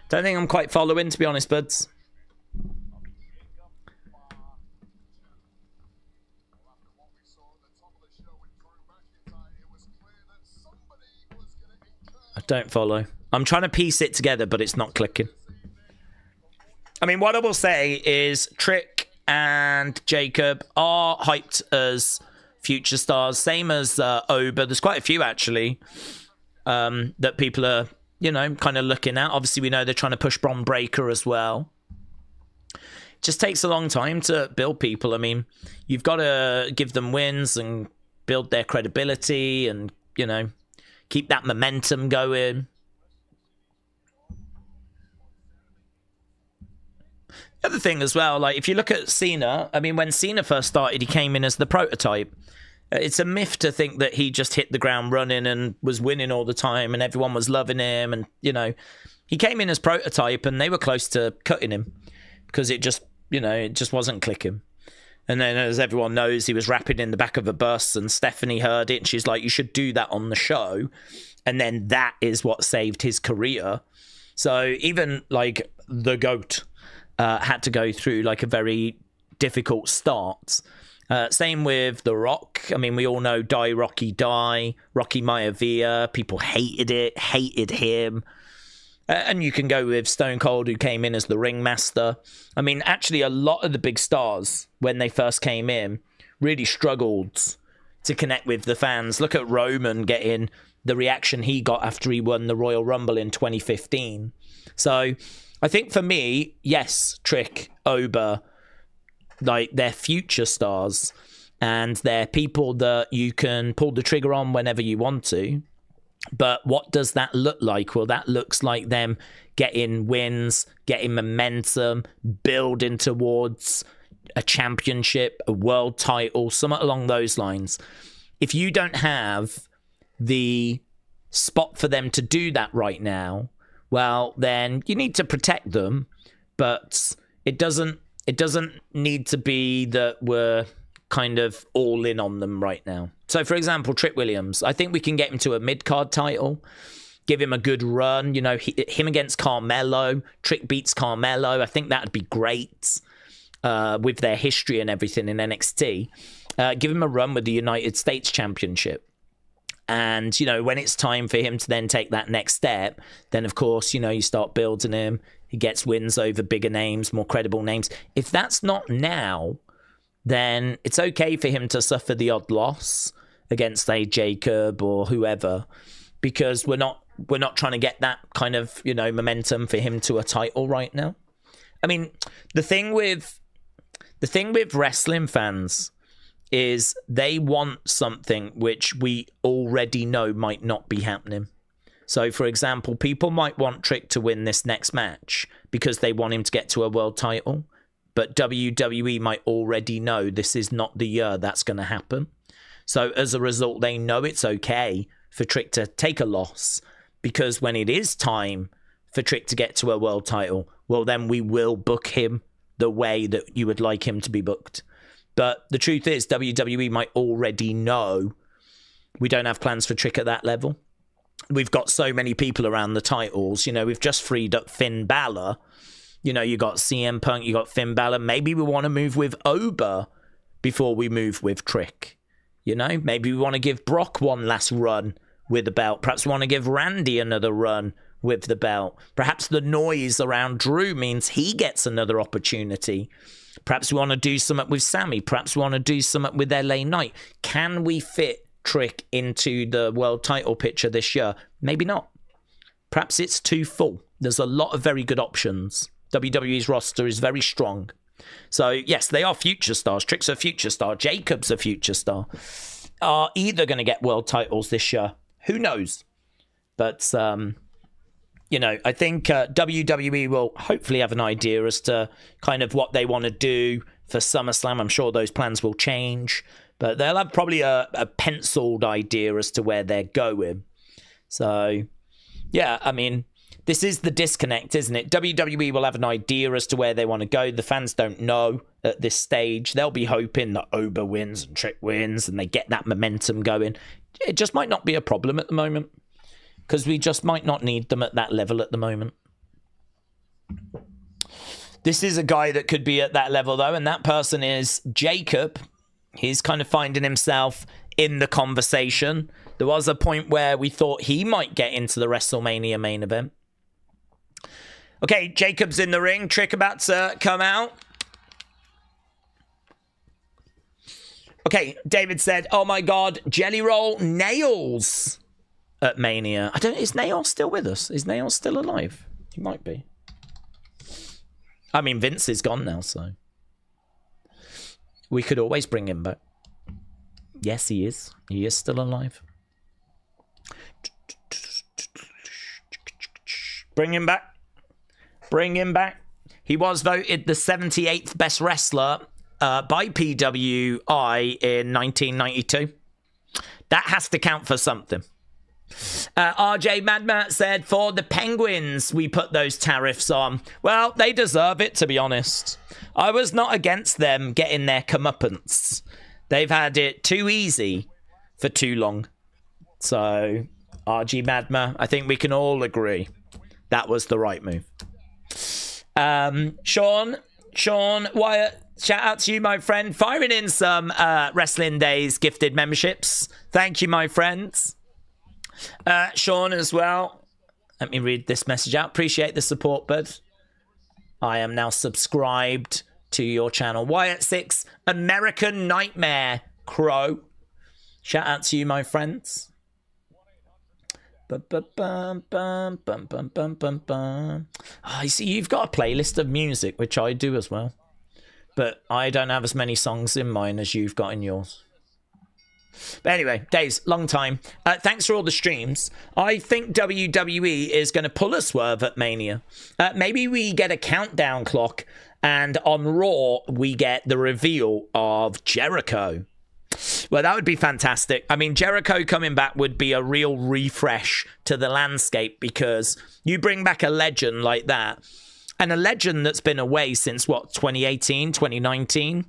Speaker 2: Don't think I'm quite following, to be honest, buds. I don't follow. I'm trying to piece it together, but it's not clicking. I mean, what I will say is Trick and Jacob are hyped as future stars, same as Oba. There's quite a few, actually, that people are, you know, kind of looking at. Obviously, we know they're trying to push Bron Breakker as well. It just takes a long time to build people. I mean, you've got to give them wins and build their credibility and, you know, keep that momentum going. The other thing as well, like, if you look at Cena, I mean, when Cena first started, he came in as the prototype. It's a myth to think that he just hit the ground running and was winning all the time and everyone was loving him. And, you know, he came in as prototype and they were close to cutting him because it just, you know, it just wasn't clicking. And then, as everyone knows, he was rapping in the back of a bus and Stephanie heard it and she's like, you should do that on the show. And then that is what saved his career. So even like the GOAT had to go through like a very difficult start. Same with The Rock. I mean, we all know Die Rocky Die, Rocky Maivia. People hated it, hated him. And you can go with Stone Cold, who came in as the ringmaster. I mean, actually, a lot of the big stars, when they first came in, really struggled to connect with the fans. Look at Roman getting the reaction he got after he won the Royal Rumble in 2015. So I think for me, yes, Trick, Oba, like, they're future stars and they're people that you can pull the trigger on whenever you want to. But what does that look like? Well, that looks like them getting wins, getting momentum, building towards a championship, a world title, something along those lines. If you don't have the spot for them to do that right now, well, then you need to protect them, but it doesn't need to be that we're kind of all in on them right now. So, for example, Trick Williams, I think we can get him to a mid-card title, give him a good run, you know, him against Carmelo, Trick beats Carmelo. I think that'd be great with their history and everything in NXT. Give him a run with the United States Championship. And, you know, when it's time for him to then take that next step, then, of course, you know, you start building him. He gets wins over bigger names, more credible names. If that's not now, then it's okay for him to suffer the odd loss against a Jacob or whoever, because we're not trying to get that kind of, you know, momentum for him to a title right now. I mean, the thing with wrestling fans is they want something which we already know might not be happening. So, for example, people might want Trick to win this next match because they want him to get to a world title. But WWE might already know this is not the year that's going to happen. So, as a result, they know it's okay for Trick to take a loss, because when it is time for Trick to get to a world title, well, then we will book him the way that you would like him to be booked. But the truth is, WWE might already know we don't have plans for Trick at that level. We've got so many people around the titles. You know, we've just freed up Finn Balor. You know, you got CM Punk, you got Finn Balor. Maybe we want to move with Oba before we move with Trick. You know, maybe we want to give Brock one last run with the belt. Perhaps we want to give Randy another run with the belt. Perhaps the noise around Drew means he gets another opportunity. Perhaps we want to do something with Sammy. Perhaps we want to do something with LA Knight. Can we fit Trick into the world title picture this year? Maybe not. Perhaps it's too full. There's a lot of very good options. WWE's roster is very strong. So, yes, they are future stars. Trick's a future star. Jacob's a future star. Are either going to get world titles this year? Who knows? But, you know, I think WWE will hopefully have an idea as to kind of what they want to do for SummerSlam. I'm sure those plans will change, but they'll have probably a penciled idea as to where they're going. So, yeah, I mean, this is the disconnect, isn't it? WWE will have an idea as to where they want to go. The fans don't know at this stage. They'll be hoping that Oba wins and Trick wins and they get that momentum going. It just might not be a problem at the moment, because we just might not need them at that level at the moment. This is a guy that could be at that level, though, and that person is Jacob. He's kind of finding himself in the conversation. There was a point where we thought he might get into the WrestleMania main event. Okay, Jacob's in the ring. Trick about to come out. Okay, David said, oh my God, Jelly Roll Nails at Mania. Is Nails still with us? Is Nails still alive? He might be. I mean, Vince is gone now, so we could always bring him back. Yes, he is. He is still alive. Bring him back. Bring him back. He was voted the 78th best wrestler by PWI in 1992. That has to count for something. RJ Madmat said, for the Penguins, we put those tariffs on. Well, they deserve it, to be honest. I was not against them getting their comeuppance. They've had it too easy for too long. So, RG Madma, I think we can all agree that was the right move. Sean Wyatt, shout out to you, my friend. Firing in some Wrestling Days gifted memberships. Thank you, my friends. Sean as well. Let me read this message out. Appreciate the support, bud. I am now subscribed to your channel. Wyatt6, American Nightmare Crow. Shout out to you, my friends. You see, you've got a playlist of music, which I do as well. But I don't have as many songs in mine as you've got in yours. But anyway, Daze, long time. Thanks for all the streams. I think WWE is going to pull a swerve at Mania. Maybe we get a countdown clock, and on Raw, we get the reveal of Jericho. Well, that would be fantastic. I mean, Jericho coming back would be a real refresh to the landscape, because you bring back a legend like that, and a legend that's been away since, 2018, 2019?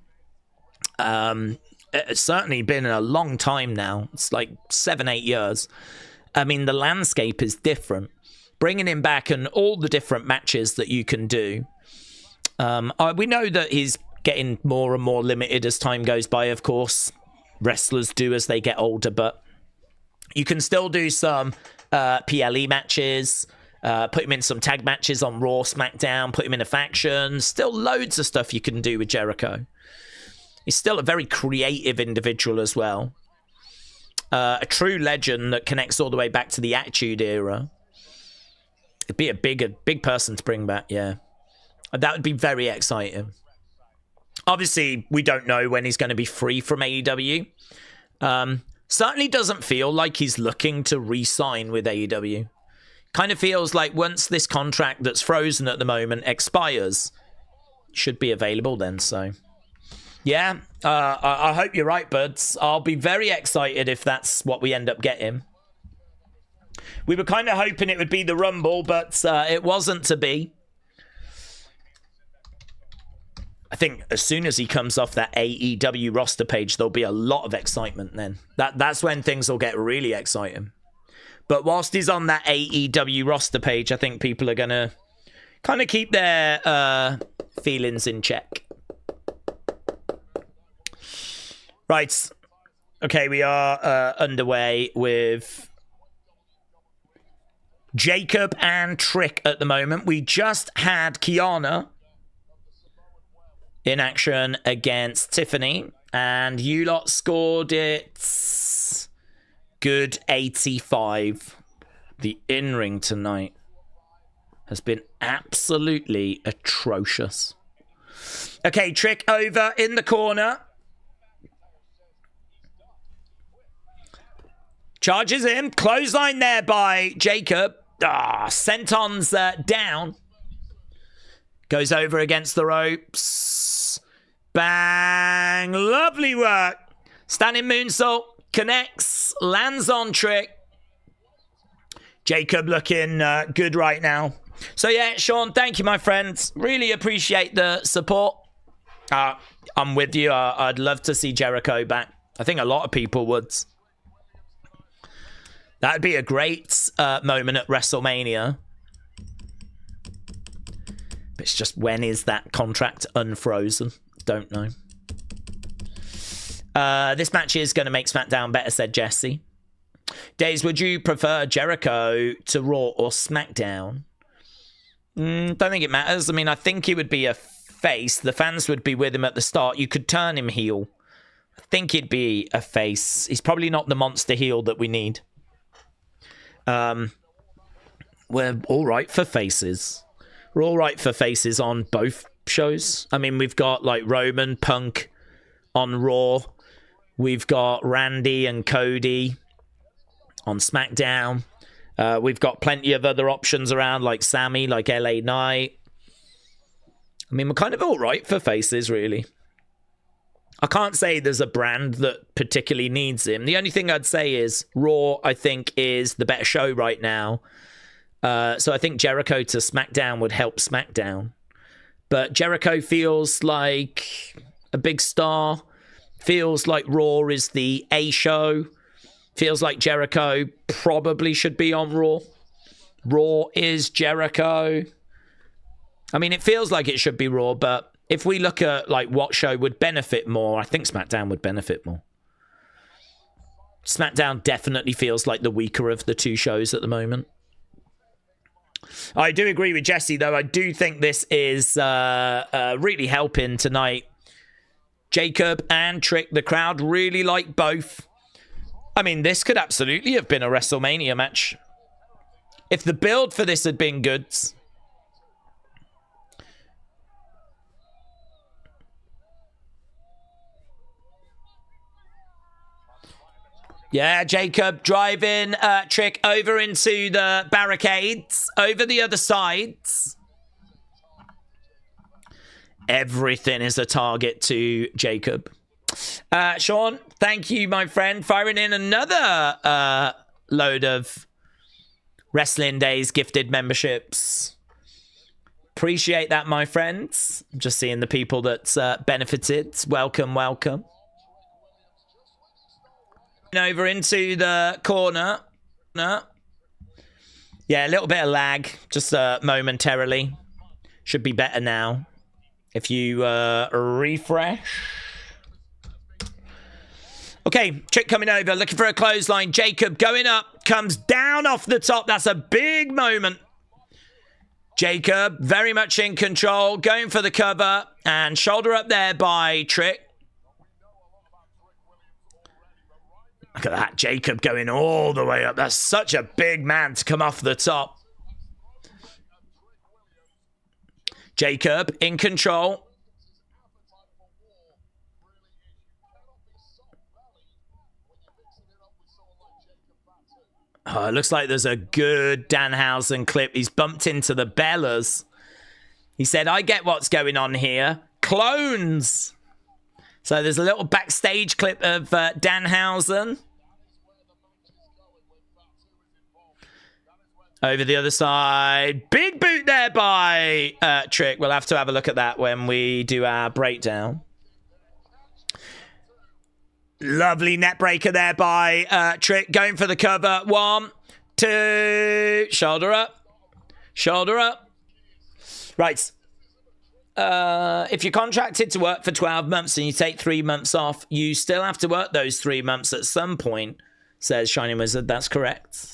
Speaker 2: It's certainly been a long time now. It's like 7-8 years. I mean, the landscape is different. Bringing him back and all the different matches that you can do. We know that he's getting more and more limited as time goes by, of course. Wrestlers do as they get older, but you can still do some PLE matches, put him in some tag matches on Raw, SmackDown, put him in a faction. Still loads of stuff you can do with Jericho. He's still a very creative individual as well. A true legend that connects all the way back to the Attitude Era. It'd be a big person to bring back, yeah. That would be very exciting. Obviously, we don't know when he's going to be free from AEW. Certainly doesn't feel like he's looking to re-sign with AEW. Kind of feels like once this contract that's frozen at the moment expires, should be available then, so... Yeah, I hope you're right, buds. I'll be very excited if that's what we end up getting. We were kind of hoping it would be the Rumble, but it wasn't to be. I think as soon as he comes off that AEW roster page, there'll be a lot of excitement then. That's when things will get really exciting. But whilst he's on that AEW roster page, I think people are going to kind of keep their feelings in check. Right. Okay, we are underway with Jacob and Trick at the moment. We just had Kiana in action against Tiffany, and you lot scored it good 85. The in-ring tonight has been absolutely atrocious. Okay, Trick over in the corner. Charges in. Clothesline there by Jacob. Senton's down. Goes over against the ropes. Bang. Lovely work. Standing moonsault. Connects. Lands on Trick. Jacob looking good right now. So yeah, Sean, thank you, my friends. Really appreciate the support. I'm with you. I'd love to see Jericho back. I think a lot of people would. That'd be a great moment at WrestleMania. But it's just, when is that contract unfrozen? Don't know. This match is going to make SmackDown better, said Jesse. Daze, would you prefer Jericho to Raw or SmackDown? Don't think it matters. I mean, I think he would be a face. The fans would be with him at the start. You could turn him heel. I think he'd be a face. He's probably not the monster heel that we need. We're all right for faces. We're all right for faces on both shows. I mean, we've got like Roman, Punk on Raw. We've got Randy and Cody on SmackDown. We've got plenty of other options around, like Sammy, like LA Knight. I mean, we're kind of all right for faces, really. I can't say there's a brand that particularly needs him. The only thing I'd say is Raw, I think, is the better show right now. So I think Jericho to SmackDown would help SmackDown. But Jericho feels like a big star. Feels like Raw is the A show. Feels like Jericho probably should be on Raw. Raw is Jericho. I mean, it feels like it should be Raw, but if we look at like what show would benefit more, I think SmackDown would benefit more. SmackDown definitely feels like the weaker of the two shows at the moment. I do agree with Jesse, though. I do think this is really helping tonight. Jacob and Trick, the crowd really like both. I mean, this could absolutely have been a WrestleMania match. If the build for this had been good. Yeah, Jacob driving Trick over into the barricades, over the other sides. Everything is a target to Jacob. Sean, thank you, my friend. Firing in another load of Wrestling Days gifted memberships. Appreciate that, my friends. Just seeing the people that benefited. Welcome, welcome. Over into the corner. No. Yeah, a little bit of lag, just momentarily. Should be better now. If you refresh. Okay, Trick coming over, looking for a clothesline. Jacob going up, comes down off the top. That's a big moment. Jacob, very much in control, going for the cover, and shoulder up there by Trick. Look at that. Jacob going all the way up. That's such a big man to come off the top. Jacob in control. Oh, it looks like there's a good Danhausen clip. He's bumped into the Bellas. He said, I get what's going on here. Clones. So there's a little backstage clip of Danhausen. Over the other side. Big boot there by Trick. We'll have to have a look at that when we do our breakdown. Lovely net breaker there by Trick. Going for the cover. 1, 2. Shoulder up. Shoulder up. Right. If you're contracted to work for 12 months and you take 3 months off, you still have to work those 3 months at some point, says Shining Wizard. That's correct.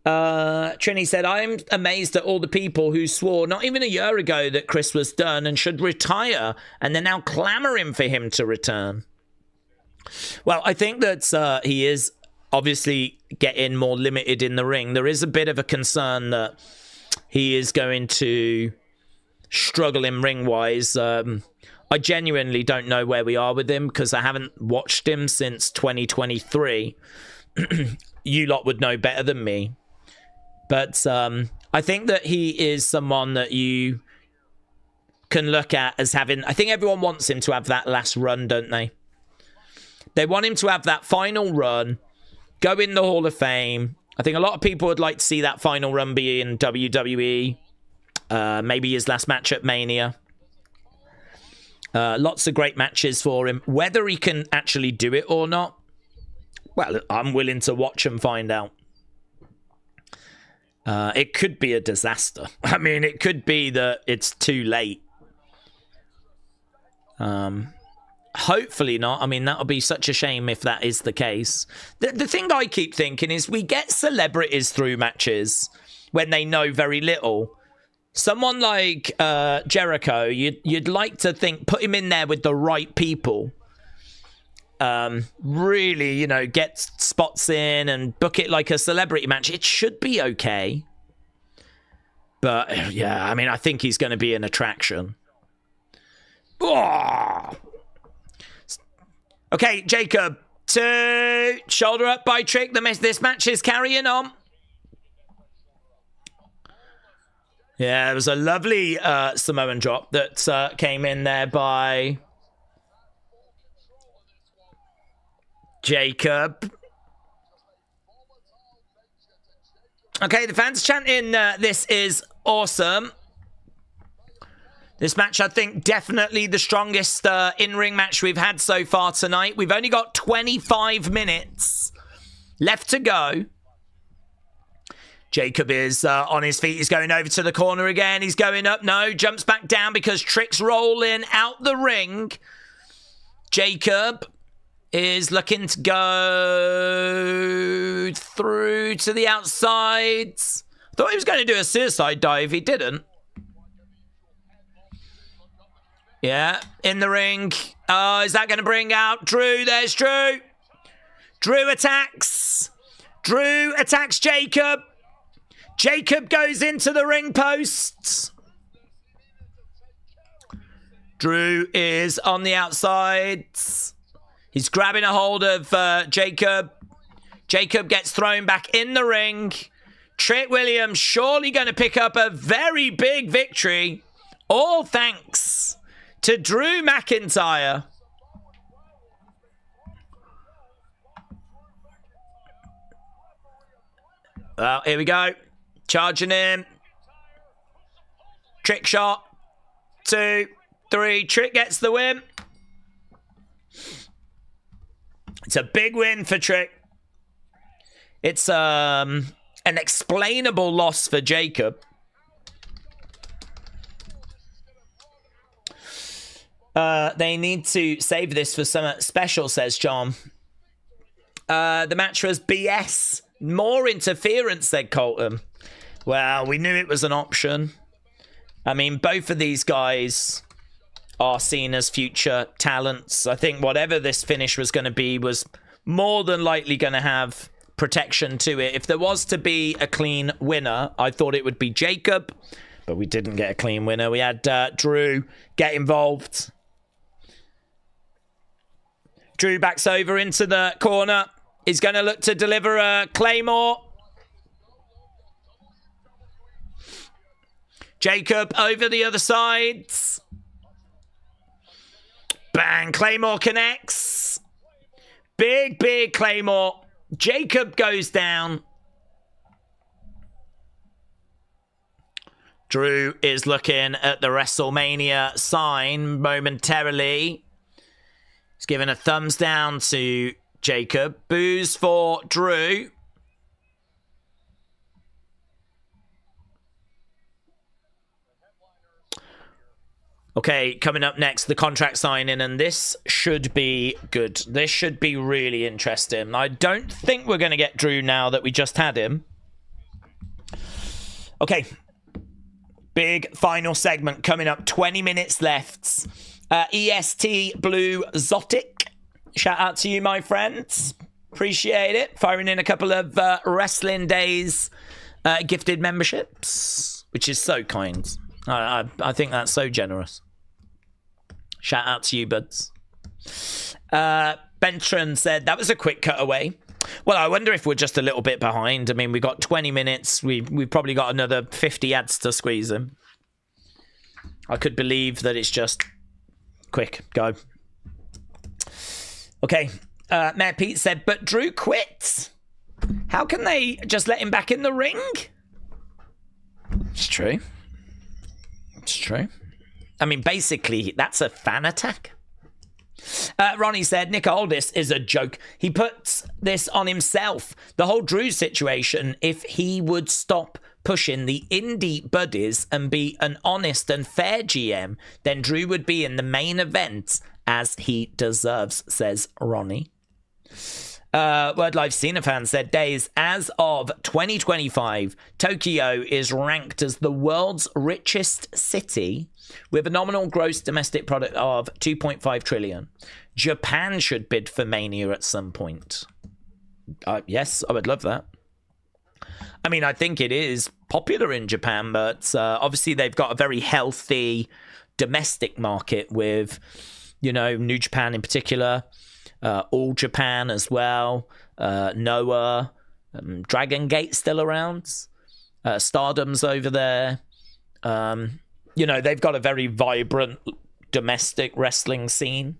Speaker 2: Trini said, I'm amazed at all the people who swore not even a year ago that Chris was done and should retire, and they're now clamoring for him to return. Well, I think that he is obviously getting more limited in the ring. There is a bit of a concern that he is going to struggle in ring-wise. I genuinely don't know where we are with him because I haven't watched him since 2023. You lot would know better than me. But I think that he is someone that you can look at as having... I think everyone wants him to have that last run, don't they? They want him to have that final run, go in the Hall of Fame. I think a lot of people would like to see that final run be in WWE. Maybe his last match at Mania. Lots of great matches for him. Whether he can actually do it or not, well, I'm willing to watch and find out. It could be a disaster. I mean, it could be that it's too late. Hopefully not. I mean, that would be such a shame if that is the case. The thing I keep thinking is we get celebrities through matches when they know very little. Someone like Jericho, you'd like to think, put him in there with the right people. Really, you know, get spots in and book it like a celebrity match. It should be okay. But, yeah, I mean, I think he's going to be an attraction. Oh! Okay, Jacob. 2. Shoulder up by Trick. This match is carrying on. Yeah, it was a lovely Samoan drop that came in there by Jacob. Okay, the fans chanting, this is awesome. This match, I think, definitely the strongest in-ring match we've had so far tonight. We've only got 25 minutes left to go. Jacob is on his feet. He's going over to the corner again. He's going up. No, jumps back down because Trick's rolling out the ring. Jacob is looking to go through to the outside. Thought he was going to do a suicide dive. He didn't. Yeah, in the ring. Oh, is that going to bring out Drew? There's Drew. Drew attacks. Drew attacks Jacob. Jacob goes into the ring posts. Drew is on the outside. He's grabbing a hold of Jacob. Jacob gets thrown back in the ring. Trick Williams surely going to pick up a very big victory. All thanks to Drew McIntyre. Well, here we go. Charging in. Trick shot. 2, 3. Trick gets the win. It's a big win for Trick. It's an explainable loss for Jacob. They need to save this for something special, says John. The match was BS. More interference, said Colton. Well, we knew it was an option. I mean, both of these guys are seen as future talents. I think whatever this finish was going to be was more than likely going to have protection to it. If there was to be a clean winner, I thought it would be Jacob, but we didn't get a clean winner. We had Drew get involved. Drew backs over into the corner. He's going to look to deliver a Claymore. Jacob over the other side. Bang, Claymore connects. Big Claymore. Jacob goes down. Drew is looking at the WrestleMania sign momentarily. He's giving a thumbs down to Jacob. Boos for Drew. Okay, coming up next, the contract signing, and this should be good. This should be really interesting. I don't think we're going to get Drew now that we just had him. Okay, big final segment coming up. 20 minutes left. EST Blue Zotic. Shout out to you, my friends. Appreciate it. Firing in a couple of Wrestling Days gifted memberships, which is so kind. I think that's so generous. Shout out to you, buds. Bentron said, that was a quick cutaway. Well, I wonder if we're just a little bit behind. I mean, we got 20 minutes. We've probably got another 50 ads to squeeze in. I could believe that it's just quick. Go. Okay. Mayor Pete said, but Drew quit. How can they just let him back in the ring? It's true. It's true. I mean, basically, that's a fan attack. Ronnie said, Nick Aldis is a joke. He puts this on himself. The whole Drew situation, if he would stop pushing the indie buddies and be an honest and fair GM, then Drew would be in the main event as he deserves, says Ronnie. Word Life Cena fan said, Daze, as of 2025, Tokyo is ranked as the world's richest city with a nominal gross domestic product of 2.5 trillion. Japan should bid for Mania at some point. Yes, I would love that. I mean, I think it is popular in Japan, but obviously they've got a very healthy domestic market with, you know, New Japan in particular. All Japan as well. Noah, Dragon Gate still around. Stardom's over there. You know, they've got a very vibrant domestic wrestling scene.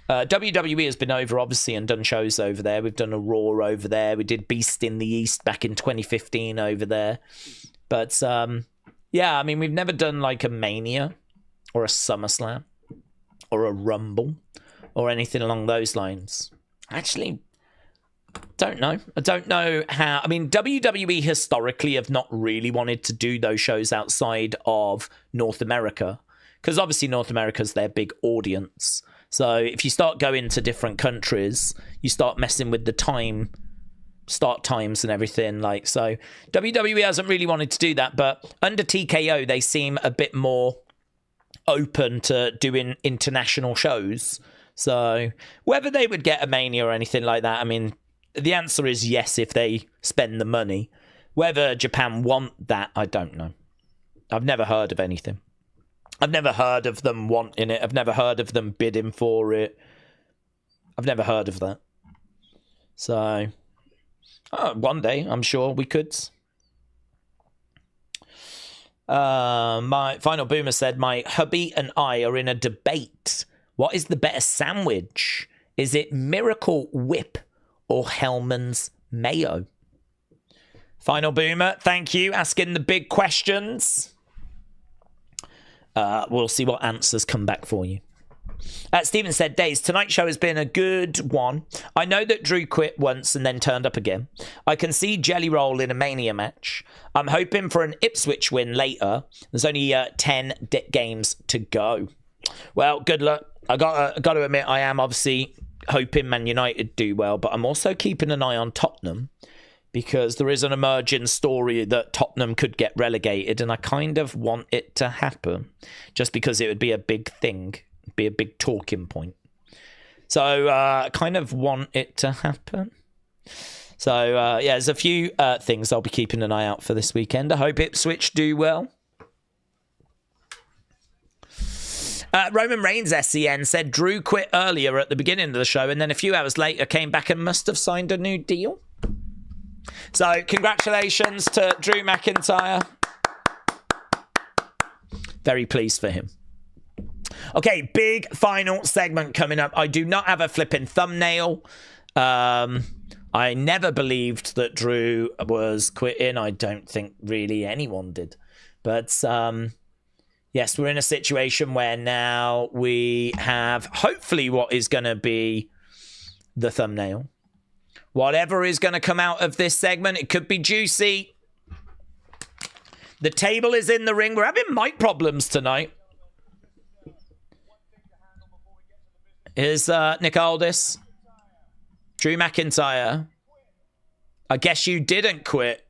Speaker 2: WWE has been over, obviously, and done shows over there. We've done a Raw over there. We did Beast in the East back in 2015 over there. But, yeah, I mean, we've never done like a Mania or a SummerSlam or a Rumble or anything along those lines. Actually, don't know. I don't know how. I mean, WWE historically have not really wanted to do those shows outside of North America, because obviously North America's their big audience. So if you start going to different countries, you start messing with the start times and everything. Like, so WWE hasn't really wanted to do that, but under TKO, they seem a bit more open to doing international shows. So whether they would get a Mania or anything like that, I mean, the answer is yes if they spend the money. Whether Japan want that, I don't know. I've never heard of anything. I've never heard of them wanting it. I've never heard of them bidding for it. I've never heard of that. So, one day, I'm sure we could. My final boomer said, my hubby and I are in a debate. What is the better sandwich? Is it Miracle Whip or Hellman's Mayo? Final boomer, thank you. Asking the big questions. We'll see what answers come back for you. Stephen said, Daze, tonight's show has been a good one. I know that Drew quit once and then turned up again. I can see Jelly Roll in a Mania match. I'm hoping for an Ipswich win later. There's only 10 games to go. Well, good luck. I got to admit, I am obviously hoping Man United do well, but I'm also keeping an eye on Tottenham because there is an emerging story that Tottenham could get relegated, and I kind of want it to happen just because it would be a big thing, be a big talking point. So kind of want it to happen. So yeah, there's a few things I'll be keeping an eye out for this weekend. I hope Ipswich do well. Roman Reigns SCN said Drew quit earlier at the beginning of the show and then a few hours later came back and must have signed a new deal. So congratulations to Drew McIntyre. Very pleased for him. Okay, big final segment coming up. I do not have a flipping thumbnail. I never believed that Drew was quitting. I don't think really anyone did. But yes, we're in a situation where now we have hopefully what is going to be the thumbnail. Whatever is going to come out of this segment, it could be juicy. The table is in the ring. We're having mic problems tonight. Here's Nick Aldis. Drew McIntyre. I guess you didn't quit.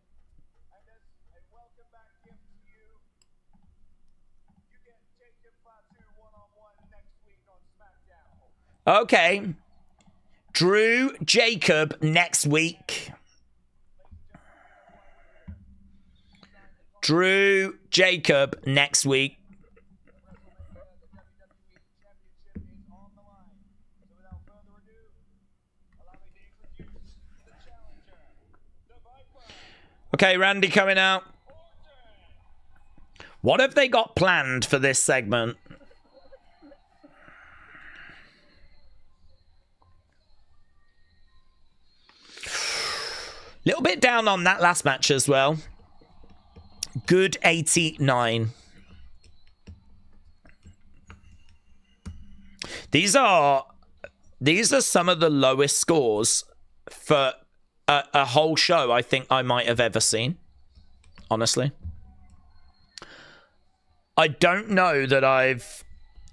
Speaker 2: Okay. Drew Jacob next week. Drew Jacob next week. Okay, Randy coming out. What have they got planned for this segment? Little bit down on that last match as well. Good 89. These are some of the lowest scores for a whole show I think I might have ever seen. Honestly. I don't know that I've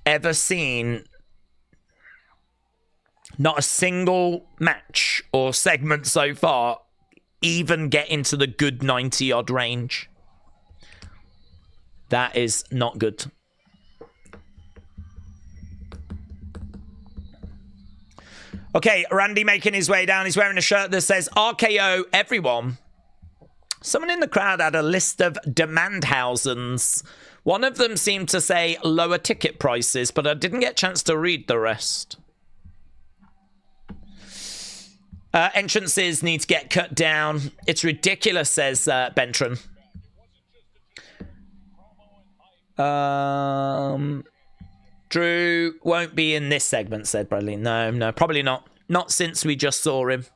Speaker 2: ever seen not a single match or segment so far even get into the good 90 odd range. That is not good. Okay, Randy making his way down. He's wearing a shirt that says RKO everyone. Someone in the crowd had a list of Demandhausens. One of them seemed to say lower ticket prices, but I didn't get a chance to read the rest. Entrances need to get cut down. It's ridiculous, says Bentron. Drew won't be in this segment, said Bradley. No, probably not. Not since we just saw him.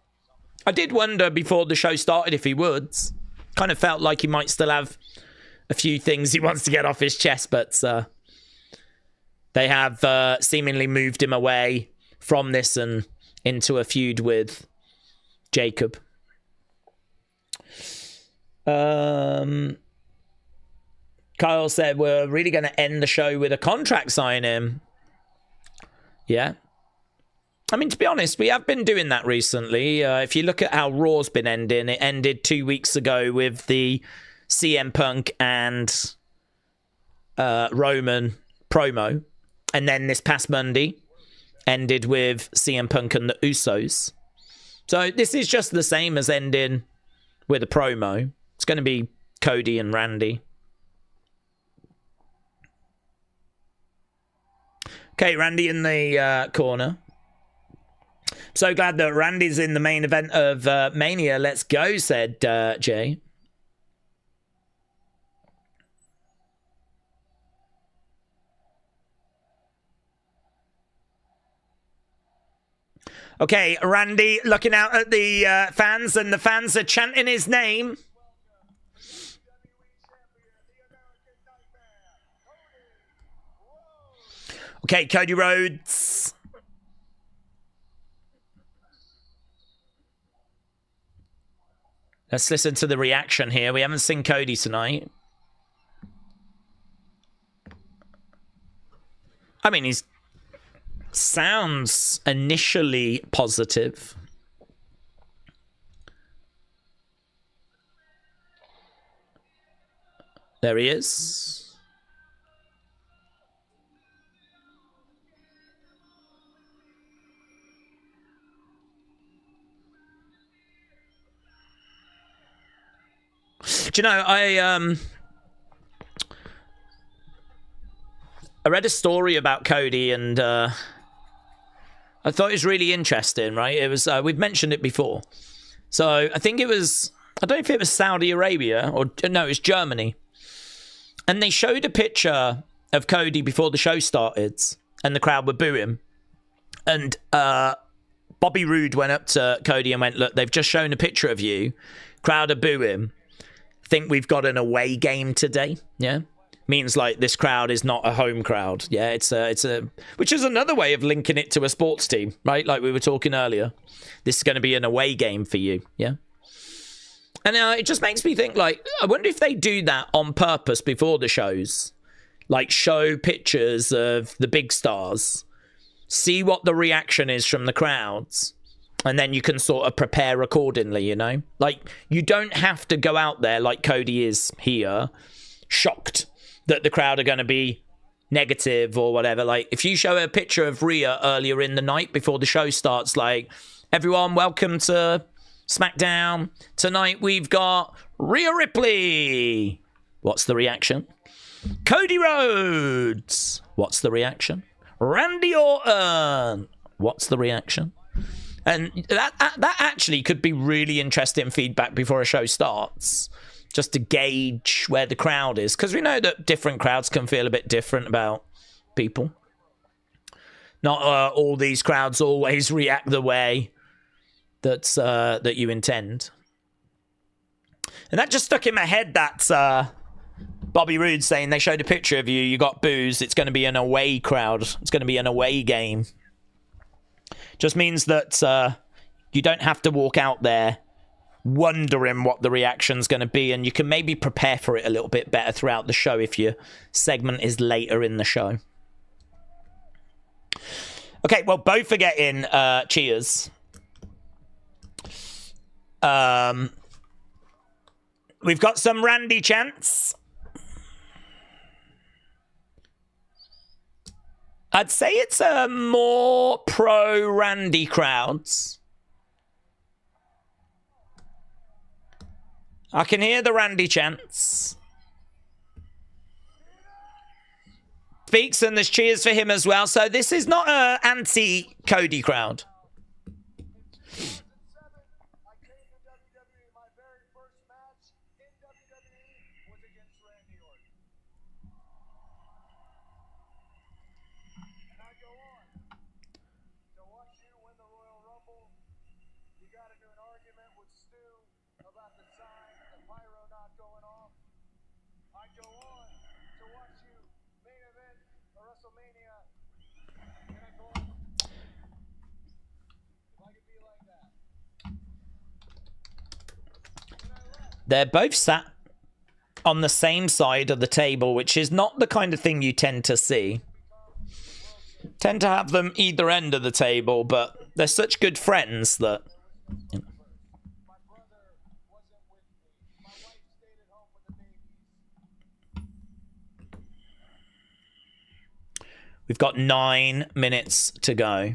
Speaker 2: I did wonder before the show started if he would. Kind of felt like he might still have a few things he wants to get off his chest, but they have seemingly moved him away from this and into a feud with Jacob. Kyle said we're really going to end the show with a contract signing. Yeah. I mean, to be honest, we have been doing that recently. If you look at how Raw's been ending, it ended 2 weeks ago with the CM Punk and Roman promo. And then this past Monday ended with CM Punk and the Usos. So this is just the same as ending with a promo. It's going to be Cody and Randy. Okay, Randy in the corner. So glad that Randy's in the main event of Mania. Let's go, said Jay. Okay, Randy looking out at the fans, and the fans are chanting his name. Okay, Cody Rhodes. Let's listen to the reaction here. We haven't seen Cody tonight. I mean, he's sounds initially positive. There he is. Do you know, I read a story about Cody, and I thought it was really interesting, right? It was, we've mentioned it before. So I think it was, I don't know if it was Saudi Arabia, or no, it was Germany. And they showed a picture of Cody before the show started, and the crowd were booing. And Bobby Roode went up to Cody and went, look, they've just shown a picture of you. Crowd are booing. Think we've got an away game today. Yeah. Means like this crowd is not a home crowd. Yeah. It's a, which is another way of linking it to a sports team, right? Like we were talking earlier. This is going to be an away game for you. Yeah. And it just makes me think, like, I wonder if they do that on purpose before the shows. Like, show pictures of the big stars. See what the reaction is from the crowds. And then you can sort of prepare accordingly, you know? Like, you don't have to go out there like Cody is here, shocked that the crowd are going to be negative or whatever. Like, if you show a picture of Rhea earlier in the night before the show starts, like, everyone, welcome to SmackDown. Tonight we've got Rhea Ripley. What's the reaction? Cody Rhodes. What's the reaction? Randy Orton. What's the reaction? And that actually could be really interesting feedback before a show starts, just to gauge where the crowd is, because we know that different crowds can feel a bit different about people. Not all these crowds always react the way that's that you intend. And that just stuck in my head, that Bobby Roode saying they showed a picture of you, you got booze, it's going to be an away crowd, it's going to be an away game. Just means that you don't have to walk out there wondering what the reaction's going to be, and you can maybe prepare for it a little bit better throughout the show if your segment is later in the show. Okay, well, both are getting cheers. We've got some Randy chants. I'd say it's a more pro-Randy crowds. I can hear the Randy chants. Speaks, and there's cheers for him as well. So this is not an anti-Cody crowd. They're both sat on the same side of the table, which is not the kind of thing you tend to see. Tend to have them either end of the table, but they're such good friends that... You know. We've got 9 minutes to go.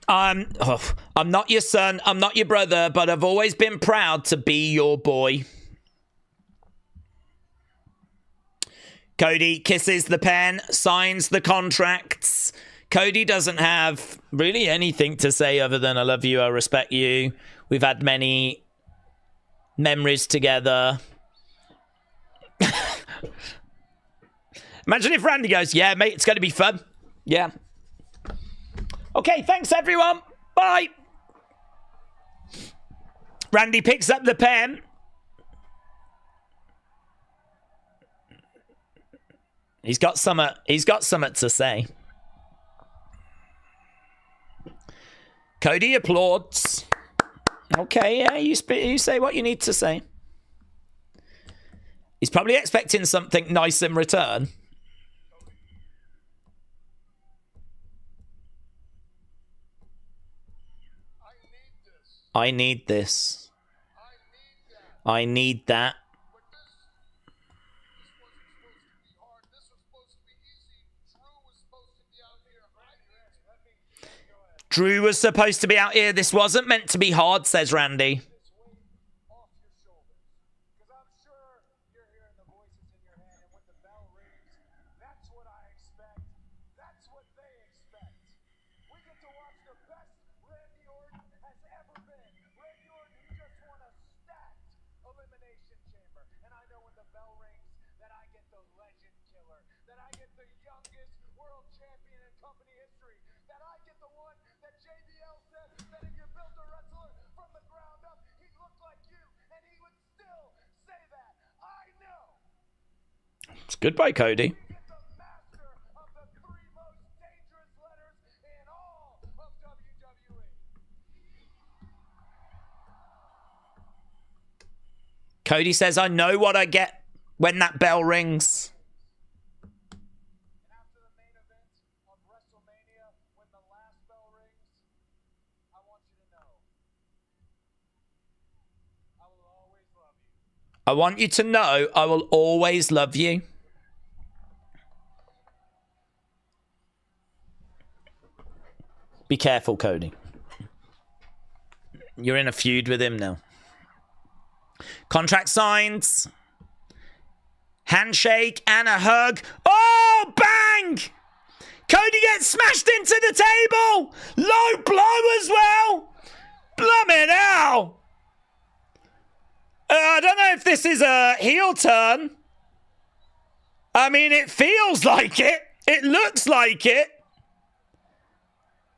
Speaker 2: I'm not your son, I'm not your brother, but I've always been proud to be your boy. Cody kisses the pen, signs the contracts. Cody doesn't have really anything to say other than I love you, I respect you. We've had many memories together. Imagine if Randy goes, yeah, mate, it's going to be fun. Yeah. Okay, thanks, everyone. Bye. Randy picks up the pen. He's got something to say. Cody applauds. Okay, yeah, you say what you need to say. He's probably expecting something nice in return. I need this. I need that. Drew was supposed to be out here. This wasn't meant to be hard, says Randy. It's goodbye, Cody. Cody says, I know what I get when that bell rings.
Speaker 3: And after the main event of WrestleMania, when the last bell rings, I want you to know, I will always love you.
Speaker 2: I want you to know I will always love you. Be careful, Cody. You're in a feud with him now. Contract signed. Handshake and a hug. Oh, bang! Cody gets smashed into the table. Low blow as well. Blumming hell. I don't know if this is a heel turn. I mean, it feels like it. It looks like it.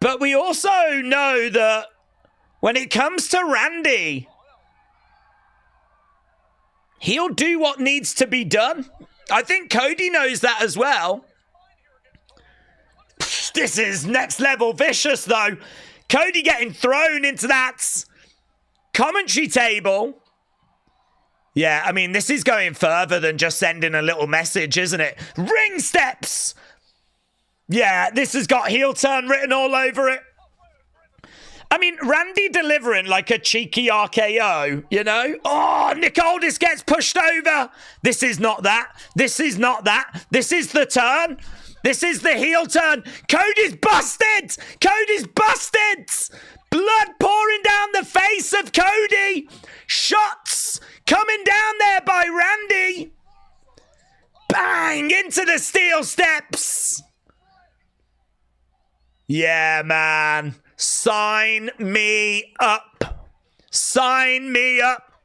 Speaker 2: But we also know that when it comes to Randy, he'll do what needs to be done. I think Cody knows that as well. This is next level vicious, though. Cody getting thrown into that commentary table. Yeah, I mean, this is going further than just sending a little message, isn't it? Ring steps! Yeah, this has got heel turn written all over it. I mean, Randy delivering like a cheeky RKO, you know? Oh, Nick Aldis gets pushed over. This is not that. This is not that. This is the turn. This is the heel turn. Cody's busted. Cody's busted. Blood pouring down the face of Cody. Shots coming down there by Randy. Bang into the steel steps. Yeah, man. Sign me up. Sign me up.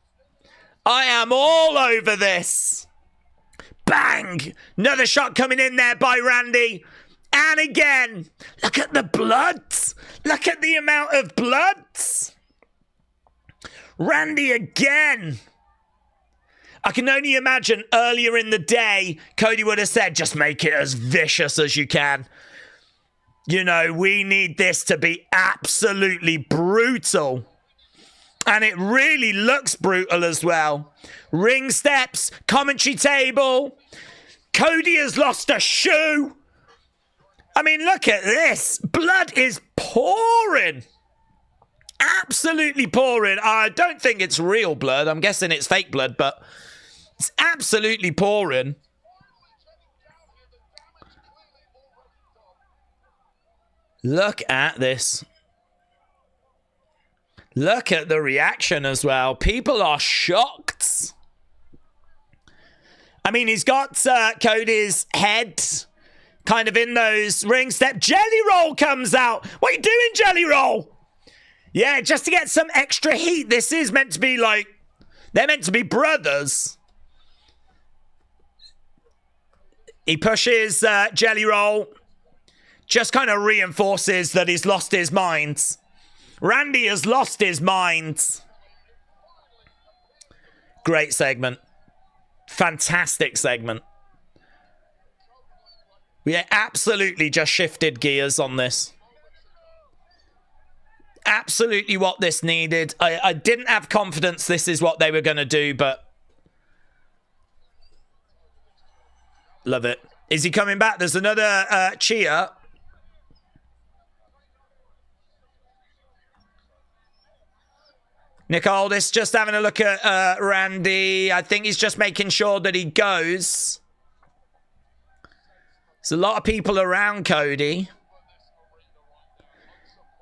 Speaker 2: I am all over this. Bang! Another shot coming in there by Randy. And again. Look at the blood. Look at the amount of blood. Randy again. I can only imagine earlier in the day, Cody would have said, just make it as vicious as you can. You know, we need this to be absolutely brutal. And it really looks brutal as well. Ring steps, commentary table. Cody has lost a shoe. I mean, look at this. Blood is pouring. Absolutely pouring. I don't think it's real blood. I'm guessing it's fake blood, but it's absolutely pouring. Look at this. Look at the reaction as well. People are shocked. I mean, he's got Cody's head kind of in those ring step. Jelly Roll comes out. What are you doing, Jelly Roll? Yeah, just to get some extra heat. This is meant to be like, they're meant to be brothers. He pushes Jelly Roll. Just kind of reinforces that he's lost his mind. Randy has lost his mind. Great segment. Fantastic segment. We absolutely just shifted gears on this. Absolutely what this needed. I didn't have confidence this is what they were going to do, but love it. Is he coming back? There's another cheer. Nick Aldis just having a look at Randy. I think he's just making sure that he goes. There's a lot of people around Cody.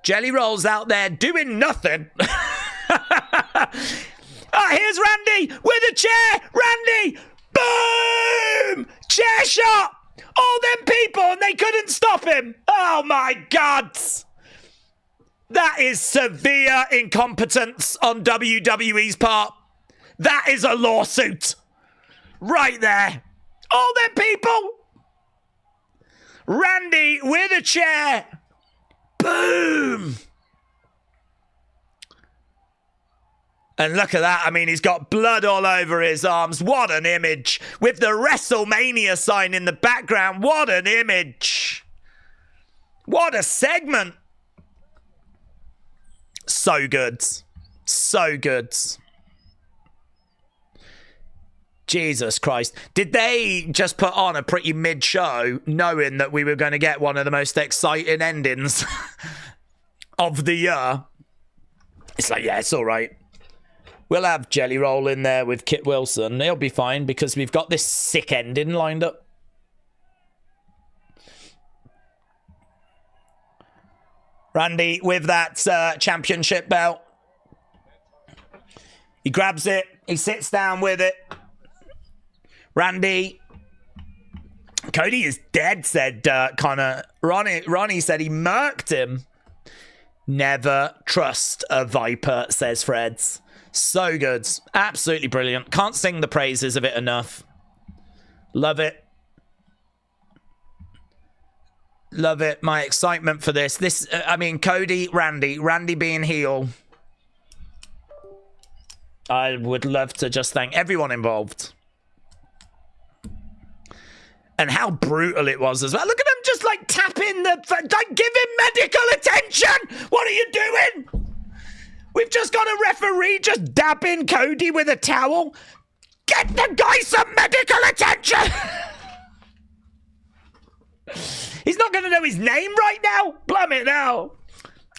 Speaker 2: Jelly Roll's out there doing nothing. Here's Randy with a chair. Randy, boom! Chair shot! All them people and they couldn't stop him. Oh my God. That is severe incompetence on WWE's part. That is a lawsuit. Right there. All them people. Randy with a chair. Boom. And look at that. I mean, he's got blood all over his arms. What an image. With the WrestleMania sign in the background. What an image. What a segment. So good. So good. Jesus Christ. Did they just put on a pretty mid-show knowing that we were going to get one of the most exciting endings of the year? It's like, yeah, it's all right. We'll have Jelly Roll in there with Kit Wilson. He'll be fine because we've got this sick ending lined up. Randy with that championship belt. He grabs it. He sits down with it. Randy. Cody is dead, said Connor. Ronnie said he murked him. Never trust a Viper, says Freds. So good. Absolutely brilliant. Can't sing the praises of it enough. Love it. Love it. My excitement for this. I mean, Cody, Randy being heel. I would love to just thank everyone involved. And how brutal it was as well. Look at him just like tapping like, give him medical attention. What are you doing? We've just got a referee just dabbing Cody with a towel. Get the guy some medical attention. He's not going to know his name right now. Plumb it now.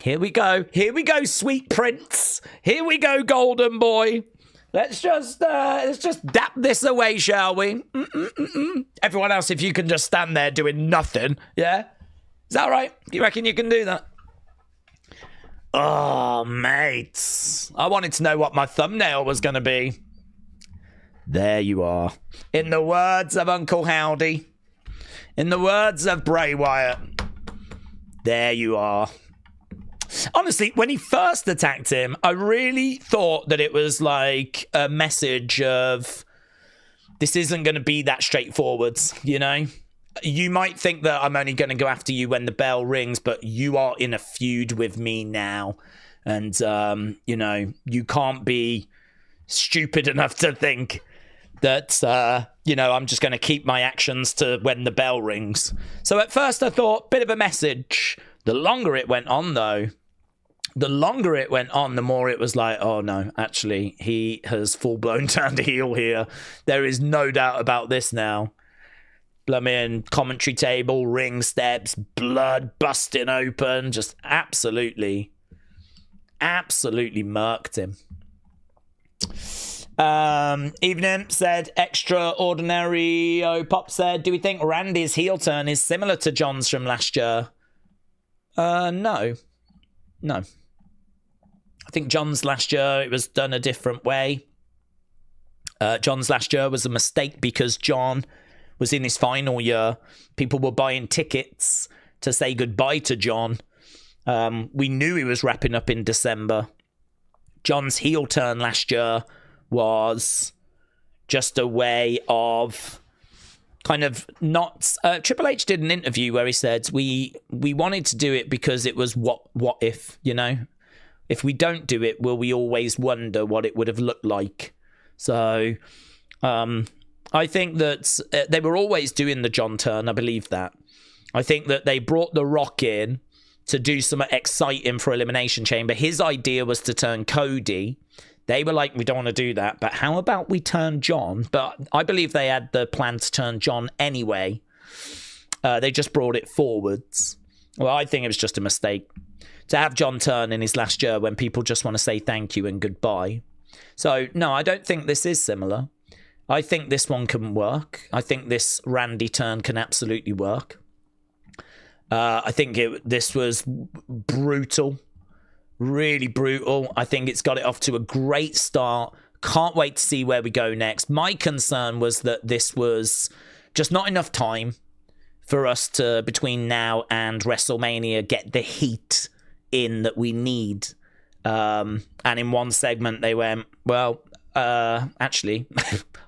Speaker 2: Here we go. Here we go, sweet prince. Here we go, golden boy. Let's just dap this away, shall we? Everyone else, if you can just stand there doing nothing, yeah? Is that right? You reckon you can do that? Oh, mate. I wanted to know what my thumbnail was going to be. There you are. In the words of Uncle Howdy. In the words of Bray Wyatt. There you are. Honestly, when he first attacked him, I really thought that it was like a message of this isn't going to be that straightforward, you know? You might think that I'm only going to go after you when the bell rings, but you are in a feud with me now. And, you know, you can't be stupid enough to think that, you know, I'm just going to keep my actions to when the bell rings. So at first I thought, bit of a message. The longer it went on, though, the more it was like, oh, no, actually, he has full-blown turned heel here. There is no doubt about this now. Blummin' commentary table, ring steps, blood busting open, just absolutely murked him. Evening said, extraordinary. Pop said, do we think Randy's heel turn is similar to John's from last year? No. I think John's last year, it was done a different way. John's last year was a mistake because John was in his final year. People were buying tickets to say goodbye to John. We knew he was wrapping up in December. John's heel turn last year was just a way of kind of not... Triple H did an interview where he said, we wanted to do it because it was what if, you know? If we don't do it, will we always wonder what it would have looked like? So... I think that they were always doing the John turn. I believe that. I think that they brought The Rock in to do something exciting for Elimination Chamber. His idea was to turn Cody. They were like, we don't want to do that, but how about we turn John? But I believe they had the plan to turn John anyway. They just brought it forwards. Well, I think it was just a mistake to have John turn in his last year when people just want to say thank you and goodbye. So, no, I don't think this is similar. I think this one can work. I think this Randy turn can absolutely work. I think this was brutal, really brutal. I think it's got it off to a great start. Can't wait to see where we go next. My concern was that this was just not enough time for us to, between now and WrestleMania, get the heat in that we need. And in one segment, they went, well, actually,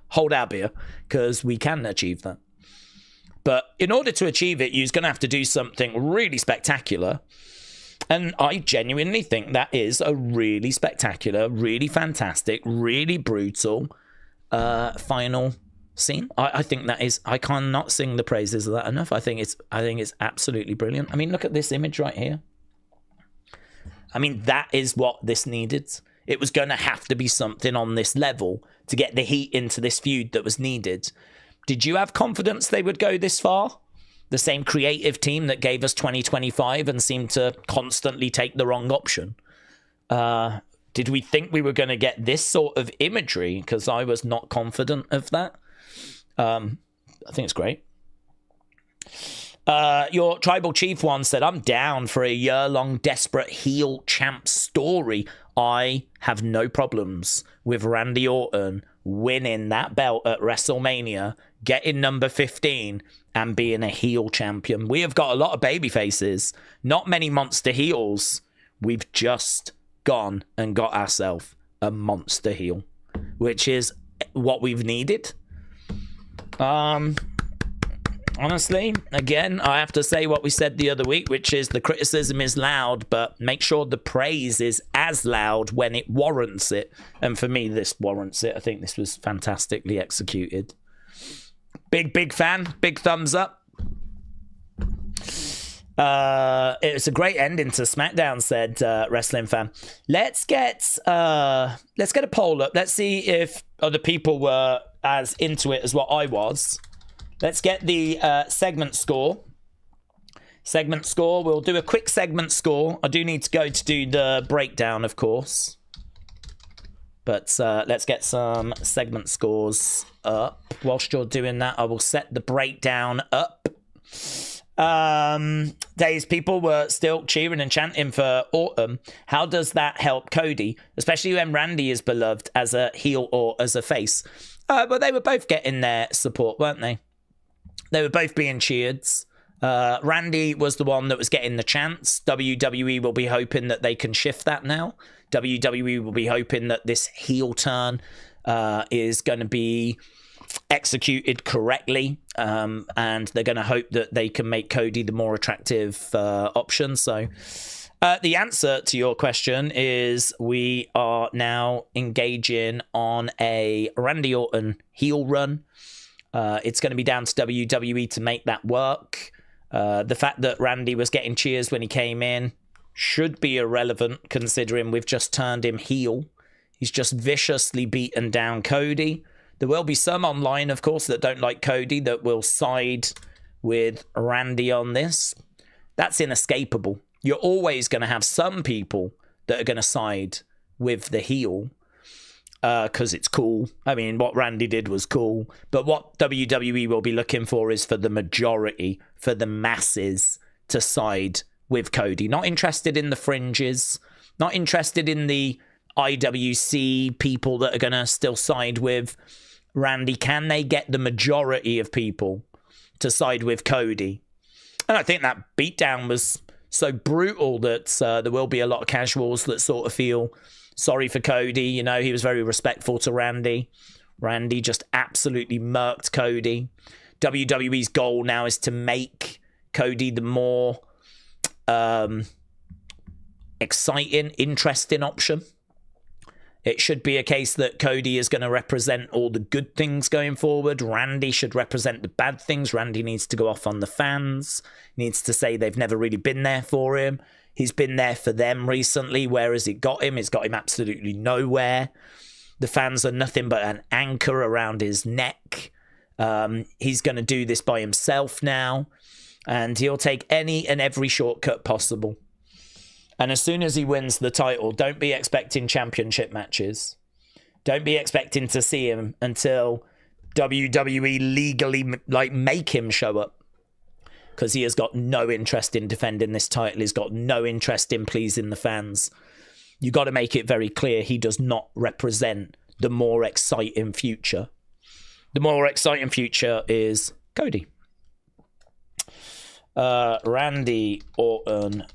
Speaker 2: hold our beer, because we can achieve that. But in order to achieve it, you're going to have to do something really spectacular. And I genuinely think that is a really spectacular, really fantastic, really brutal final scene. I think that is, I cannot sing the praises of that enough. I think it's absolutely brilliant. I mean, look at this image right here. I mean, that is what this needed. It was going to have to be something on this level to get the heat into this feud that was needed. Did you have confidence they would go this far? The same creative team that gave us 2025 and seemed to constantly take the wrong option. Did we think we were going to get this sort of imagery? Because I was not confident of that. I think it's great. Your tribal chief one said, I'm down for a year-long desperate heel champ story. I have no problems with Randy Orton winning that belt at WrestleMania, getting number 15, and being a heel champion. We have got a lot of baby faces, not many monster heels. We've just gone and got ourselves a monster heel, which is what we've needed. Honestly, again, I have to say what we said the other week, which is the criticism is loud, but make sure the praise is as loud when it warrants it. And for me, this warrants it. I think this was fantastically executed. Big fan. Big thumbs up. It was a great ending to SmackDown, said Wrestling Fan. Let's get a poll up. Let's see if other people were as into it as what I was. Let's get the segment score. Segment score. We'll do a quick segment score. I do need to go to do the breakdown, of course. But let's get some segment scores up. Whilst you're doing that, I will set the breakdown up. Daze, people were still cheering and chanting for Orton. How does that help Cody? Especially when Randy is beloved as a heel or as a face. But they were both getting their support, weren't they? They were both being cheered. Randy was the one that was getting the chance. WWE will be hoping that they can shift that now. WWE will be hoping that this heel turn is going to be executed correctly, and they're going to hope that they can make Cody the more attractive option. So the answer to your question is we are now engaging on a Randy Orton heel run. It's going to be down to WWE to make that work. The fact that Randy was getting cheers when he came in should be irrelevant, considering we've just turned him heel. He's just viciously beaten down Cody. There will be some online, of course, that don't like Cody that will side with Randy on this. That's inescapable. You're always going to have some people that are going to side with the heel because it's cool. I mean, what Randy did was cool. But what WWE will be looking for is for the majority, for the masses to side with Cody. Not interested in the fringes, not interested in the IWC people that are going to still side with Randy. Can they get the majority of people to side with Cody? And I think that beatdown was so brutal that there will be a lot of casuals that sort of feel sorry for Cody. You know, he was very respectful to Randy. Randy just absolutely murked Cody. WWE's goal now is to make Cody the more exciting, interesting option. It should be a case that Cody is going to represent all the good things going forward. Randy should represent the bad things. Randy needs to go off on the fans. He needs to say they've never really been there for him. He's been there for them recently. Where has it got him? It's got him absolutely nowhere. The fans are nothing but an anchor around his neck. He's going to do this by himself now. And he'll take any and every shortcut possible. And as soon as he wins the title, don't be expecting championship matches. Don't be expecting to see him until WWE legally make him show up. because he has got no interest in defending this title. He's got no interest in pleasing the fans. You got to make it very clear he does not represent the more exciting future. The more exciting future is Cody. Randy Orton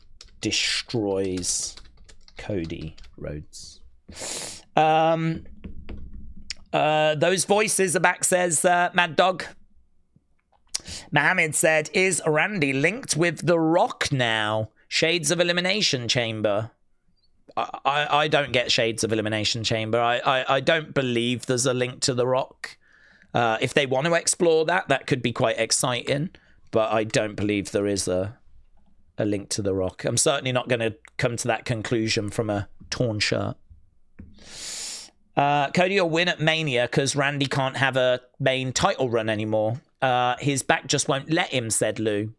Speaker 2: destroys Cody Rhodes. Those voices are back, says Mad Dog. Mohammed said, is Randy linked with The Rock now? Shades of Elimination Chamber. I don't get Shades of Elimination Chamber. I don't believe there's a link to The Rock. If they want to explore that, that could be quite exciting. But I don't believe there is a link to The Rock. I'm certainly not going to come to that conclusion from a torn shirt. Cody will win at Mania because Randy can't have a main title run anymore. His back just won't let him, said Lou.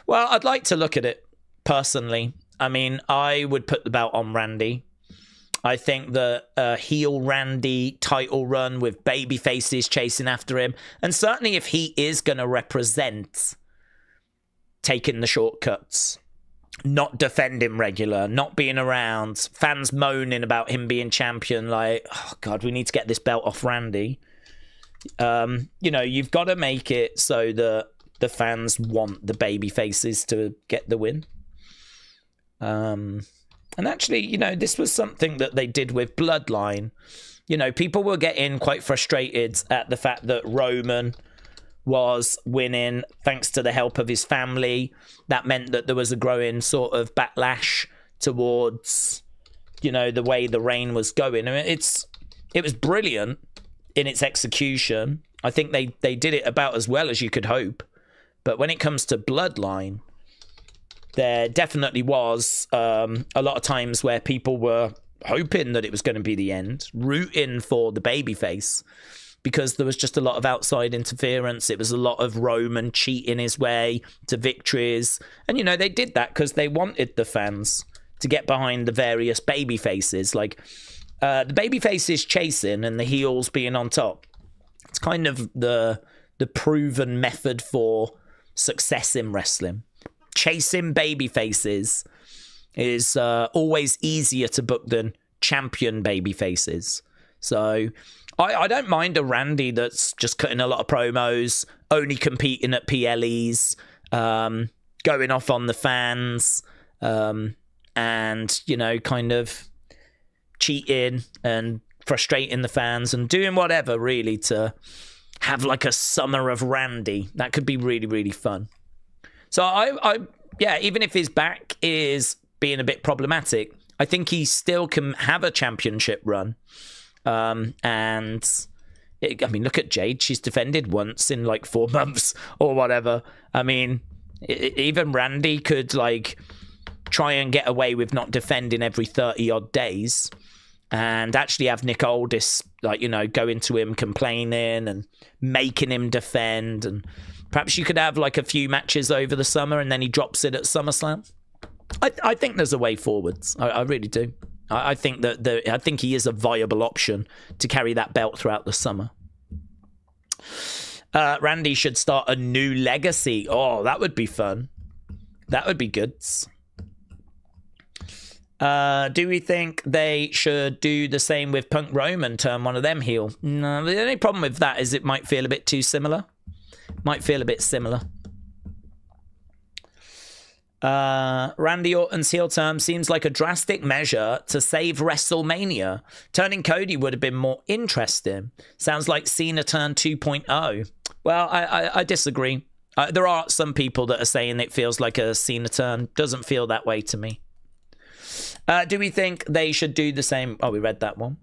Speaker 2: Well, I'd like to look at it personally. I mean, I would put the belt on Randy. I think the heel Randy title run with baby faces chasing after him, and certainly if he is going to represent taking the shortcuts, not defending regular, not being around, fans moaning about him being champion, like, oh God, we need to get this belt off Randy. You know, you've got to make it so that the fans want the baby faces to get the win. And actually, you know, this was something that they did with Bloodline. You know, people were getting quite frustrated at the fact that Roman was winning thanks to the help of his family. That meant that there was a growing sort of backlash towards, you know, the way the reign was going. I mean, it was brilliant in its execution. I think they did it about as well as you could hope. But when it comes to Bloodline, there definitely was a lot of times where people were hoping that it was going to be the end, rooting for the babyface, because there was just a lot of outside interference. It was a lot of Roman cheating his way to victories. And, you know, they did that because they wanted the fans to get behind the various babyfaces. Like, the babyfaces chasing and the heels being on top. It's kind of the proven method for success in wrestling. Chasing baby faces is always easier to book than champion baby faces. So I don't mind a Randy that's just cutting a lot of promos, only competing at PLEs, going off on the fans, and, you know, kind of cheating and frustrating the fans and doing whatever really to have like a summer of Randy. That could be really, really fun. So yeah, even if his back is being a bit problematic, I think he still can have a championship run. I mean, look at Jade. She's defended once in like 4 months or whatever. I mean, even Randy could like try and get away with not defending every 30 odd days and actually have Nick Aldis, like, you know, go into him complaining and making him defend, and perhaps you could have like a few matches over the summer and then he drops it at SummerSlam. I think there's a way forwards. I really do. I think that I think he is a viable option to carry that belt throughout the summer. Randy should start a new legacy. Oh, that would be fun. That would be good. Do we think they should do the same with Punk Roman, turn one of them heel? No, the only problem with that is it might feel a bit too similar. Might feel a bit similar. Randy Orton's heel turn seems like a drastic measure to save WrestleMania. Turning Cody would have been more interesting. Sounds like Cena turn 2.0. Well, I disagree. There are some people that are saying it feels like a Cena turn. Doesn't feel that way to me. Do we think they should do the same? Oh, we read that one.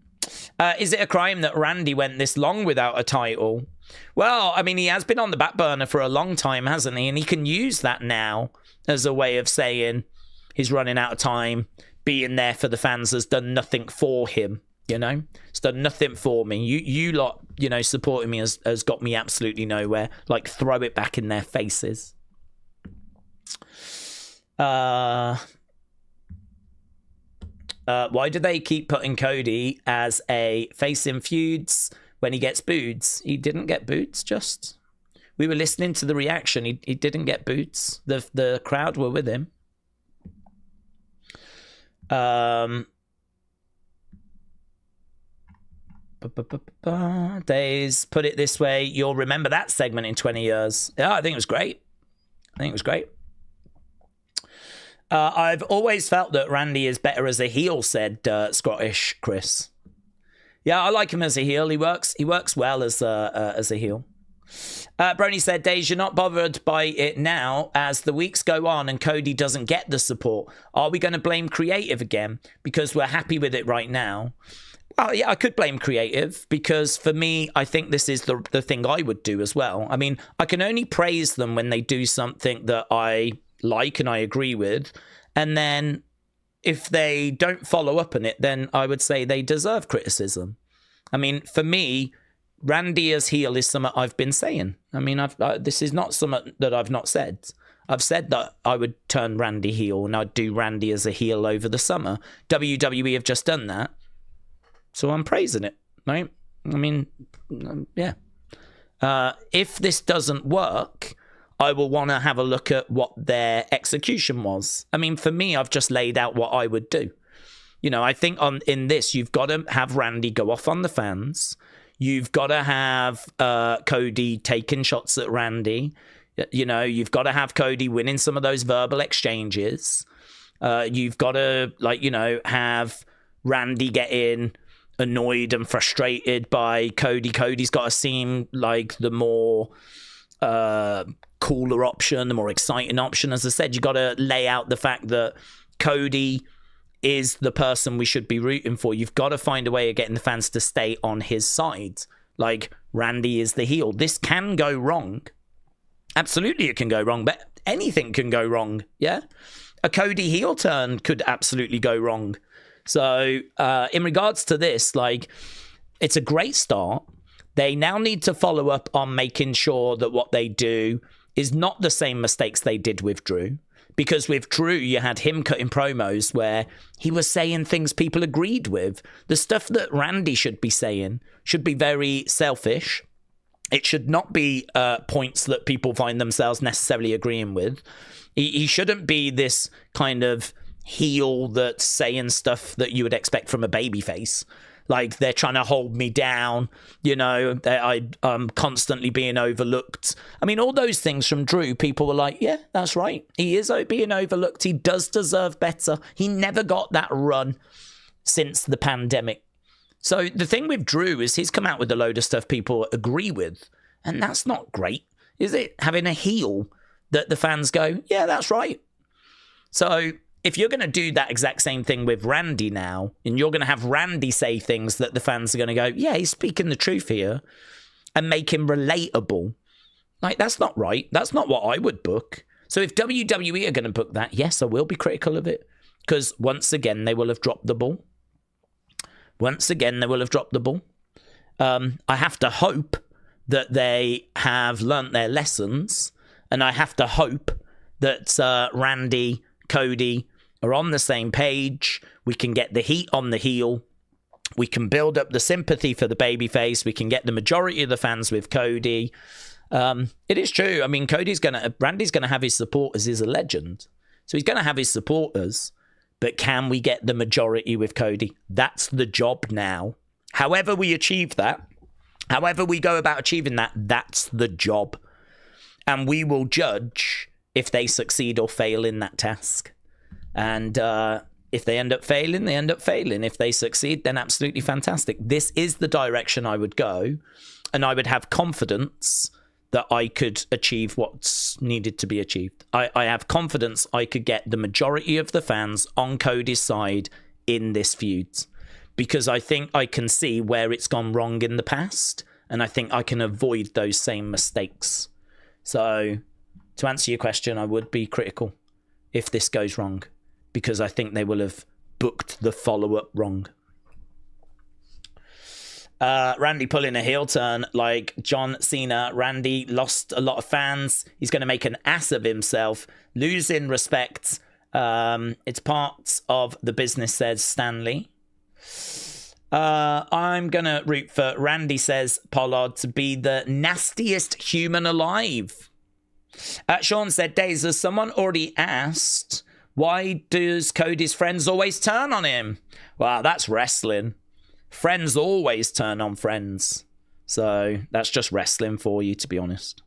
Speaker 2: Is it a crime that Randy went this long without a title? Well, I mean, he has been on the back burner for a long time, hasn't he? And he can use that now as a way of saying he's running out of time. Being there for the fans has done nothing for him, you know? It's done nothing for me. You lot, you know, supporting me has got me absolutely nowhere. Like, throw it back in their faces. Why do they keep putting Cody as a face in feuds when he gets booed? He didn't get booed, just. We were listening to the reaction. He didn't get boots. The crowd were with him. Daze put it this way: you'll remember that segment in 20 years. Yeah, I think it was great. I've always felt that Randy is better as a heel, said Scottish Chris. Yeah, I like him as a heel. He works well as a heel. Brony said, Daze, you're not bothered by it now as the weeks go on and Cody doesn't get the support. Are we going to blame creative again because we're happy with it right now? Well, yeah, I could blame creative because for me, I think this is the thing I would do as well. I mean, I can only praise them when they do something that I like and I agree with. And then if they don't follow up on it, then I would say they deserve criticism. I mean, for me, Randy as heel is something I've been saying. I mean, this is not something that I've not said. I've said that I would turn Randy heel and I'd do Randy as a heel over the summer. WWE have just done that. So I'm praising it, right? I mean, yeah. If this doesn't work, I will want to have a look at what their execution was. I mean, for me, I've just laid out what I would do. You know, I think in this, you've got to have Randy go off on the fans. You've got to have Cody taking shots at Randy. You know, you've got to have Cody winning some of those verbal exchanges. You've got to, have Randy getting annoyed and frustrated by Cody. Cody's got to seem like the more cooler option, the more exciting option. As I said, you got to lay out the fact that Cody is the person we should be rooting for. You've got to find a way of getting the fans to stay on his side. Like, Randy is the heel. This can go wrong. Absolutely it can go wrong, but anything can go wrong, yeah? A Cody heel turn could absolutely go wrong. So, in regards to this, it's a great start. They now need to follow up on making sure that what they do is not the same mistakes they did with Drew. Because with Drew, you had him cutting promos where he was saying things people agreed with. The stuff that Randy should be saying should be very selfish. It should not be points that people find themselves necessarily agreeing with. He shouldn't be this kind of heel that's saying stuff that you would expect from a babyface. Like, they're trying to hold me down, I'm constantly being overlooked. I mean, all those things from Drew, people were like, yeah, that's right. He is being overlooked. He does deserve better. He never got that run since the pandemic. So the thing with Drew is he's come out with a load of stuff people agree with. And that's not great, is it? Having a heel that the fans go, yeah, that's right. So if you're going to do that exact same thing with Randy now, and you're going to have Randy say things that the fans are going to go, yeah, he's speaking the truth here, and make him relatable, that's not right. That's not what I would book. So if WWE are going to book that, yes, I will be critical of it, because once again, they will have dropped the ball. I have to hope that they have learnt their lessons, and I have to hope that Randy, Cody are on the same page. We can get the heat on the heel. We can build up the sympathy for the babyface. We can get the majority of the fans with Cody. It is true. I mean, Randy's gonna have his supporters. He's a legend, so he's gonna have his supporters. But can we get the majority with Cody? That's the job now. However we achieve that, however we go about achieving that, that's the job, and we will judge if they succeed or fail in that task. And if they end up failing, they end up failing. If they succeed, then absolutely fantastic. This is the direction I would go, and I would have confidence that I could achieve what's needed to be achieved. I have confidence I could get the majority of the fans on Cody's side in this feud, because I think I can see where it's gone wrong in the past, and I think I can avoid those same mistakes. So, to answer your question, I would be critical if this goes wrong, because I think they will have booked the follow-up wrong. Randy pulling a heel turn like John Cena. Randy lost a lot of fans. He's going to make an ass of himself, losing respect. It's part of the business, says Stanley. I'm going to root for Randy, says Pollard, to be the nastiest human alive. Sean said, Daze, has someone already asked, why does Cody's friends always turn on him? Well, that's wrestling. Friends always turn on friends. So that's just wrestling for you, to be honest.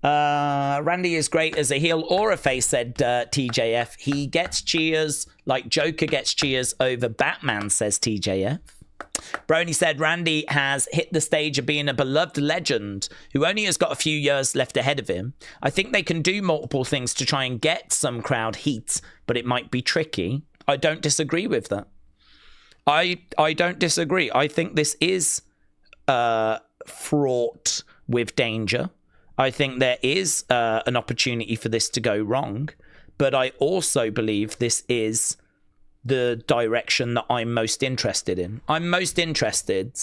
Speaker 2: Randy is great as a heel or a face, said TJF. He gets cheers like Joker gets cheers over Batman, says TJF. Brony said Randy has hit the stage of being a beloved legend who only has got a few years left ahead of him. I think they can do multiple things to try and get some crowd heat, but it might be tricky. I don't disagree with that. I don't disagree. I think this is fraught with danger. I think there is an opportunity for this to go wrong, but I also believe this is the direction that I'm most interested in. I'm most interested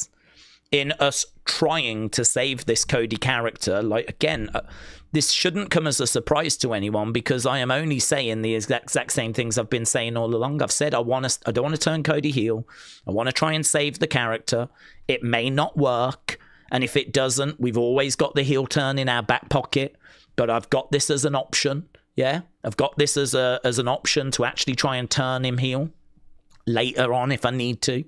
Speaker 2: in us trying to save this Cody character. Like, again, this shouldn't come as a surprise to anyone because I am only saying the exact same things I've been saying all along. I've said I don't want to turn Cody heel. I want to try and save the character. It may not work. And if it doesn't, we've always got the heel turn in our back pocket. But I've got this as an option. Yeah, I've got this as an option to actually try and turn him heel later on if I need to.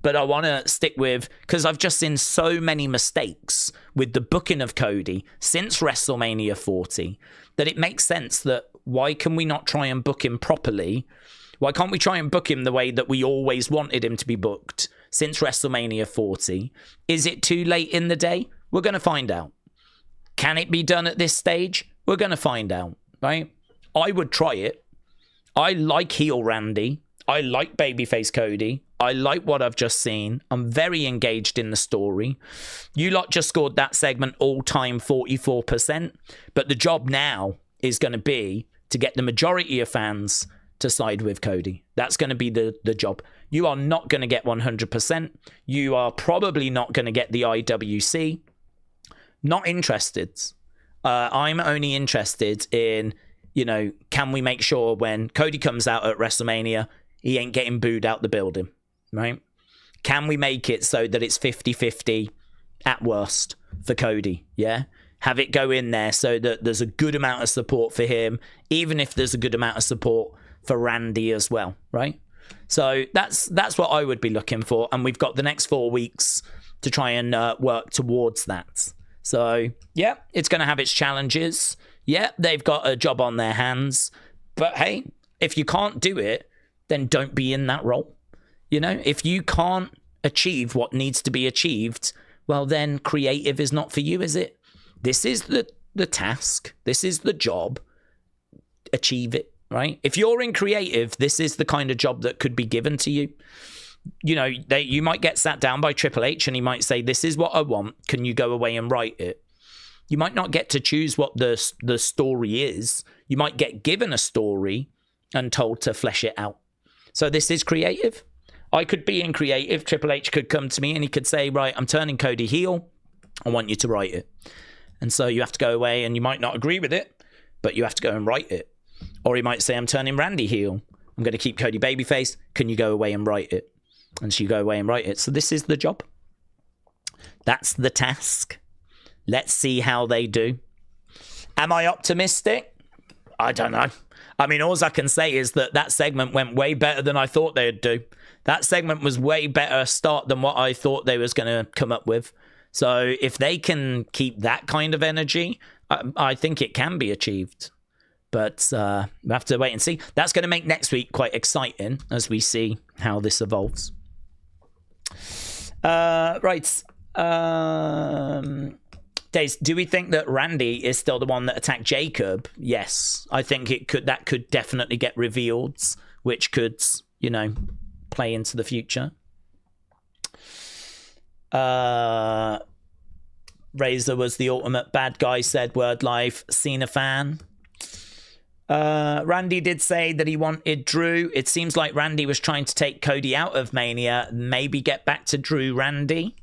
Speaker 2: But I want to stick with, because I've just seen so many mistakes with the booking of Cody since WrestleMania 40 that it makes sense that why can we not try and book him properly? Why can't we try and book him the way that we always wanted him to be booked since WrestleMania 40? Is it too late in the day? We're going to find out. Can it be done at this stage? We're going to find out, right? I would try it. I like heel Randy. I like babyface Cody. I like what I've just seen. I'm very engaged in the story. You lot just scored that segment all-time 44%. But the job now is going to be to get the majority of fans to side with Cody. That's going to be the job. You are not going to get 100%. You are probably not going to get the IWC. Not interested. I'm only interested in, can we make sure when Cody comes out at WrestleMania, he ain't getting booed out the building, right? Can we make it so that it's 50-50 at worst for Cody, yeah? Have it go in there so that there's a good amount of support for him, even if there's a good amount of support for Randy as well, right? So that's what I would be looking for, and we've got the next 4 weeks to try and work towards that. So, yeah, it's going to have its challenges. Yeah, they've got a job on their hands. But, hey, if you can't do it, then don't be in that role. If you can't achieve what needs to be achieved, well, then creative is not for you, is it? This is the task. This is the job. Achieve it, right? If you're in creative, this is the kind of job that could be given to you. You might get sat down by Triple H and he might say, this is what I want. Can you go away and write it? You might not get to choose what the story is. You might get given a story and told to flesh it out. So this is creative. I could be in creative. Triple H could come to me and he could say, right, I'm turning Cody heel. I want you to write it. And so you have to go away and you might not agree with it, but you have to go and write it. Or he might say, I'm turning Randy heel. I'm going to keep Cody babyface. Can you go away and write it? And so you go away and write it. So this is the job. That's the task. Let's see how they do. Am I optimistic? I don't know. I mean, all I can say is that segment went way better than I thought they'd do. That segment was way better start than what I thought they was going to come up with. So if they can keep that kind of energy, I think it can be achieved. But we have to wait and see. That's going to make next week quite exciting as we see how this evolves. Right. Daze, do we think that Randy is still the one that attacked Jacob? Yes. I think that could definitely get revealed, which could, play into the future. Razor was the ultimate bad guy, said Word Life. Cena fan. Randy did say that he wanted Drew. It seems like Randy was trying to take Cody out of Mania, maybe get back to Drew Randy.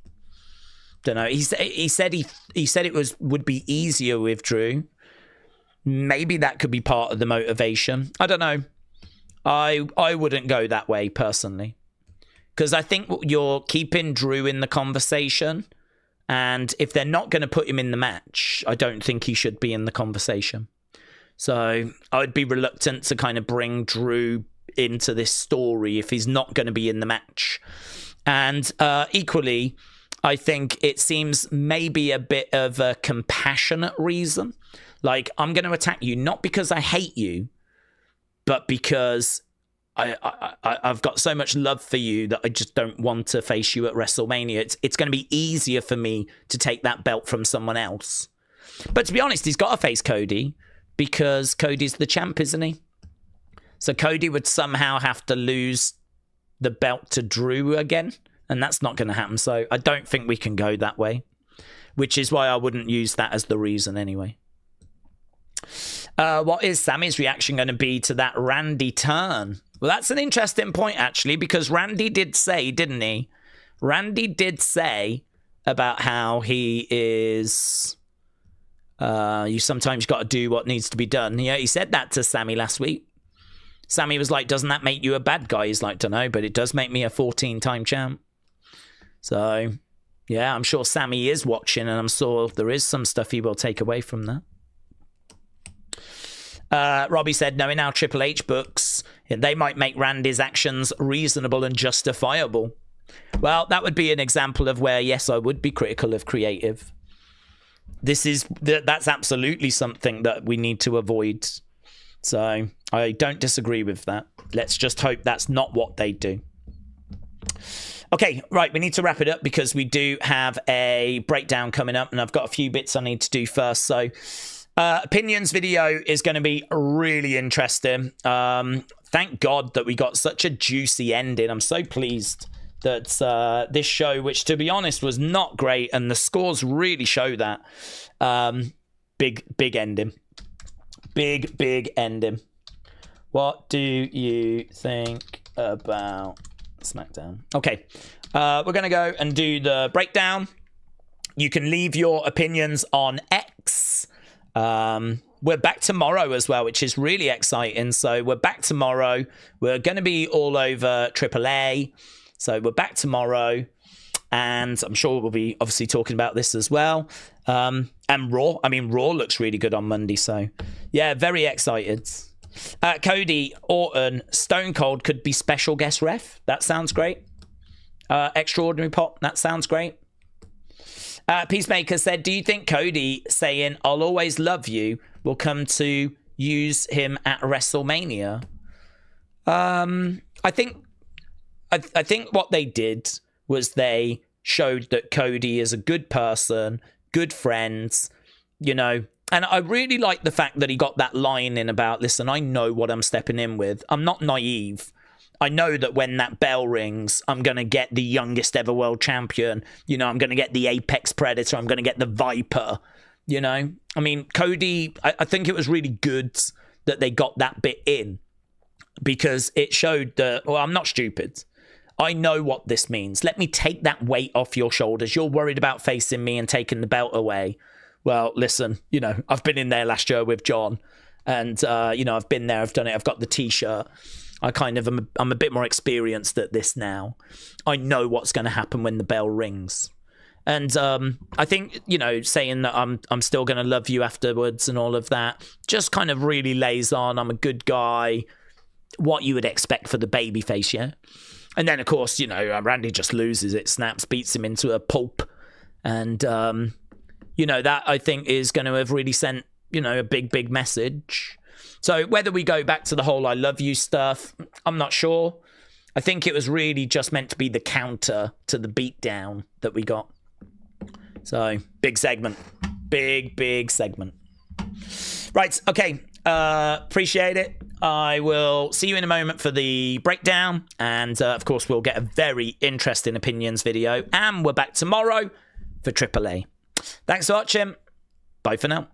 Speaker 2: Don't know. He said it would be easier with Drew. Maybe that could be part of the motivation. I don't know. I wouldn't go that way personally. because I think you're keeping Drew in the conversation. And if they're not going to put him in the match, I don't think he should be in the conversation. So I would be reluctant to kind of bring Drew into this story if he's not going to be in the match. And equally, I think it seems maybe a bit of a compassionate reason. Like, I'm going to attack you not because I hate you, but because I've got so much love for you that I just don't want to face you at WrestleMania. It's going to be easier for me to take that belt from someone else. But to be honest, he's got to face Cody because Cody's the champ, isn't he? So Cody would somehow have to lose the belt to Drew again, and that's not going to happen. So I don't think we can go that way, which is why I wouldn't use that as the reason anyway. What is Sammy's reaction going to be to that Randy turn? Well, that's an interesting point, actually, because Randy did say, didn't he? Randy did say about how he is... you sometimes got to do what needs to be done. Yeah, he said that to Sammy last week. Sammy was like, doesn't that make you a bad guy? He's like, don't know, but it does make me a 14-time champ. So, yeah, I'm sure Sammy is watching, and I'm sure there is some stuff he will take away from that. Robbie said, knowing how Triple H books, they might make Randy's actions reasonable and justifiable. Well, that would be an example of where, yes, I would be critical of creative. That's absolutely something that we need to avoid. So I don't disagree with that. Let's just hope that's not what they do. Okay, right, we need to wrap it up because we do have a breakdown coming up, and I've got a few bits I need to do first. So opinions video is going to be really interesting. Thank God that we got such a juicy ending. I'm so pleased that this show, which to be honest was not great, and the scores really show that. Big ending. Big ending. What do you think about SmackDown? Okay, we're going to go and do the breakdown. You can leave your opinions on X. We're back tomorrow as well, which is really exciting. So we're back tomorrow. We're going to be all over AAA. So we're back tomorrow, and I'm sure we'll be obviously talking about this as well. And Raw. I mean, Raw looks really good on Monday. So yeah, very excited. Cody, Orton, Stone Cold could be special guest ref. That sounds great. Extraordinary Pop. That sounds great. Peacemaker said, do you think Cody saying, I'll always love you, will come to use him at WrestleMania? I think what they did was they showed that Cody is a good person, good friends, you know. And I really like the fact that he got that line in about, listen, I know what I'm stepping in with. I'm not naive. I know that when that bell rings, I'm going to get the youngest ever world champion. You know, I'm going to get the Apex Predator. I'm going to get the Viper. You know, I mean, Cody, I think it was really good that they got that bit in because it showed that, well, I'm not stupid. I know what this means. Let me take that weight off your shoulders. You're worried about facing me and taking the belt away. Well, listen, you know, I've been in there last year with John and, you know, I've been there. I've done it. I've got the T-shirt. I'm a bit more experienced at this now. I know what's going to happen when the bell rings. And I think, you know, saying that I'm still going to love you afterwards and all of that just kind of really lays on, I'm a good guy, what you would expect for the babyface, yeah? And then, of course, you know, Randy just loses it, snaps, beats him into a pulp. And, you know, that I think is going to have really sent, you know, a big message. So whether we go back to the whole I love you stuff, I'm not sure. I think it was really just meant to be the counter to the beatdown that we got. So big segment. Big segment. Right, okay. Appreciate it. I will see you in a moment for the breakdown. And of course, we'll get a very interesting opinions video. And we're back tomorrow for AAA. Thanks for watching. Bye for now.